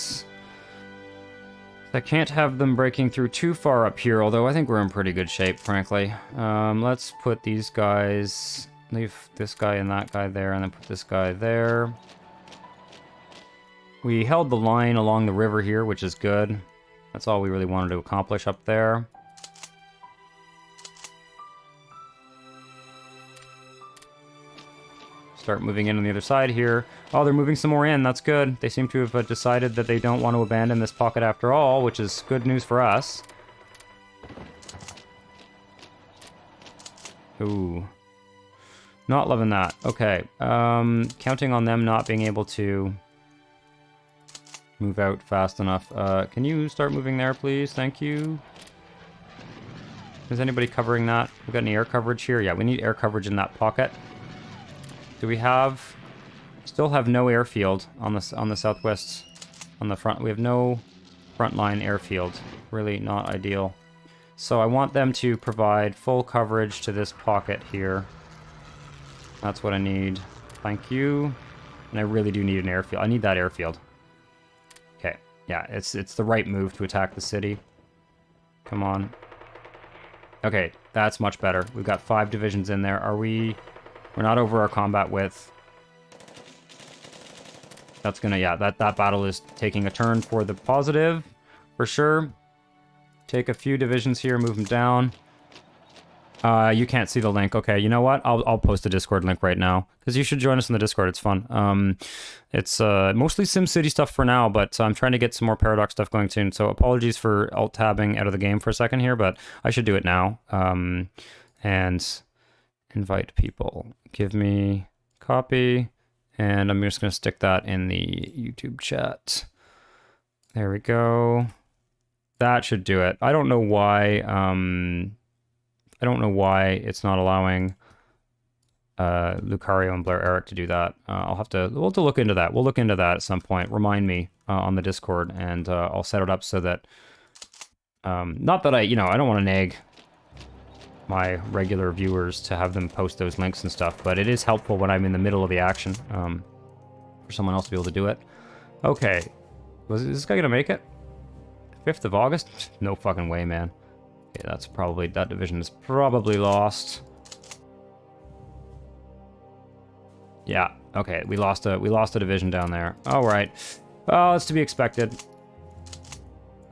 I can't have them breaking through too far up here, although I think we're in pretty good shape, frankly. Let's put these guys... Leave this guy and that guy there, and then put this guy there. We held the line along the river here, which is good. That's all we really wanted to accomplish up there. Start moving in on the other side here. Oh, they're moving some more in. That's good. They seem to have decided that they don't want to abandon this pocket after all, which is good news for us. Ooh. Not loving that. Okay. Counting on them not being able to move out fast enough. Can you start moving there, please? Thank you. Is anybody covering that? We got any air coverage here? Yeah, we need air coverage in that pocket. Do we have... Still have no airfield on the southwest, on the front. We have no frontline airfield. Really not ideal. So I want them to provide full coverage to this pocket here. That's what I need. Thank you. And I really do need an airfield. I need that airfield. Okay. Yeah, it's the right move to attack the city. Come on. Okay, that's much better. We've got 5 divisions in there. Are we... We're not over our combat width. That's gonna... Yeah, that battle is taking a turn for the positive. For sure. Take a few divisions here, move them down. You can't see the link. Okay, you know what? I'll post the Discord link right now, because you should join us in the Discord. It's fun. It's mostly SimCity stuff for now, but I'm trying to get some more Paradox stuff going soon. So apologies for alt-tabbing out of the game for a second here, but I should do it now. And invite people. Give me copy, and I'm just going to stick that in the YouTube chat. There we go. That should do it. I don't know why... I don't know why it's not allowing Lucario and Blair Eric to do that. We'll have to look into that. We'll look into that at some point. Remind me on the Discord, and I'll set it up so that... not that I don't want to nag my regular viewers to have them post those links and stuff, but it is helpful when I'm in the middle of the action for someone else to be able to do it. Okay. Is this guy going to make it? 5th of August? No fucking way, man. Okay, that's probably, that division is probably lost. Yeah, okay, we lost a division down there. All right. Oh, it's to be expected.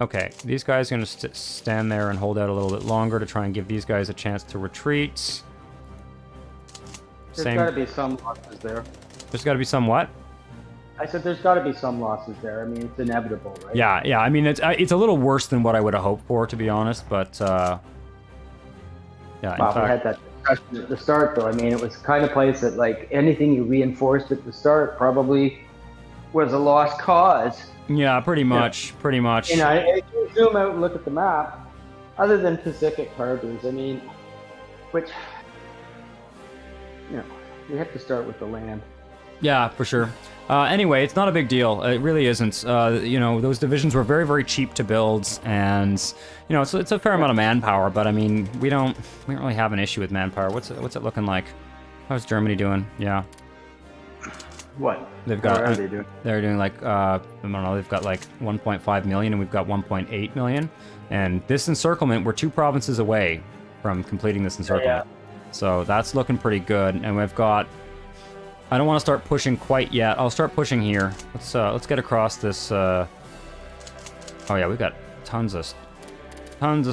Okay, these guys are going to stand there and hold out a little bit longer to try and give these guys a chance to retreat. There's got to be some losses there. There's got to be some what? I said there's got to be some losses there. I mean, it's inevitable, right? Yeah. I mean, it's a little worse than what I would have hoped for, to be honest. But yeah, well, we had that discussion at the start, though. I mean, it was the kind of place that, like, anything you reinforced at the start probably was a lost cause. Yeah, pretty much. Pretty much. You know, if you zoom out and look at the map, other than Pacific harbors, I mean, which, you know, we have to start with the land. Yeah, for sure. Anyway, it's not a big deal. It really isn't. You know, those divisions were very, very cheap to build, and you know, it's a fair amount of manpower. But I mean, we don't really have an issue with manpower. What's it looking like? How's Germany doing? Yeah. What? They've got. What are they doing? They're doing like I don't know. They've got like 1.5 million, and we've got 1.8 million. And this encirclement, we're 2 provinces away from completing this encirclement. Yeah. So that's looking pretty good. And we've got. I don't want to start pushing quite yet. I'll start pushing here. Let's get across this. Oh yeah, we've got tons of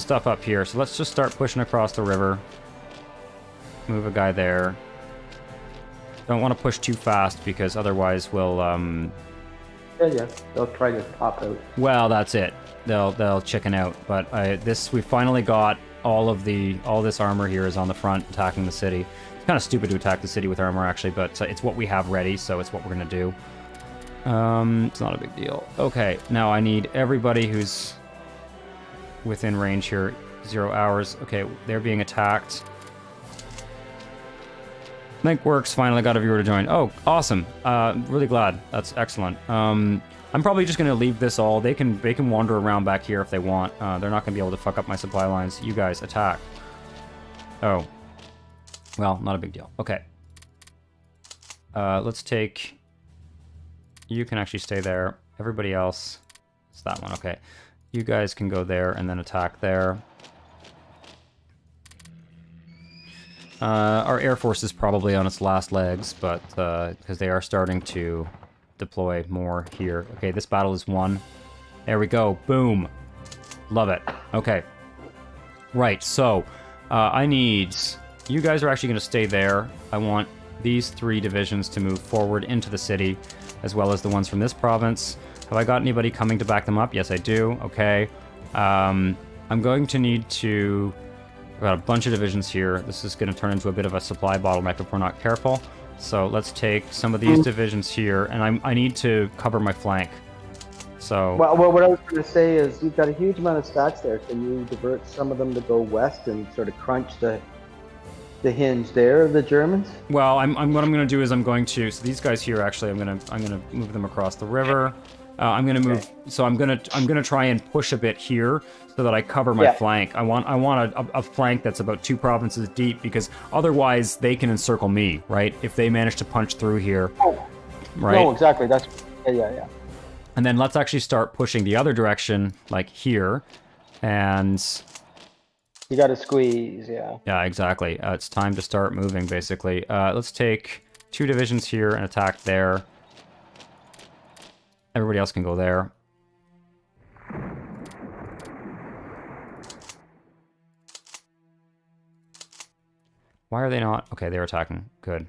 stuff up here. So let's just start pushing across the river. Move a guy there. Don't want to push too fast because otherwise we'll Yeah, they'll try to pop out. Well, that's it. They'll chicken out. But we finally got all this armor here is on the front attacking the city. It's kind of stupid to attack the city with armor actually, but it's what we have ready, so it's what we're gonna do. It's not a big deal. Okay, now I need everybody who's within range here. 0 hours. Okay, they're being attacked. Link works. Finally got a viewer to join. Oh, awesome. Really glad. That's excellent. I'm probably just going to leave this all. They can wander around back here if they want. They're not going to be able to fuck up my supply lines. You guys, attack. Oh. Well, not a big deal. Okay. Let's take... You can actually stay there. Everybody else... It's that one. Okay. You guys can go there and then attack there. Our Air Force is probably on its last legs, but because they are starting to deploy more here. Okay, this battle is won. There we go. Boom. Love it. Okay. Right, so I need... You guys are actually going to stay there. I want these 3 divisions to move forward into the city, as well as the ones from this province. Have I got anybody coming to back them up? Yes, I do. Okay. I'm going to need to... I've got a bunch of divisions here. This is going to turn into a bit of a supply bottleneck if we're not careful. So let's take some of these divisions here, and I need to cover my flank. So... Well, what I was going to say is you've got a huge amount of stats there. Can you divert some of them to go west and sort of crunch the hinge there of the Germans? Well, what I'm going to do is I'm going to... So these guys here, actually, I'm going to move them across the river. I'm going to move... Okay. So I'm going to try and push a bit here so that I cover my flank. I want a flank that's about 2 provinces deep, because otherwise they can encircle me, right? If they manage to punch through here. Oh. Right? No, exactly. That's... Yeah. And then let's actually start pushing the other direction, like here. And... You got to squeeze, yeah. Yeah, exactly. It's time to start moving, basically. Let's take 2 divisions here and attack there. Everybody else can go there. Why are they not? Okay, they're attacking. Good.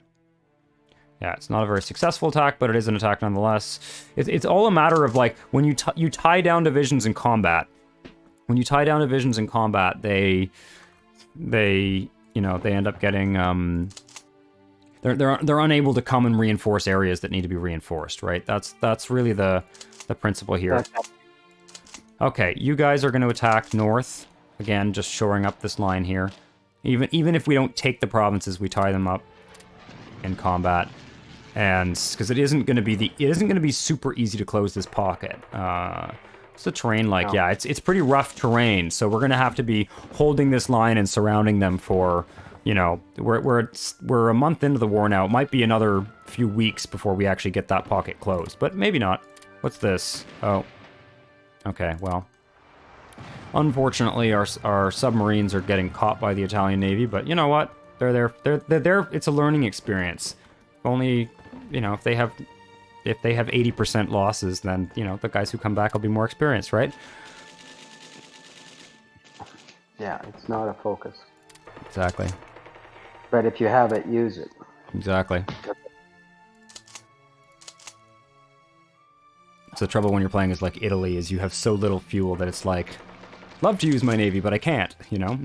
Yeah, it's not a very successful attack, but it is an attack nonetheless. It's all a matter of, like, when you tie down divisions in combat. When you tie down divisions in combat, they end up getting... They're unable to come and reinforce areas that need to be reinforced, right? That's really the principle here. Okay, you guys are going to attack north. Again, just shoring up this line here. Even if we don't take the provinces, we tie them up in combat, and because it isn't going to be super easy to close this pocket. What's the terrain like? No. Yeah, it's pretty rough terrain, so we're going to have to be holding this line and surrounding them for... You know, we're a month into the war now. It might be another few weeks before we actually get that pocket closed, but maybe not. What's this? Oh. Okay, well. Unfortunately, our submarines are getting caught by the Italian Navy, but you know what? They're there. They're there. It's a learning experience. Only, you know, if they have 80% losses, then, you know, the guys who come back will be more experienced, right? Yeah, it's not a focus. Exactly. But if you have it, use it. Exactly. So the trouble when you're playing is like Italy, is you have so little fuel that it's like, love to use my navy, but I can't, you know?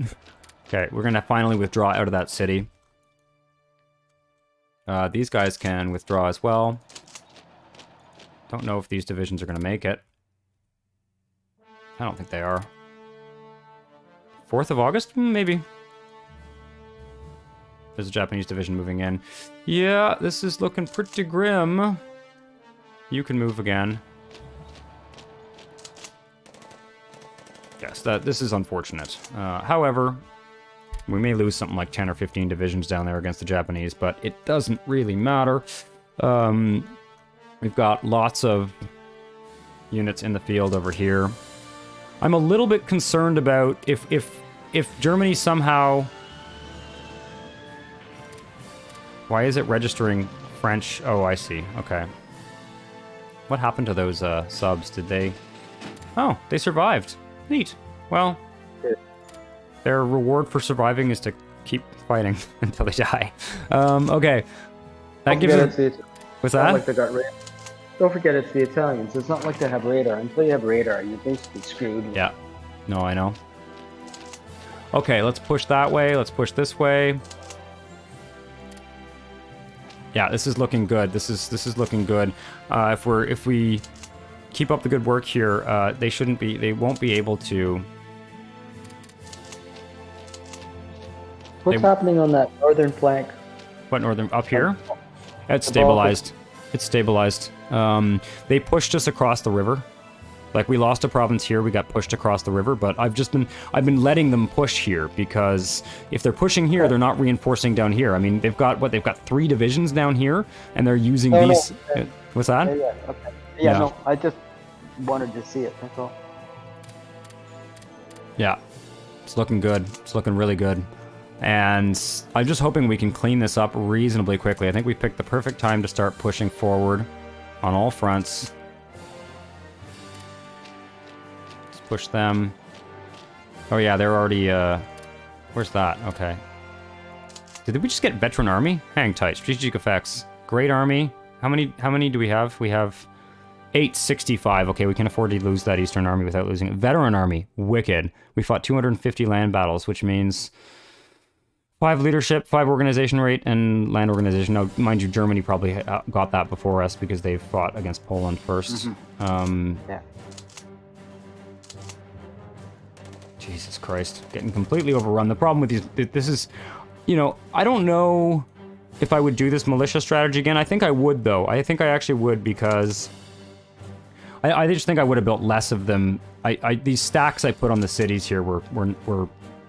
Okay, we're gonna finally withdraw out of that city. These guys can withdraw as well. Don't know if these divisions are gonna make it. I don't think they are. 4th of August? Maybe. There's a Japanese division moving in. Yeah, this is looking pretty grim. You can move again. Yes, this is unfortunate. However, we may lose something like 10 or 15 divisions down there against the Japanese, but it doesn't really matter. We've got lots of units in the field over here. I'm a little bit concerned about if Germany somehow... Why is it registering French? Oh, I see. Okay. What happened to those subs? Did they... Oh, they survived. Neat. Well, their reward for surviving is to keep fighting until they die. Okay. That gives it... What's that? Like they got radar. Don't forget it's the Italians. It's not like they have radar. Until you have radar, you're basically screwed. Yeah. No, I know. Okay, let's push that way. Let's push this way. Yeah, this is looking good. This is looking good. If we keep up the good work here, they won't be able to. What's happening on that northern flank? What northern? Up here? It's stabilized. It's stabilized. They pushed us across the river. Like, we lost a province here, we got pushed across the river, but I've been letting them push here, because if they're pushing here, they're not reinforcing down here. I mean, they've got 3 divisions down here, and they're using these... No. What's that? Yeah, okay. Yeah, no, I just wanted to see it, that's all. Yeah, it's looking good. It's looking really good. And I'm just hoping we can clean this up reasonably quickly. I think we picked the perfect time to start pushing forward on all fronts. Push them. Oh yeah, they're already, where's that? Okay. Did we just get veteran army? Hang tight. Strategic effects. Great army. How many do we have? We have 865. Okay, we can afford to lose that Eastern army without losing it. Veteran army. Wicked. We fought 250 land battles, which means 5 leadership, 5 organization rate, and land organization. Now, mind you, Germany probably got that before us because they fought against Poland first. Yeah. Jesus Christ, getting completely overrun. The problem with this is, you know, I don't know if I would do this militia strategy again. I think I would, though. I think I actually would, because I just think I would have built less of them. These stacks I put on the cities here were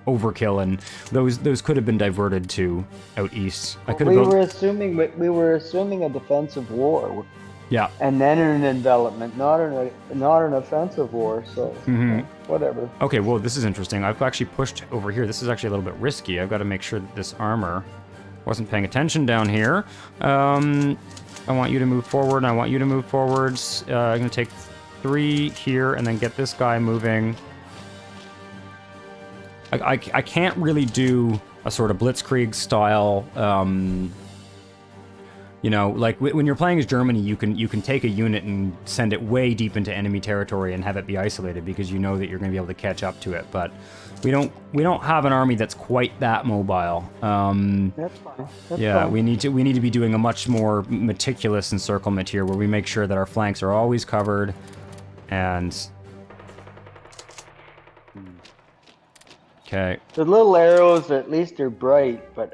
overkill, and those could have been diverted to out east. We were assuming a defensive war. Yeah. And then an envelopment, not an offensive war, so whatever. Okay, well, this is interesting. I've actually pushed over here. This is actually a little bit risky. I've got to make sure that this armor wasn't paying attention down here. I want you to move forward, and I want you to move forwards. I'm going to take 3 here, and then get this guy moving. I can't really do a sort of blitzkrieg style... You know, like when you're playing as Germany, you can take a unit and send it way deep into enemy territory and have it be isolated, because you know that you're going to be able to catch up to it. But we don't have an army that's quite that mobile. That's fine. That's fine. We need to be doing a much more meticulous encirclement here, where we make sure that our flanks are always covered, and okay. The little arrows at least are bright, but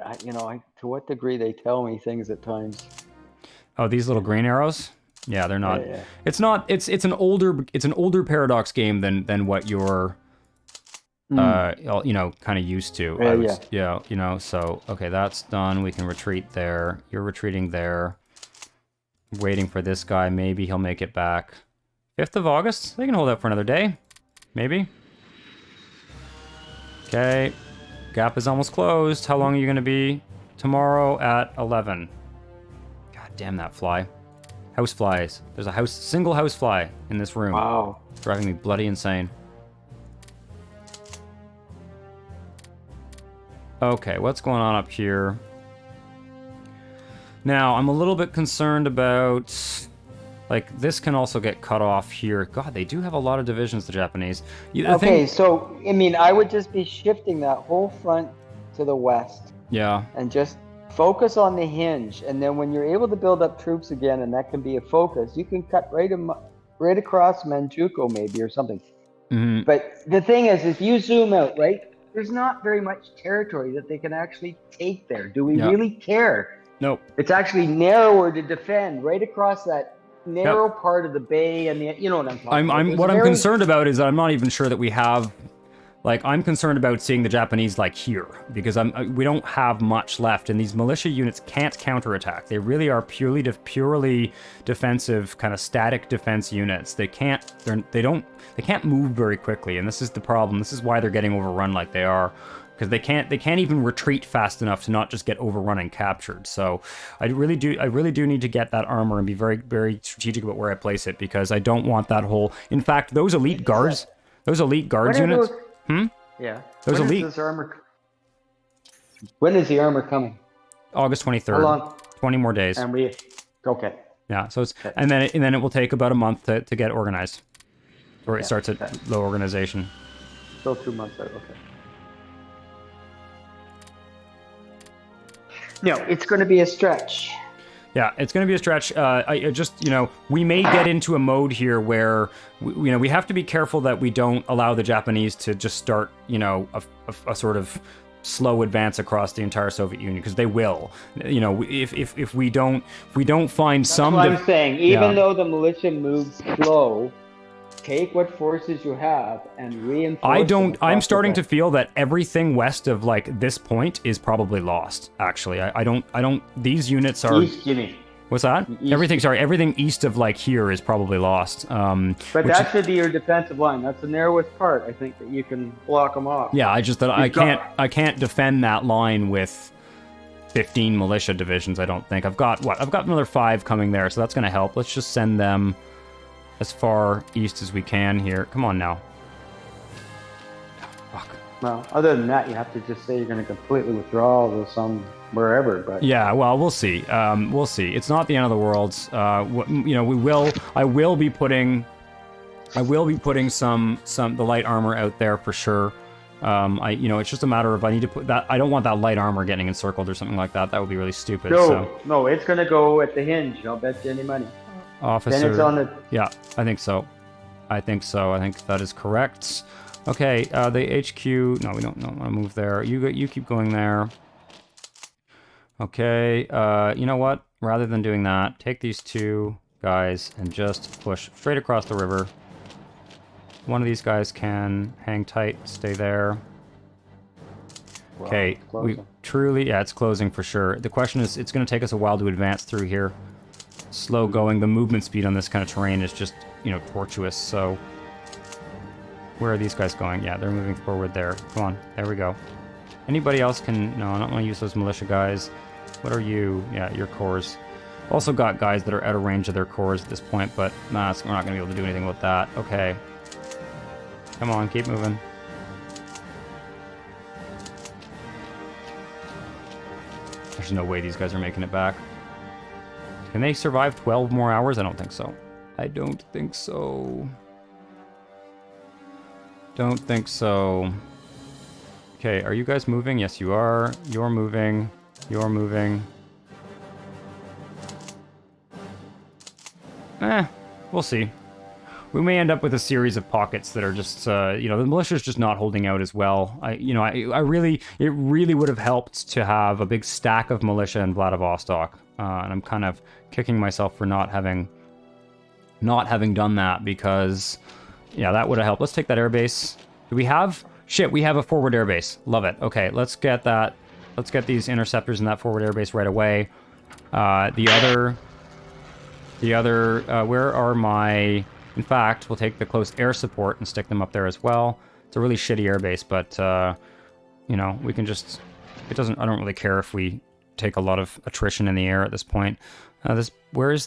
to what degree they tell me things at times. Oh, these little green arrows? Yeah, they're not. Yeah. It's not. It's an older Paradox game than what you're, you know, kind of used to. Yeah. So okay, that's done. We can retreat there. You're retreating there. Waiting for this guy. Maybe he'll make it back. 5th of August. They can hold out for another day. Maybe. Okay. Gap is almost closed. How long are you going to be? Tomorrow at 11. God damn that fly. House flies. There's a single house fly in this room. Wow. Driving me bloody insane. Okay, what's going on up here? Now, I'm a little bit concerned about... Like, this can also get cut off here. God, they do have a lot of divisions, the Japanese. So, I mean, I would just be shifting that whole front to the west. Yeah. And just focus on the hinge. And then when you're able to build up troops again, and that can be a focus, you can cut right across Manchukuo maybe or something. Mm-hmm. But the thing is, if you zoom out, right, there's not very much territory that they can actually take there. Do we really care? Nope. It's actually narrower to defend right across that narrow part of the bay, and you know what I'm talking about. What I'm concerned about is that I'm not even sure that we have, like, I'm concerned about seeing the Japanese like here, because we don't have much left, and these militia units can't counterattack. They really are purely defensive, kind of static defense units. They can't move very quickly, and this is the problem. This is why they're getting overrun like they are. Because they can't even retreat fast enough to not just get overrun and captured. So I really do need to get that armor and be very, very strategic about where I place it, because I don't want that whole. In fact, those elite guards units. Yeah. Those when elite. Is this armor... When is the armor coming? August 23rd. How long? 20 more days. And okay. Yeah. So it's and then it will take about a month to get organized, or it starts at low organization. Still 2 months out. Okay. No, it's going to be a stretch. Yeah, it's going to be a stretch. I just, we may get into a mode here where, we have to be careful that we don't allow the Japanese to just start, a sort of slow advance across the entire Soviet Union, because they will. If we don't find some. That's what I'm saying. Even though the militia moves slow, take what forces you have and reinforce. I'm starting to feel that everything west of like this point is probably lost. Actually, I don't. These units are. East, you mean? What's that? East. Everything east of like here is probably lost. But that should be your defensive line. That's the narrowest part. I think that you can block them off. Yeah, I can't defend that line with 15 militia divisions. I don't think I've got another 5 coming there, so that's going to help. Let's just send them as far east as we can here. Come on now. Fuck. Well, other than that, you have to just say you're going to completely withdraw with some wherever. But yeah, well, we'll see. We'll see. It's not the end of the world. We will. I will be putting some the light armor out there for sure. It's just a matter of I need to put that. I don't want that light armor getting encircled or something like that. That would be really stupid. No, it's going to go at the hinge. I'll bet you any money. Officer. Then it's on the... Yeah, I think so. I think that is correct. Okay, the HQ. No, we don't want to move there. You keep going there. Okay. You know what? Rather than doing that, take these 2 guys and just push straight across the river. One of these guys can hang tight, stay there. Wow, okay, it's closing for sure. The question is, it's going to take us a while to advance through here. Slow going. The movement speed on this kind of terrain is just, tortuous. So, where are these guys going? Yeah, they're moving forward there. Come on, there we go. Anybody else can? No, I don't want to use those militia guys. What are you? Yeah, your cores. Also got guys that are out of range of their cores at this point, but we're not going to be able to do anything with that. Okay. Come on, keep moving. There's no way these guys are making it back. Can they survive 12 more hours? I don't think so. I don't think so. Don't think so. Okay, are you guys moving? Yes, you are. You're moving. You're moving. We'll see. We may end up with a series of pockets that are just, the militia's just not holding out as well. It really would have helped to have a big stack of militia in Vladivostok. And I'm kind of kicking myself for not having done that, because, yeah, that would have helped. Let's take that airbase. Do we have? Shit, we have a forward airbase. Love it. Okay, let's get that. Let's get these interceptors in that forward airbase right away. The other, where are my... In fact, we'll take the close air support and stick them up there as well. It's a really shitty airbase, but you know, we can just... I don't really care if we take a lot of attrition in the air at this point. There's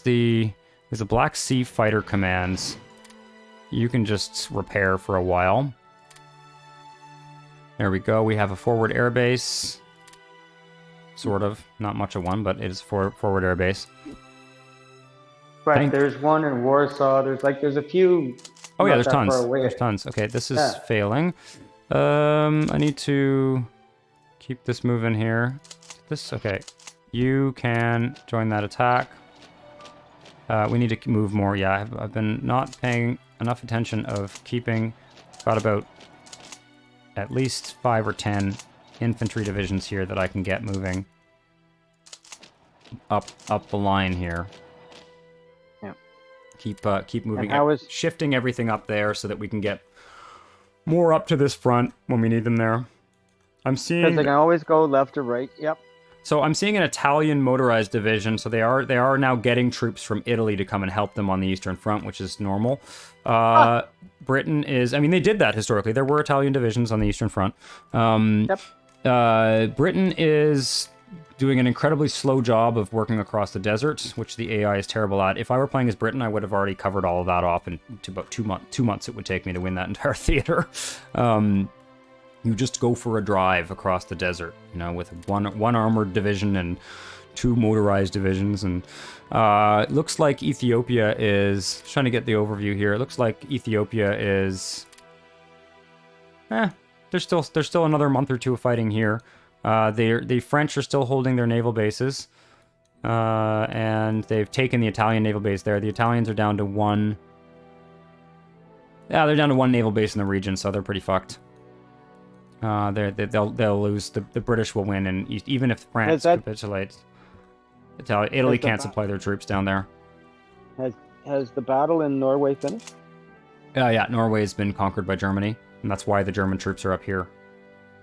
the Black Sea Fighter commands. You can just repair for a while. There we go. We have a forward airbase. Sort of. Not much of one, but it is forward airbase. Right, there's one in Warsaw. There's a few. Oh yeah, there's tons. There's tons. Okay, this is failing. I need to keep this moving here. Okay. You can join that attack. We need to move more. Yeah, I've been not paying enough attention of keeping... Got about at least 5 or 10 infantry divisions here that I can get moving up the line here. Yeah. Keep moving. Shifting everything up there so that we can get more up to this front when we need them there. I'm seeing... Because they can always go left to right. Yep. So I'm seeing an Italian motorized division, so they are now getting troops from Italy to come and help them on the Eastern Front, which is normal. Britain is... I mean, they did that historically. There were Italian divisions on the Eastern Front. Yep. Britain is doing an incredibly slow job of working across the desert, which the AI is terrible at. If I were playing as Britain, I would have already covered all of that off in about 2 months it would take me to win that entire theater. You just go for a drive across the desert, you know, with one armored division and 2 motorized divisions. And it looks like Ethiopia is... Trying to get the overview here. It looks like Ethiopia is... There's still another month or two of fighting here. The French are still holding their naval bases. And they've taken the Italian naval base there. The Italians are down to 1... Yeah, they're down to 1 naval base in the region, so they're pretty fucked. They'll lose. The British will win, and even if France capitulates, Italy can't supply their troops down there. Has the battle in Norway finished? Yeah, Norway has been conquered by Germany, and that's why the German troops are up here.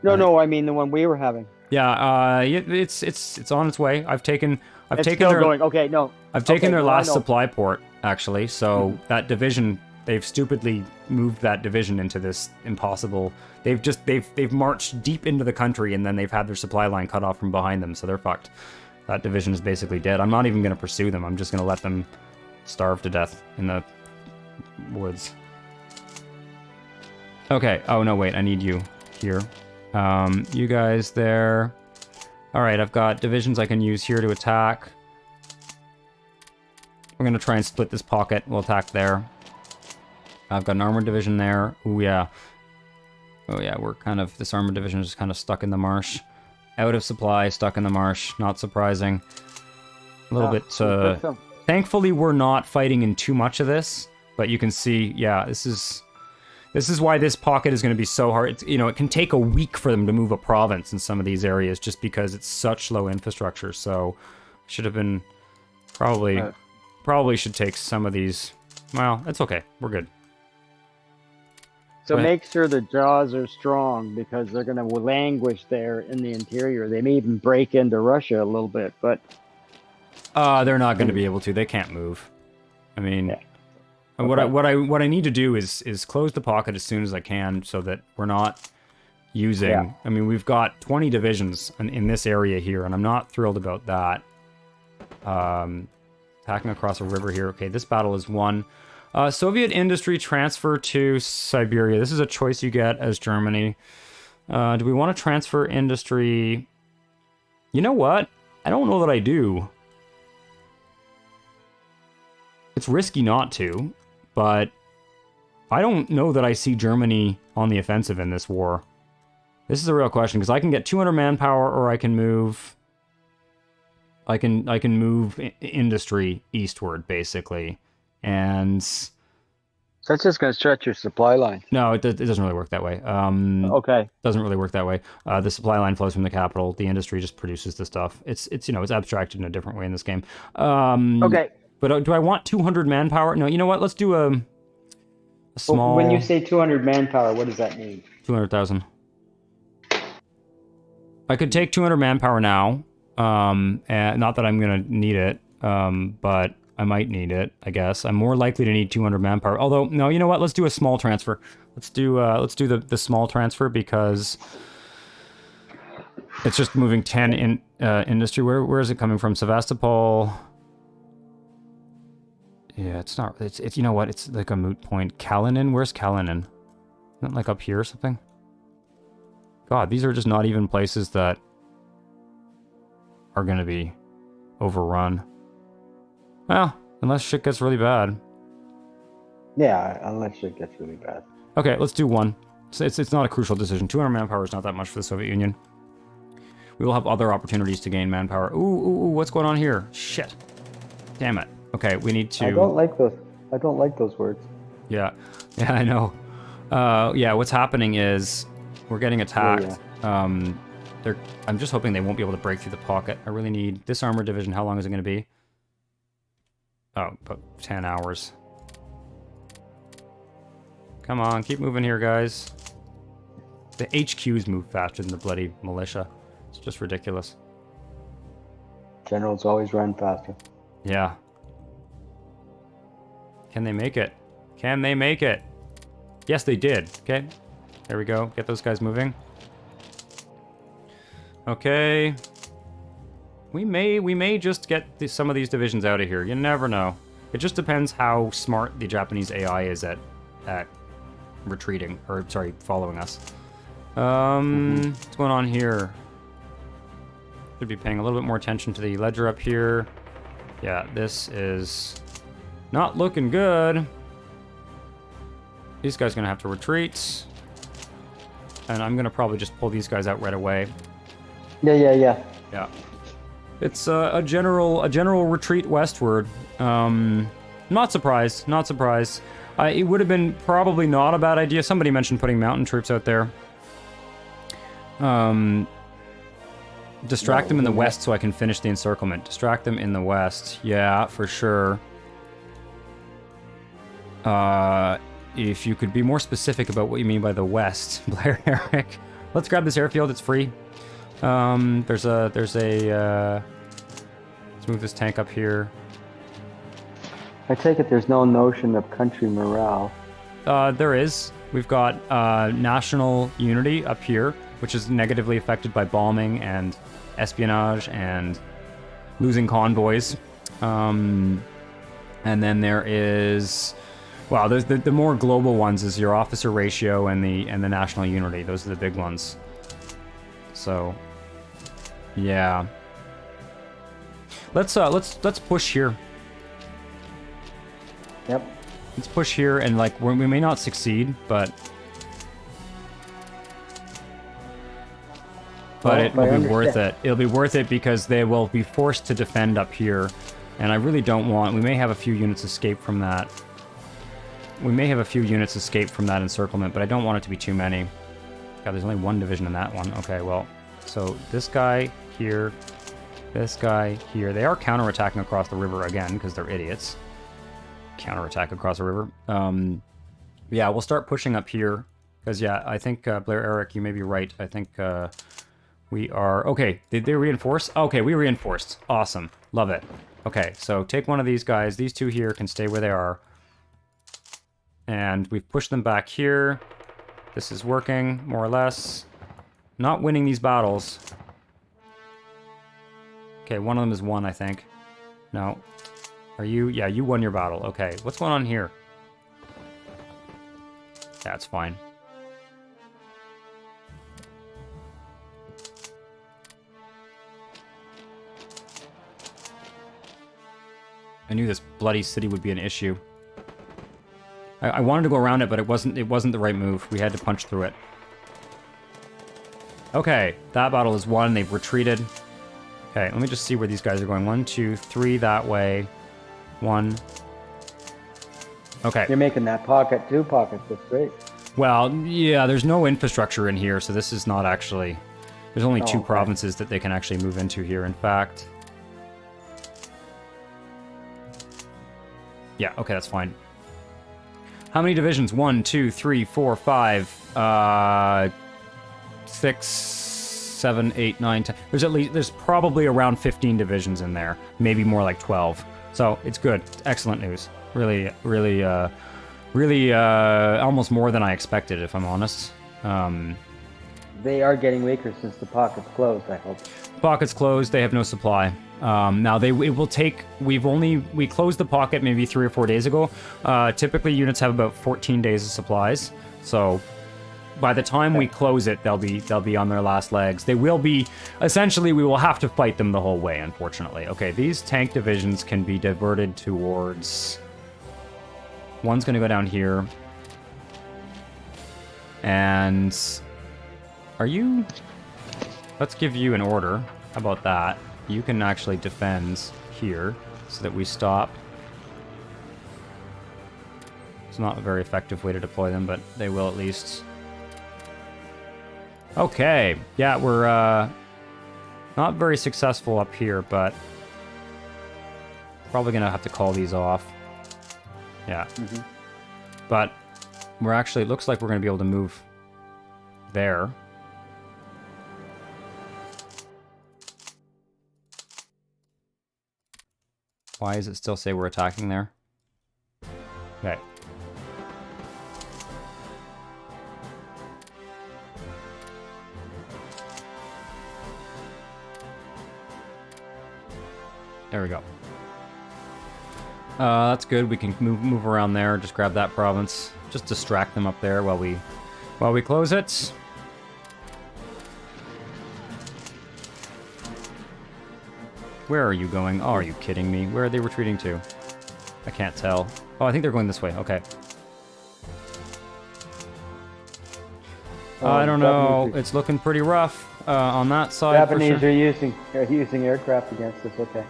No, I mean the one we were having. Yeah, it's on its way. I've taken going. Okay, no. I've taken their last supply port actually. So that division. They've stupidly moved that division into this impossible... They've marched deep into the country, and then they've had their supply line cut off from behind them, so they're fucked. That division is basically dead. I'm not even going to pursue them. I'm just going to let them starve to death in the woods. Okay. Oh, no, wait. I need you here. You guys there. Alright, I've got divisions I can use here to attack. We're going to try and split this pocket. We'll attack there. I've got an armored division there. Ooh, yeah. Oh, yeah, this armored division is kind of stuck in the marsh. Out of supply, stuck in the marsh. Not surprising. A little bit, thankfully, we're not fighting in too much of this. But you can see, yeah, this is why this pocket is going to be so hard. It can take a week for them to move a province in some of these areas just because it's such low infrastructure. So, should have been... Probably should take some of these... Well, it's okay. We're good. So make sure the jaws are strong, because they're going to languish there in the interior. They may even break into Russia a little bit, but... they're not going to be able to. They can't move. I mean... Yeah. Okay. What I need to do is close the pocket as soon as I can, so that we're not using... Yeah. I mean, we've got 20 divisions in this area here, and I'm not thrilled about that. Attacking across a river here. Okay, this battle is won. Soviet industry transfer to Siberia. This is a choice you get as Germany. Do we want to transfer industry? You know what? I don't know that I do. It's risky not to, but I don't know that I see Germany on the offensive in this war. This is a real question, because I can get 200 manpower, or I can move... I can move industry eastward, basically. And... So that's just going to stretch your supply line. No, it doesn't really work that way. Okay. Doesn't really work that way. The supply line flows from the capital. The industry just produces the stuff. It's abstracted in a different way in this game. Okay. But do I want 200 manpower? No, you know what? Let's do a small... When you say 200 manpower, what does that mean? 200,000. I could take 200 manpower now. And not that I'm going to need it, but I might need it, I guess. I'm more likely to need 200 manpower. Although, no, you know what? Let's do a small transfer. Let's do the small transfer, because It's just moving 10 in industry. Where is it coming from? Sevastopol. Yeah, it's not. It's you know what? It's like a moot point. Kalinin. Where's Kalinin? Isn't it like up here or something? God, these are just not even places that are gonna be overrun. Well, unless shit gets really bad. Yeah, unless shit gets really bad. Okay, let's do one. It's not a crucial decision. 200 manpower is not that much for the Soviet Union. We will have other opportunities to gain manpower. Ooh, what's going on here? Shit. Damn it. Okay, we need to... I don't like those words. Yeah, I know. Yeah, what's happening is we're getting attacked. I'm just hoping they won't be able to break through the pocket. I really need... This armored division, how long is it going to be? Oh, about 10 hours. Come on, keep moving here, guys. The HQs move faster than the bloody militia. It's just ridiculous. Generals always run faster. Yeah. Can they make it? Can they make it? Yes, they did. Okay. There we go. Get those guys moving. Okay. We may just get some of these divisions out of here. You never know. It just depends how smart the Japanese AI is at retreating, or sorry, following us. What's going on here? Should be paying a little bit more attention to the ledger up here. Yeah, this is not looking good. These guys are gonna have to retreat, and I'm gonna probably just pull these guys out right away. Yeah. It's a general retreat westward. Not surprised. It would have been probably not a bad idea. Somebody mentioned putting mountain troops out there. Distract them in the west so I can finish the encirclement. Distract them in the west. Yeah, for sure. If you could be more specific about what you mean by the west, Blair Eric. Let's grab this airfield. It's free. Let's move this tank up here. I take it there's no notion of country morale. There is. We've got national unity up here, which is negatively affected by bombing and espionage and losing convoys. And then there is, well, there's the more global ones is your officer ratio and the national unity. Those are the big ones. So, yeah. Let's push here. Yep. Let's push here, and like we may not succeed, but it will be worth it. It'll be worth it because they will be forced to defend up here, and I really don't want. We may have a few units escape from that. We may have a few units escape from that encirclement, but I don't want it to be too many. God, there's only one division in that one. Okay, well, so this guy here, this guy here. They are counterattacking across the river again because they're idiots. Counterattack across the river. Yeah, we'll start pushing up here because yeah, I think Blair Eric, you may be right. I think we are okay. Did they reinforce? Okay, we reinforced. Awesome, love it. Okay, so take one of these guys. These two here can stay where they are, and we've pushed them back here. This is working more or less. Not winning these battles. Okay, one of them is won, I think. No. Are you? Yeah, you won your battle. Okay, what's going on here? That's fine. I knew this bloody city would be an issue. I wanted to go around it, but it wasn't the right move. We had to punch through it. Okay, that battle is won. They've retreated. Okay, let me just see where these guys are going. 1, 2, 3 that way. 1. Okay. You're making that pocket 2 pockets. That's great. Well, yeah, there's no infrastructure in here, so this is not actually... There's only 2 provinces that they can actually move into here, in fact. Yeah, okay, that's fine. How many divisions? 1, 2, 3, 4, 5, 6, 7, 8, 9, 10. There's probably around 15 divisions in there. Maybe more like 12. So it's good. It's excellent news. Really, almost more than I expected, if I'm honest. they are getting weaker since the pocket's closed, I hope. Pocket's closed. They have no supply. Now it will take. We closed the pocket maybe 3 or 4 days ago. Typically, units have about 14 days of supplies. So by the time we close it, they'll be on their last legs. They will be. Essentially, we will have to fight them the whole way. Unfortunately. Okay, these tank divisions can be diverted towards. One's going to go down here. And are you? Let's give you an order. How about that? You can actually defend here so that we stop. It's not a very effective way to deploy them, but they will at least. Okay. Yeah, we're not very successful up here, but probably going to have to call these off. Yeah. Mm-hmm. But we're actually, it looks like we're going to be able to move there. Why does it still say we're attacking there? Okay. There we go. That's good. We can move around there. Just grab that province. Just distract them up there while we close it. Where are you going? Oh, are you kidding me? Where are they retreating to? I can't tell. Oh, I think they're going this way. Okay. I don't know. It's looking pretty rough on that side. Japanese are using aircraft against us. Okay.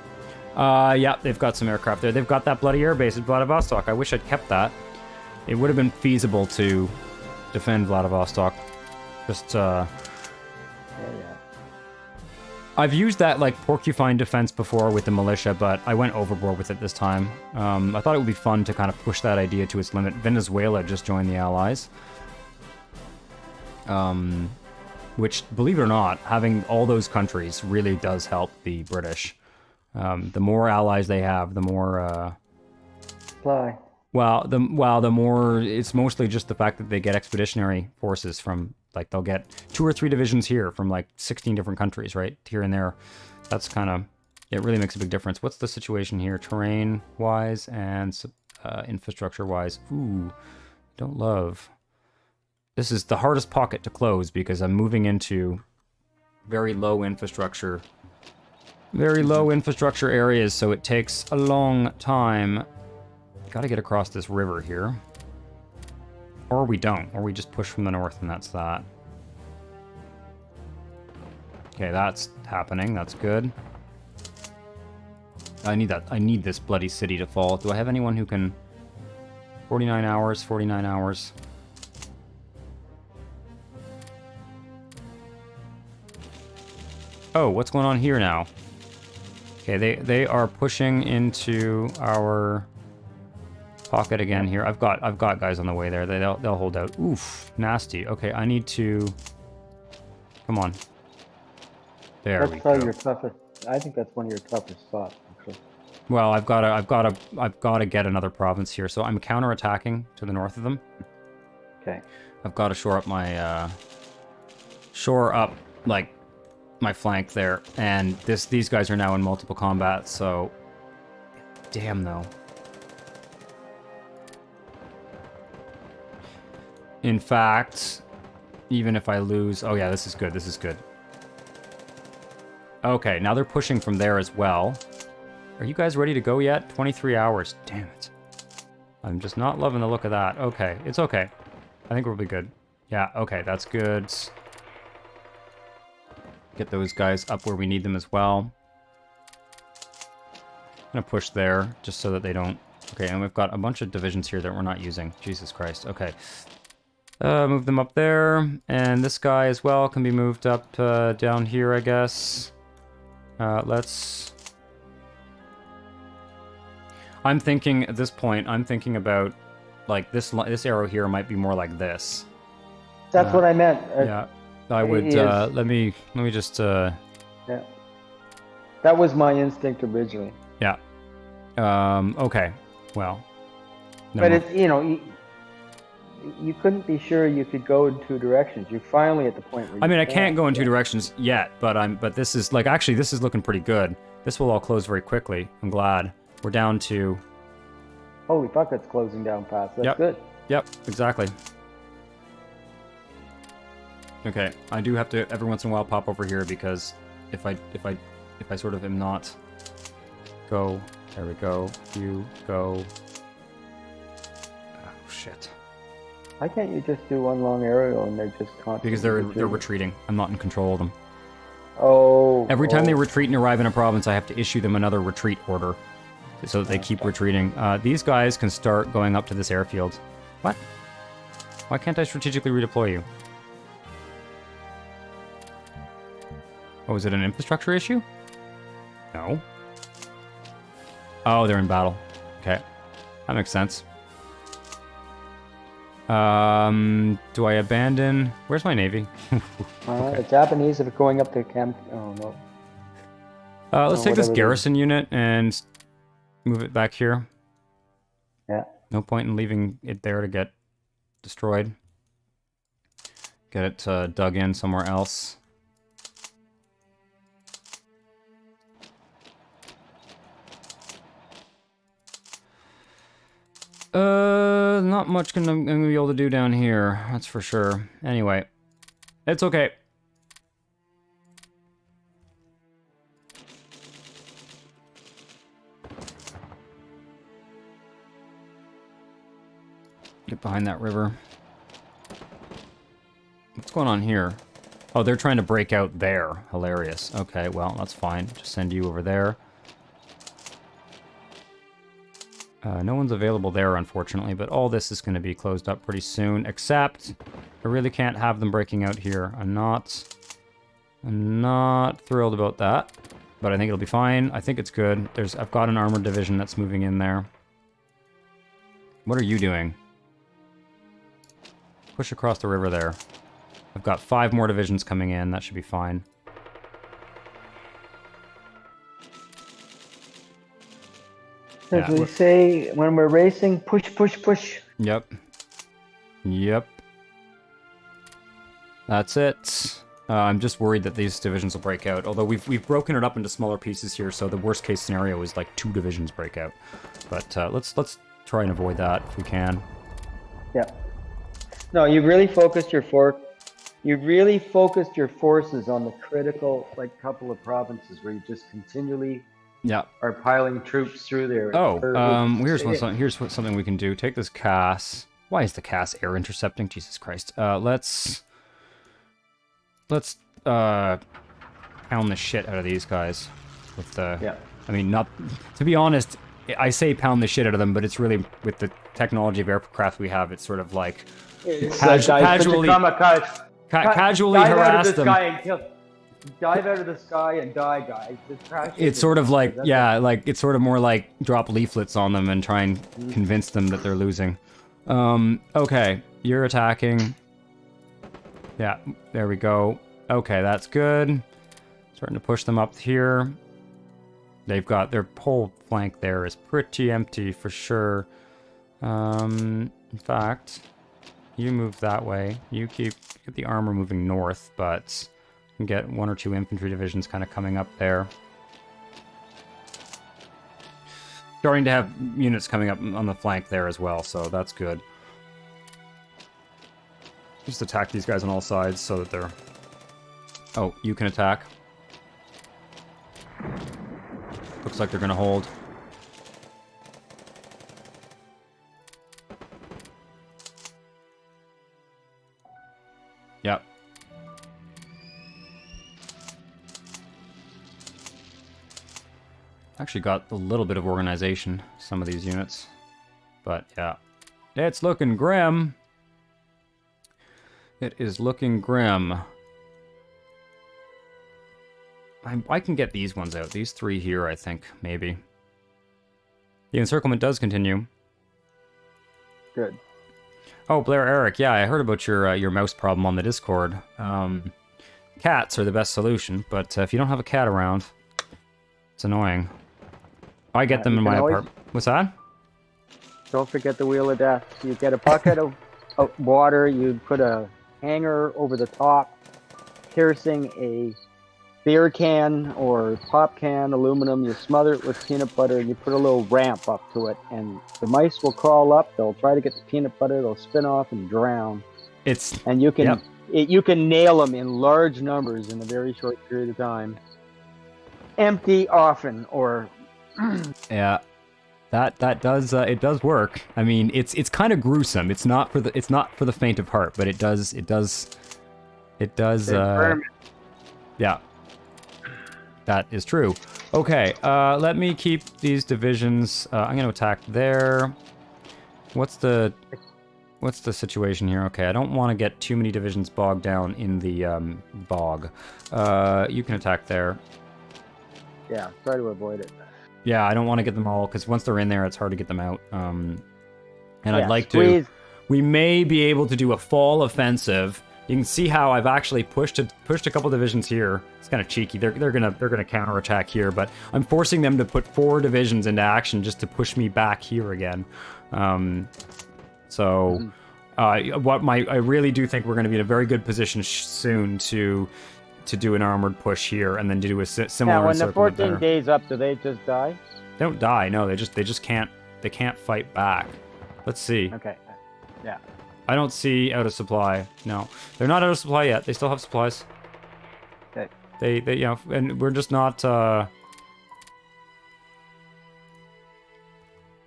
Yeah, they've got some aircraft there. They've got that bloody airbase at Vladivostok. I wish I'd kept that. It would have been feasible to defend Vladivostok. Just, yeah. I've used that, like, porcupine defense before with the militia, but I went overboard with it this time. I thought it would be fun to kind of push that idea to its limit. Venezuela just joined the Allies. Which, believe it or not, having all those countries really does help the British. The more allies they have, the more... Supply. Well, the more... It's mostly just the fact that they get expeditionary forces from... Like, they'll get 2 or 3 divisions here from, like, 16 different countries, right? Here and there. That's kind of... It really makes a big difference. What's the situation here? Terrain-wise and infrastructure-wise. Ooh, don't love... This is the hardest pocket to close because I'm moving into very low infrastructure... Very low infrastructure areas, so it takes a long time. Gotta get across this river here. Or we don't, or we just push from the north and that's that. Okay, that's happening, that's good. I need that, I need this bloody city to fall. Do I have anyone who can... 49 hours, 49 hours. Oh, what's going on here now? Okay, they are pushing into our pocket again here. I've got guys on the way there. They'll hold out. Oof, nasty. Okay, I need to. Come on. There we go. Your toughest. I think that's one of your toughest spots. Actually. Well, I've got to get another province here. So I'm counterattacking to the north of them. Okay. I've got to shore up my like my flank there, and these guys are now in multiple combat, so damn though. In fact, even if I lose, oh yeah, this is good, this is good. Okay, now they're pushing from there as well. Are you guys ready to go yet? 23 hours, damn it. I'm just not loving the look of that. Okay, it's okay. I think we'll be good. Yeah, okay, that's good. Get those guys up where we need them as well. I'm gonna push there, just so that they don't... Okay, and we've got a bunch of divisions here that we're not using. Jesus Christ, okay. Move them up there, and this guy as well can be moved up down here, I guess. Let's... I'm thinking, at this point, I'm thinking about, like, this arrow here might be more like this. That's what I meant. Yeah. I would, let me just, Yeah. That was my instinct originally. Yeah. Okay. Well. But it's, you know, you couldn't be sure you could go in two directions. You're finally at the point where I mean, you I can't go in two directions yet, but this is, like, actually, this is looking pretty good. This will all close very quickly. I'm glad. We're down to... Holy fuck, that's closing down fast. That's Yep. good. Yep, exactly. Okay, I do have to every once in a while pop over here because if I sort of am not... Go. There we go. You go. Oh, shit. Why can't you just do one long aerial and they're just constantly Because they're retreating. I'm not in control of them. Oh. Every time they retreat and arrive in a province, I have to issue them another retreat order so that they keep retreating. These guys can start going up to this airfield. What? Why can't I strategically redeploy you? Oh, is it an infrastructure issue? No. Oh, they're in battle. Okay. That makes sense. Do I abandon... Where's my navy? The Japanese are going up to camp... Oh, no. Let's take this garrison unit and move it back here. Yeah. No point in leaving it there to get destroyed. Get it dug in somewhere else. Not much I'm gonna be able to do down here, that's for sure. Anyway, it's okay. Get behind that river. What's going on here? Oh, they're trying to break out there. Hilarious. Okay, well, that's fine. Just send you over there. No one's available there, unfortunately, but all this is going to be closed up pretty soon, except I really can't have them breaking out here. I'm not thrilled about that, but I think it'll be fine. I think it's good. I've got an armored division that's moving in there. What are you doing? Push across the river there. I've got 5 more divisions coming in. That should be fine. As we say when we're racing, push, push, push. Yep. Yep. That's it. I'm just worried that these divisions will break out. Although we've broken it up into smaller pieces here, so the worst case scenario is like 2 divisions break out. But let's try and avoid that if we can. Yeah. No, you really focused your forces on the critical couple of provinces where you just continually are piling troops through there. Oh, here's something we can do. Take this Cass. Why is the Cass air intercepting? Jesus Christ. Let's pound the shit out of these guys with the. I mean, not to be honest. I say pound the shit out of them, but it's really with the technology of aircraft we have. It's sort of like casually harass them. Dive out of the sky and die, guys. It's sort of like, it's sort of more like drop leaflets on them and try and convince them that they're losing. Okay, you're attacking. Yeah, there we go. Okay, that's good. Starting to push them up here. They've got their whole flank there is pretty empty for sure. In fact, you move that way. You get the armor moving north, but you can get 1 or 2 infantry divisions kind of coming up there. Starting to have units coming up on the flank there as well, so that's good. Just attack these guys on all sides so that they're... Oh, you can attack. Looks like they're going to hold. Yep. Actually got a little bit of organization, some of these units. But yeah. It's looking grim. It is looking grim. I can get these ones out. These 3 here, I think, maybe. The encirclement does continue. Good. Oh, Blair Eric, yeah, I heard about your mouse problem on the Discord. Cats are the best solution, but if you don't have a cat around, it's annoying. I get them in my apartment. What's that? Don't forget the Wheel of Death. You get a pocket of water. You'd put a hanger over the top, piercing a beer can or pop can, aluminum. You smother it with peanut butter, and you put a little ramp up to it, and the mice will crawl up. They'll try to get the peanut butter. They'll spin off and drown. And you can you can nail them in large numbers in a very short period of time. Empty often, or yeah. That does it does work. I mean, it's kind of gruesome. It's not for the faint of heart, but it does. Yeah, that is true. Okay, let me keep these divisions. I'm going to attack there. What's the situation here? Okay, I don't want to get too many divisions bogged down in the bog. You can attack there. Yeah, try to avoid it. Yeah, I don't want to get them all, because once they're in there, it's hard to get them out. And I'd like to... We may be able to do a fall offensive. You can see how I've actually pushed a couple divisions here. It's kind of cheeky. They're gonna counterattack here, but I'm forcing them to put 4 divisions into action just to push me back here again. I really do think we're going to be in a very good position soon to do an armored push here, and then to do a similar. Now, when the 14 days up, do they just die? They don't die. No, they just can't. They can't fight back. Let's see. Okay. Yeah. I don't see out of supply. No, they're not out of supply yet. They still have supplies. Okay. They and we're just not.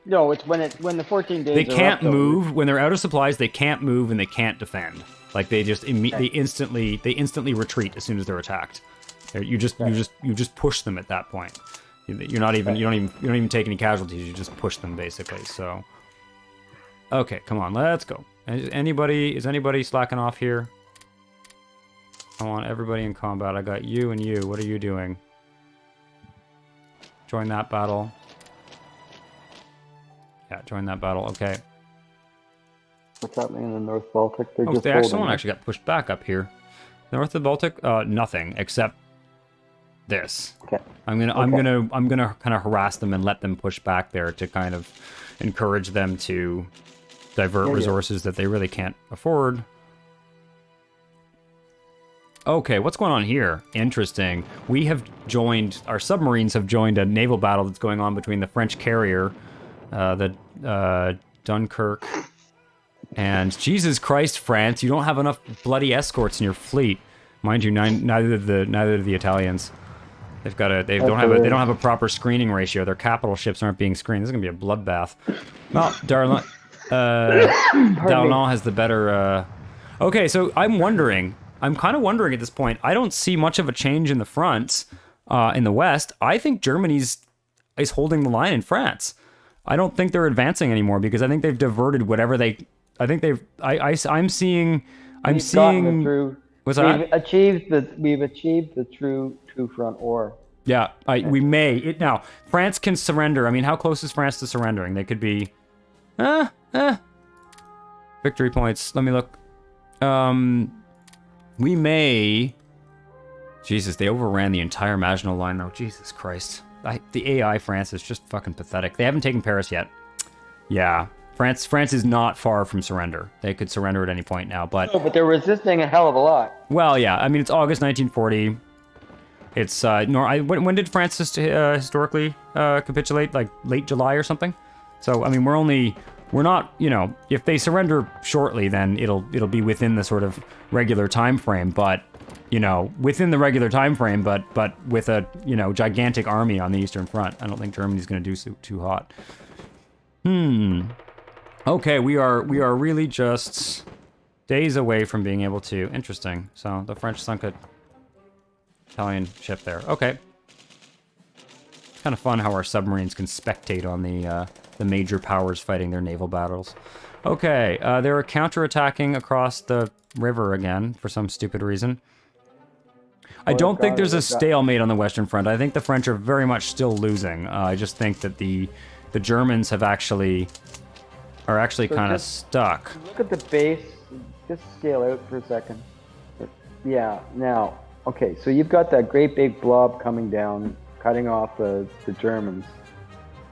No, it's when the 14 days. They can't move when they're out of supplies. They can't move and they can't defend. Like they just they instantly retreat as soon as they're attacked. You just push them at that point. You don't even take any casualties. You just push them basically. So, okay, come on, let's go. Is anybody slacking off here? I want everybody in combat. I got you and you. What are you doing? Join that battle. Yeah, join that battle. Okay. What's happening in the North Baltic? Someone actually got pushed back up here. North of the Baltic, nothing except this. Okay. I'm gonna kind of harass them and let them push back there to kind of encourage them to divert resources that they really can't afford. Okay, what's going on here? Interesting. Our submarines have joined a naval battle that's going on between the French carrier, the Dunkirk, and Jesus Christ, France, you don't have enough bloody escorts in your fleet. Mind you, neither do the Italians. They don't have a proper screening ratio. Their capital ships aren't being screened. This is gonna be a bloodbath. Well, Darlan has the better. Okay, so I'm kind of wondering at this point. I don't see much of a change in the fronts in the West. I think Germany's is holding the line in France. I don't think they're advancing anymore because I think they've diverted whatever they. I think they've. I'm seeing. What's that? We've achieved the true front war. Yeah, we may now. France can surrender. I mean, how close is France to surrendering? They could be. Victory points. Let me look. We may. Jesus, they overran the entire Maginot Line though. Jesus Christ. The AI France is just fucking pathetic. They haven't taken Paris yet. Yeah, France is not far from surrender. They could surrender at any point now, but... No, but they're resisting a hell of a lot. Well, yeah, I mean, it's August 1940. It's, when did France historically capitulate? Like, late July or something? So, I mean, we're not, if they surrender shortly, then it'll be within the sort of regular time frame, but... within the regular time frame, but with a, gigantic army on the Eastern Front. I don't think Germany's going to do too hot. Okay, we are really just days away from being able to. Interesting. So the French sunk a Italian ship there. Okay. It's kind of fun how our submarines can spectate on the major powers fighting their naval battles. Okay, they're counterattacking across the river again for some stupid reason. I don't think there's a stalemate on the Western Front. I think the French are very much still losing. I just think that the Germans are actually kind of stuck. Look at the base. Just scale out for a second. Yeah, now, okay, so you've got that great big blob coming down, cutting off the Germans.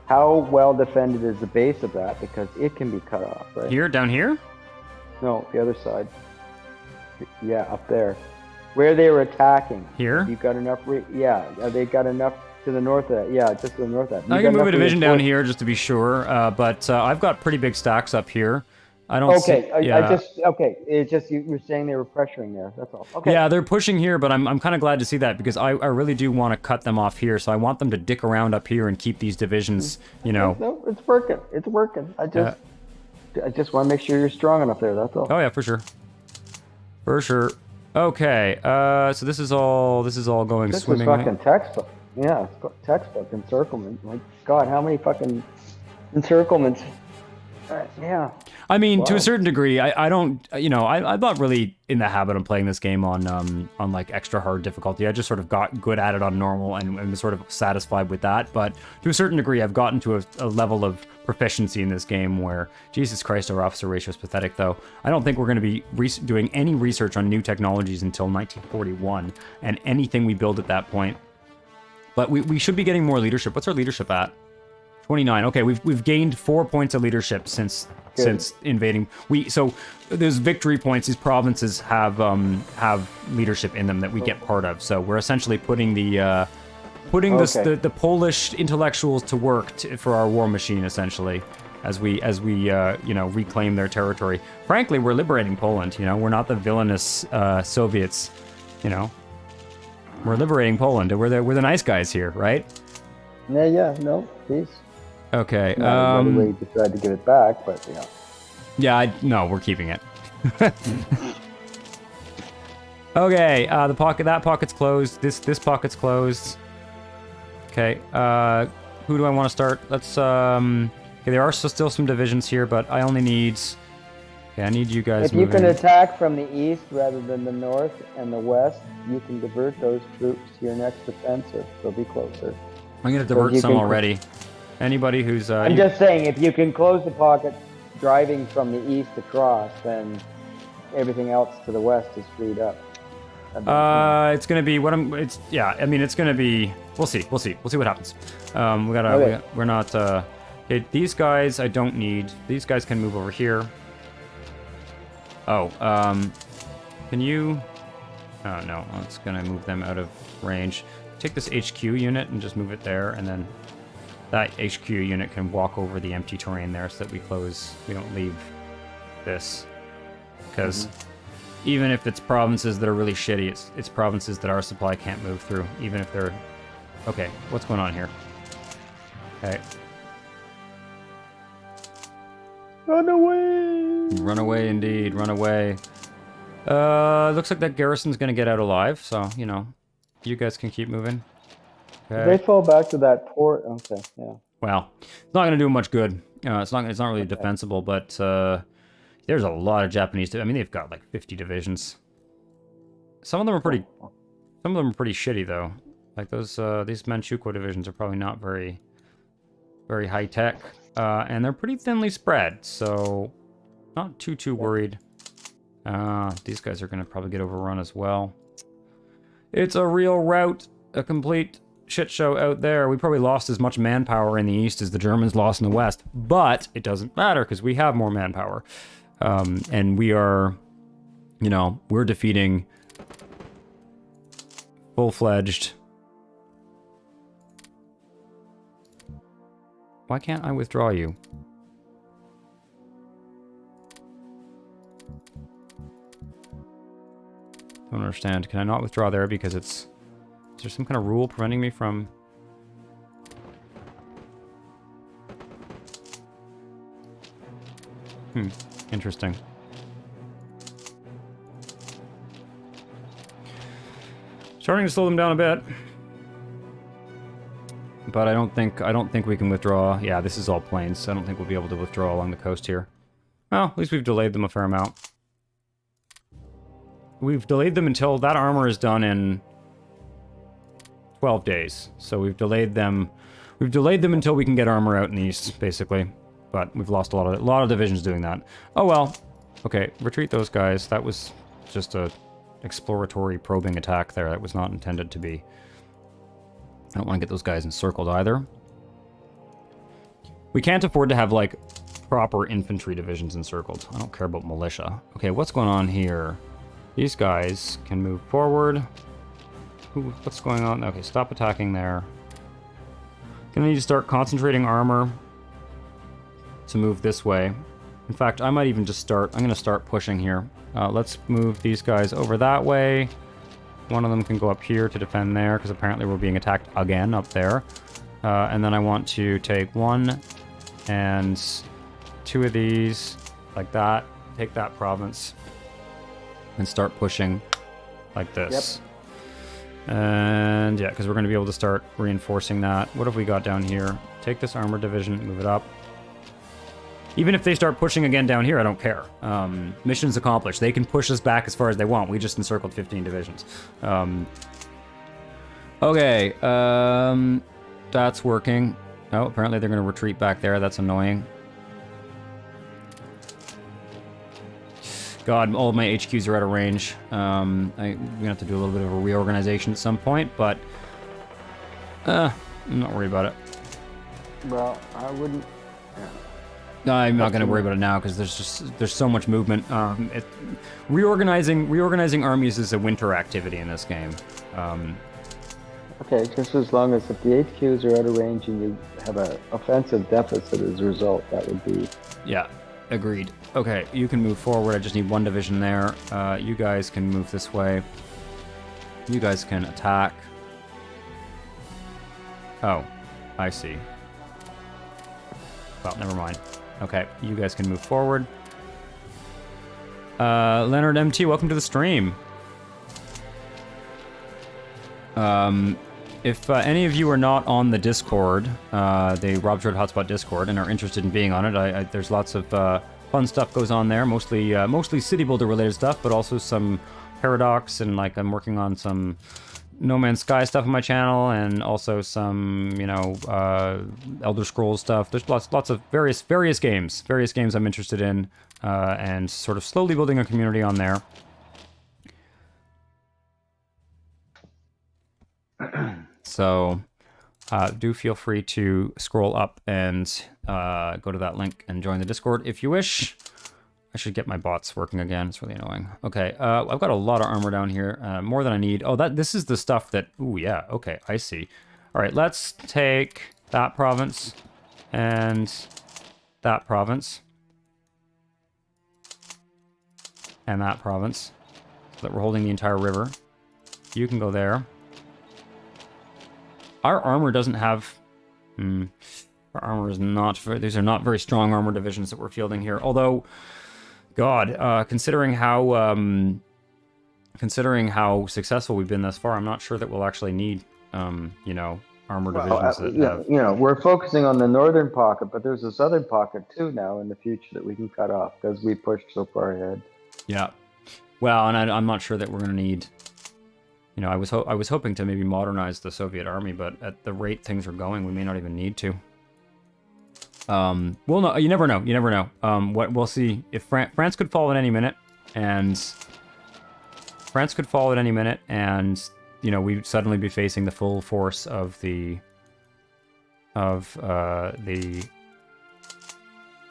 How well defended is the base of that? Because it can be cut off, right? Here? Down here? No, the other side. Yeah, up there. Where they were attacking. Here? You got enough? Yeah, they got enough to the north of that. Yeah, just to the north of that. I can move a division down here just to be sure, but I've got pretty big stacks up here. I don't Okay, see, yeah. It's just you were saying they were pressuring there. That's all. Okay. Yeah, they're pushing here, but I'm kind of glad to see that because I really do want to cut them off here. So I want them to dick around up here and keep these divisions, you know. No, it's working. It's working. I just want to make sure you're strong enough there. That's all. Oh yeah, for sure. For sure. Okay. So this is all going swimmingly. This is fucking textbook. Yeah, it's textbook encirclement. My God, how many fucking encirclements? Yeah. I mean, to a certain degree, I don't, you know, I'm not really in the habit of playing this game on like extra hard difficulty. I just sort of got good at it on normal and was sort of satisfied with that. But to a certain degree, I've gotten to a level of proficiency in this game where, Jesus Christ, our officer ratio is pathetic, though. I don't think we're going to be doing any research on new technologies until 1941, and anything we build at that point. But we should be getting more leadership. What's our leadership at? 29. Okay, we've gained 4 points of leadership since invading. So those victory points, these provinces have leadership in them that we get part of. So we're essentially putting the Polish intellectuals to work for our war machine, essentially, as we you know, reclaim their territory. Frankly, we're liberating Poland. You know, we're not the villainous Soviets. You know, we're liberating Poland. We're the nice guys here, right? Yeah. No, please. Okay. We decided to give it back, but yeah. Yeah, no, we're keeping it. Okay, that pocket's closed. This pocket's closed. Okay, who do I want to start? Let's okay, there are still some divisions here, but I only need. Okay, I need you guys. If you can attack from the east rather than the north and the west, you can divert those troops to your next offensive. They'll be closer. I'm gonna divert some already. Anybody who's I'm just saying, if you can close the pocket driving from the east across, then everything else to the west is freed up. It's gonna be I mean, it's gonna be. We'll see what happens. We're not. Okay, these guys I don't need. These guys can move over here. Oh, can you? Oh no, it's gonna move them out of range. Take this HQ unit and just move it there, and then that HQ unit can walk over the empty terrain there so that we don't leave this. Because even if it's provinces that are really shitty, it's provinces that our supply can't move through, even if they're... Okay, what's going on here? Okay. Run away! Run away indeed, run away. Looks like that garrison's gonna get out alive, so, you know, you guys can keep moving. Okay. They fall back to that port. Okay, yeah. Well, it's not going to do much good. It's not really defensible, but there's a lot of Japanese. I mean, they've got like 50 divisions. Some of them are pretty shitty though. Like these Manchukuo divisions are probably not very high tech, and they're pretty thinly spread. So, not too worried. These guys are going to probably get overrun as well. It's a real rout, a complete shit show out there. We probably lost as much manpower in the east as the Germans lost in the west, but it doesn't matter because we have more manpower, and we are, you know, we're defeating full-fledged. Why can't I withdraw you? Don't understand. Can I not withdraw there because it's... Is there some kind of rule preventing me from... Interesting. Starting to slow them down a bit. But I don't think we can withdraw. Yeah, this is all plains, so I don't think we'll be able to withdraw along the coast here. Well, at least we've delayed them a fair amount. We've delayed them until that armor is done in 12 days. So we've delayed them until we can get armor out in the east, basically. But we've lost a lot of divisions doing that. Oh well. Okay, retreat those guys. That was just a exploratory probing attack there. That was not intended to be. I don't want to get those guys encircled either. We can't afford to have like proper infantry divisions encircled. I don't care about militia. Okay, what's going on here? These guys can move forward. What's going on? Okay, stop attacking there. Gonna need to start concentrating armor to move this way. In fact, I might even just start... I'm gonna start pushing here. Let's move these guys over that way. One of them can go up here to defend there, because apparently we're being attacked again up there. And then I want to take 1 and 2 of these, like that. Take that province. And start pushing like this. Yep. And yeah, because we're going to be able to start reinforcing that. What have we got down here? Take this armored division, move it up. Even if they start pushing again down here, I don't care. Mission's accomplished. They can push us back as far as they want. We just encircled 15 divisions. Okay, that's working. Oh, apparently they're going to retreat back there. That's annoying. God, all of my HQs are out of range. I'm going to have to do a little bit of a reorganization at some point, but I'm not worried about it. Well, I wouldn't... No, I'm not going to worry about it now because there's so much movement. Reorganizing armies is a winter activity in this game. Okay, just as long as if the HQs are out of range and you have an offensive deficit as a result, that would be... Yeah, agreed. Okay, you can move forward. I just need 1 division there. You guys can move this way. You guys can attack. Oh, I see. Well, never mind. Okay, you guys can move forward. Leonard MT, welcome to the stream. If any of you are not on the Discord, the Rob's Road Hotspot Discord, and are interested in being on it, there's lots of fun stuff goes on there. Mostly City Builder related stuff, but also some Paradox, and like I'm working on some No Man's Sky stuff on my channel, and also some, you know, Elder Scrolls stuff. There's lots of various games I'm interested in, and sort of slowly building a community on there. So, do feel free to scroll up and go to that link and join the Discord if you wish. I should get my bots working again. It's really annoying. Okay, I've got a lot of armor down here, more than I need. Oh, this is the stuff that... Ooh, yeah, okay, I see. All right, let's take that province and that province. And that province. So that we're holding the entire river. You can go there. Our armor doesn't have... our armor is not... These are not very strong armor divisions that we're fielding here. Although... God, considering how successful we've been thus far, I'm not sure that we'll actually need, you know, armor divisions that have... You know, we're focusing on the northern pocket, but there's a southern pocket too now in the future that we can cut off because we pushed so far ahead. Yeah. Well, and I'm not sure that we're going to need... You know, I was hoping to maybe modernize the Soviet army, but at the rate things are going, we may not even need to. Well, no, you never know. You never know. What we'll see if France could fall at any minute, and you know, we'd suddenly be facing the full force of the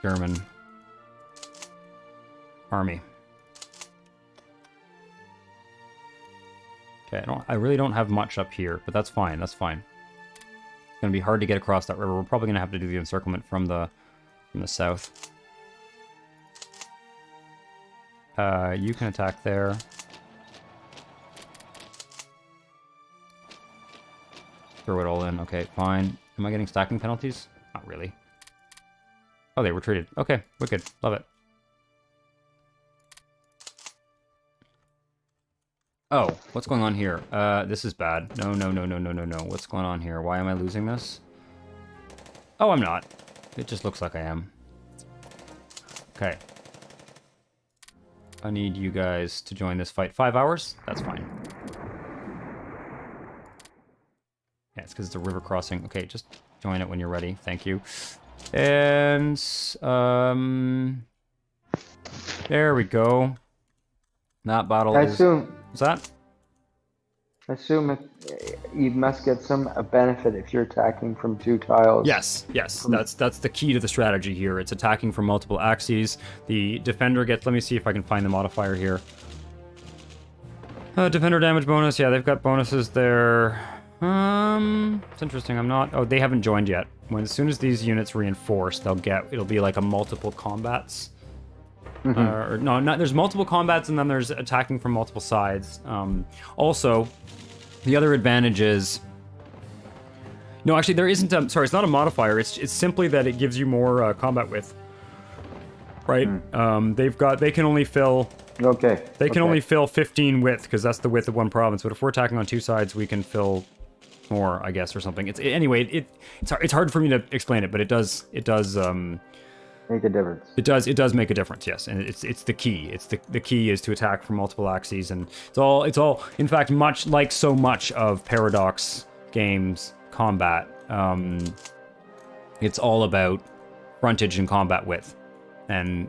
German army. Okay, I really don't have much up here, but that's fine. That's fine. It's gonna be hard to get across that river. We're probably gonna have to do the encirclement from the south. You can attack there. Throw it all in. Okay, fine. Am I getting stacking penalties? Not really. Oh, they retreated. Okay, wicked. Love it. Oh, what's going on here? This is bad. No. What's going on here? Why am I losing this? Oh, I'm not. It just looks like I am. Okay. I need you guys to join this fight. 5 hours? That's fine. Yeah, it's because it's a river crossing. Okay, just join it when you're ready. Thank you. And, there we go. That battle is... assume... What's that? assume you must get some benefit if you're attacking from 2 tiles. Yes, that's the key to the strategy here. It's attacking from multiple axes. The defender gets, let me see if I can find the modifier here. Defender damage bonus, yeah, they've got bonuses there. It's interesting, they haven't joined yet. As soon as these units reinforce, it'll be like a multiple combats. There's multiple combats and then there's attacking from multiple sides. Also, the other advantage is... No, actually, there isn't a... Sorry, it's not a modifier. It's simply that it gives you more combat width. Right? They can only fill... Okay. They can only fill 15 width, because that's the width of one province. But if we're attacking on 2 sides, we can fill more, I guess, or something. Anyway, it's hard for me to explain it, but it does make a difference. It does make a difference, yes, and it's the key. The key is to attack from multiple axes, and it's all in fact much like so much of Paradox games combat. It's all about frontage and combat width, and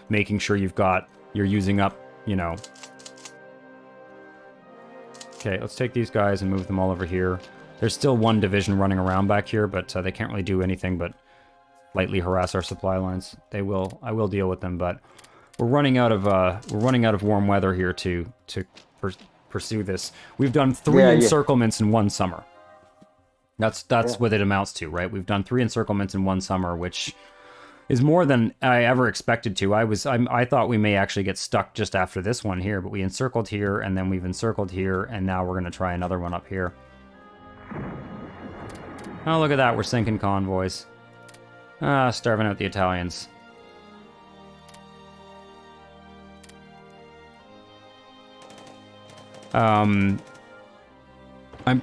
making sure you're using up, Okay, let's take these guys and move them all over here. There's still one division running around back here, but they can't really do anything but lightly harass our supply lines. I will deal with them, but we're running out of warm weather here to pursue this. We've done 3 encirclements in one summer. That's what it amounts to, right? We've done 3 encirclements in one summer, which is more than I ever expected to. I thought we may actually get stuck just after this one here, but we encircled here, and then we've encircled here, and now we're going to try another one up here. Oh, look at that. We're sinking convoys. Starving out the Italians. I'm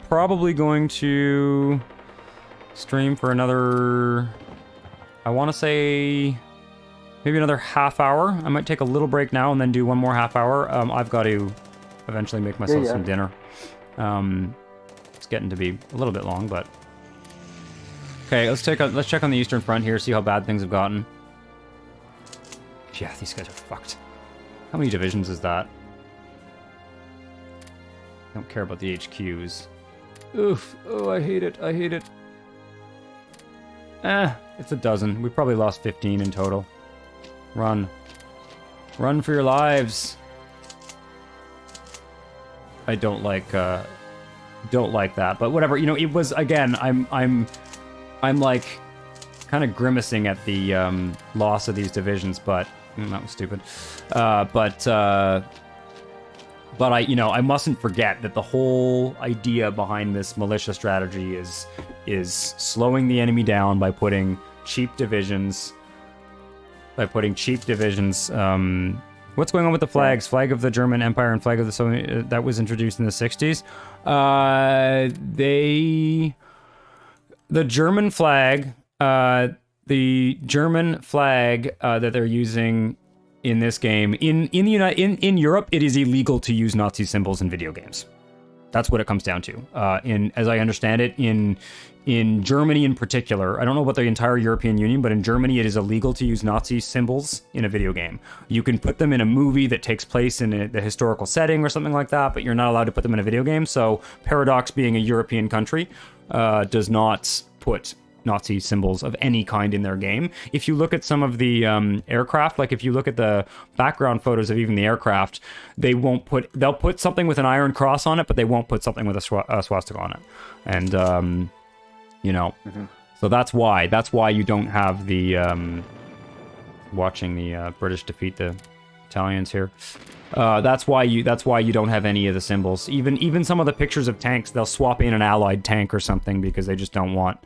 probably going to stream for another... I want to say maybe another half hour. I might take a little break now and then do one more half hour. I've got to eventually make myself some dinner. It's getting to be a little bit long, but okay. Let's check on the Eastern Front here, see how bad things have gotten. Yeah, these guys are fucked. How many divisions is that? I don't care about the HQs. Oof. Oh, I hate it. I hate it. It's a dozen. We probably lost 15 in total. Run. Run for your lives. I don't like that, but whatever. It was, again, I'm like kind of grimacing at the loss of these divisions, but that was stupid. But I mustn't forget that the whole idea behind this militia strategy is slowing the enemy down by putting cheap divisions. What's going on with the flags? Flag of the German Empire and flag of the Soviet that was introduced in the 60s. The German flag that they're using in this game in Europe, it is illegal to use Nazi symbols in video games. That's what it comes down to. As I understand it, in Germany in particular, I don't know about the entire European Union, but in Germany it is illegal to use Nazi symbols in a video game. You can put them in a movie that takes place in the historical setting or something like that, but you're not allowed to put them in a video game. So Paradox, being a European country, does not put Nazi symbols of any kind in their game. If you look at some of the aircraft, like if you look at the background photos of even the aircraft, they'll put something with an iron cross on it, but they won't put something with a swastika on it. And so that's why you don't have the watching the British defeat the Italians here. That's why you don't have any of the symbols. Even some of the pictures of tanks, they'll swap in an allied tank or something because they just don't want.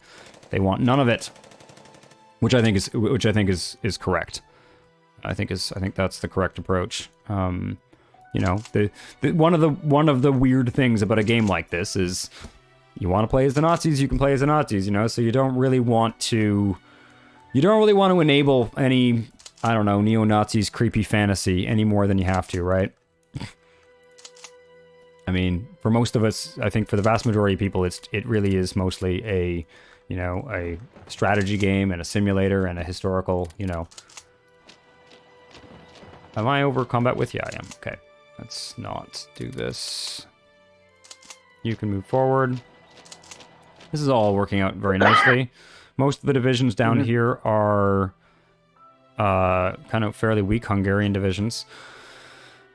They want none of it, which I think is correct. I think that's the correct approach. One of the weird things about a game like this is you want to play as the Nazis, you can play as the Nazis, so you don't really want to enable any, I don't know, neo-Nazis creepy fantasy any more than you have to, right? I mean, for most of us, I think for the vast majority of people, it really is mostly a strategy game and a simulator and a historical, Am I over combat with? Yeah, I am. Okay. Let's not do this. You can move forward. This is all working out very nicely. Most of the divisions down here are kind of fairly weak Hungarian divisions.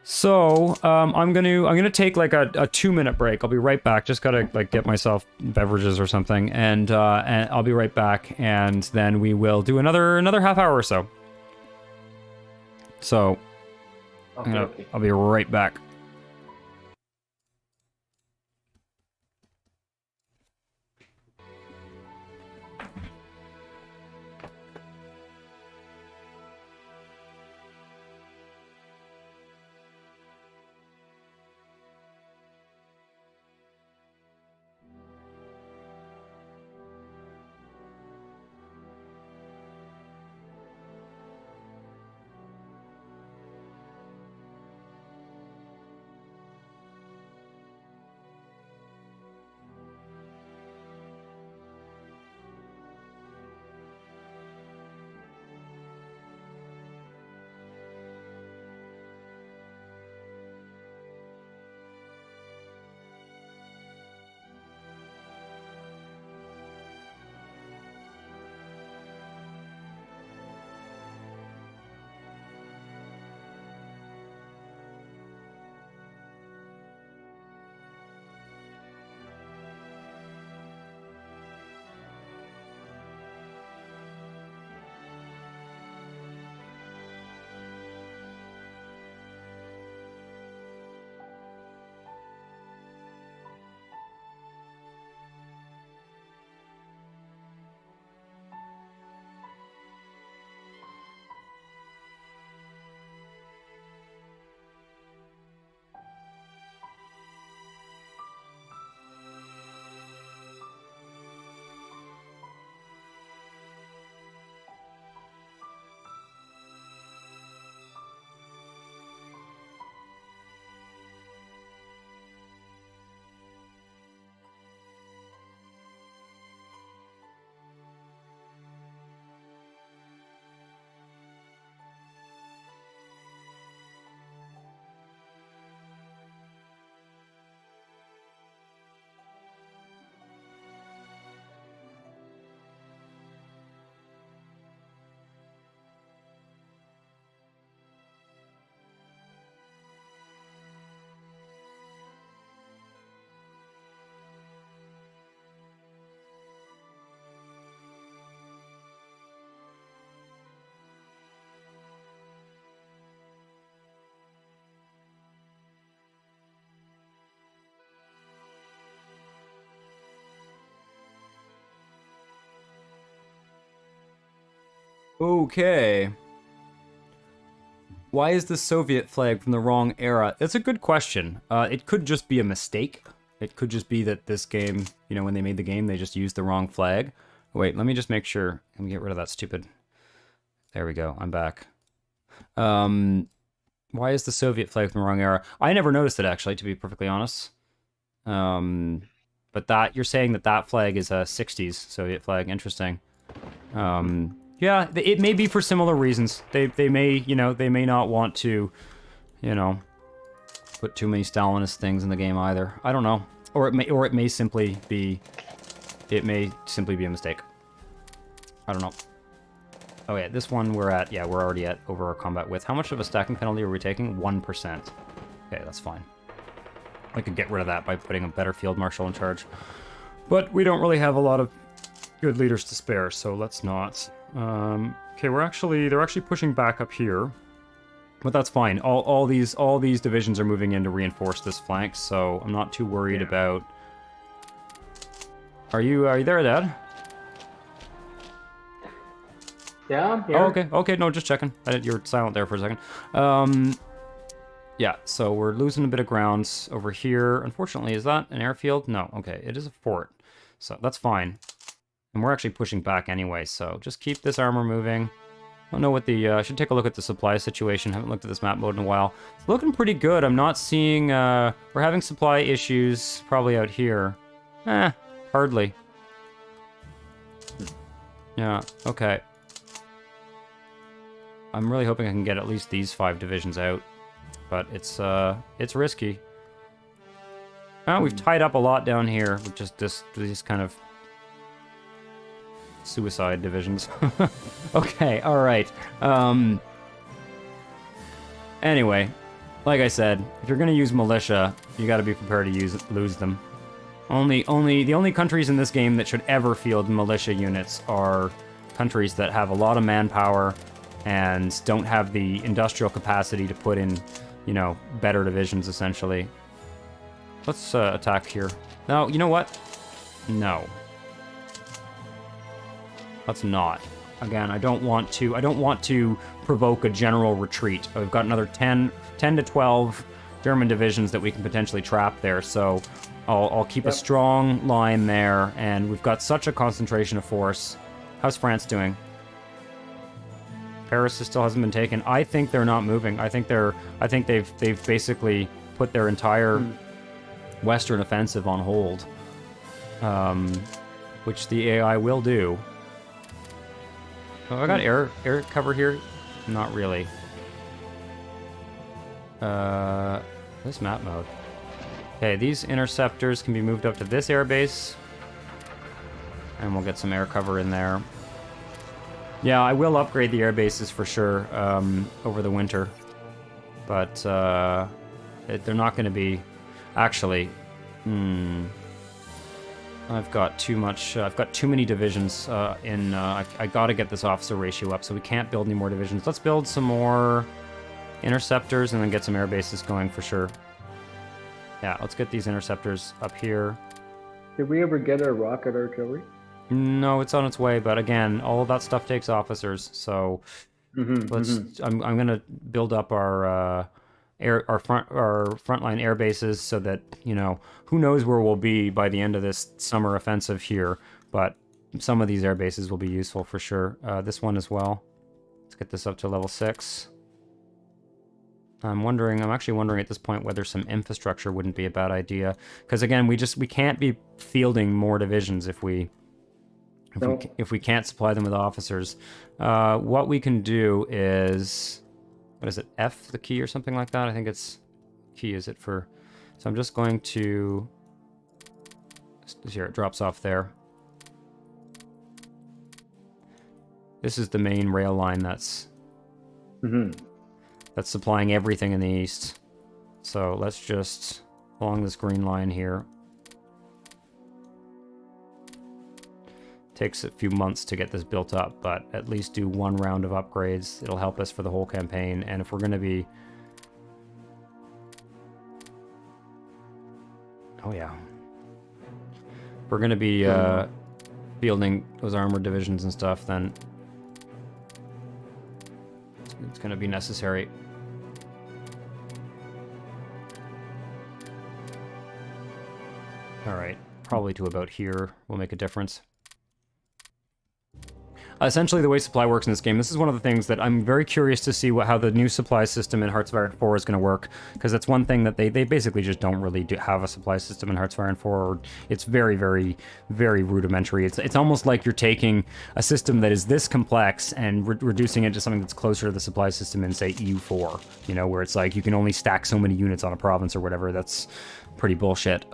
So I'm gonna take like a 2-minute break. I'll be right back. Just gotta like get myself beverages or something, and I'll be right back. And then we will do another half hour or so. So I'll be right back. Okay. Why is the Soviet flag from the wrong era? That's a good question. It could just be a mistake. It could just be that this game, you know, when they made the game, they just used the wrong flag. Wait, let me just make sure. Let me get rid of that stupid... There we go. I'm back. Why is the Soviet flag from the wrong era? I never noticed it, actually, to be perfectly honest. But that, you're saying that that flag is a 60s Soviet flag. Interesting. Yeah, it may be for similar reasons. They may, you know, they may not want to, you know, put too many Stalinist things in the game either. I don't know. Or it may simply be a mistake. I don't know. Oh yeah, this one we're already at over our combat width. How much of a stacking penalty are we taking? 1%. Okay, that's fine. I could get rid of that by putting a better field marshal in charge. But we don't really have a lot of good leaders to spare, so let's not. Okay, they're actually pushing back up here, but that's fine. All these divisions are moving in to reinforce this flank, so I'm not too worried about. Are you there, Dad? Yeah, I'm here. Oh, okay, no, just checking. You're silent there for a second. Yeah, so we're losing a bit of grounds over here. Unfortunately, is that an airfield? No, okay, it is a fort, so that's fine. And we're actually pushing back anyway, so just keep this armor moving. I don't know what the... I should take a look at the supply situation. Haven't looked at this map mode in a while. It's looking pretty good. I'm not seeing... we're having supply issues probably out here. Hardly. Yeah, okay. I'm really hoping I can get at least these 5 divisions out. But it's risky. We've tied up a lot down here with just these kind of suicide divisions. Okay, alright. Anyway, like I said, if you're going to use militia, you got to be prepared to lose them. The only countries in this game that should ever field militia units are countries that have a lot of manpower and don't have the industrial capacity to put in, you know, better divisions, essentially. Let's attack here. No, you know what? No. Let's not. Again, I don't want to provoke a general retreat. We've got another 10 to 12 German divisions that we can potentially trap there, so I'll keep a strong line there, and we've got such a concentration of force. How's France doing? Paris still hasn't been taken. I think they're not moving. I think they've basically put their entire Western offensive on hold, which the AI will do. Have I got air cover here? Not really. This map mode. Okay, these interceptors can be moved up to this airbase, and we'll get some air cover in there. Yeah, I will upgrade the air bases for sure over the winter, but they're not going to be. Actually, I've got too much. I've got too many divisions I got to get this officer ratio up, so we can't build any more divisions. Let's build some more interceptors and then get some air bases going for sure. Yeah, let's get these interceptors up here. Did we ever get our rocket artillery? No, it's on its way, but again, all of that stuff takes officers, so I'm gonna build up our frontline air bases so that, you know, who knows where we'll be by the end of this summer offensive here, but some of these air bases will be useful for sure. This one as well. Let's get this up to level 6. I'm actually wondering at this point whether some infrastructure wouldn't be a bad idea, because again, we can't be fielding more divisions if we can't supply them with officers. What we can do is, what is it, F the key or something like that? I think it's key, is it for... So I'm just going to... Here, it drops off there. This is the main rail line that's supplying everything in the east. So let's just, along this green line here. Takes a few months to get this built up, but at least do one round of upgrades. It'll help us for the whole campaign, and if we're going to be... Oh yeah. If we're going to be fielding those armored divisions and stuff, then it's going to be necessary. Alright, probably to about here will make a difference. Essentially, the way supply works in this game, this is one of the things that I'm very curious to see how the new supply system in Hearts of Iron 4 is going to work, because that's one thing that they basically just don't really have a supply system in Hearts of Iron 4. It's very, very, very rudimentary. It's almost like you're taking a system that is this complex and reducing it to something that's closer to the supply system in, say, EU4, you know, where it's like you can only stack so many units on a province or whatever. That's pretty bullshit.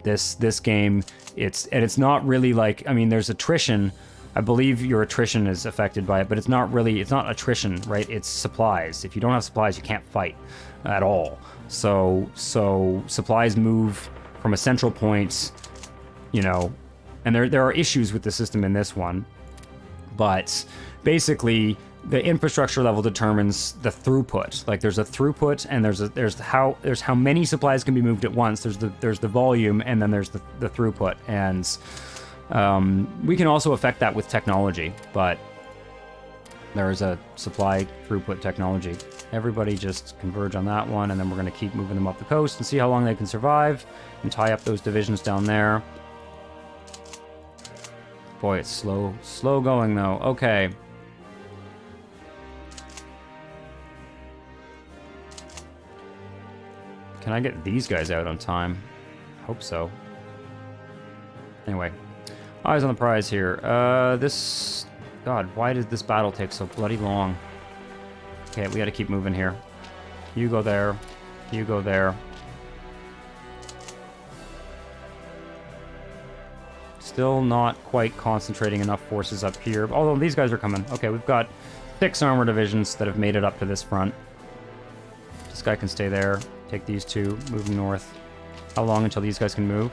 This game, it's not really like, I mean, there's attrition. I believe your attrition is affected by it, but it's not attrition, right? It's supplies. If you don't have supplies, you can't fight at all. So supplies move from a central point, you know, and there are issues with the system in this one, but basically the infrastructure level determines the throughput. Like there's a throughput, and there's how many supplies can be moved at once. There's the volume, and then there's the throughput, and we can also affect that with technology, but there is a supply throughput technology. Everybody just converge on that one, and then we're going to keep moving them up the coast and see how long they can survive and tie up those divisions down there. Boy, it's slow going though. Okay. Can I get these guys out on time? Hope so. Anyway. Eyes on the prize here. God, why did this battle take so bloody long? Okay, we gotta keep moving here. You go there. You go there. Still not quite concentrating enough forces up here. Although these guys are coming. Okay, we've got 6 armor divisions that have made it up to this front. This guy can stay there. Take these 2, moving north. How long until these guys can move?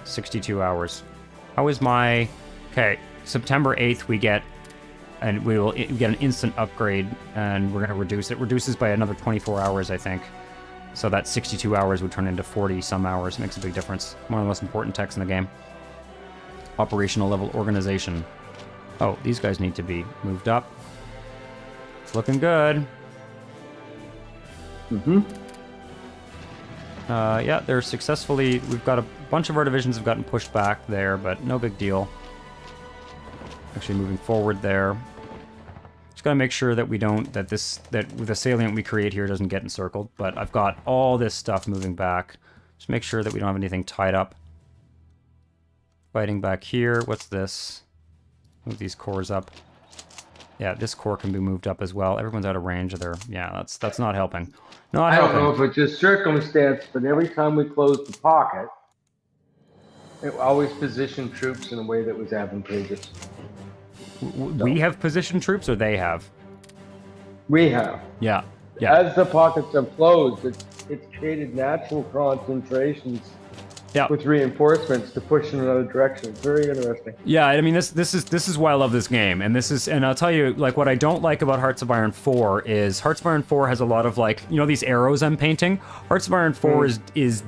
62 hours. How is my... Okay, September 8th we get... And we will get an instant upgrade, and we're going to reduce it. Reduces by another 24 hours, I think. So that 62 hours would turn into 40-some hours. Makes a big difference. One of the most important techs in the game. Operational level organization. Oh, these guys need to be moved up. It's looking good. Mm-hmm. Yeah, they're successfully... We've got a bunch of our divisions have gotten pushed back there, but no big deal. Actually moving forward there. Just gotta make sure that we don't... That the salient we create here doesn't get encircled. But I've got all this stuff moving back. Just make sure that we don't have anything tied up. Fighting back here. What's this? Move these cores up. Yeah, this core can be moved up as well. Everyone's out of range of their... Yeah, that's not helping. Not I helping. don't know if it's just circumstance, but every time we closed the pocket, it always positioned troops in a way that was advantageous. We have positioned troops, or they have? We have. Yeah. Yeah. As the pockets have closed, it's created natural concentrations Yeah. with reinforcements to push in another direction. It's very interesting. Yeah, I mean this is why I love this game, and I'll tell you, like, what I don't like about Hearts of Iron 4 is Hearts of Iron 4 has a lot of, like, you know, these arrows I'm painting. Hearts of Iron 4 is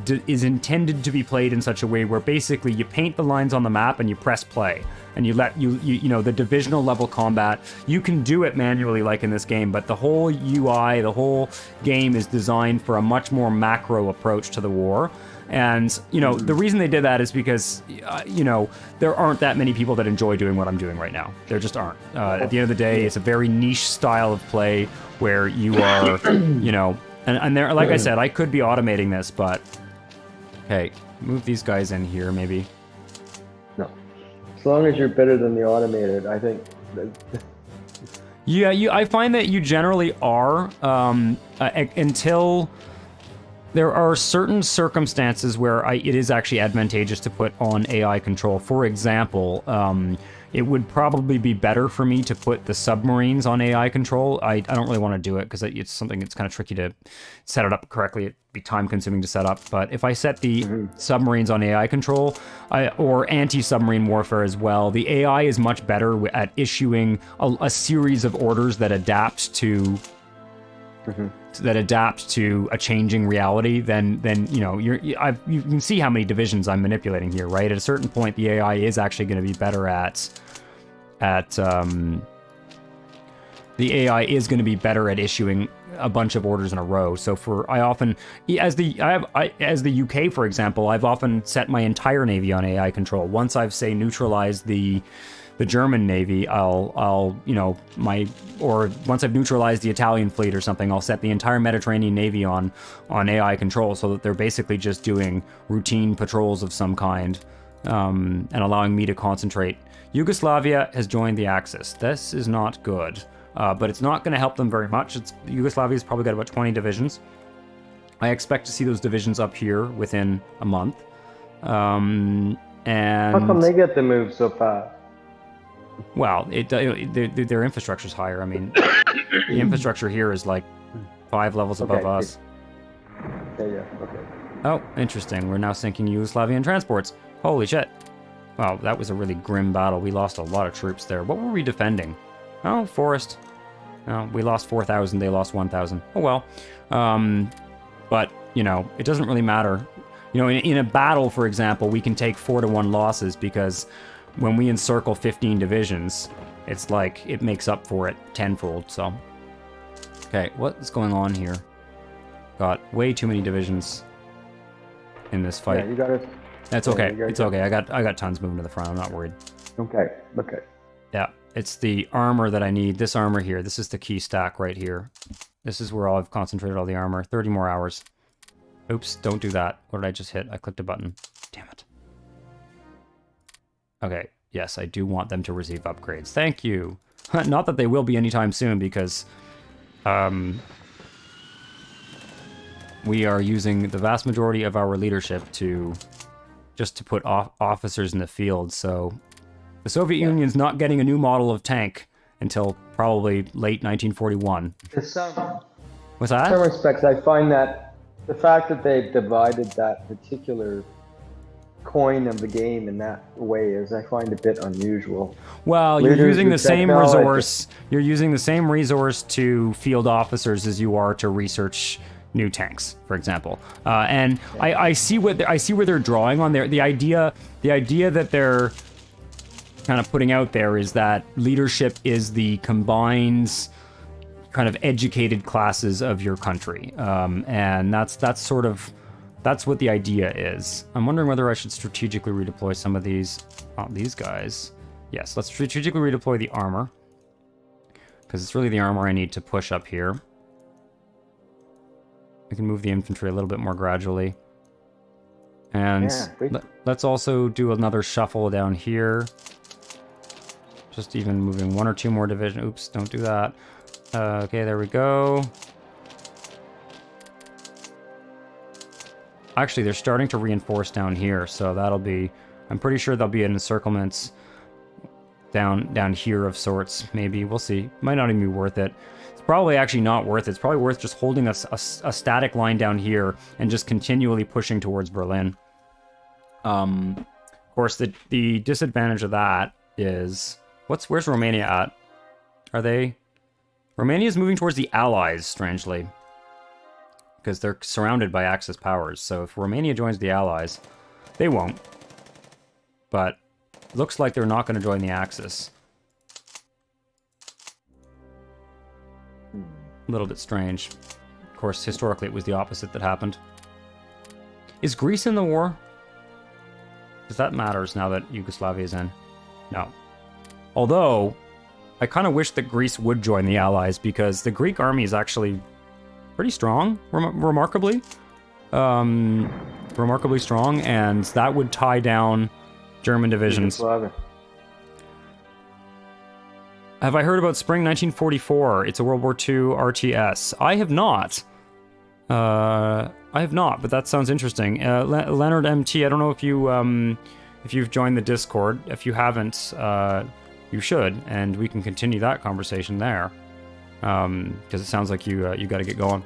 intended to be played in such a way where basically you paint the lines on the map and you press play, and you let you know, the divisional level combat. You can do it manually like in this game, but the whole UI, the whole game is designed for a much more macro approach to the war. And, you know, the reason they did that is because, you know, there aren't that many people that enjoy doing what I'm doing right now. There just aren't. At the end of the day, it's a very niche style of play where you are, you know, and there, like I said, I could be automating this, but, hey, move these guys in here, maybe. No. As long as you're better than the automated, I think. Yeah, I find that you generally are, until... There are certain circumstances where it is actually advantageous to put on AI control. For example, it would probably be better for me to put the submarines on AI control. I don't really want to do it because it's something that's kind of tricky to set it up correctly. It'd be time-consuming to set up. But if I set the submarines on AI control, or anti-submarine warfare as well, the AI is much better at issuing a series of orders that adapt to... that adapt to a changing reality, then you know, you can see how many divisions I'm manipulating here, right? At a certain point, the AI is actually going to be better at issuing a bunch of orders in a row. So as the UK, for example, I've often set my entire navy on AI control. Once I've, say, neutralized the German Navy, I'll you know, or once I've neutralized the Italian fleet or something, I'll set the entire Mediterranean Navy on AI control, so that they're basically just doing routine patrols of some kind, and allowing me to concentrate. Yugoslavia has joined the Axis. This is not good, but it's not going to help them very much. Yugoslavia's probably got about 20 divisions. I expect to see those divisions up here within a month. And how come they get the move so fast? Well, their infrastructure's higher. I mean, the infrastructure here is like 5 levels above us. Yeah, okay. Oh, interesting. We're now sinking Yugoslavian transports. Holy shit. Wow, that was a really grim battle. We lost a lot of troops there. What were we defending? Oh, forest. Oh, we lost 4,000. They lost 1,000. Oh, well. But, you know, it doesn't really matter. You know, in a battle, for example, we can take 4-1 losses because... when we encircle 15 divisions, it's like it makes up for it tenfold, so. Okay, what's going on here? Got way too many divisions in this fight. Yeah, you got it. That's okay. It's okay. I got tons moving to the front. I'm not worried. Okay. Yeah, it's the armor that I need. This armor here. This is the key stack right here. This is where I've concentrated all the armor. 30 more hours. Oops, don't do that. What did I just hit? I clicked a button. Damn it. Okay, yes, I do want them to receive upgrades. Thank you. Not that they will be anytime soon, because we are using the vast majority of our leadership to just to put officers in the field. So the Soviet Union's not getting a new model of tank until probably late 1941. What's that? In some respects, I find that the fact that they've divided that particular coin of the game in that way is, I find, a bit unusual. Well, you're using the same resource. You're using the same resource to field officers as you are to research new tanks, for example. And I see where they're drawing on there. The idea that they're kind of putting out there is that leadership is the combined kind of educated classes of your country, and that's what the idea is. I'm wondering whether I should strategically redeploy some of these guys. Yes, let's strategically redeploy the armor, because it's really the armor I need to push up here. We can move the infantry a little bit more gradually. And let's also do another shuffle down here. Just even moving 1 or 2 more divisions. Oops, don't do that. Okay, there we go. Actually, they're starting to reinforce down here, so that'll be... I'm pretty sure there'll be an encirclement down here of sorts, maybe. We'll see. Might not even be worth it. It's probably actually not worth it. It's probably worth just holding a static line down here and just continually pushing towards Berlin. Of course, the disadvantage of that is... Where's Romania at? Are they... Romania's moving towards the Allies, strangely. Because they're surrounded by Axis powers. So if Romania joins the Allies, they won't. But looks like they're not going to join the Axis. A little bit strange. Of course, historically it was the opposite that happened. Is Greece in the war? Because that matters now that Yugoslavia is in. No. Although, I kind of wish that Greece would join the Allies, because the Greek army is actually pretty strong, remarkably. Remarkably strong, and that would tie down German divisions. Have I heard about Spring 1944? It's a World War II RTS. I have not. But that sounds interesting. Leonard MT, I don't know if you've joined the Discord. If you haven't, you should, and we can continue that conversation there. Because it sounds like you got to get going.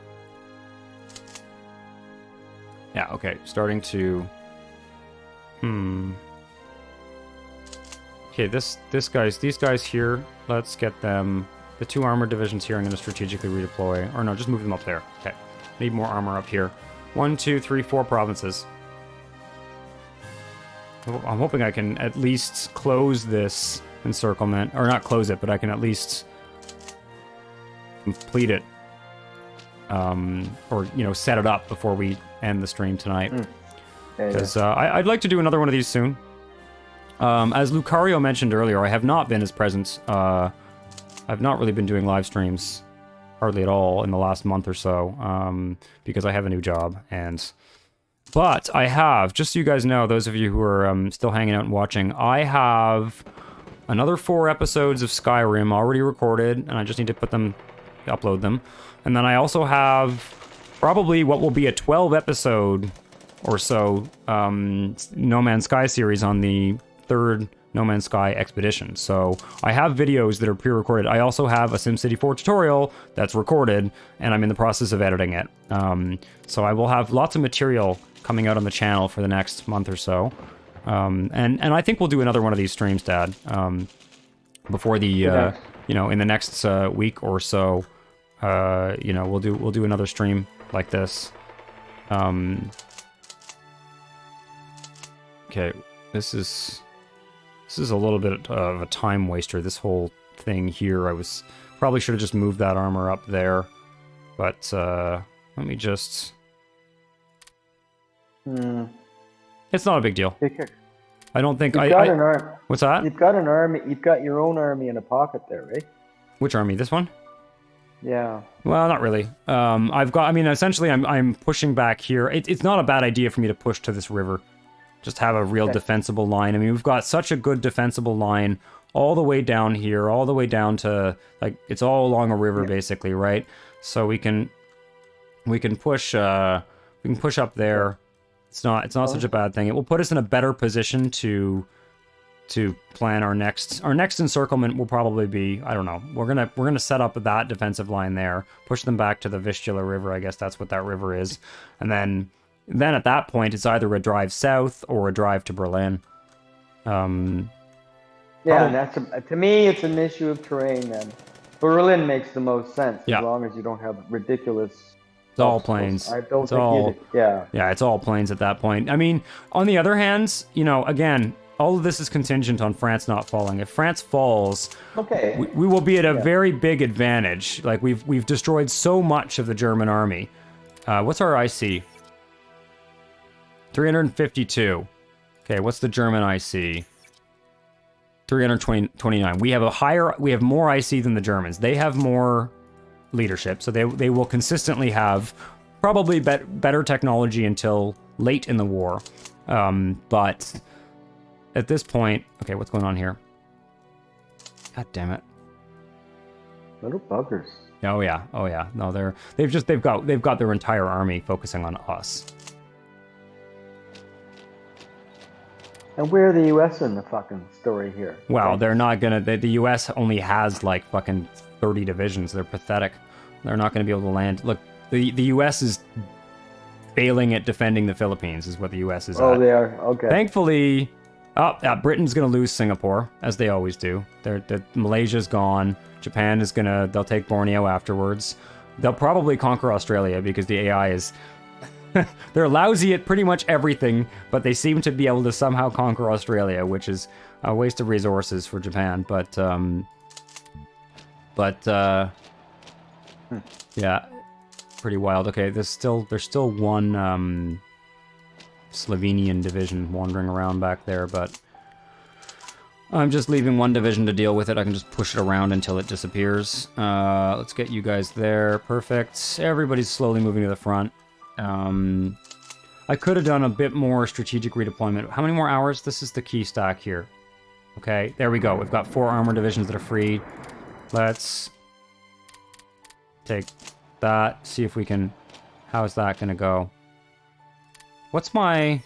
Yeah, okay, starting to... Okay, these guys here, let's get them... The 2 armored divisions here I'm going to strategically redeploy. Or no, just move them up there. Okay, need more armor up here. 1, 2, 3, 4 provinces. I'm hoping I can at least close this encirclement. Or not close it, but I can at least complete it. Or, set it up before we end the stream tonight. Because I'd like to do another one of these soon. As Lucario mentioned earlier, I have not been as present. I've not really been doing live streams hardly at all in the last month or so, because I have a new job. But I have, just so you guys know, those of you who are still hanging out and watching, I have another 4 episodes of Skyrim already recorded, and I just need to upload them. And then I also have probably what will be a 12 episode or so No Man's Sky series on the 3rd No Man's Sky expedition. So I have videos that are pre-recorded. I also have a SimCity 4 tutorial that's recorded, and I'm in the process of editing it. So I will have lots of material coming out on the channel for the next month or so. And I think we'll do another one of these streams, Dad, before the in the next week or so. We'll do another stream like this. Okay, this is a little bit of a time waster, this whole thing here. Probably should have just moved that armor up there, but let me just... It's not a big deal. I don't think What's that? You've got an army. You've got your own army in a pocket there, right? Which army? This one? Yeah. Well, not really. Essentially, I'm pushing back here. It's not a bad idea for me to push to this river. Just have a real defensible line. I mean, we've got such a good defensible line all the way down here, all the way down to, it's all along a river, basically, right? So we can push up there, It's not such a bad thing. It will put us in a better position to plan our next encirclement. Will probably be, I don't know. We're gonna set up that defensive line there, push them back to the Vistula River. I guess that's what that river is, and then at that point it's either a drive south or a drive to Berlin. Yeah, and that's to me it's an issue of terrain. And Berlin makes the most sense as long as you don't have ridiculous. It's all plains. I don't think yeah, it's all plains at that point. I mean, on the other hand, again, all of this is contingent on France not falling. If France falls, we will be at a very big advantage. Like we've destroyed so much of the German army. What's our IC? 352. Okay, what's the German IC? 329. We have more IC than the Germans. They have more leadership, so they will consistently have probably better technology until late in the war. But at this point, okay, what's going on here? God damn it! Little buggers. Oh yeah. No, they've got their entire army focusing on us. And where are the U.S. in the fucking story here? Well, they're not gonna. The U.S. only has like fucking 30 divisions. They're pathetic. They're not gonna be able to land. Look, the U.S. is failing at defending the Philippines. Is what the U.S. is. Oh, they are. Okay. Thankfully, Britain's gonna lose Singapore as they always do. Malaysia's gone. Japan is gonna. They'll take Borneo afterwards. They'll probably conquer Australia because the AI is. They're lousy at pretty much everything, but they seem to be able to somehow conquer Australia, which is a waste of resources for Japan. Yeah, pretty wild. Okay, there's still one Slovenian division wandering around back there, but I'm just leaving one division to deal with it. I can just push it around until it disappears. Let's get you guys there. Perfect. Everybody's slowly moving to the front. I could have done a bit more strategic redeployment. How many more hours? This is the key stack here. Okay, there we go. We've got 4 armor divisions that are free. Let's take that. See if we can... How's that going to go? What's my...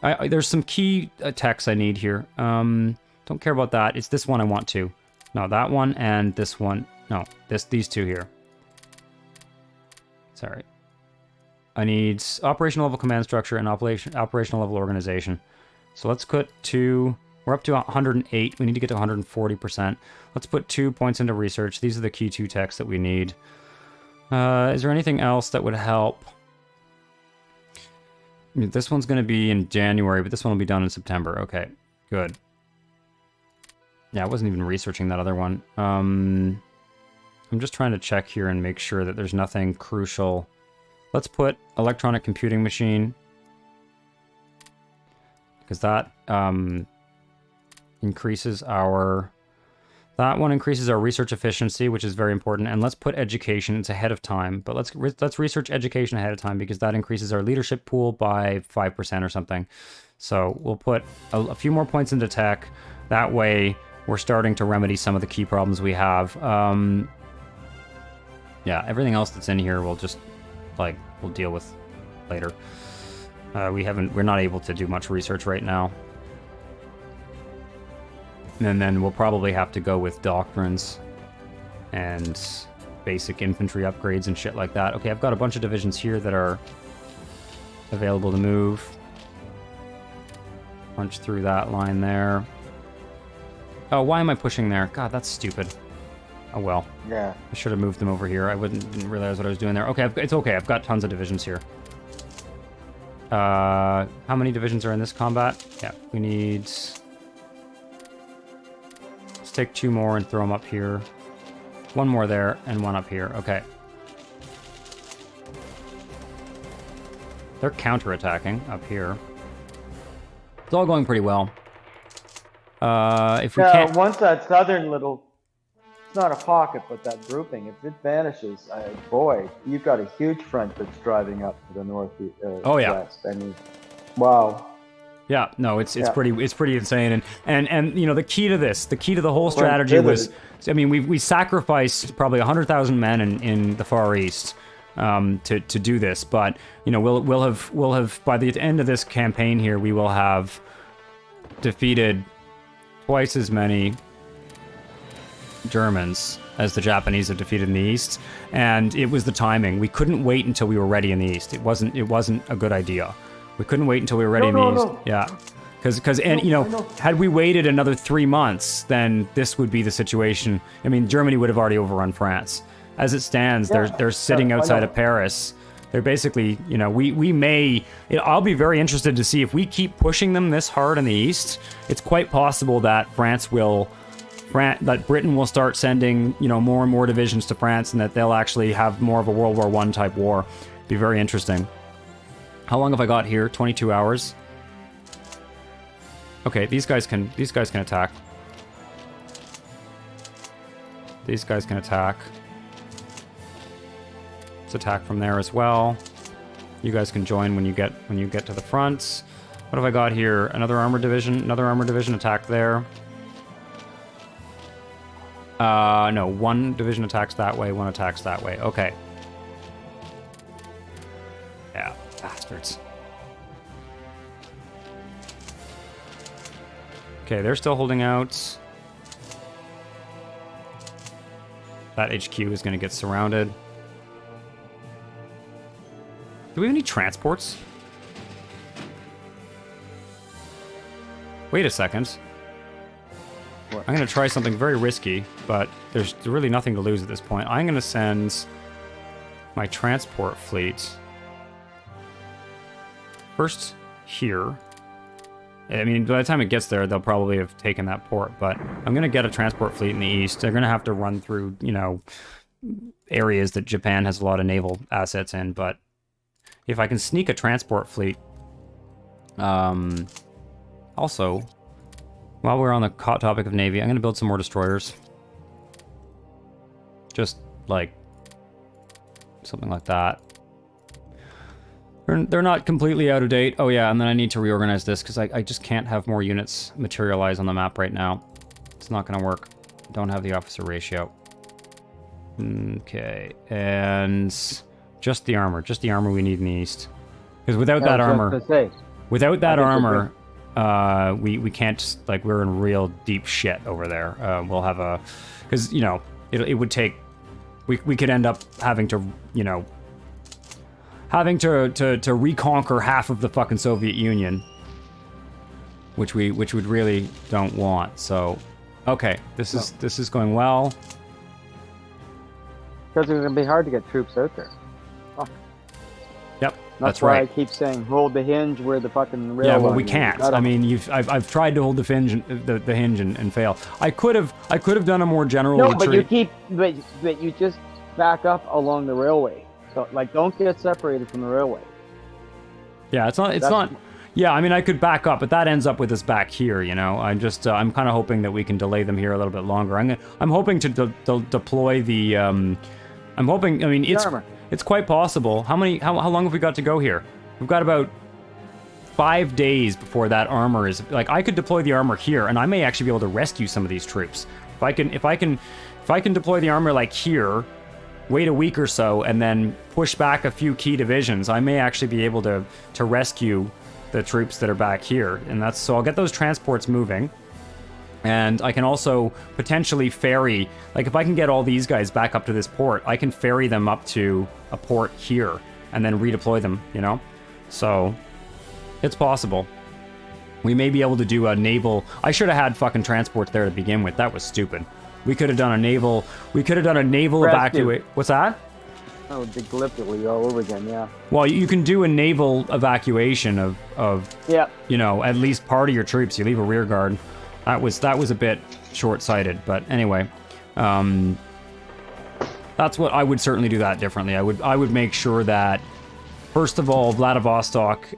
there's some key techs I need here. Don't care about that. It's this one I want to. No, that one and this one. No, these two here. Sorry. I need operational level command structure and operational level organization. So let's put 2... We're up to 108. We need to get to 140%. Let's put 2 points into research. These are the key 2 techs that we need. Is there anything else that would help? I mean, this one's going to be in January, but this one will be done in September. Okay, good. Yeah, I wasn't even researching that other one. I'm just trying to check here and make sure that there's nothing crucial. Let's put electronic computing machine, because that increases our... That one increases our research efficiency, which is very important. And let's put education. It's ahead of time, but let's research education ahead of time because that increases our leadership pool by 5% or something. So we'll put a few more points into tech. That way, we're starting to remedy some of the key problems we have. Yeah, everything else that's in here we'll just we'll deal with later. We're not able to do much research right now. And then we'll probably have to go with doctrines and basic infantry upgrades and shit like that. Okay, I've got a bunch of divisions here that are available to move. Punch through that line there. Oh, why am I pushing there? God, that's stupid. Oh well. Yeah. I should have moved them over here. Didn't realize what I was doing there. Okay, it's okay. I've got tons of divisions here. How many divisions are in this combat? Yeah, we need... Let's take 2 more and throw them up here. 1 more there and 1 up here. Okay. They're counterattacking up here. It's all going pretty well. If we can't... once that southern little... It's not a pocket, but that grouping, if it vanishes, boy, you've got a huge front that's driving up to the northeast. Oh yeah. West. I mean, wow. Yeah, no, it's pretty insane, and you know the key to the whole strategy was, I mean, we sacrificed probably 100,000 men in the Far East to do this. But you know, we'll have by the end of this campaign here, we will have defeated twice as many Germans as the Japanese have defeated in the East, and it was the timing. We couldn't wait until we were ready in the East. It wasn't a good idea. We couldn't wait until we were ready in the East. Yeah. Because you know, had we waited another 3 months, then this would be the situation. I mean, Germany would have already overrun France. As it stands, they're sitting outside of Paris. They're basically, you know, I'll be very interested to see if we keep pushing them this hard in the East. It's quite possible that that Britain will start sending, you know, more and more divisions to France, and that they'll actually have more of a World War I type war. Be very interesting. How long have I got here? 22 hours. Okay, these guys can attack. These guys can attack. Let's attack from there as well. You guys can join when you get to the front. What have I got here? Another armored division. Another armored division attacked there. No, one division attacks that way, one attacks that way. Okay. Yeah, bastards. Okay, they're still holding out. That HQ is going to get surrounded. Do we have any transports? Wait a second. What? I'm going to try something very risky, but there's really nothing to lose at this point. I'm going to send my transport fleet first here. I mean, by the time it gets there, they'll probably have taken that port, but I'm going to get a transport fleet in the east. They're going to have to run through, you know, areas that Japan has a lot of naval assets in, but if I can sneak a transport fleet... Also, while we're on the topic of Navy, I'm going to build some more destroyers. Just, like, something like that. They're not completely out of date. Oh yeah, and then I need to reorganize this, because I just can't have more units materialize on the map right now. It's not going to work. Don't have the officer ratio. Okay, and just the armor we need in the east. Because without that armor... Without that armor... we can't, like, we're in real deep shit over there. We'll have a, because, you know, it would take, we could end up having to, you know, having to reconquer half of the fucking Soviet Union, which we really don't want. So, okay, this is going well. Because it's gonna be hard to get troops out there. Fuck. Yep. That's why I keep saying hold the hinge where the fucking rail. Yeah, well, we can't. I mean, I've tried to hold the hinge and fail. I could have done a more general retreat. but you just back up along the railway. So, like, don't get separated from the railway. Yeah, it's not. Yeah, I mean, I could back up, but that ends up with us back here. You know, I'm kind of hoping that we can delay them here a little bit longer. I'm hoping to deploy the. I'm hoping. I mean, it's quite possible. How long have we got to go here? We've got about 5 days before that armor is, like, I could deploy the armor here, and I may actually be able to rescue some of these troops. If I can deploy the armor, like, here, wait a week or so, and then push back a few key divisions, I may actually be able to rescue the troops that are back here. And so I'll get those transports moving. And I can also potentially ferry, like, if I can get all these guys back up to this port, I can ferry them up to a port here and then redeploy them, you know? So, it's possible. We may be able to do a naval... I should have had fucking transports there to begin with. That was stupid. We could have done a naval... evacuate... What's that? That would be Gallipoli all over again, yeah. Well, you can do a naval evacuation of yeah, you know, at least part of your troops. You leave a rear guard. That was a bit short-sighted, but anyway, that's what I would certainly do that differently. I would make sure that, first of all, Vladivostok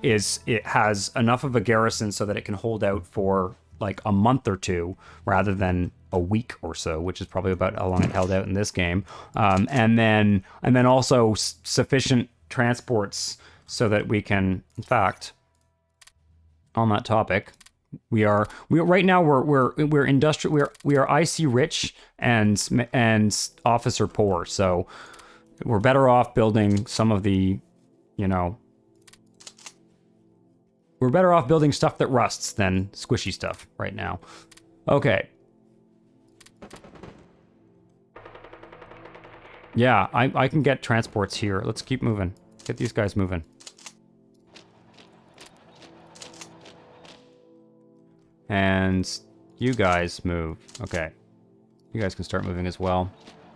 has enough of a garrison so that it can hold out for like a month or two rather than a week or so, which is probably about how long it held out in this game, and then also sufficient transports so that we can, in fact, on that topic. We are right now we're industrial, we are IC rich and officer poor, so we're better off building some of the, you know, we're better off building stuff that rusts than squishy stuff right now. Okay. Yeah, I can get transports here. Let's keep moving. Get these guys moving. And you guys move. Okay. You guys can start moving as well.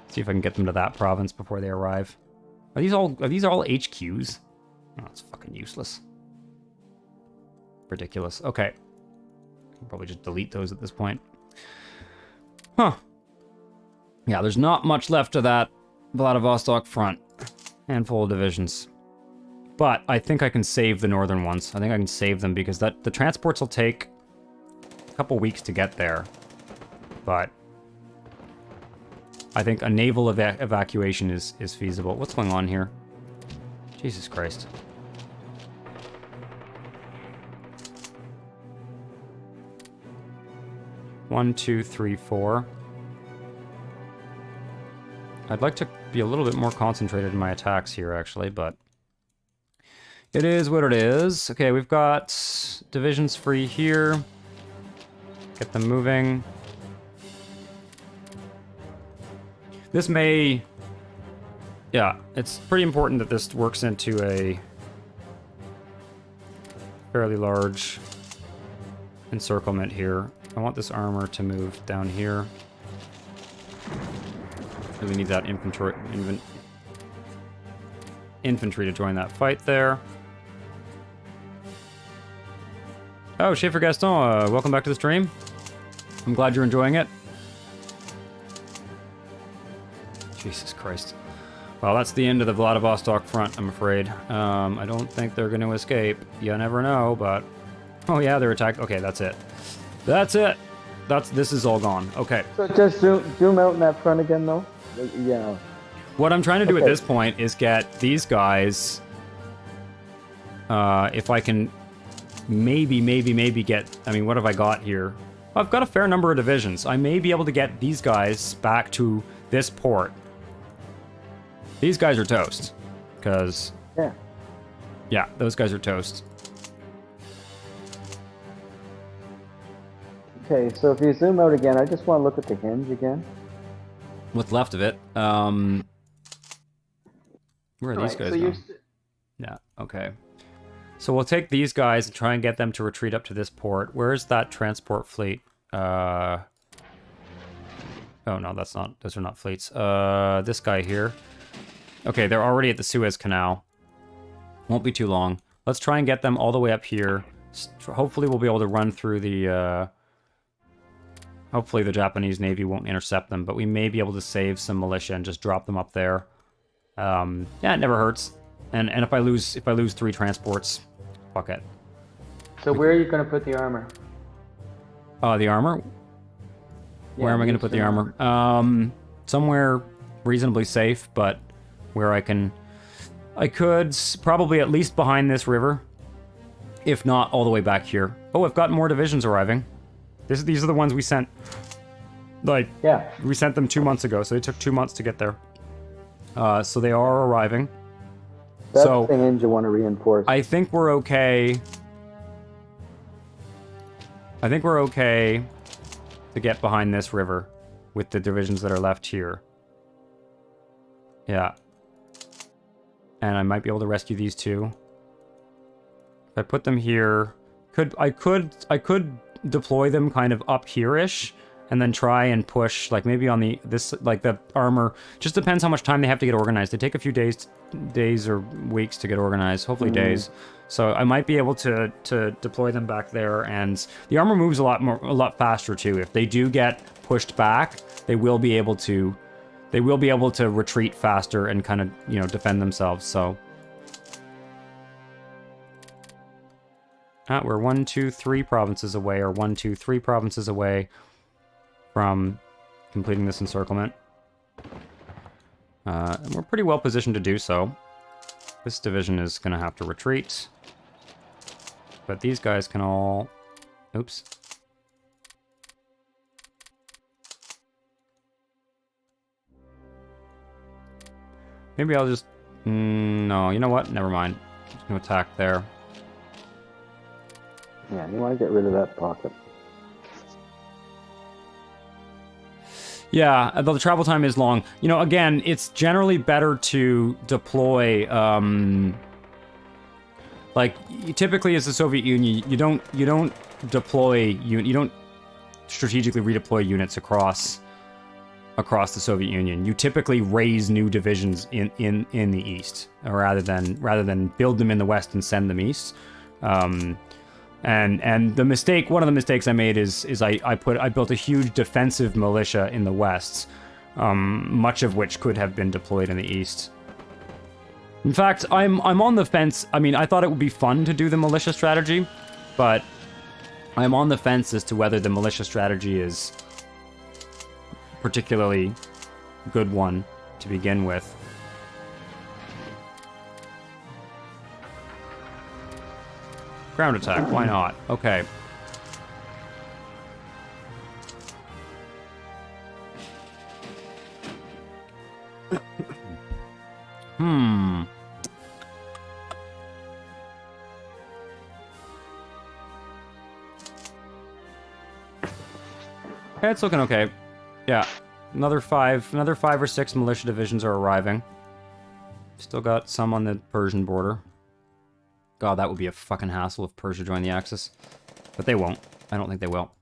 See if I can get them to that province before they arrive. Are these all HQs? Oh, it's fucking useless. Ridiculous. Okay. I'll probably just delete those at this point. Huh. Yeah, there's not much left of that Vladivostok front. Handful of divisions. But I think I can save the northern ones. I think I can save them because the transports will take a couple weeks to get there. But I think a naval evacuation is feasible. What's going on here? Jesus Christ. One, two, three, four. I'd like to be a little bit more concentrated in my attacks here, actually, but it is what it is. Okay, we've got divisions free here. Get them moving. This may... Yeah, it's pretty important that this works into a fairly large encirclement here. I want this armor to move down here. Really need that infantry to join that fight there. Oh, Schaefer Gaston, welcome back to the stream. I'm glad you're enjoying it. Jesus Christ. Well, that's the end of the Vladivostok front, I'm afraid. I don't think they're going to escape. You never know, but... Oh yeah, they're attacked. Okay, that's it. That's it! This is all gone. Okay. So just zoom out in that front again, though? Yeah. What I'm trying to do at this point is get these guys... if I can maybe get... I mean, what have I got here? I've got a fair number of divisions. I may be able to get these guys back to this port. These guys are toast. Because... Yeah. Yeah, those guys are toast. Okay, so if you zoom out again, I just want to look at the hinge again. What's left of it. Where are these guys now? Yeah, okay. So we'll take these guys and try and get them to retreat up to this port. Where's that transport fleet? Oh no, that's not, those are not fleets. This guy here. Okay, they're already at the Suez Canal. Won't be too long. Let's try and get them all the way up here. Hopefully we'll be able to run through the, hopefully the Japanese Navy won't intercept them, but we may be able to save some militia and just drop them up there. Yeah, it never hurts. And if I lose 3 transports, fuck it. So where are you going to put the armor? The armor? Yeah, where am I going to put the armor? Somewhere reasonably safe, but where I could probably at least behind this river, if not all the way back here. Oh, I've got more divisions arriving. These are the ones we sent. Like, yeah, we sent them 2 months ago, so they took 2 months to get there. So they are arriving. That's so the hinge you want to reinforce. I think we're okay. I think we're okay to get behind this river with the divisions that are left here. Yeah. And I might be able to rescue these two. If I put them here, I could deploy them kind of up here-ish, and then try and push, like maybe on the armor. Just depends how much time they have to get organized. They take a few days or weeks to get organized, hopefully days. So I might be able to deploy them back there, and the armor moves a lot faster too. If they do get pushed back, they will be able to retreat faster and kind of, you know, defend themselves. So we're 1, 2, 3 provinces away, or 1, 2, 3 provinces away from completing this encirclement. And we're pretty well positioned to do so. This division is going to have to retreat. But these guys can all... Oops. Maybe I'll just... no, you know what? Never mind. I'm just going to attack there. Yeah, you want to get rid of that pocket. Yeah, although the travel time is long. You know, again, it's generally better to deploy, like, typically as the Soviet Union, you don't deploy, you don't strategically redeploy units across the Soviet Union. You typically raise new divisions in the east, rather than build them in the west and send them east. And the mistake, one of the mistakes I made is I built a huge defensive militia in the west, much of which could have been deployed in the east. In fact, I'm on the fence. I mean, I thought it would be fun to do the militia strategy, but I'm on the fence as to whether the militia strategy is a particularly good one to begin with. Ground attack, why not? Okay. Okay, it's looking okay. Yeah. Another five or six militia divisions are arriving. Still got some on the Persian border. God, that would be a fucking hassle if Persia joined the Axis. But they won't. I don't think they will.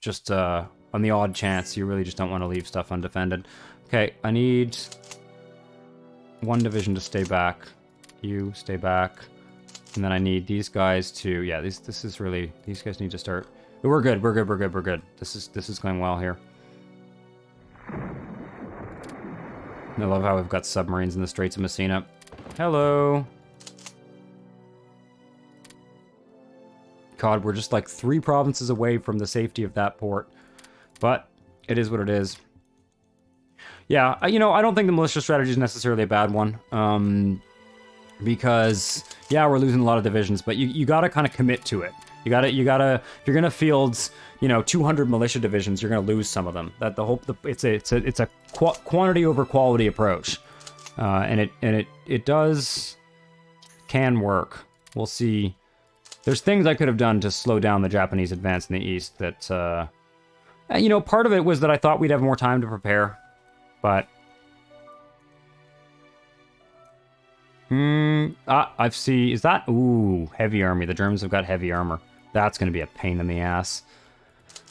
Just, on the odd chance, you really just don't want to leave stuff undefended. Okay, I need one division to stay back. You stay back. And then I need these guys to... Yeah, this is really... These guys need to start... We're good, we're good, we're good, we're good. This is going well here. I love how we've got submarines in the Straits of Messina. Hello! God, we're just like 3 provinces away from the safety of that port. But it is what it is. Yeah, you know, I don't think the militia strategy is necessarily a bad one. Because, yeah, we're losing a lot of divisions, but you gotta kind of commit to it. You gotta, if you're gonna field, you know, 200 militia divisions, you're gonna lose some of them. That it's a quantity over quality approach. And it can work. We'll see. There's things I could have done to slow down the Japanese advance in the east that, you know, part of it was that I thought we'd have more time to prepare, but... I see, is that... Ooh, heavy army. The Germans have got heavy armor. That's going to be a pain in the ass.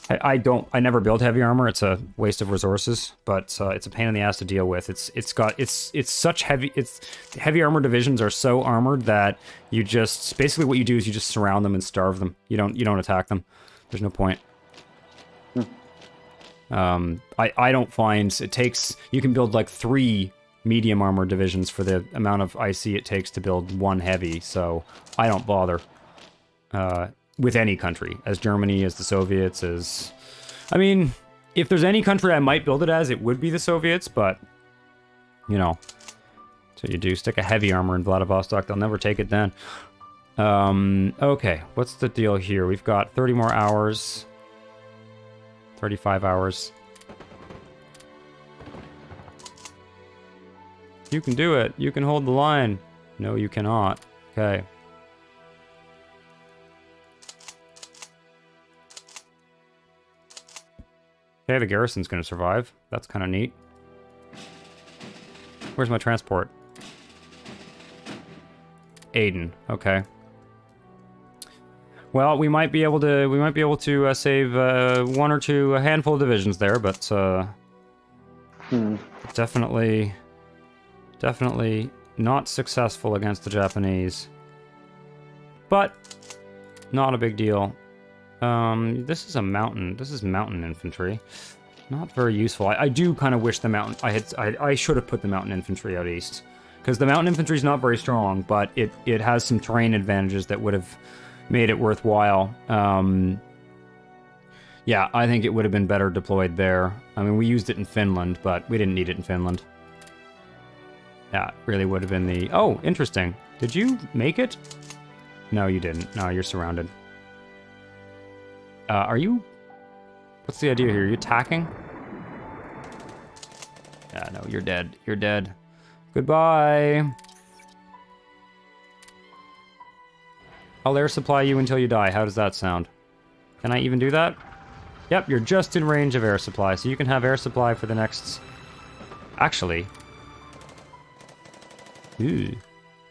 I never build heavy armor. It's a waste of resources, but it's a pain in the ass to deal with. It's such heavy. Heavy armor divisions are so armored that you just basically what you do is you just surround them and starve them. You don't attack them. There's no point. I don't find it takes. You can build like 3 medium armor divisions for the amount of IC it takes to build 1 heavy. So I don't bother. With any country, as Germany, as the Soviets, as... I mean, if there's any country I might build it as, it would be the Soviets, but, you know, so you do stick a heavy armor in Vladivostok, they'll never take it then. Okay, what's the deal here? We've got 30 more hours, 35 hours. You can do it, you can hold the line. No, you cannot. Okay. Okay, the garrison's gonna survive. That's kind of neat. Where's my transport? Aden. Okay. Well, we might be able to save a handful of divisions there, but definitely not successful against the Japanese. But not a big deal. This is a mountain. This is mountain infantry. Not very useful. I do kind of wish the mountain... I should have put the mountain infantry out east. Because the mountain infantry is not very strong, but it has some terrain advantages that would have made it worthwhile. Yeah, I think it would have been better deployed there. I mean, we used it in Finland, but we didn't need it in Finland. Yeah, it really would have been the... Oh, interesting. Did you make it? No, you didn't. No, you're surrounded. Are you... What's the idea here? Are you attacking? Yeah, no, you're dead. You're dead. Goodbye. I'll air supply you until you die. How does that sound? Can I even do that? Yep, you're just in range of air supply, so you can have air supply for the next... Actually... Ooh.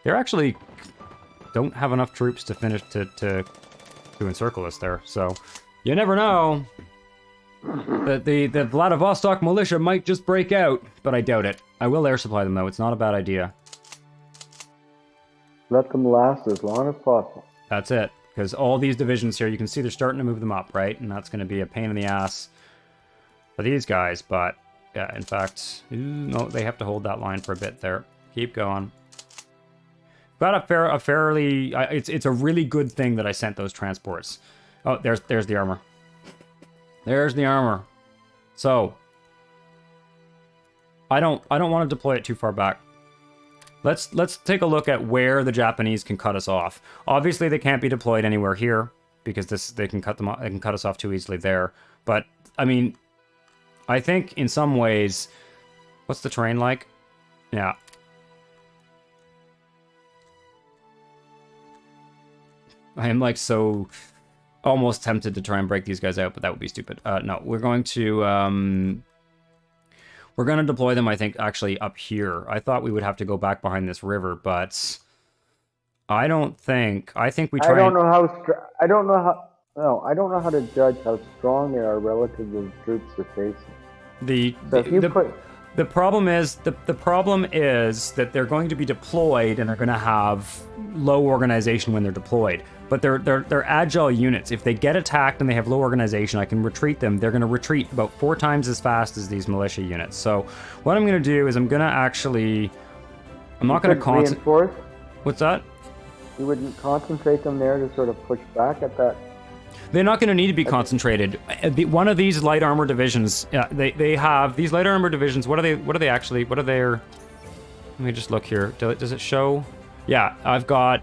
They're actually... don't have enough troops to finish to encircle us there, so... You never know! The Vladivostok militia might just break out, but I doubt it. I will air supply them, though. It's not a bad idea. Let them last as long as possible. That's it. Because all these divisions here, you can see they're starting to move them up, right? And that's going to be a pain in the ass for these guys. But, yeah, in fact... Ooh, no, they have to hold that line for a bit there. Keep going. Got a fairly... It's a really good thing that I sent those transports. Oh, there's the armor. There's the armor. So... I don't want to deploy it too far back. Let's take a look at where the Japanese can cut us off. Obviously, they can't be deployed anywhere here because they can cut us off too easily there. But I mean, I think in some ways, what's the terrain like? Yeah. I am like so almost tempted to try and break these guys out, but that would be stupid. No, we're going to deploy them, I think, actually up here. I thought we would have to go back behind this river, but I don't think. I think we try. I don't know how to judge how strong they are relative to the troops we're facing. The problem is that they're going to be deployed and they're going to have low organization when they're deployed. But they're agile units. If they get attacked and they have low organization, I can retreat them. They're going to retreat about 4 times as fast as these militia units. So what I'm going to do is I'm going to actually... I'm not going to reinforce? What's that? You wouldn't concentrate them there to sort of push back at that? They're not going to need to be concentrated. One of these light armor divisions, they have... These light armor divisions, what are they actually... What are their... Let me just look here. Does it show? Yeah,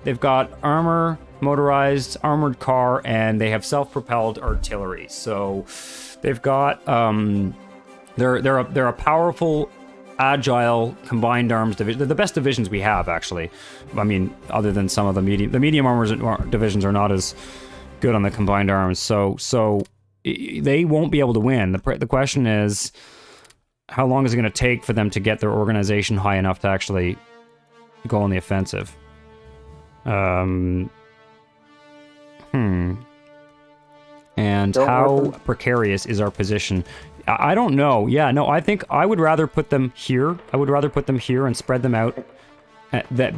they've got armor... motorized armored car, and they have self-propelled artillery. So they've got they're a powerful, agile combined arms division. They're the best divisions we have, actually. I mean, other than some of the medium armors divisions are not as good on the combined arms. So they won't be able to win. The question is, how long is it going to take for them to get their organization high enough to actually go on the offensive? And how precarious is our position? I don't know. Yeah, no, I think I would rather put them here. I would rather put them here and spread them out.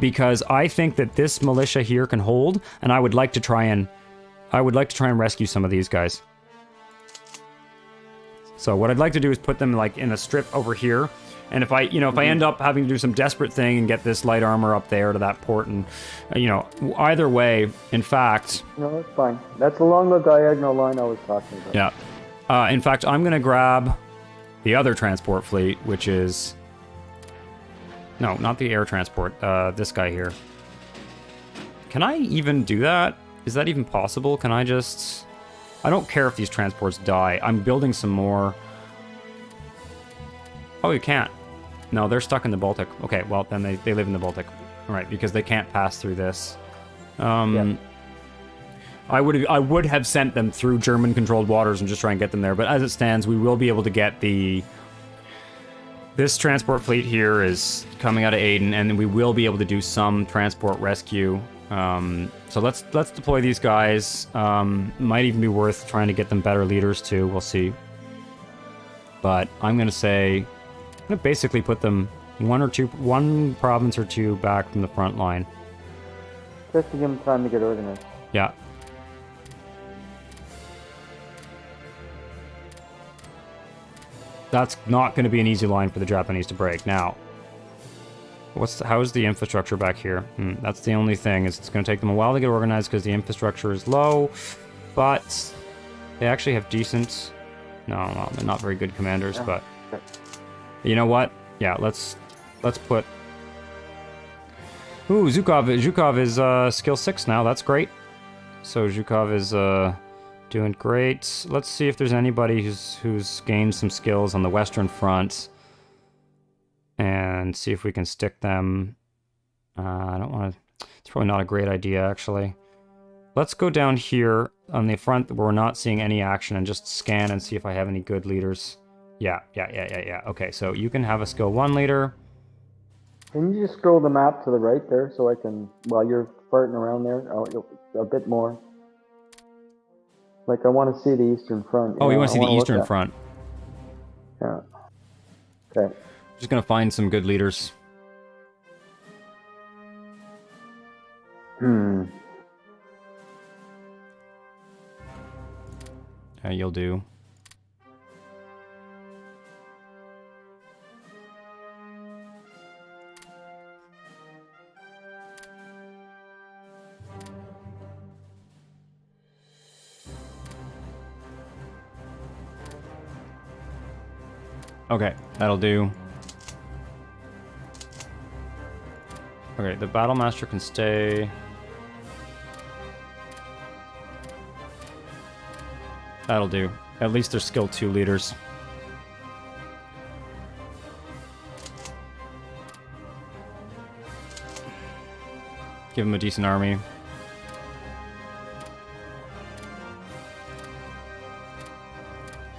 Because I think that this militia here can hold, and I would like to try and rescue some of these guys. So what I'd like to do is put them like in a strip over here. And if I end up having to do some desperate thing and get this light armor up there to that port, and either way, in fact, no, that's fine. That's along the diagonal line I was talking about. Yeah. In fact, I'm gonna grab the other transport fleet, which is no, not the air transport. This guy here. Can I even do that? Is that even possible? Can I just? I don't care if these transports die. I'm building some more. Oh, you can't. No, they're stuck in the Baltic. Okay, well, then they live in the Baltic. All right, because they can't pass through this. Yeah. I would have sent them through German-controlled waters and just try and get them there. But as it stands, we will be able to get this transport fleet here is coming out of Aden, and we will be able to do some transport rescue. So let's deploy these guys. Might even be worth trying to get them better leaders too. We'll see. But I'm gonna say, I'm gonna basically put them one province or two back from the front line. Just to give them time to get organized. Yeah. That's not going to be an easy line for the Japanese to break. Now, how's the infrastructure back here? That's the only thing, is it's going to take them a while to get organized because the infrastructure is low, but they actually have decent... No, they're not very good commanders, but... You know what? Yeah, let's put... Ooh, Zhukov is skill 6 now, that's great. So Zhukov is doing great. Let's see if there's anybody who's gained some skills on the Western Front. and see if we can stick them. I don't want to... It's probably not a great idea, actually. Let's go down here on the front where we're not seeing any action and just scan and see if I have any good leaders. Yeah. Okay, so you can have a skill 1 leader. Can you just scroll the map to the right there so I can, while you're farting around there, a bit more? Like, I want to see the Eastern Front. Oh, you want to see the Eastern Front? Yeah. Okay. Just gonna find some good leaders. Yeah, you'll do. Okay, that'll do. Okay, the Battle Master can stay. That'll do. At least they're skill 2 leaders. Give them a decent army.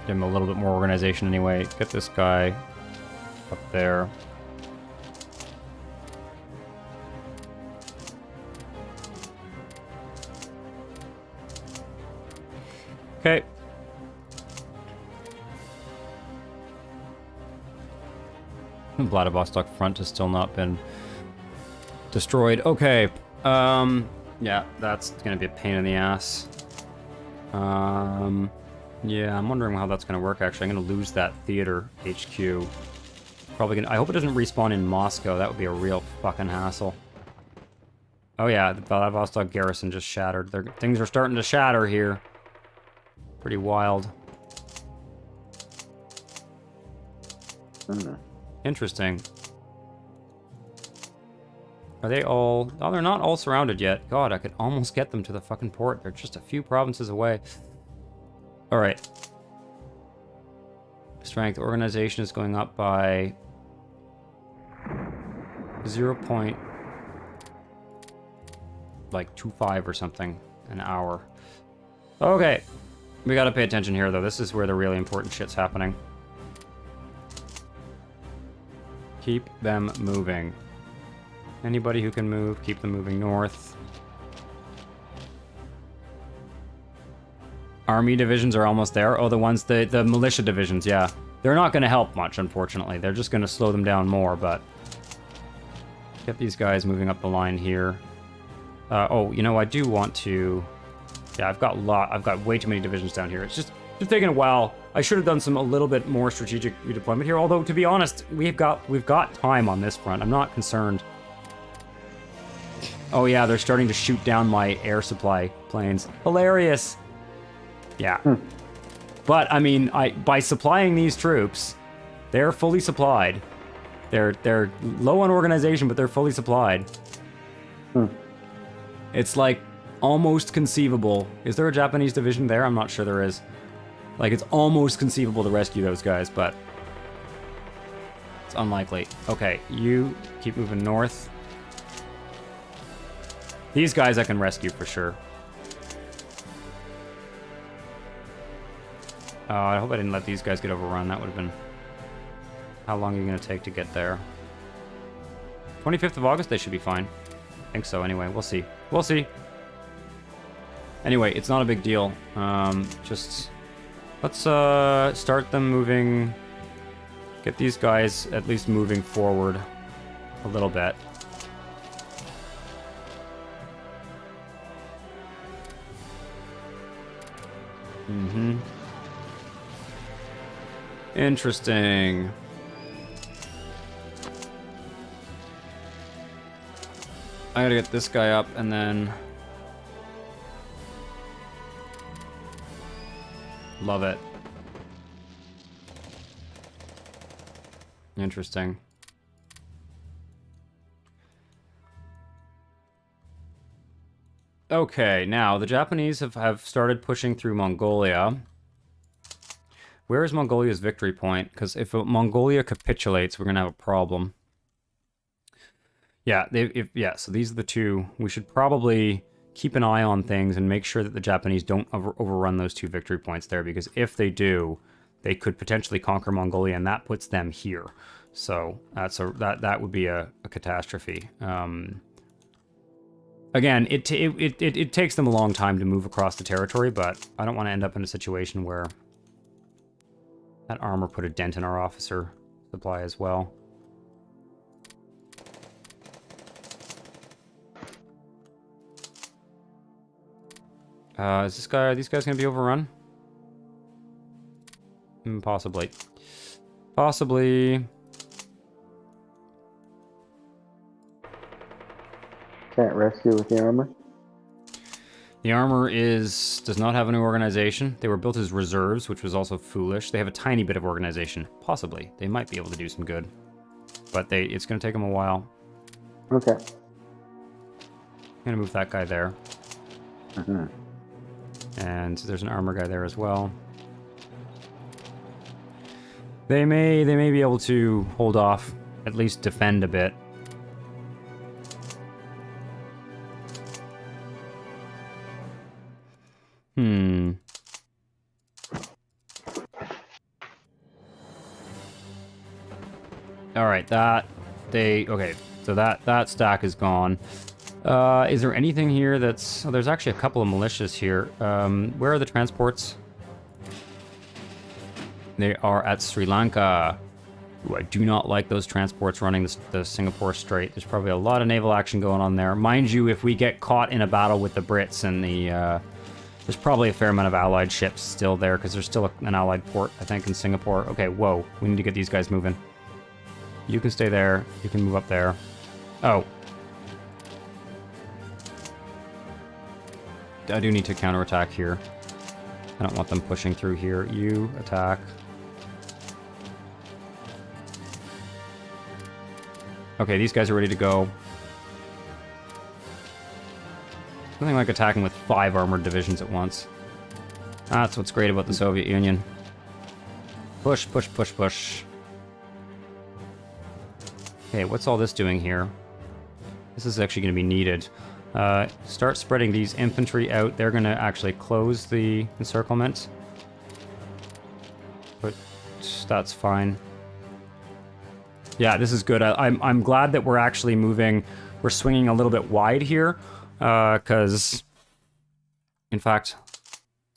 Give him a little bit more organization anyway. Get this guy up there. Okay. Vladivostok front has still not been destroyed. Okay. Yeah, that's gonna be a pain in the ass. Yeah, I'm wondering how that's gonna work, actually. I'm gonna lose that theater HQ. Probably gonna... I hope it doesn't respawn in Moscow. That would be a real fucking hassle. Oh yeah, the Vladivostok garrison just shattered. Things are starting to shatter here. Pretty wild. Interesting. Are they all... Oh, they're not all surrounded yet. God, I could almost get them to the fucking port. They're just a few provinces away. Alright. Strength. Organization is going up by 0.25 or something an hour. Okay. We gotta pay attention here, though. This is where the really important shit's happening. Keep them moving. Anybody who can move, keep them moving north. Army divisions are almost there. Oh, the militia divisions, yeah. They're not going to help much, unfortunately. They're just going to slow them down more, but... Get these guys moving up the line here. Oh, you know, I do want to... Yeah, I've got way too many divisions down here. It's just taking a while. I should have done a little bit more strategic redeployment here, although, to be honest, we've got time on this front. I'm not concerned. Oh yeah, they're starting to shoot down my air supply planes. Hilarious! Yeah. But, I mean, by supplying these troops, they're fully supplied. They're low on organization, but they're fully supplied. It's, like, almost conceivable. Is there a Japanese division there? I'm not sure there is. Like, it's almost conceivable to rescue those guys, but... It's unlikely. Okay, you keep moving north. These guys I can rescue for sure. Oh, I hope I didn't let these guys get overrun. That would have been... How long are you going to take to get there? 25th of August, they should be fine. I think so, anyway. We'll see. We'll see. Anyway, it's not a big deal. Just... Let's start them moving... Get these guys at least moving forward a little bit. Interesting. I gotta get this guy up and then... Love it. Interesting. Okay, now the Japanese have started pushing through Mongolia. Where is Mongolia's victory point? Because if Mongolia capitulates, we're going to have a problem. Yeah, so these are the two. We should probably keep an eye on things and make sure that the Japanese don't overrun those 2 victory points there, because if they do, they could potentially conquer Mongolia, and that puts them here. So that would be a catastrophe. Again, it takes them a long time to move across the territory, but I don't want to end up in a situation where that armor put a dent in our officer supply as well. Are these guys gonna be overrun? Possibly. Possibly. Can't rescue with the armor. The armor does not have any organization. They were built as reserves, which was also foolish. They have a tiny bit of organization. Possibly. They might be able to do some good. But it's going to take them a while. Okay. I'm going to move that guy there. Mm-hmm. And there's an armor guy there as well. They may be able to hold off, at least defend a bit. Alright, okay, so that stack is gone. Is there anything here that's... Oh, there's actually a couple of militias here. Where are the transports? They are at Sri Lanka. Ooh, I do not like those transports running the Singapore Strait. There's probably a lot of naval action going on there. Mind you, if we get caught in a battle with the Brits and the... there's probably a fair amount of allied ships still there, because there's still an allied port, I think, in Singapore. Okay, whoa. We need to get these guys moving. You can stay there. You can move up there. Oh. I do need to counterattack here. I don't want them pushing through here. You attack. Okay, these guys are ready to go. Nothing like attacking with 5 armored divisions at once. That's what's great about the Soviet Union. Push, push, push, push. Okay, what's all this doing here? This is actually going to be needed. Start spreading these infantry out. They're going to actually close the encirclement. But that's fine. Yeah, this is good. I'm glad that we're actually moving. We're swinging a little bit wide here. Because... In fact...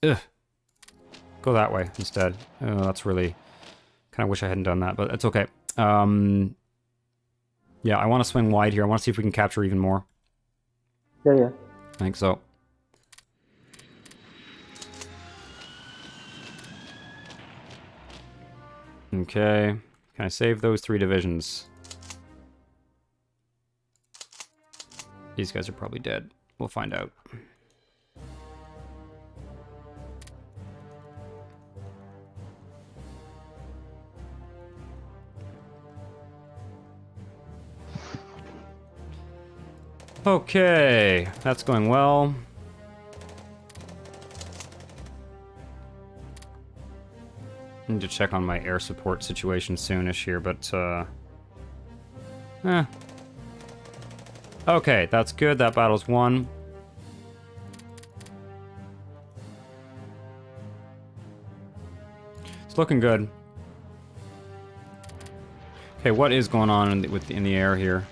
Ugh. Go that way instead. Oh, that's really... Kind of wish I hadn't done that, but it's okay. Yeah, I want to swing wide here. I want to see if we can capture even more. Yeah. I think so. Okay. Can I save those 3 divisions? These guys are probably dead. We'll find out. Okay, that's going well. I need to check on my air support situation soonish here, but okay, that's good. That battle's won. It's looking good. Okay, what is going on in the air here?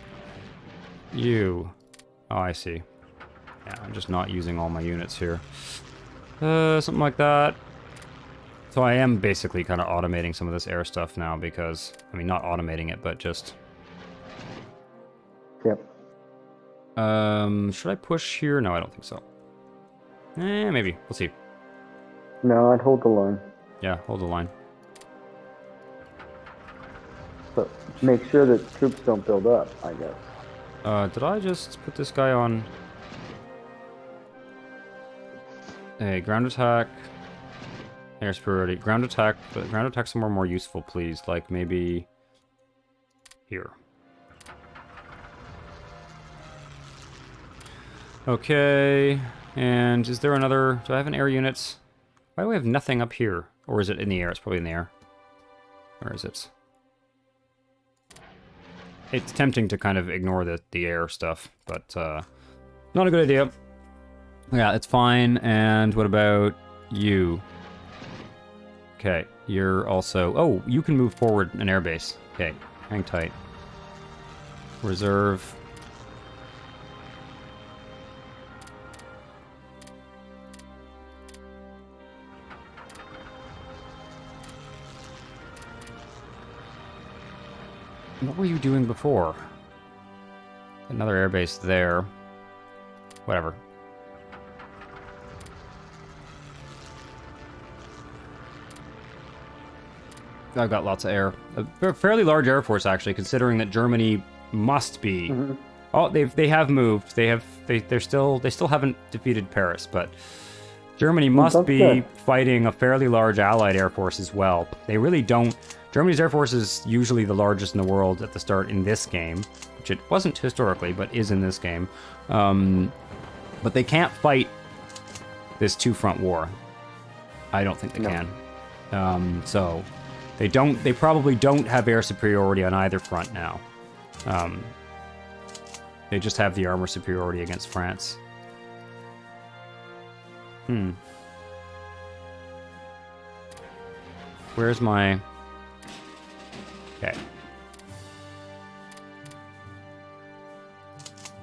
You. Oh, I see. Yeah, I'm just not using all my units here. Something like that. So I am basically kind of automating some of this air stuff now because... I mean, not automating it, but just... Yep. Should I push here? No, I don't think so. Maybe. We'll see. No, I'd hold the line. Yeah, hold the line. But make sure that troops don't build up, I guess. Did I just put this guy on... Hey, ground attack... Air superiority. Ground attack, but ground attack somewhere more useful, please. Like, maybe... here. Okay, and is there another... Do I have an air units? Why do we have nothing up here? Or is it in the air? It's probably in the air. Where is it? It's tempting to kind of ignore the air stuff, but not a good idea. Yeah, it's fine. And what about you? Okay, you're also... Oh, you can move forward an airbase. Okay, hang tight. Reserve. What were you doing before? Another airbase there. Whatever. I've got lots of air. A fairly large air force, actually, considering that Germany must be. Mm-hmm. Oh, they have moved. They still haven't defeated Paris, but Germany must be fighting a fairly large Allied air force as well. They really don't. Germany's air force is usually the largest in the world at the start in this game, which it wasn't historically, but is in this game. But they can't fight this two-front war. I don't think they can. So they probably don't have air superiority on either front now. They just have the armor superiority against France. Where's my... Okay.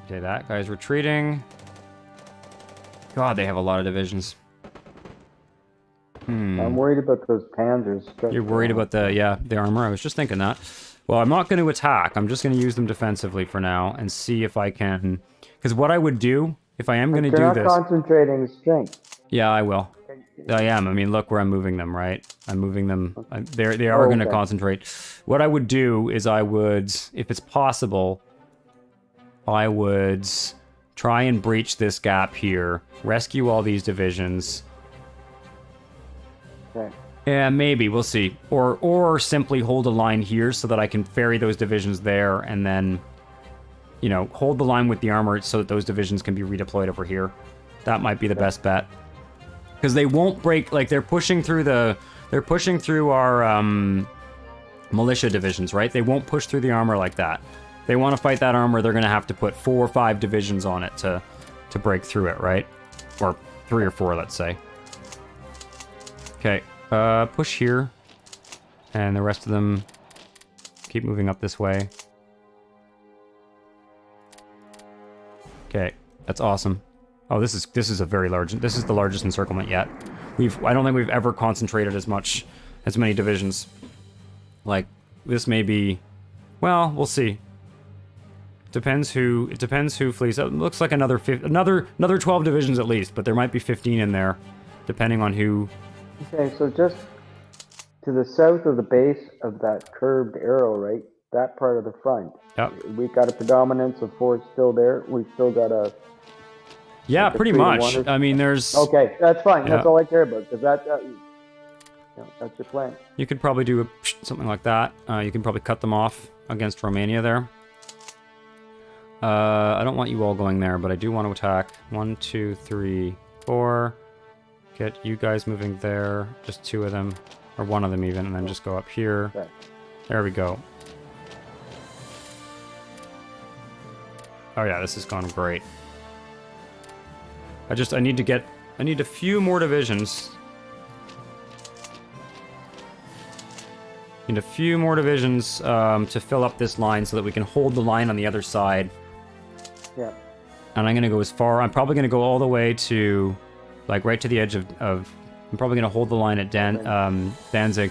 Okay, that guy's retreating. God, they have a lot of divisions. I'm worried about those panzers. You're worried about the armor? I was just thinking that. Well, I'm not going to attack. I'm just going to use them defensively for now and see if I can... Because what I would do, if I am going to do this... You're not concentrating strength. Yeah, I will. I am. I mean, look where I'm moving them, right? I'm moving them. They are going to concentrate. What I would do is I would, if it's possible, I would try and breach this gap here, rescue all these divisions. Okay. Yeah, maybe. We'll see. Or simply hold a line here so that I can ferry those divisions there and then, you know, hold the line with the armor so that those divisions can be redeployed over here. That might be the best bet. Because they won't break, like, they're pushing through our militia divisions, right? They won't push through the armor like that. They want to fight that armor, they're going to have to put 4 or 5 divisions on it to break through it, right? Or 3 or 4, let's say. Okay, push here. And the rest of them keep moving up this way. Okay, that's awesome. Oh, this is a very large... This is the largest encirclement yet. I don't think we've ever concentrated as many divisions. Like, this may be... Well, we'll see. It depends who flees. It looks like another 12 divisions at least, but there might be 15 in there, depending on who... Okay, so just to the south of the base of that curved arrow, right? That part of the front. Yep. We've got a predominance of force still there. We've still got a... Yeah, pretty much. I mean, there's... Okay, that's fine. Yeah. That's all I care about, because that's your plan. You could probably do something like that. You can probably cut them off against Romania there. I don't want you all going there, but I do want to attack. 1, 2, 3, 4. Get you guys moving there. Just 2 of them, or 1 of them even, and then just go up here. Okay. There we go. Oh yeah, this has gone great. I need a few more divisions. Need a few more divisions to fill up this line so that we can hold the line on the other side. Yeah. And I'm going to go as far... I'm probably going to go all the way to... Like, right to the edge of... I'm probably going to hold the line at Danzig.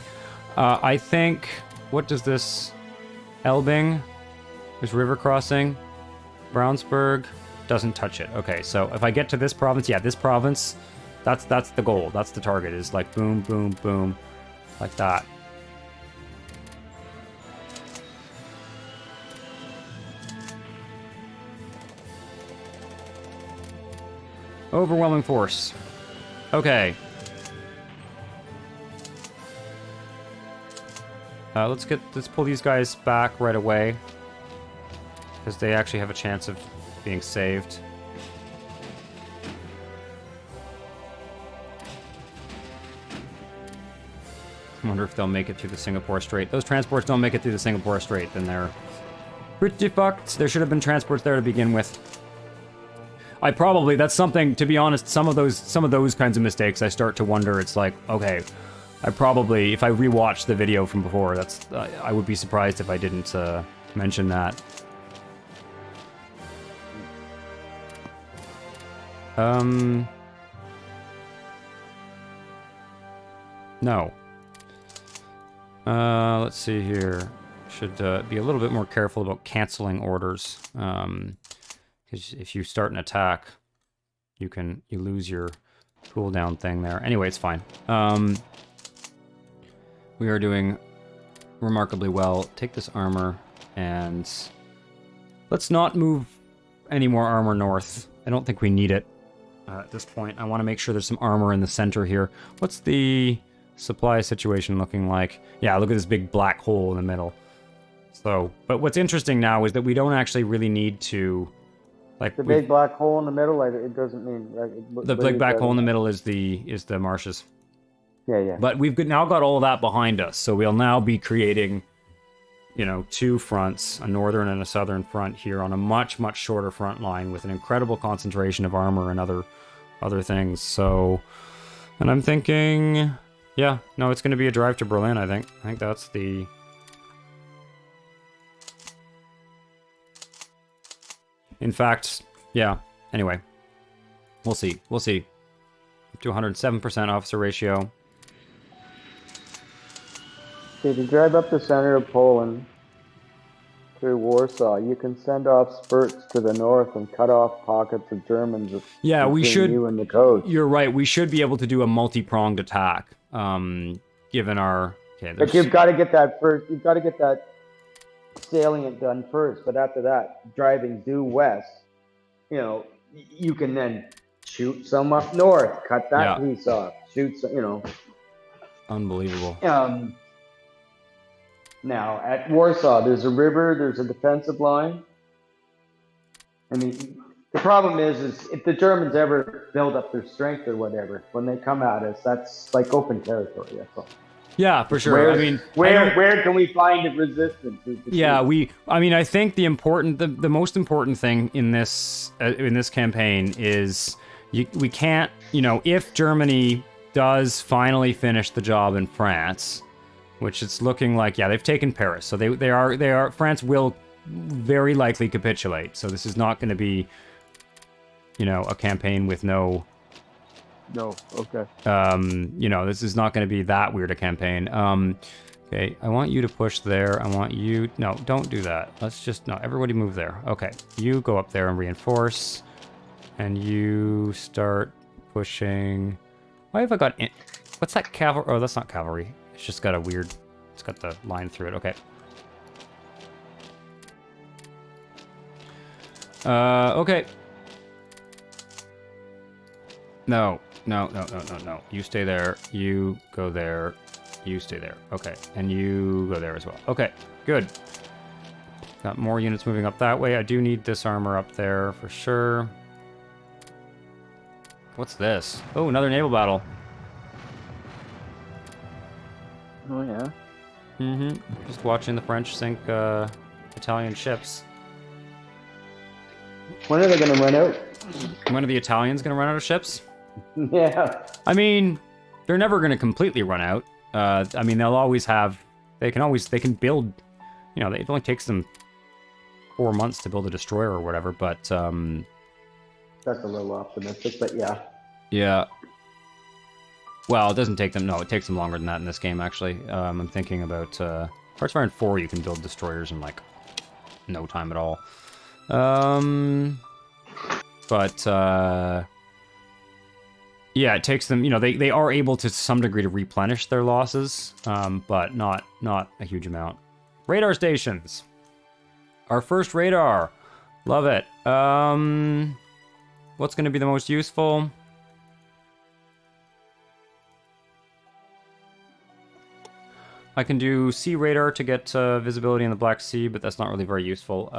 I think... What does this... Elbing? There's river crossing. Brownsburg... Doesn't touch it. Okay, so if I get to this province, yeah, this province, that's the goal. That's the target, is like boom, boom, boom, like that. Overwhelming force. Okay. Let's pull these guys back right away, because they actually have a chance of being saved. I wonder if they'll make it through the Singapore Strait. Those transports don't make it through the Singapore Strait, then they're pretty fucked. There should have been transports there to begin with. That's something, to be honest, some of those kinds of mistakes, I start to wonder, it's like, okay, if I rewatched the video from before, I would be surprised if I didn't mention that. No. Let's see here. Should be a little bit more careful about canceling orders. Because if you start an attack, you lose your cooldown thing there. Anyway, it's fine. We are doing remarkably well. Take this armor, and let's not move any more armor north. I don't think we need it at this point. I want to make sure there's some armor in the center here. What's the supply situation looking like? Yeah, look at this big black hole in the middle. So, but what's interesting now is that we don't actually really need to, like, the big black hole in the middle. Like, it doesn't mean the big black hole in the middle is the marshes. Yeah. But we've now got all of that behind us, so we'll now be creating, two fronts, a northern and a southern front here on a much, much shorter front line with an incredible concentration of armor and other things. So, and I'm thinking, yeah, no, it's going to be a drive to Berlin, I think. I think that's the... In fact, yeah, anyway, we'll see. Up to 107% officer ratio. If you drive up the center of Poland through Warsaw, you can send off spurts to the north and cut off pockets of Germans. Yeah, we should. You and the coast. You're right. We should be able to do a multi-pronged attack, given our. Okay, but you've got to get that first. You've got to get that salient done first. But after that, driving due west, you can then shoot some up north, cut that piece off, shoot some, Unbelievable. Now, at Warsaw, there's a river, there's a defensive line. I mean, the problem is if the Germans ever build up their strength or whatever, when they come at us, that's like open territory, that's all. Yeah, for sure. Where can we find the resistance? Yeah, I think the most important thing in this campaign is we can't, if Germany does finally finish the job in France, which it's looking like, yeah, they've taken Paris, so they are France will very likely capitulate. So this is not going to be, a campaign with no. No, okay. This is not going to be that weird a campaign. Okay, I want you to push there. I want you. No, don't do that. Everybody move there. Okay, you go up there and reinforce, and you start pushing. Why have I got? What's that cavalry? Oh, that's not cavalry. It's just got it's got the line through it. Okay. Okay. No. You stay there. You go there. You stay there. Okay. And you go there as well. Okay. Good. Got more units moving up that way. I do need this armor up there for sure. What's this? Oh, another naval battle. Oh, yeah? Mm-hmm. Just watching the French sink Italian ships. When are they going to run out? When are the Italians going to run out of ships? Yeah. I mean, they're never going to completely run out. They'll always have... They can build... it only takes them 4 months to build a destroyer or whatever, but... That's a little optimistic, but yeah. Yeah. Well, it doesn't take them... No, it takes them longer than that in this game, actually. I'm thinking about... Hearts of Iron 4, you can build destroyers in, no time at all. Yeah, it takes them... they are able to some degree to replenish their losses, but not a huge amount. Radar stations. Our first radar. Love it. What's going to be the most useful? I can do sea radar to get visibility in the Black Sea, but that's not really very useful.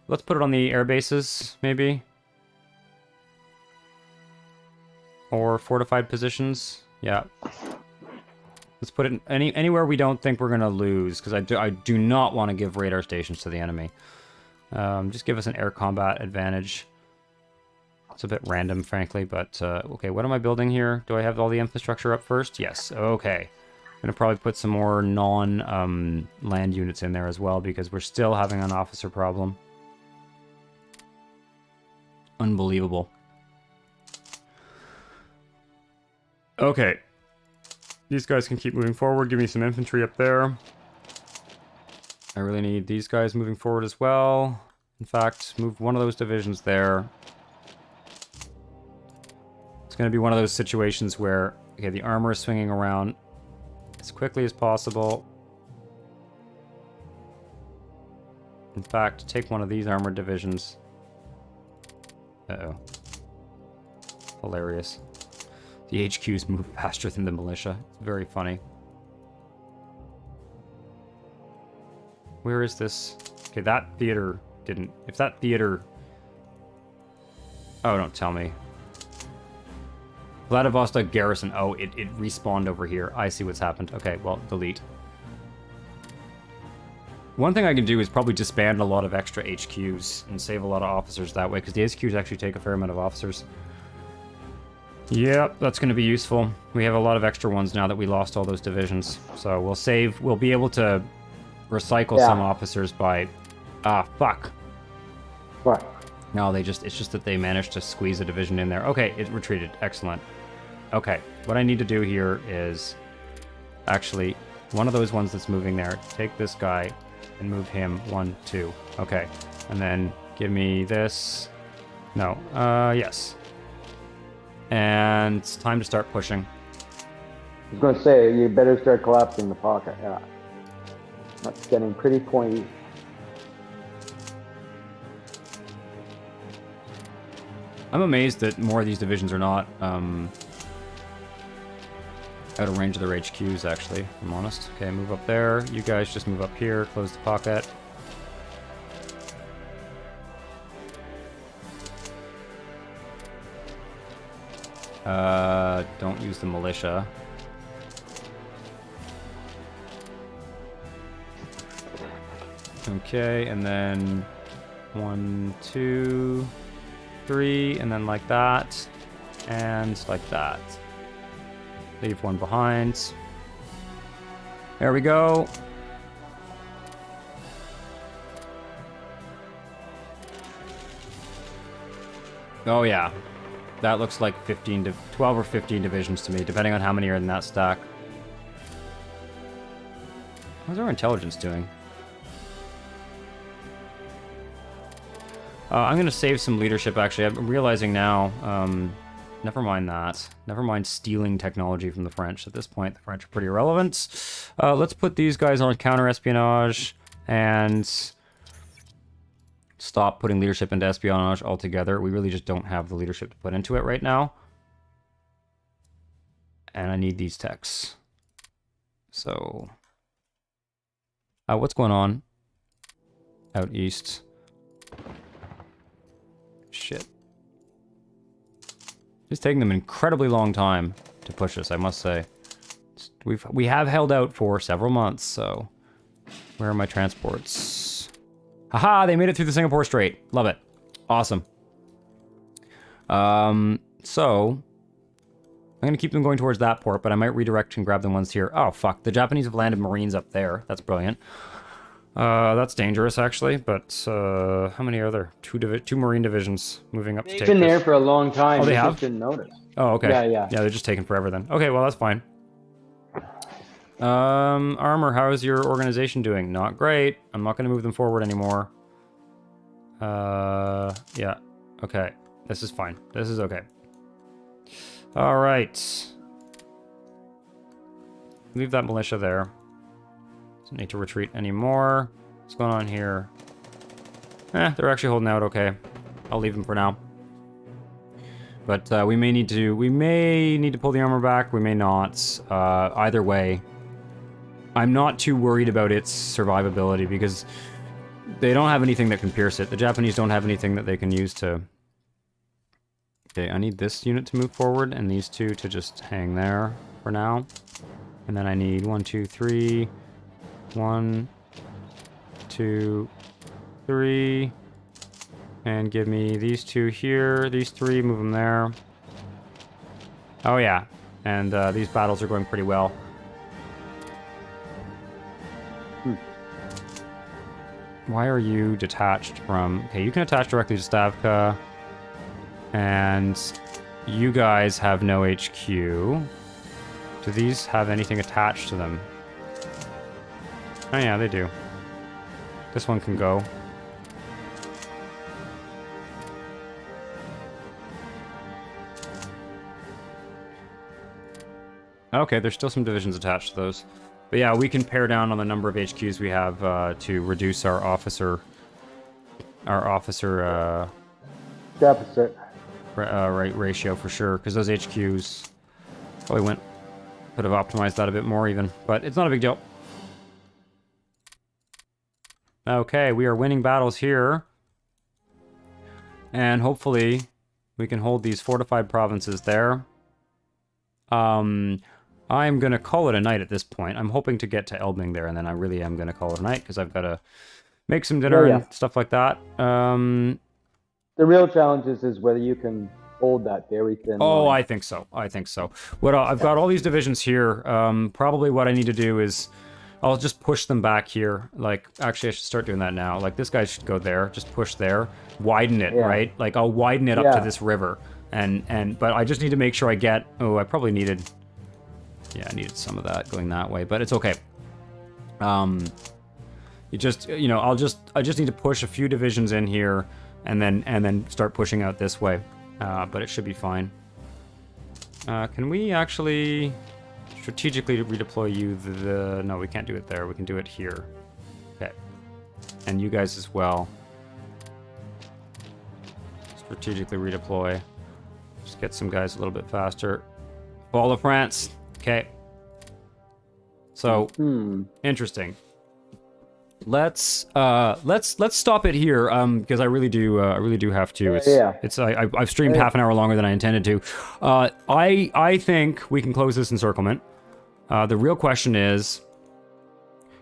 Let's put it on the air bases, maybe. Or fortified positions. Yeah. Let's put it in anywhere we don't think we're going to lose, because I do not want to give radar stations to the enemy. Just give us an air combat advantage. It's a bit random, frankly, but okay, what am I building here? Do I have all the infrastructure up first? Yes, okay. I'm going to probably put some more non-land units in there as well, because we're still having an officer problem. Unbelievable. Okay. These guys can keep moving forward. Give me some infantry up there. I really need these guys moving forward as well. In fact, move one of those divisions there. It's going to be one of those situations where, okay, the armor is swinging around as quickly as possible. In fact, take one of these armored divisions. Uh-oh. Hilarious. The HQs move faster than the militia. It's very funny. Where is this? Okay, that theater didn't... If that theater... Oh, don't tell me. Vladivostok garrison. Oh, it respawned over here. I see what's happened. Okay, well, delete. One thing I can do is probably disband a lot of extra HQs and save a lot of officers that way, because the HQs actually take a fair amount of officers. Yep, that's going to be useful. We have a lot of extra ones now that we lost all those divisions. So we'll save... We'll be able to recycle some officers by... Ah, fuck. What? No, they just... It's just that they managed to squeeze a division in there. Okay, it retreated. Excellent. Okay, what I need to do here is... Actually, one of those ones that's moving there, take this guy and move him 1, 2. Okay, and then give me this... No, yes. And it's time to start pushing. I was going to say, you better start collapsing the pocket, yeah. That's getting pretty pointy. I'm amazed that more of these divisions are not out of range of their HQs, actually, if I'm honest. Okay, move up there. You guys just move up here, close the pocket. Don't use the militia. Okay, and then 1, 2, 3, and then like that, and like that. Leave one behind. There we go. Oh yeah. That looks like 12 or 15 divisions to me, depending on how many are in that stack. How's our intelligence doing? I'm going to save some leadership, actually. I'm realizing now... never mind that. Never mind stealing technology from the French. At this point, the French are pretty irrelevant. Let's put these guys on counter-espionage and... stop putting leadership into espionage altogether. We really just don't have the leadership to put into it right now. And I need these techs. So... what's going on? Out east. Shit. It's taking them an incredibly long time to push us, I must say. We have held out for several months, so... Where are my transports? Haha, they made it through the Singapore Strait. Love it. Awesome. So... I'm going to keep them going towards that port, but I might redirect and grab the ones here. Oh, fuck. The Japanese have landed Marines up there. That's brilliant. That's dangerous, actually, but how many are there? Two Marine divisions moving up to take They've been there for a long time. Oh, they have? Just didn't notice. Oh, okay. Yeah. Yeah, they're just taking forever then. Okay, well, that's fine. Armor, how is your organization doing? Not great. I'm not going to move them forward anymore. Yeah. Okay. This is fine. This is okay. All right. Leave that militia there. Don't need to retreat anymore. What's going on here? They're actually holding out okay. I'll leave them for now. But we may need to pull the armor back. We may not. Either way, I'm not too worried about its survivability because they don't have anything that can pierce it. The Japanese don't have anything that they can use to... Okay, I need this unit to move forward and these two to just hang there for now. And then I need 1, 2, 3. 1, 2, 3. And give me these 2 here. These 3, move them there. Oh yeah. And these battles are going pretty well. Why are you detached from... Okay, you can attach directly to Stavka. And you guys have no HQ. Do these have anything attached to them? Oh yeah, they do. This one can go. Okay, there's still some divisions attached to those. But yeah, we can pare down on the number of HQs we have to reduce our officer deficit ratio for sure, because those HQs probably could have optimized that a bit more even, but it's not a big deal. Okay, we are winning battles here, and hopefully we can hold these fortified provinces there. I'm going to call it a night at this point. I'm hoping to get to Elbing there, and then I really am going to call it a night, because I've got to make some dinner and stuff like that. The real challenge is whether you can hold that very thin line. I think so. I think so. I've got all these divisions here. Probably what I need to do is I'll just push them back here. Like, actually, I should start doing that now. Like, this guy should go there. Just push there. Widen it, right? Like, I'll widen it up to this river. But I just need to make sure I get... Oh, I probably needed... Yeah, I needed some of that going that way, but it's okay. I just need to push a few divisions in here, and then start pushing out this way. But it should be fine. Can we actually strategically redeploy you? No, we can't do it there. We can do it here. Okay, and you guys as well. Strategically redeploy. Just get some guys a little bit faster. Fall of France. Okay. So interesting. Let's stop it here because I really do have to. I've streamed half an hour longer than I intended to. I think we can close this encirclement. The real question is,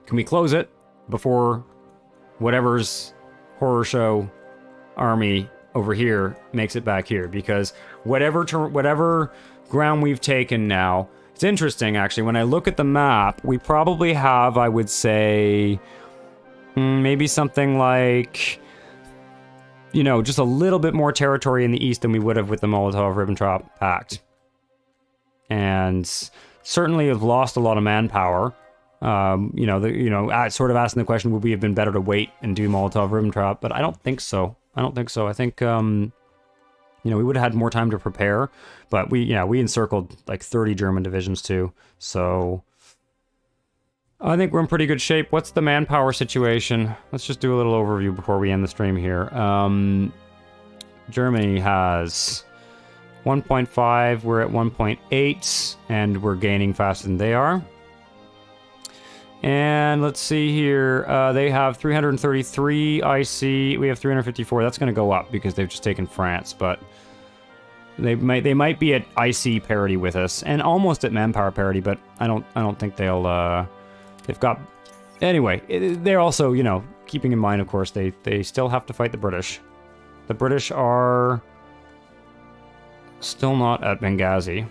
can we close it before whatever's horror show army over here makes it back here? Because whatever ground we've taken now, it's interesting actually. When I look at the map, we probably have, I would say, maybe something like, just a little bit more territory in the east than we would have with the Molotov-Ribbentrop Pact. And certainly have lost a lot of manpower. Sort of asking the question, would we have been better to wait and do Molotov-Ribbentrop? But I don't think so. I think, we would have had more time to prepare. But we encircled like 30 German divisions too. So I think we're in pretty good shape. What's the manpower situation? Let's just do a little overview before we end the stream here. Germany has 1.5, we're at 1.8, and we're gaining faster than they are. And let's see here, they have 333 IC, we have 354. That's going to go up because they've just taken France, but they might be at IC parity with us, and almost at manpower parity, but I don't think they'll. They've got... Anyway, they're also, keeping in mind, of course, they still have to fight the British. The British are still not at Benghazi.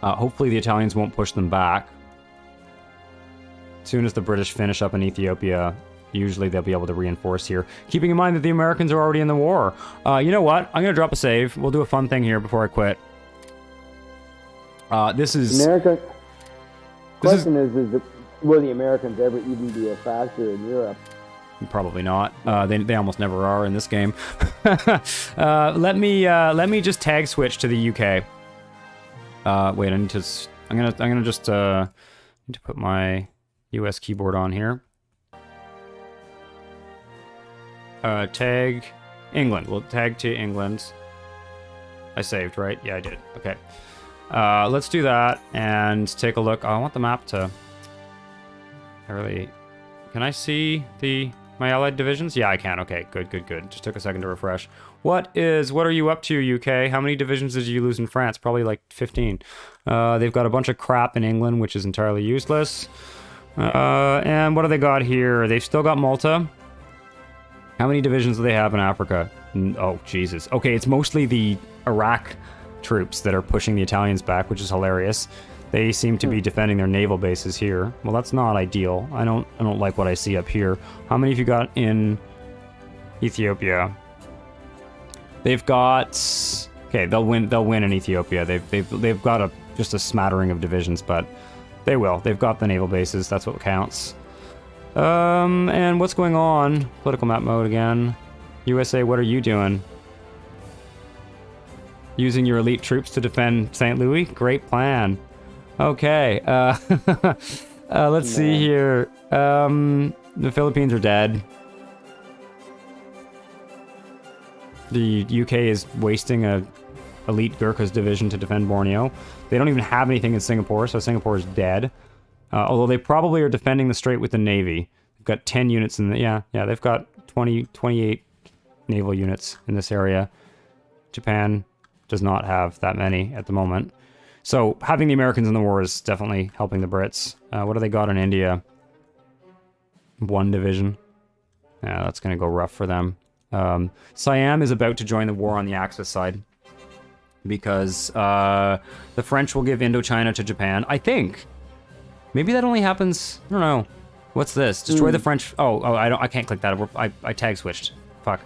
Hopefully the Italians won't push them back. As soon as the British finish up in Ethiopia, usually they'll be able to reinforce here. Keeping in mind that the Americans are already in the war. You know what? I'm going to drop a save. We'll do a fun thing here before I quit. This is... America... Question is will the Americans ever even be a factor in Europe? Probably not. They almost never are in this game. Let me just tag switch to the UK. Wait, I'm gonna just need to put my US keyboard on here. Tag England. We'll tag to England. I saved, right? Yeah, I did. Okay. Let's do that and take a look. I want the map to... Can I see my allied divisions? Yeah, I can. Okay, good. Just took a second to refresh. What are you up to, UK? How many divisions did you lose in France? Probably like 15. They've got a bunch of crap in England, which is entirely useless. And what do they got here? They've still got Malta. How many divisions do they have in Africa? Oh, Jesus. Okay, it's mostly the Iraq troops that are pushing the Italians back, which is hilarious. They seem to be defending their naval bases here. Well, that's not ideal. I don't like what I see up here. How many have you got in Ethiopia? They've got... Okay, they'll win in Ethiopia. They've got just a smattering of divisions, but they will. They've got the naval bases. That's what counts. And what's going on? Political map mode again. USA, what are you doing? Using your elite troops to defend St. Louis? Great plan. Okay. Let's see here. The Philippines are dead. The UK is wasting a elite Gurkhas division to defend Borneo. They don't even have anything in Singapore, so Singapore is dead. Although they probably are defending the strait with the Navy. They've got 10 units in the... Yeah, they've got 28 naval units in this area. Japan does not have that many at the moment. So having the Americans in the war is definitely helping the Brits. What do they got in India? 1 division. Yeah, that's going to go rough for them. Siam is about to join the war on the Axis side because the French will give Indochina to Japan. I think. Maybe that only happens... I don't know. What's this? Destroy the French... Oh, I can't click that. I tag switched. Fuck.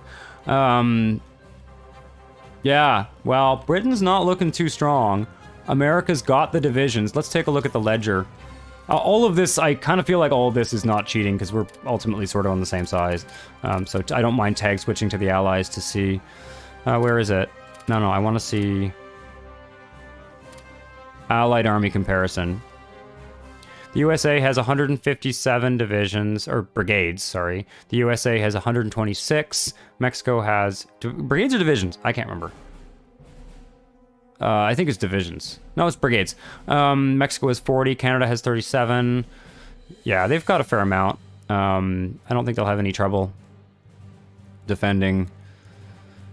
Yeah, well, Britain's not looking too strong. America's got the divisions. Let's take a look at the ledger. All of this, I kind of feel like all of this is not cheating because we're ultimately sort of on the same size. So I don't mind tag switching to the Allies to see... where is it? No, I want to see... Allied Army comparison. The USA has 157 divisions, or brigades, sorry. The USA has 126. Mexico has... Brigades or divisions? I can't remember. I think it's divisions. No, it's brigades. Mexico has 40. Canada has 37. Yeah, they've got a fair amount. I don't think they'll have any trouble defending.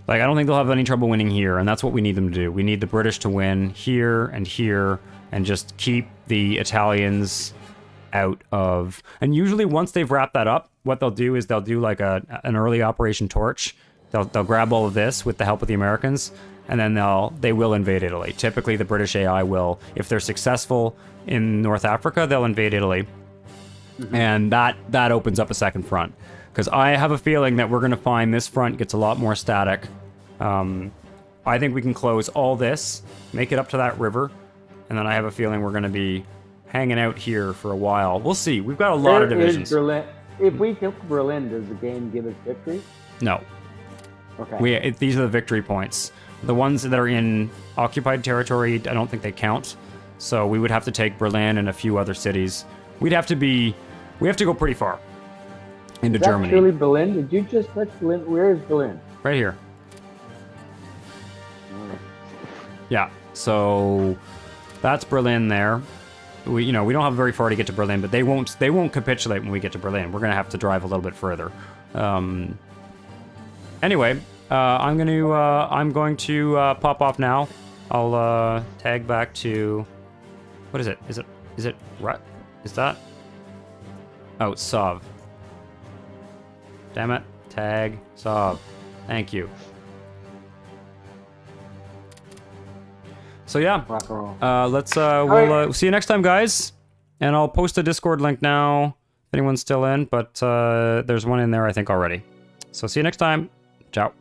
Like, I don't think they'll have any trouble winning here, and that's what we need them to do. We need the British to win here, and just keep the Italians out of... And usually once they've wrapped that up, what they'll do is they'll do like an early Operation Torch. They'll grab all of this with the help of the Americans, and then they will invade Italy. Typically, the British AI will, if they're successful in North Africa, they'll invade Italy. And that opens up a second front. Because I have a feeling that we're going to find this front gets a lot more static. I think we can close all this, make it up to that river, and then I have a feeling we're going to be hanging out here for a while. We'll see. We've got a lot of divisions. Berlin. If we kill Berlin, does the game give us victory? No. Okay. These are the victory points. The ones that are in occupied territory, I don't think they count. So we would have to take Berlin and a few other cities. We have to go pretty far into Germany. Is that really Berlin? Did you just touch Berlin? Where is Berlin? Right here. Yeah. So that's Berlin there. We don't have very far to get to Berlin, but they won't capitulate when we get to Berlin. We're gonna have to drive a little bit further. Anyway, I'm going to pop off now. I'll tag back to... What is it? Is it right? Is that? Oh, it's Sov. Damn it. Tag Sov. Thank you. So yeah, we'll see you next time, guys. And I'll post a Discord link now if anyone's still in, but there's one in there I think already. So see you next time. Ciao.